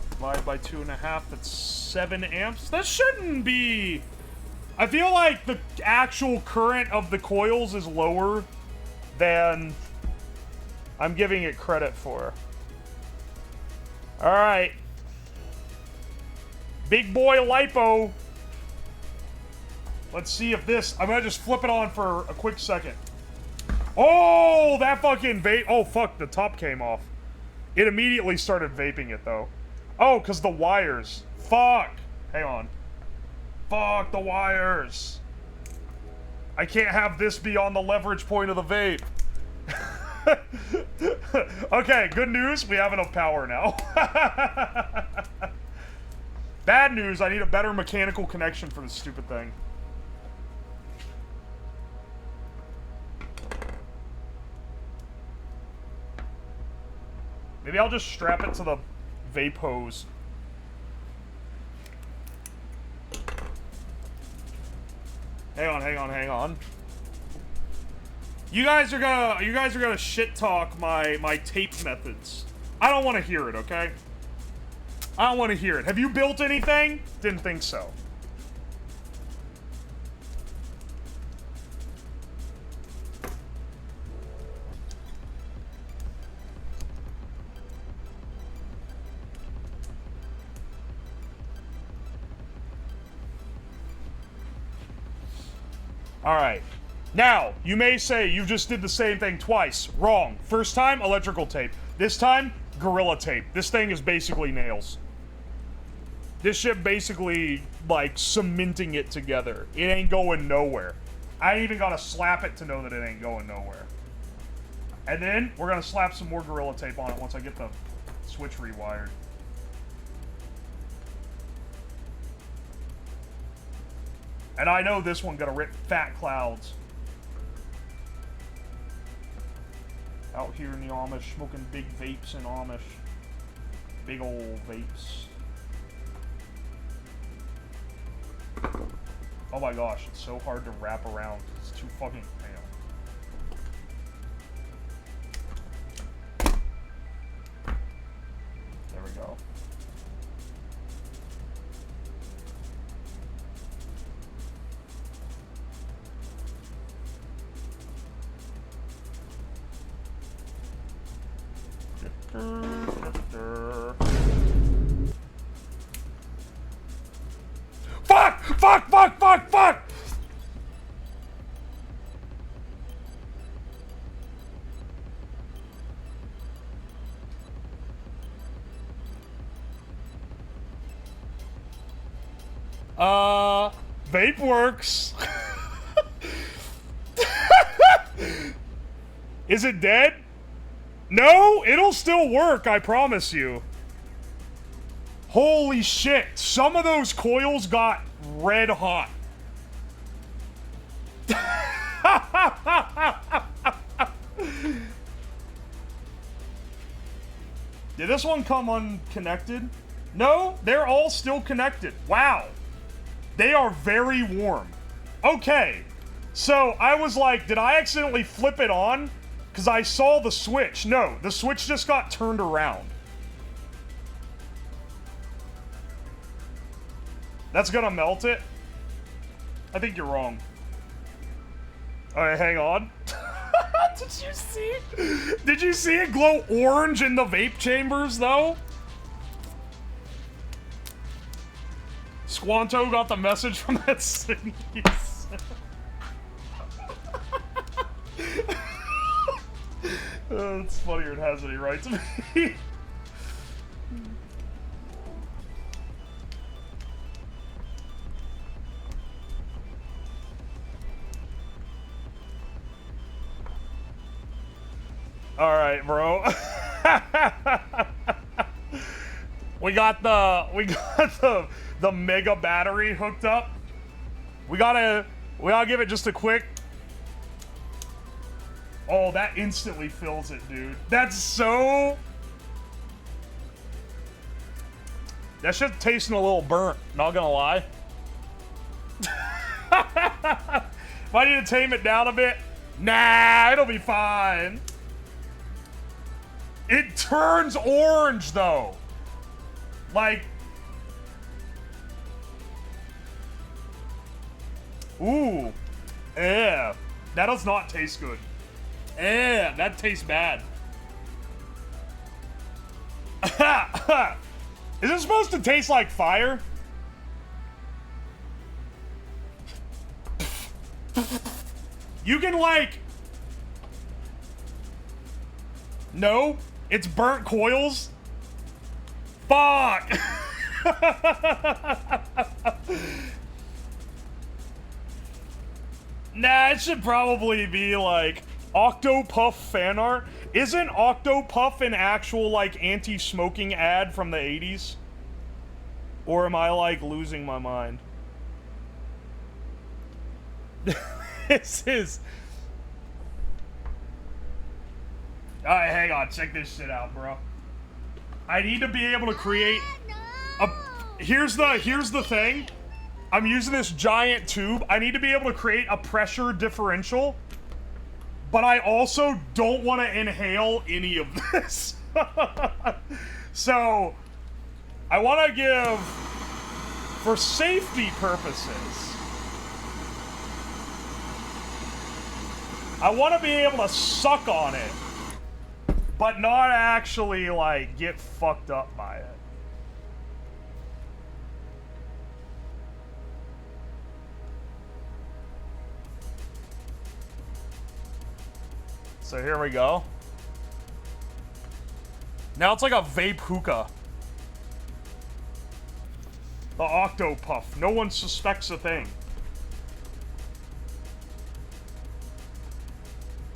S1: Divided by 2.5, that's 7 amps. That shouldn't be... I feel like the actual current of the coils is lower than I'm giving it credit for. Alright. Big boy lipo. Let's see if this... I'm gonna just flip it on for a quick second. Oh, that fucking vape... Oh, fuck, the top came off. It immediately started vaping it, though. Oh, because the wires. Fuck. Hang on. Fuck the wires. I can't have this be on the leverage point of the vape. Okay, good news. We have enough power now. Bad news. I need a better mechanical connection for this stupid thing. Maybe I'll just strap it to the vape hose. Hang on. You guys are gonna shit talk my tape methods. I don't want to hear it, okay? I don't want to hear it. Have you built anything? Didn't think so. Alright. Now, you may say you just did the same thing twice. Wrong. First time, electrical tape. This time, Gorilla Tape. This thing is basically nails. This shit basically, like, cementing it together. It ain't going nowhere. I ain't even gotta slap it to know that it ain't going nowhere. And then, we're gonna slap some more Gorilla Tape on it once I get the switch rewired. And I know this one gonna rip fat clouds. Out here in the Amish, smoking big vapes in Amish. Big old vapes. Oh my gosh, it's so hard to wrap around. It's too fucking pale. There we go. Fuck! Fuck! Fuck! Fuck! Fuck! Vape works. Is it dead? No, it'll still work, I promise you. Holy shit, some of those coils got red hot. Did this one come unconnected? No, they're all still connected. Wow. They are very warm. Okay, so I was like, did I accidentally flip it on? Because I saw the switch. No, the switch just got turned around. That's gonna melt it? I think you're wrong. Alright, hang on. Did you see? Did you see it glow orange in the vape chambers, though? Squanto got the message from that city. It's funnier it has any right to me. All right, bro. we got the mega battery hooked up. We gotta give it just a quick. Oh, that instantly fills it, dude. That's so. That shit's tasting a little burnt. Not gonna lie. If I need to tame it down a bit, nah, it'll be fine. It turns orange, though. Like... Ooh. Yeah. That does not taste good. Yeah, that tastes bad. Is it supposed to taste like fire? You can, like... No? It's burnt coils? Fuck! Nah, it should probably be like Octopuff fan art. Isn't Octopuff an actual like anti-smoking ad from the 80s? Or am I like losing my mind? This is... Alright, hang on. Check this shit out, bro. I need to be able to create a... Here's the thing. I'm using this giant tube. I need to be able to create a pressure differential. But I also don't want to inhale any of this. So, I want to give... For safety purposes... I want to be able to suck on it. But not actually, like, get fucked up by it. So here we go. Now it's like a vape hookah. The Octo Puff. No one suspects a thing.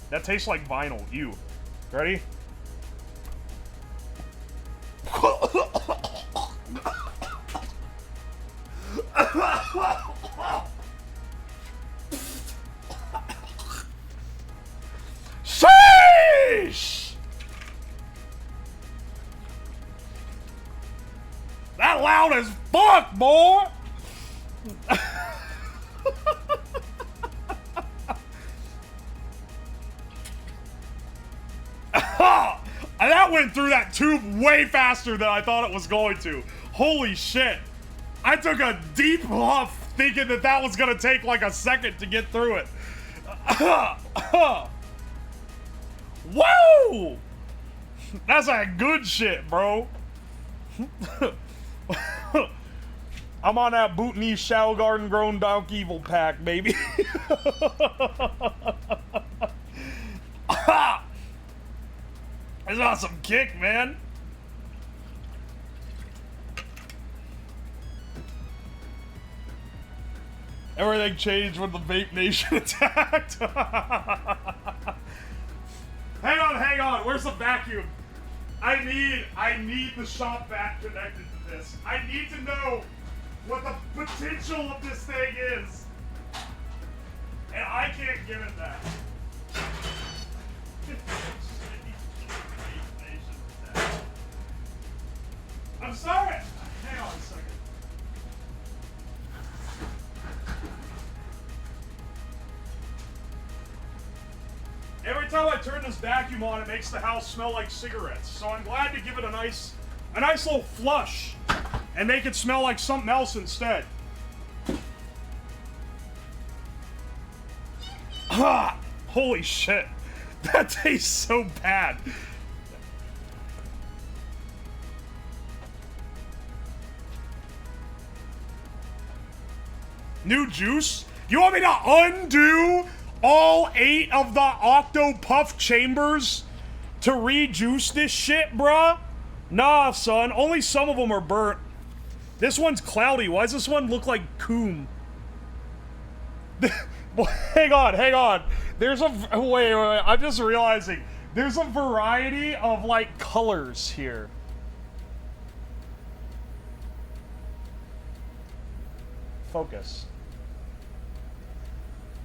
S1: That tastes like vinyl. Ew. Ready? Sheesh! That loud as fuck, boy! That went through that tube way faster than I thought it was going to. Holy shit. I took a deep puff thinking that that was gonna take like a second to get through it. Whoa! That's that good shit, bro. I'm on that Bhutanese Shadow Garden grown Dark Evil pack, baby. It's on some kick, man. Everything changed when the Vape Nation attacked. Hang on. Where's the vacuum? I need the shop vac connected to this. I need to know what the potential of this thing is. And I can't give it that. I'm sorry. Hang on a second. Every time I turn this vacuum on, it makes the house smell like cigarettes. So I'm glad to give it a nice little flush and make it smell like something else instead. Ah, holy shit. That tastes so bad. New juice? You want me to undo all 8 of the Octo Puff chambers to rejuice this shit, bruh? Nah, son. Only some of them are burnt. This one's cloudy. Why does this one look like coom? Hang on. There's a... Wait. I'm just realizing. There's a variety of, like, colors here. Focus.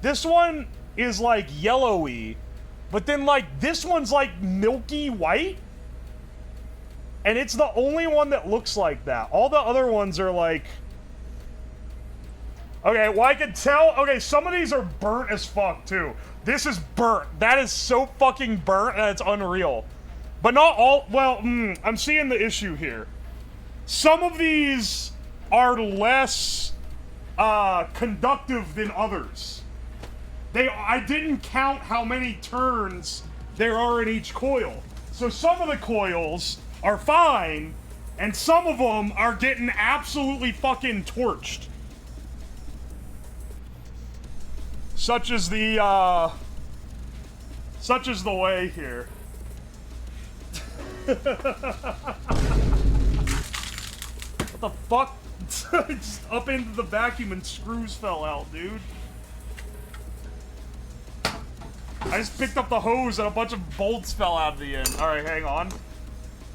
S1: This one is like yellowy, but then like this one's like milky white, and it's the only one that looks like that. All the other ones are like, okay, well I can tell, okay, some of these are burnt as fuck too. This is burnt. That is so fucking burnt that it's unreal. But not all, well, I'm seeing the issue here. Some of these are less conductive than others. I didn't count how many turns there are in each coil. So some of the coils are fine, and some of them are getting absolutely fucking torched. Such is the way here. What the fuck? Just up into the vacuum and screws fell out, dude. I just picked up the hose and a bunch of bolts fell out of the end. Alright, hang on.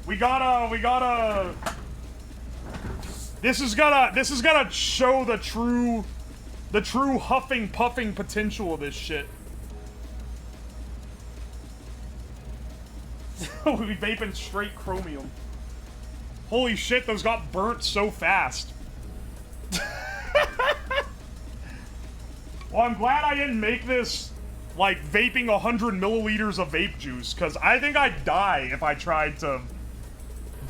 S1: We gotta... This is gonna show the true huffing puffing potential of this shit. We'll be vaping straight chromium. Holy shit, those got burnt so fast. Well, I'm glad I didn't make this like vaping 100 milliliters of vape juice, because I think I'd die if I tried to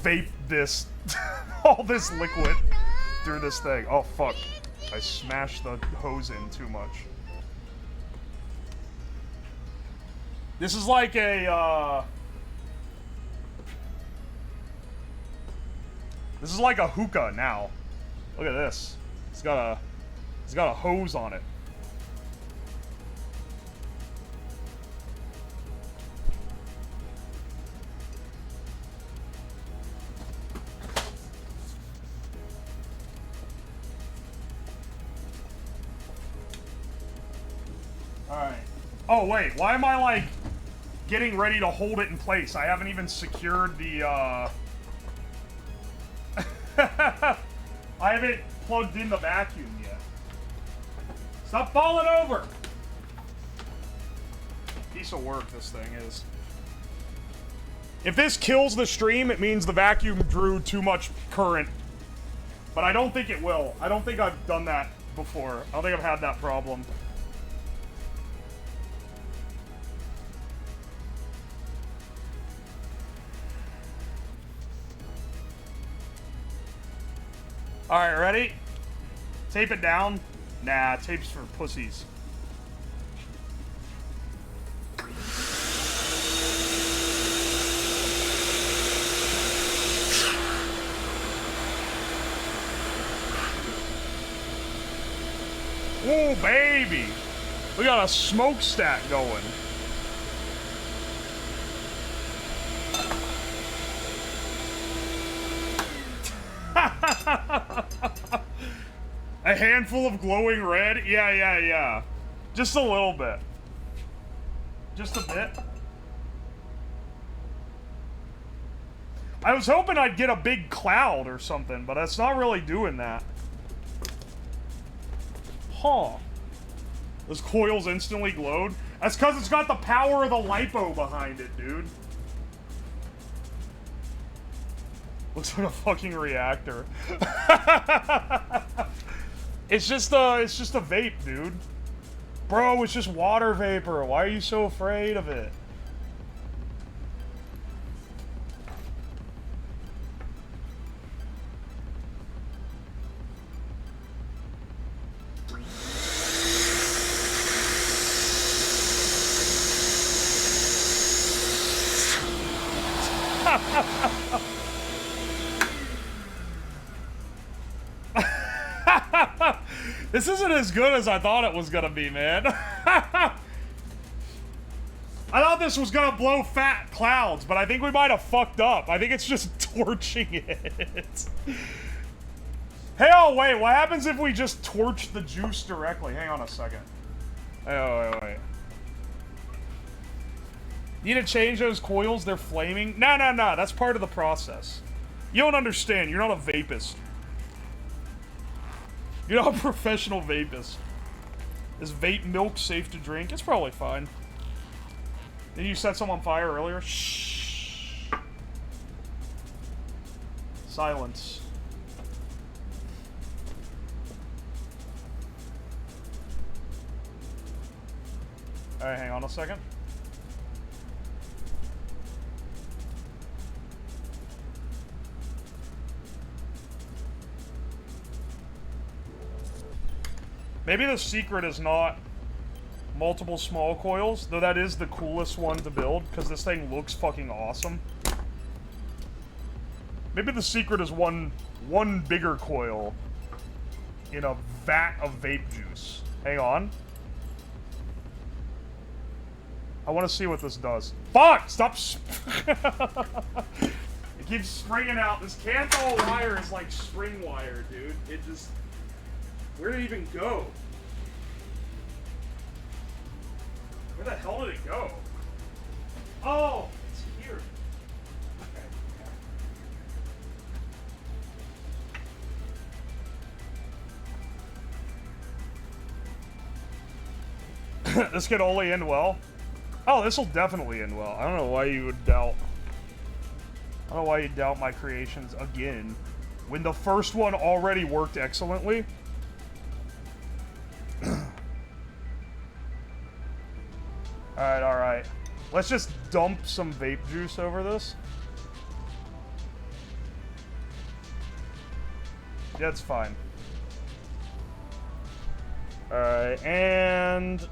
S1: vape this, all this liquid through this thing. Oh fuck, I smashed the hose in too much. This is like a, this is like a hookah now. Look at this. It's got a hose on it. Oh, wait. Why am I, like, getting ready to hold it in place? I haven't even secured the, I haven't plugged in the vacuum yet. Stop falling over! Piece of work this thing is. If this kills the stream, it means the vacuum drew too much current. But I don't think it will. I don't think I've done that before. I don't think I've had that problem. Alright, ready? Tape it down? Nah, tape's for pussies. Ooh, baby! We got a smokestack going. A handful of glowing red? Yeah. Just a little bit. Just a bit. I was hoping I'd get a big cloud or something, but it's not really doing that. Huh. Those coils instantly glowed? That's because it's got the power of the lipo behind it, dude. Looks like a fucking reactor. It's just a vape, dude. Bro, it's just water vapor. Why are you so afraid of it? This isn't as good as I thought it was gonna be, man. I thought this was gonna blow fat clouds, but I think we might have fucked up. I think it's just torching it. Hey, oh, wait, what happens if we just torch the juice directly? Hang on a second. Hey, wait. Need to change those coils? They're flaming? No, that's part of the process. You don't understand. You're not a vapist. You're not a professional vapist. Is vape milk safe to drink? It's probably fine. Did you set some on fire earlier? Shh. Silence. Alright, hang on a second. Maybe the secret is not multiple small coils, though that is the coolest one to build, because this thing looks fucking awesome. Maybe the secret is one bigger coil in a vat of vape juice. Hang on. I want to see what this does. Fuck! Stop! It keeps springing out. This Kanthal wire is like spring wire, dude. It just... Where did it even go? Where the hell did it go? Oh, it's here. Okay. This could only end well. Oh, this will definitely end well. I don't know why you would doubt. I don't know why you doubt my creations again, when the first one already worked excellently. Alright. Let's just dump some vape juice over this. That's fine. Alright, and...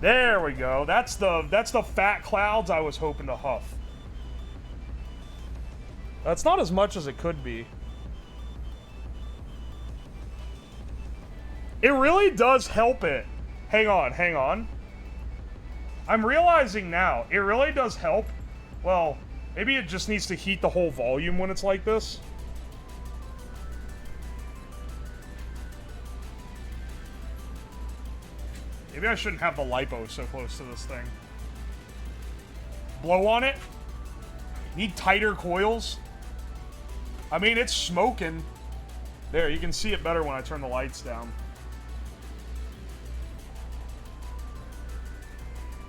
S1: There we go. That's the fat clouds I was hoping to huff. That's not as much as it could be. It really does help it. Hang on. I'm realizing now, it really does help. Well, maybe it just needs to heat the whole volume when it's like this. Maybe I shouldn't have the lipo so close to this thing. Blow on it? Need tighter coils? I mean, it's smoking. There, you can see it better when I turn the lights down.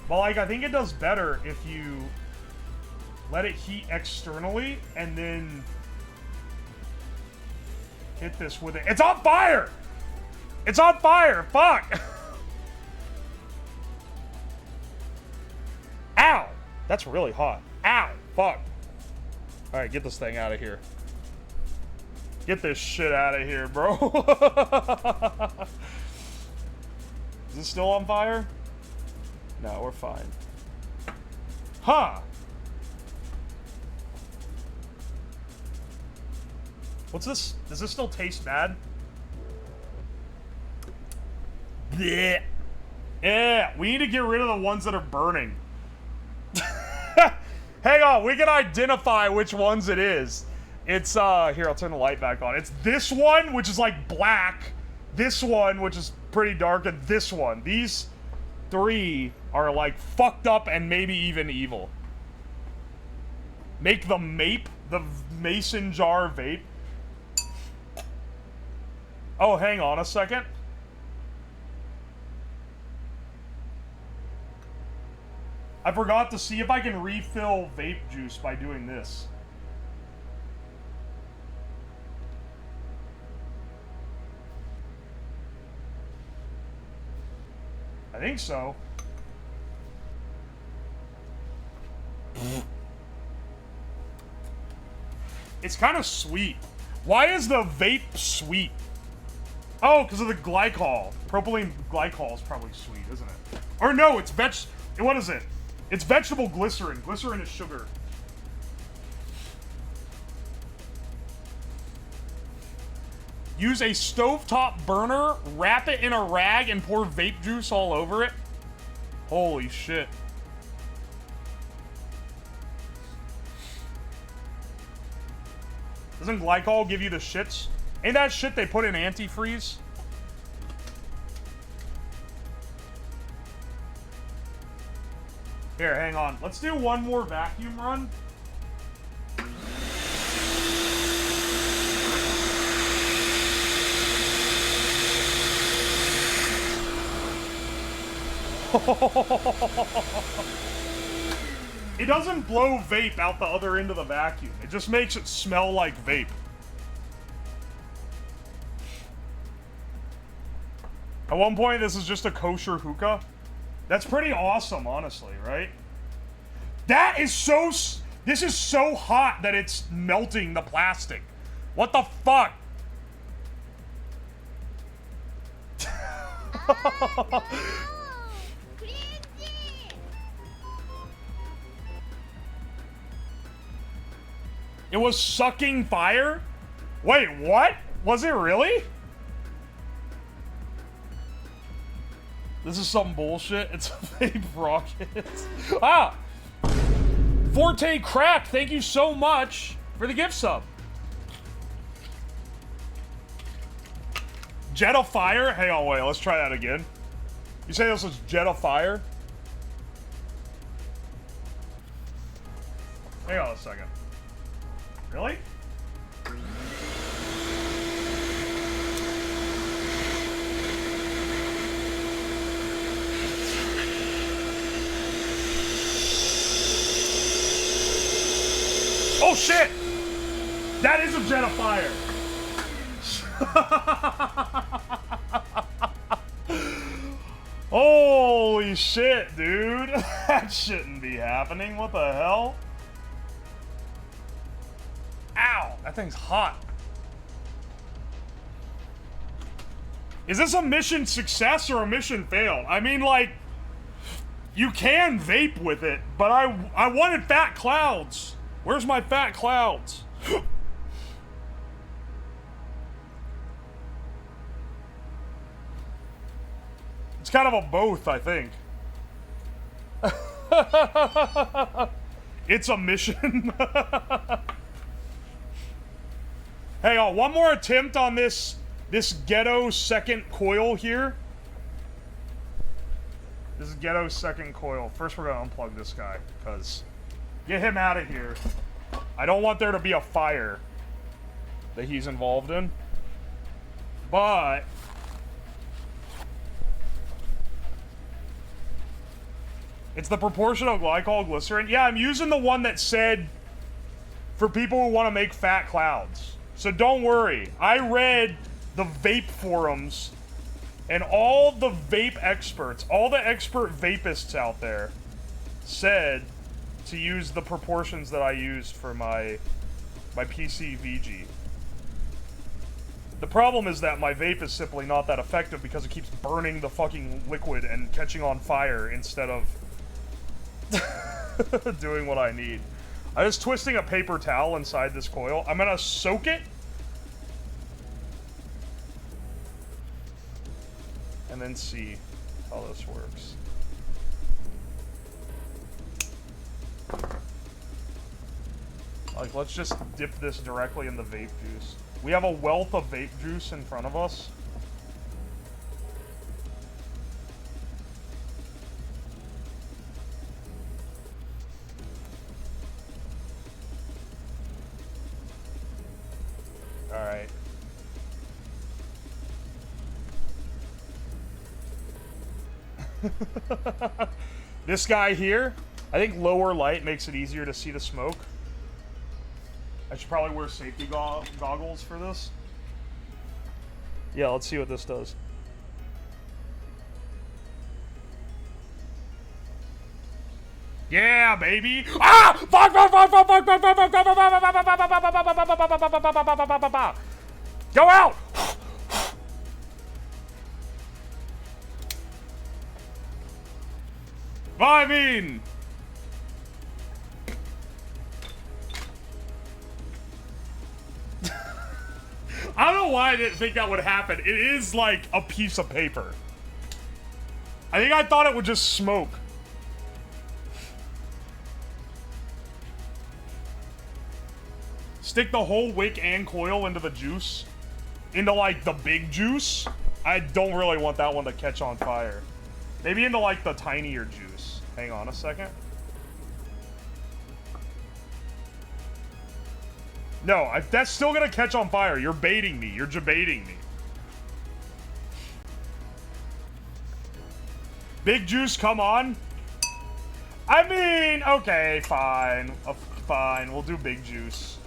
S1: But, like, I think it does better if you let it heat externally and then hit this with it. It's on fire! It's on fire! Fuck! Ow! That's really hot. Ow! Fuck. Alright, get this thing out of here. Get this shit out of here, bro. Is it still on fire? No, we're fine. Huh. What's this? Does this still taste bad? Blech. Yeah, we need to get rid of the ones that are burning. Hang on, we can identify which ones it is. It's, here, I'll turn the light back on. It's this one, which is like black. This one, which is pretty dark, and this one. These three are like fucked up and maybe even evil. Make the MAPE, the mason jar vape. Oh, hang on a second. I forgot to see if I can refill vape juice by doing this. I think so. It's kind of sweet. Why is the vape sweet? Oh, because of the glycol. Propylene glycol is probably sweet, isn't it? Or no, it's what is it? It's vegetable glycerin. Glycerin is sugar. Use a stovetop burner, wrap it in a rag, and pour vape juice all over it. Holy shit. Doesn't glycol give you the shits? Ain't that shit they put in antifreeze? Here, hang on. Let's do one more vacuum run. It doesn't blow vape out the other end of the vacuum. It just makes it smell like vape. At one point, this is just a kosher hookah. That's pretty awesome, honestly, right? That is so... This is so hot that it's melting the plastic. What the fuck? It was sucking fire? Wait, what? Was it really? This is some bullshit. It's a vape rocket. Ah! Forte Crack, thank you so much for the gift sub. Jet of Fire? Hang on, wait, let's try that again. You say this was Jet of Fire? Hang on a second. Really? Oh shit! That is a Jet of Fire! Holy shit, dude! That shouldn't be happening. What the hell? Ow! That thing's hot. Is this a mission success or a mission failed? I mean, like, you can vape with it, but I wanted fat clouds. Where's my fat clouds? It's kind of a both, I think. It's a mission. Hang on, one more attempt on this ghetto second coil here. This is Ghetto's second coil. First, we're gonna unplug this guy, because get him out of here. I don't want there to be a fire that he's involved in. But it's the proportional glycol glycerin. Yeah, I'm using the one that said for people who want to make fat clouds. So don't worry. I read the vape forums, and all the vape experts, all the expert vapists out there said to use the proportions that I used for my PC VG. The problem is that my vape is simply not that effective because it keeps burning the fucking liquid and catching on fire instead of doing what I need. I was twisting a paper towel inside this coil. I'm gonna soak it and then see how this works. Like, let's just dip this directly in the vape juice. We have a wealth of vape juice in front of us. Alright. This guy here, I think lower light makes it easier to see the smoke. I should probably wear safety goggles for this. Yeah, let's see what this does. Yeah, baby! Ah! Fuck! Fuck! Fuck! Fuck! Fuck! Fuck! Fuck! Fuck! Fuck! Fuck! Go out! I mean, I don't know why I didn't think that would happen. It is like a piece of paper. I think I thought it would just smoke. Stick the whole wick and coil into the juice. Into like the big juice. I don't really want that one to catch on fire. Maybe into like the tinier juice. Hang on a second. No, that's still gonna catch on fire. You're baiting me. You're jebaiting me. Big juice, come on. I mean, okay, fine. Fine, we'll do big juice.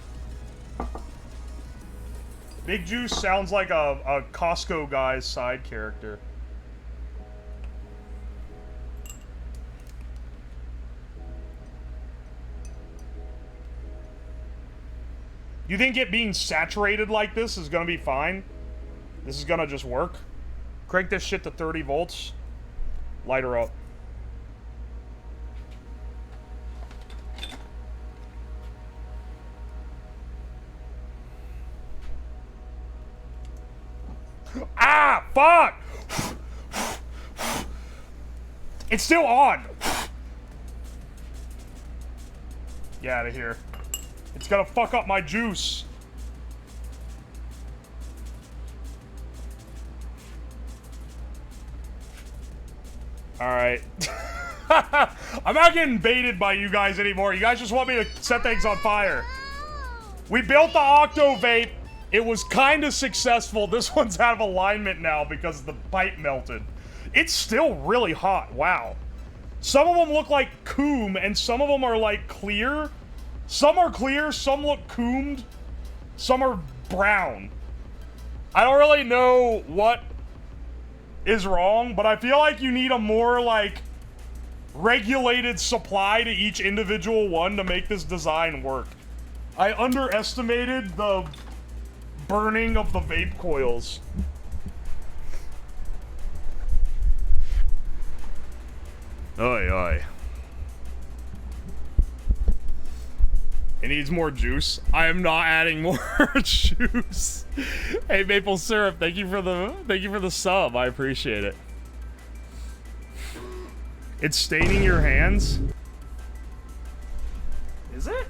S1: Big juice sounds like a Costco guy's side character. You think it being saturated like this is gonna be fine? This is gonna just work? Crank this shit to 30 volts. Light her up. Ah! Fuck! It's still on! Get out of here. It's gonna fuck up my juice. Alright. I'm not getting baited by you guys anymore. You guys just want me to set things on fire. We built the Octo Vape. It was kind of successful. This one's out of alignment now because the pipe melted. It's still really hot. Wow. Some of them look like coom, and some of them are like clear. Some are clear, some look coomed, some are brown. I don't really know what is wrong, but I feel like you need a more, like, regulated supply to each individual one to make this design work. I underestimated the burning of the vape coils. Oi, oi. It needs more juice. I am not adding more juice. Hey, maple syrup, thank you for the sub. I appreciate it. It's staining your hands. Is it?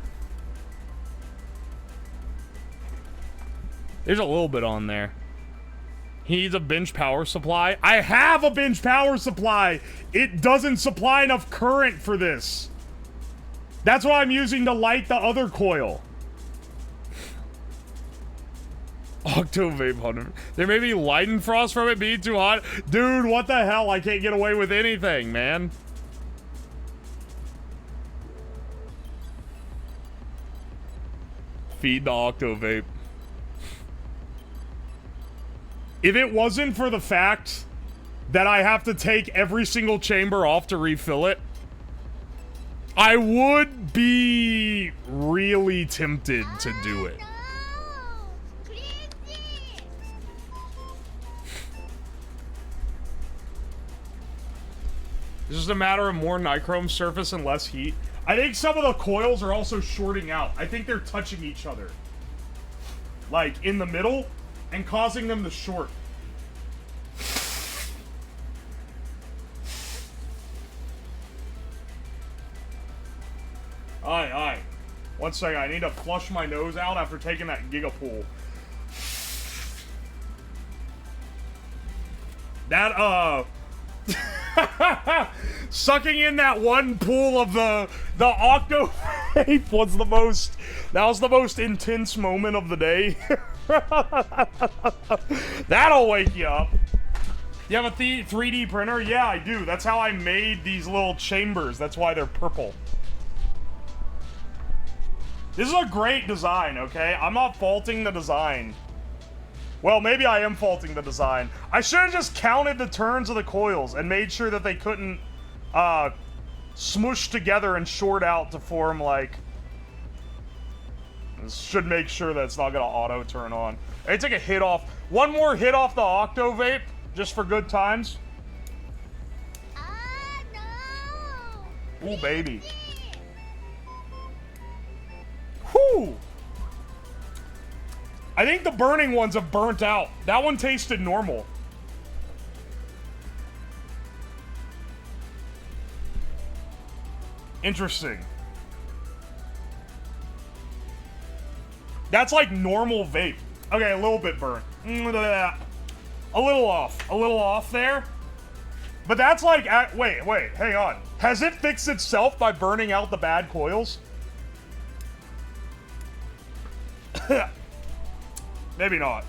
S1: There's a little bit on there. He needs a bench power supply. I have a bench power supply. It doesn't supply enough current for this. That's what I'm using to light the other coil. Octo-vape 100. There may be lightning frost from it being too hot. Dude, what the hell? I can't get away with anything, man. Feed the Octo-vape. If it wasn't for the fact that I have to take every single chamber off to refill it, I would be really tempted to do it. It's just a matter of more nichrome surface and less heat. I think some of the coils are also shorting out. I think they're touching each other. Like, in the middle, and causing them to short. Aye. One second, I need to flush my nose out after taking that gigapool. That, sucking in that one pool of the Octo Vape was the most intense moment of the day. That'll wake you up. You have a 3D printer? Yeah, I do. That's how I made these little chambers. That's why they're purple. This is a great design, okay? I'm not faulting the design. Well, maybe I am faulting the design. I should have just counted the turns of the coils and made sure that they couldn't smush together and short out to form, like... This should make sure that it's not gonna auto turn on. Hey, take a hit off. One more hit off the Octo Vape, just for good times.
S2: No.
S1: Ooh, baby. Whew! I think the burning ones have burnt out. That one tasted normal. Interesting. That's like normal vape. Okay, a little bit burnt. A little off there. But that's like, wait, hang on. Has it fixed itself by burning out the bad coils? Maybe not.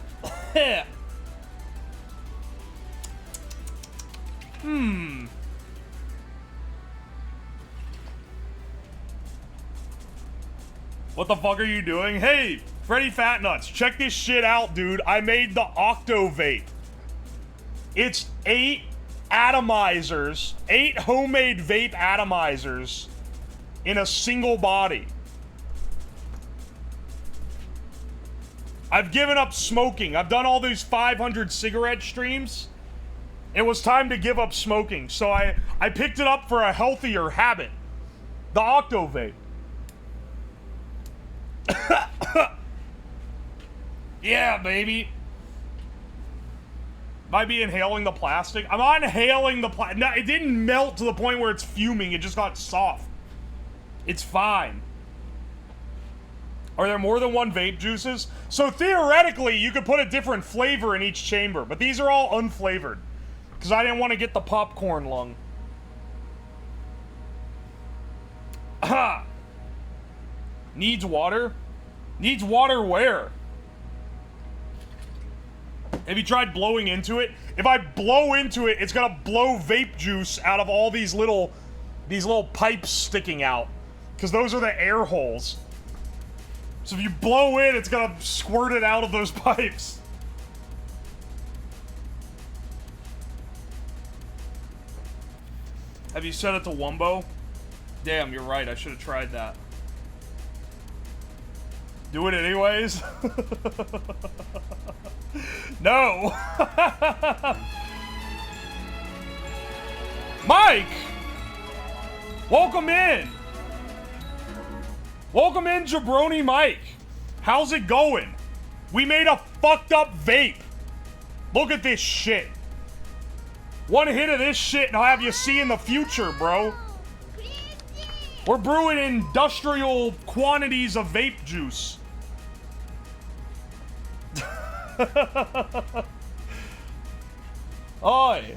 S1: What the fuck are you doing? Hey, Freddy Fatnuts, check this shit out, dude. I made the Octo Vape. It's 8 atomizers, 8 homemade vape atomizers in a single body. I've given up smoking. I've done all these 500 cigarette streams. It was time to give up smoking, so I picked it up for a healthier habit. The Octo Vape. Yeah, baby. Might be inhaling the plastic. I'm not inhaling the plastic. No, it didn't melt to the point where it's fuming. It just got soft. It's fine. Are there more than one vape juices? So theoretically, you could put a different flavor in each chamber, but these are all unflavored. Because I didn't want to get the popcorn lung. Aha! Needs water? Needs water where? Have you tried blowing into it? If I blow into it, it's gonna blow vape juice out of all these little pipes sticking out. Because those are the air holes. So if you blow in, it's gonna squirt it out of those pipes. Have you set it to Wumbo? Damn, you're right. I should have tried that. Do it anyways? No! Mike! Welcome in! Welcome in, Jabroni Mike. How's it going? We made a fucked up vape. Look at this shit. One hit of this shit and I'll have you see in the future, bro. We're brewing industrial quantities of vape juice. Oi!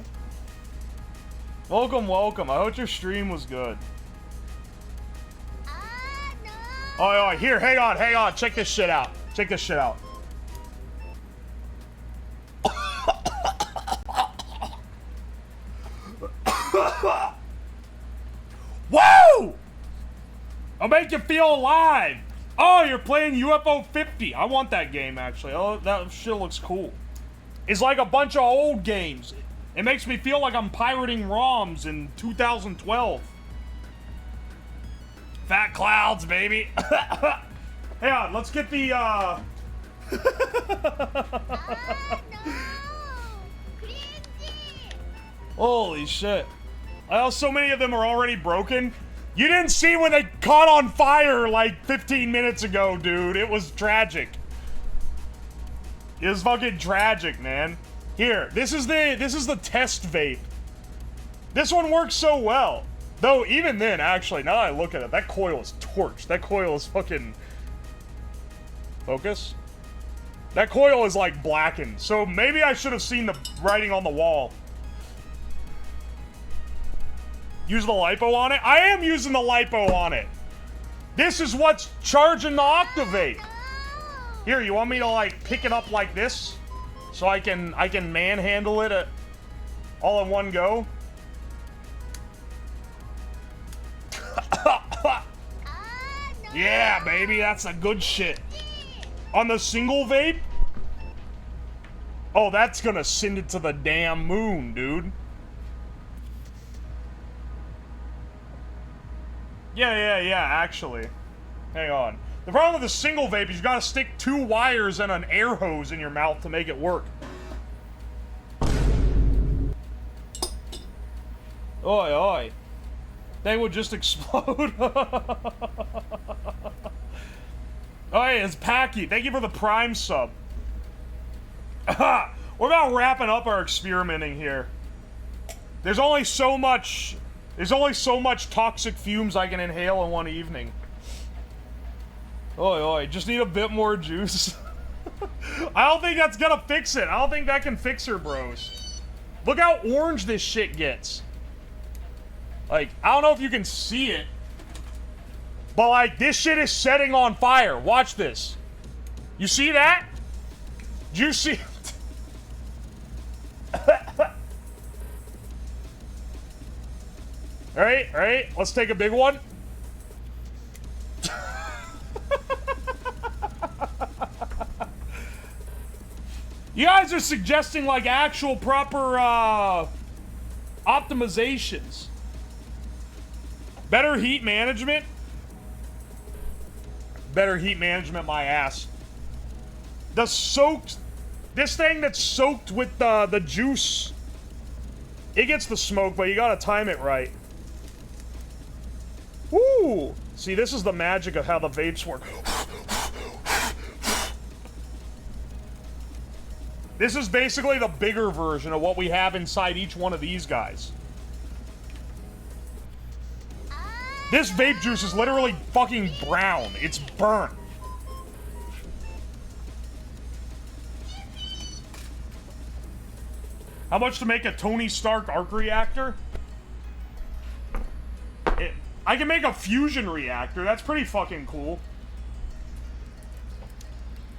S1: Welcome, welcome. I hope your stream was good.
S2: No.
S1: Oi, oi, here, hang on. Check this shit out. Check this shit out. Woo! I'll make you feel alive. Oh, you're playing UFO 50. I want that game, actually. Oh, that shit looks cool. It's like a bunch of old games. It makes me feel like I'm pirating ROMs in 2012. Fat clouds, baby. Hang on, let's get the,
S2: No. Crazy.
S1: Holy shit. So many of them are already broken. You didn't see when they caught on fire like 15 minutes ago, dude. It was tragic. It was fucking tragic, man. Here, this is the test vape. This one works so well. Though, even then, actually, now that I look at it, that coil is torched. That coil is fucking... Focus? That coil is, like, blackened. So, maybe I should have seen the writing on the wall. Use the lipo on it? I am using the lipo on it. This is what's charging the Octavate. Here, you want me to, like, pick it up like this? So I can manhandle it all in one go? Yeah, baby, that's a good shit. On the single vape? Oh, that's gonna send it to the damn moon, dude. Yeah, actually. Hang on. The problem with the single vape is you gotta stick 2 wires and an air hose in your mouth to make it work. Oi, oi. They would just explode. Oh, hey, it's Packy. Thank you for the Prime sub. We're about wrapping up our experimenting here. There's only so much toxic fumes I can inhale in one evening. Oi, oi, just need a bit more juice. I don't think that's gonna fix it. I don't think that can fix her, bros. Look how orange this shit gets. Like, I don't know if you can see it, but like, this shit is setting on fire. Watch this. You see that? Do you see? Alright, let's take a big one. You guys are suggesting like actual proper optimizations. Better heat management? Better heat management, my ass. This thing that's soaked with the juice, it gets the smoke, but you gotta time it right. Woo! See, this is the magic of how the vapes work. This is basically the bigger version of what we have inside each one of these guys. This vape juice is literally fucking brown. It's burnt. How much to make a Tony Stark arc reactor? I can make a fusion reactor. That's pretty fucking cool.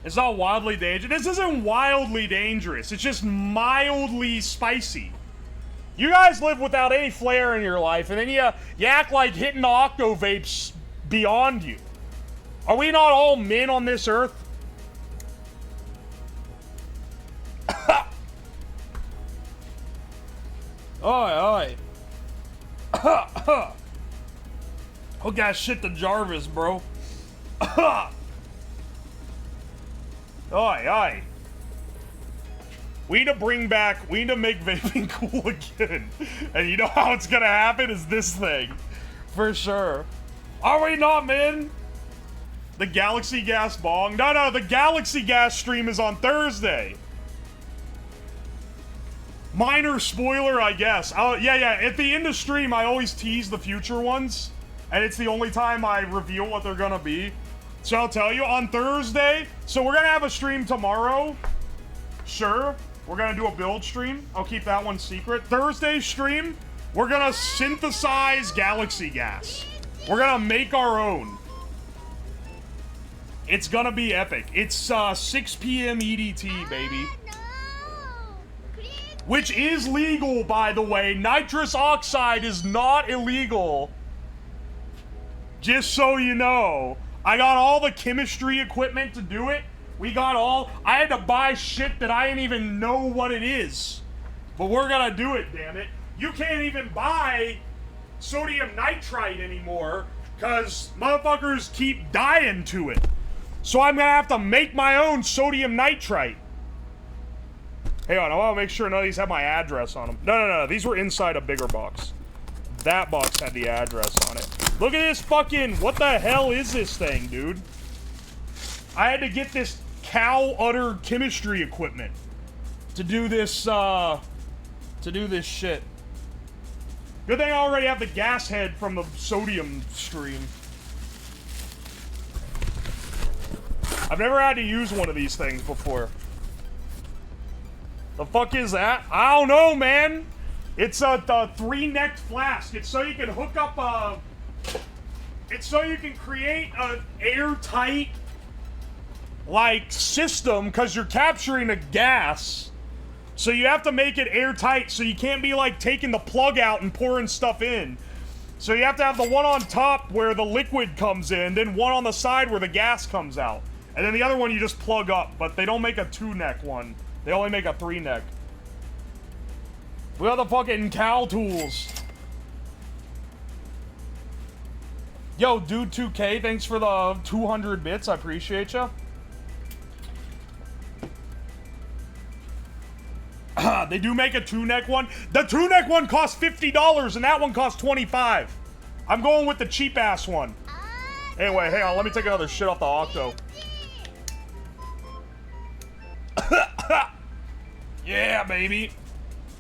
S1: It's not wildly dangerous. This isn't wildly dangerous. It's just mildly spicy. You guys live without any flair in your life, and then you act like hitting the octo vapes beyond you. Are we not all men on this earth? Oi, oi. Hook that shit to Jarvis, bro. Oi, oi. We need to make vaping cool again. And you know how it's gonna happen is this thing. For sure. Are we not, man? The Galaxy Gas bong? No, the Galaxy Gas stream is on Thursday. Minor spoiler, I guess. Yeah, at the end of stream, I always tease the future ones. And it's the only time I reveal what they're gonna be. So I'll tell you, on Thursday, so we're gonna have a stream tomorrow. Sure. we're gonna do a build stream. I'll keep that one secret. Thursday stream, we're gonna synthesize galaxy gas. We're gonna make our own. It's gonna be epic. It's 6 p.m. EDT, baby. Which is legal, by the way. Nitrous oxide is not illegal. Just so you know. I got all the chemistry equipment to do it. I had to buy shit that I didn't even know what it is. But we're gonna do it, damn it. You can't even buy sodium nitrite anymore because motherfuckers keep dying to it. So I'm gonna have to make my own sodium nitrite. Hang on, I wanna make sure none of these have my address on them. No, these were inside a bigger box. That box had the address on it. Look at this fucking, what the hell is this thing, dude? I had to get this cow udder chemistry equipment to do this, shit. Good thing I already have the gas head from the sodium stream. I've never had to use one of these things before. The fuck is that? I don't know, man. It's a three-necked flask. It's so you can hook up a... It's so you can create an airtight, like, system, because you're capturing a gas. So you have to make it airtight, so you can't be, like, taking the plug out and pouring stuff in. So you have to have the one on top where the liquid comes in, then one on the side where the gas comes out. And then the other one you just plug up, but they don't make a two-neck one. They only make a three-neck. We got the fucking cow tools. Yo, dude 2K, thanks for the 200 bits. I appreciate ya. They do make a two-neck one. The two-neck one costs $50, and that one costs $25. I'm going with the cheap-ass one. Anyway, hang on. Let me take another shit off the Octo. Yeah, baby.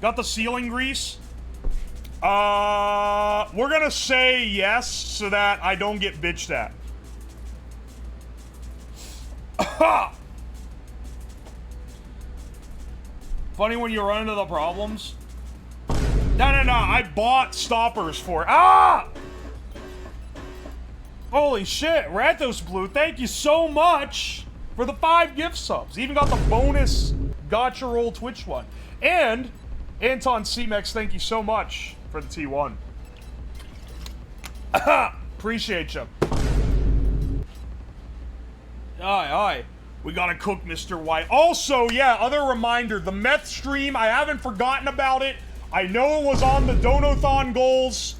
S1: Got the sealing grease. We're gonna say yes so that I don't get bitched at. Funny when you run into the problems. No, I bought stoppers for it. Ah! Holy shit, Rathos Blue, thank you so much for the 5 gift subs. Even got the bonus Gotcha Roll Twitch one. And Anton C-Mex, thank you so much for the T1. Appreciate you. Aye. We gotta cook, Mr. White. Also, yeah, other reminder, the meth stream, I haven't forgotten about it. I know it was on the Donathon goals.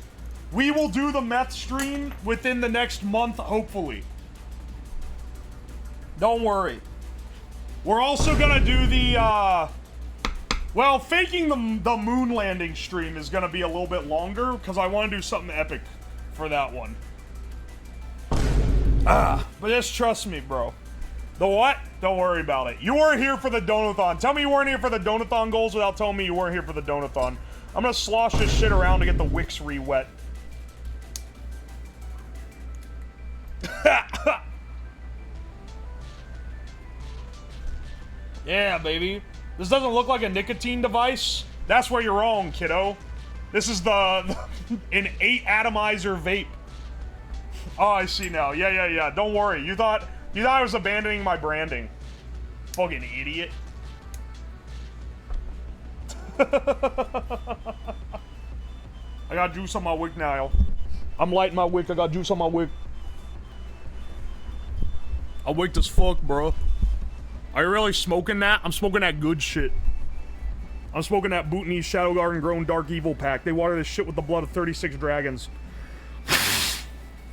S1: We will do the meth stream within the next month, hopefully. Don't worry. We're also gonna do the, well, faking the moon landing stream is gonna be a little bit longer, because I want to do something epic for that one. But just trust me, bro. The what? Don't worry about it. You weren't here for the Donathon. Tell me you weren't here for the Donathon goals without telling me you weren't here for the Donathon. I'm gonna slosh this shit around to get the wicks re-wet. Yeah, baby. This doesn't look like a nicotine device. That's where you're wrong, kiddo. This is an 8 atomizer vape. Oh, I see now. Yeah. Don't worry. You thought I was abandoning my branding. Fucking idiot. I got juice on my wick now. I'm lighting my wick. I got juice on my wick. I wicked as fuck, bro. Are you really smoking that? I'm smoking that good shit. I'm smoking that Bhutanese Shadow Garden Grown Dark Evil pack. They water this shit with the blood of 36 dragons.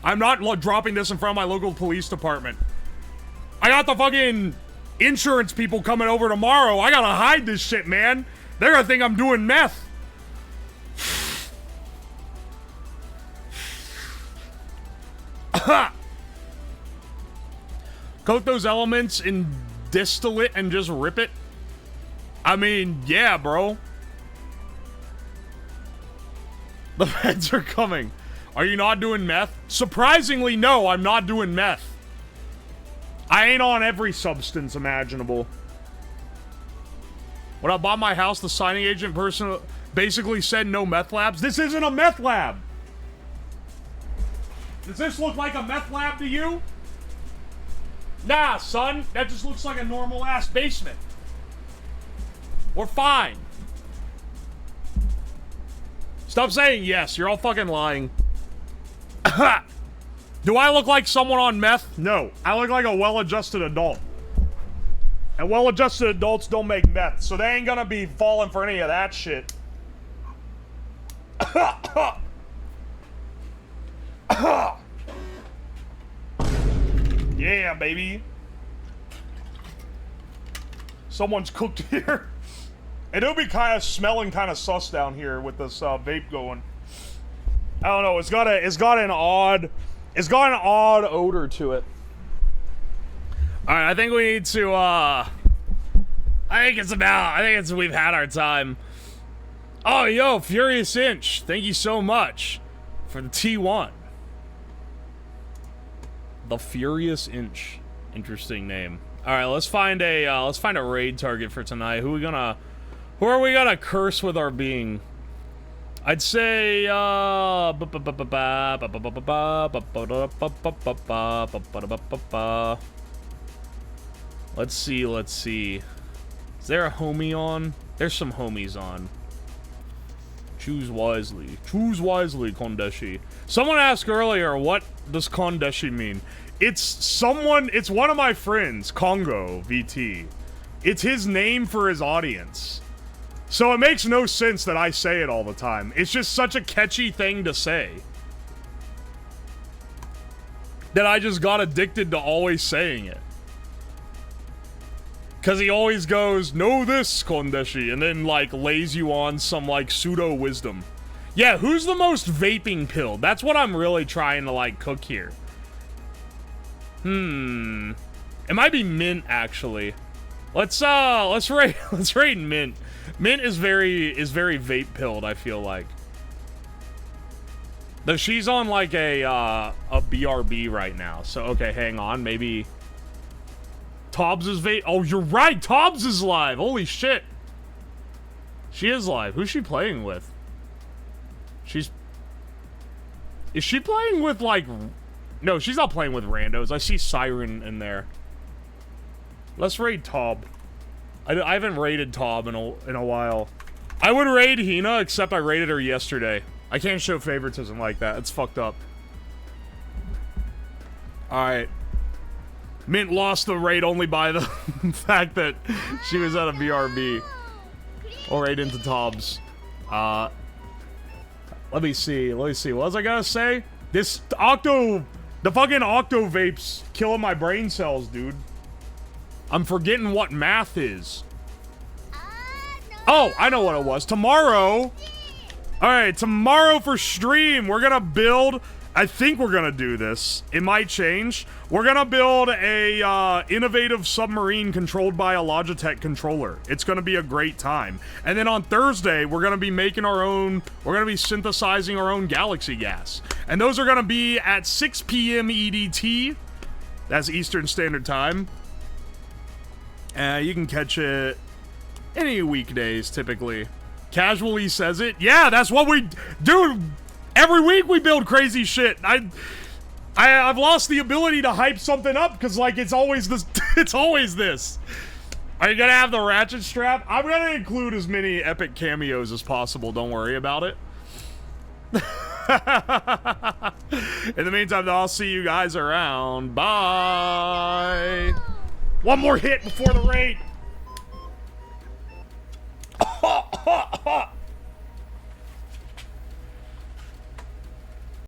S1: I'm not dropping this in front of my local police department. I got the fucking insurance people coming over tomorrow. I gotta hide this shit, man. They're gonna think I'm doing meth. Coat those elements in distillate and just rip it? I mean, yeah, bro. The feds are coming. Are you not doing meth? Surprisingly, no, I'm not doing meth. I ain't on every substance imaginable. When I bought my house, the signing agent person basically said no meth labs. This isn't a meth lab. Does this look like a meth lab to you? Nah, son. That just looks like a normal-ass basement. We're fine. Stop saying yes. You're all fucking lying. Do I look like someone on meth? No. I look like a well-adjusted adult. And well-adjusted adults don't make meth, so they ain't gonna be falling for any of that shit. Yeah, baby. Someone's cooked here. And it'll be kind of smelling kind of sus down here with this vape going. I don't know. It's got an odd odor to it. All right, I think we need to. I think we've had our time. Oh, yo, Furious Inch, thank you so much for the T1. The Furious Inch, interesting name. All right, let's find a raid target for tonight. Who are we gonna curse with our being? I'd say let's see. Is there a homie on? There's some homies on. Choose wisely. Choose wisely, Kondeshi. Someone asked earlier, what does Kondeshi mean? It's one of my friends, Congo VT. It's his name for his audience. So it makes no sense that I say it all the time. It's just such a catchy thing to say that I just got addicted to always saying it. Cause he always goes, know this, Kondeshi, and then like lays you on some like pseudo wisdom. Yeah, who's the most vaping pilled? That's what I'm really trying to like cook here. It might be Mint actually. Let's rate Mint. Mint is very vape pilled, I feel like. Though she's on like a BRB right now. So okay, hang on, maybe Tobbs is vape. Oh, you're right. Tobbs is live. Holy shit. She is live. Who's she playing with? Is she playing with like? No, she's not playing with randos. I see Siren in there. Let's raid Tob. I haven't raided Tob in a while. I would raid Hina, except I raided her yesterday. I can't show favoritism like that. It's fucked up. Alright. Mint lost the raid only by the fact that she was at a BRB. Or raid into Tobbs. Let me see. What was I gonna say? The fucking Octo Vape's killing my brain cells, dude. I'm forgetting what math is. Oh, I know what it was. Tomorrow. Alright, tomorrow for stream, we're gonna build. I think we're gonna do this. It might change. We're gonna build a innovative submarine controlled by a Logitech controller. It's gonna be a great time. And then on Thursday, we're gonna be making our own. We're gonna be synthesizing our own Galaxy gas. And those are gonna be at 6 p.m. EDT. That's Eastern Standard Time. You can catch it any weekdays, typically. Casually says it. Yeah, that's what we do. Every week we build crazy shit. I've lost the ability to hype something up because, like, it's always this. It's always this. Are you gonna have the ratchet strap? I'm gonna include as many epic cameos as possible. Don't worry about it. In the meantime, though, I'll see you guys around. Bye. One more hit before the raid.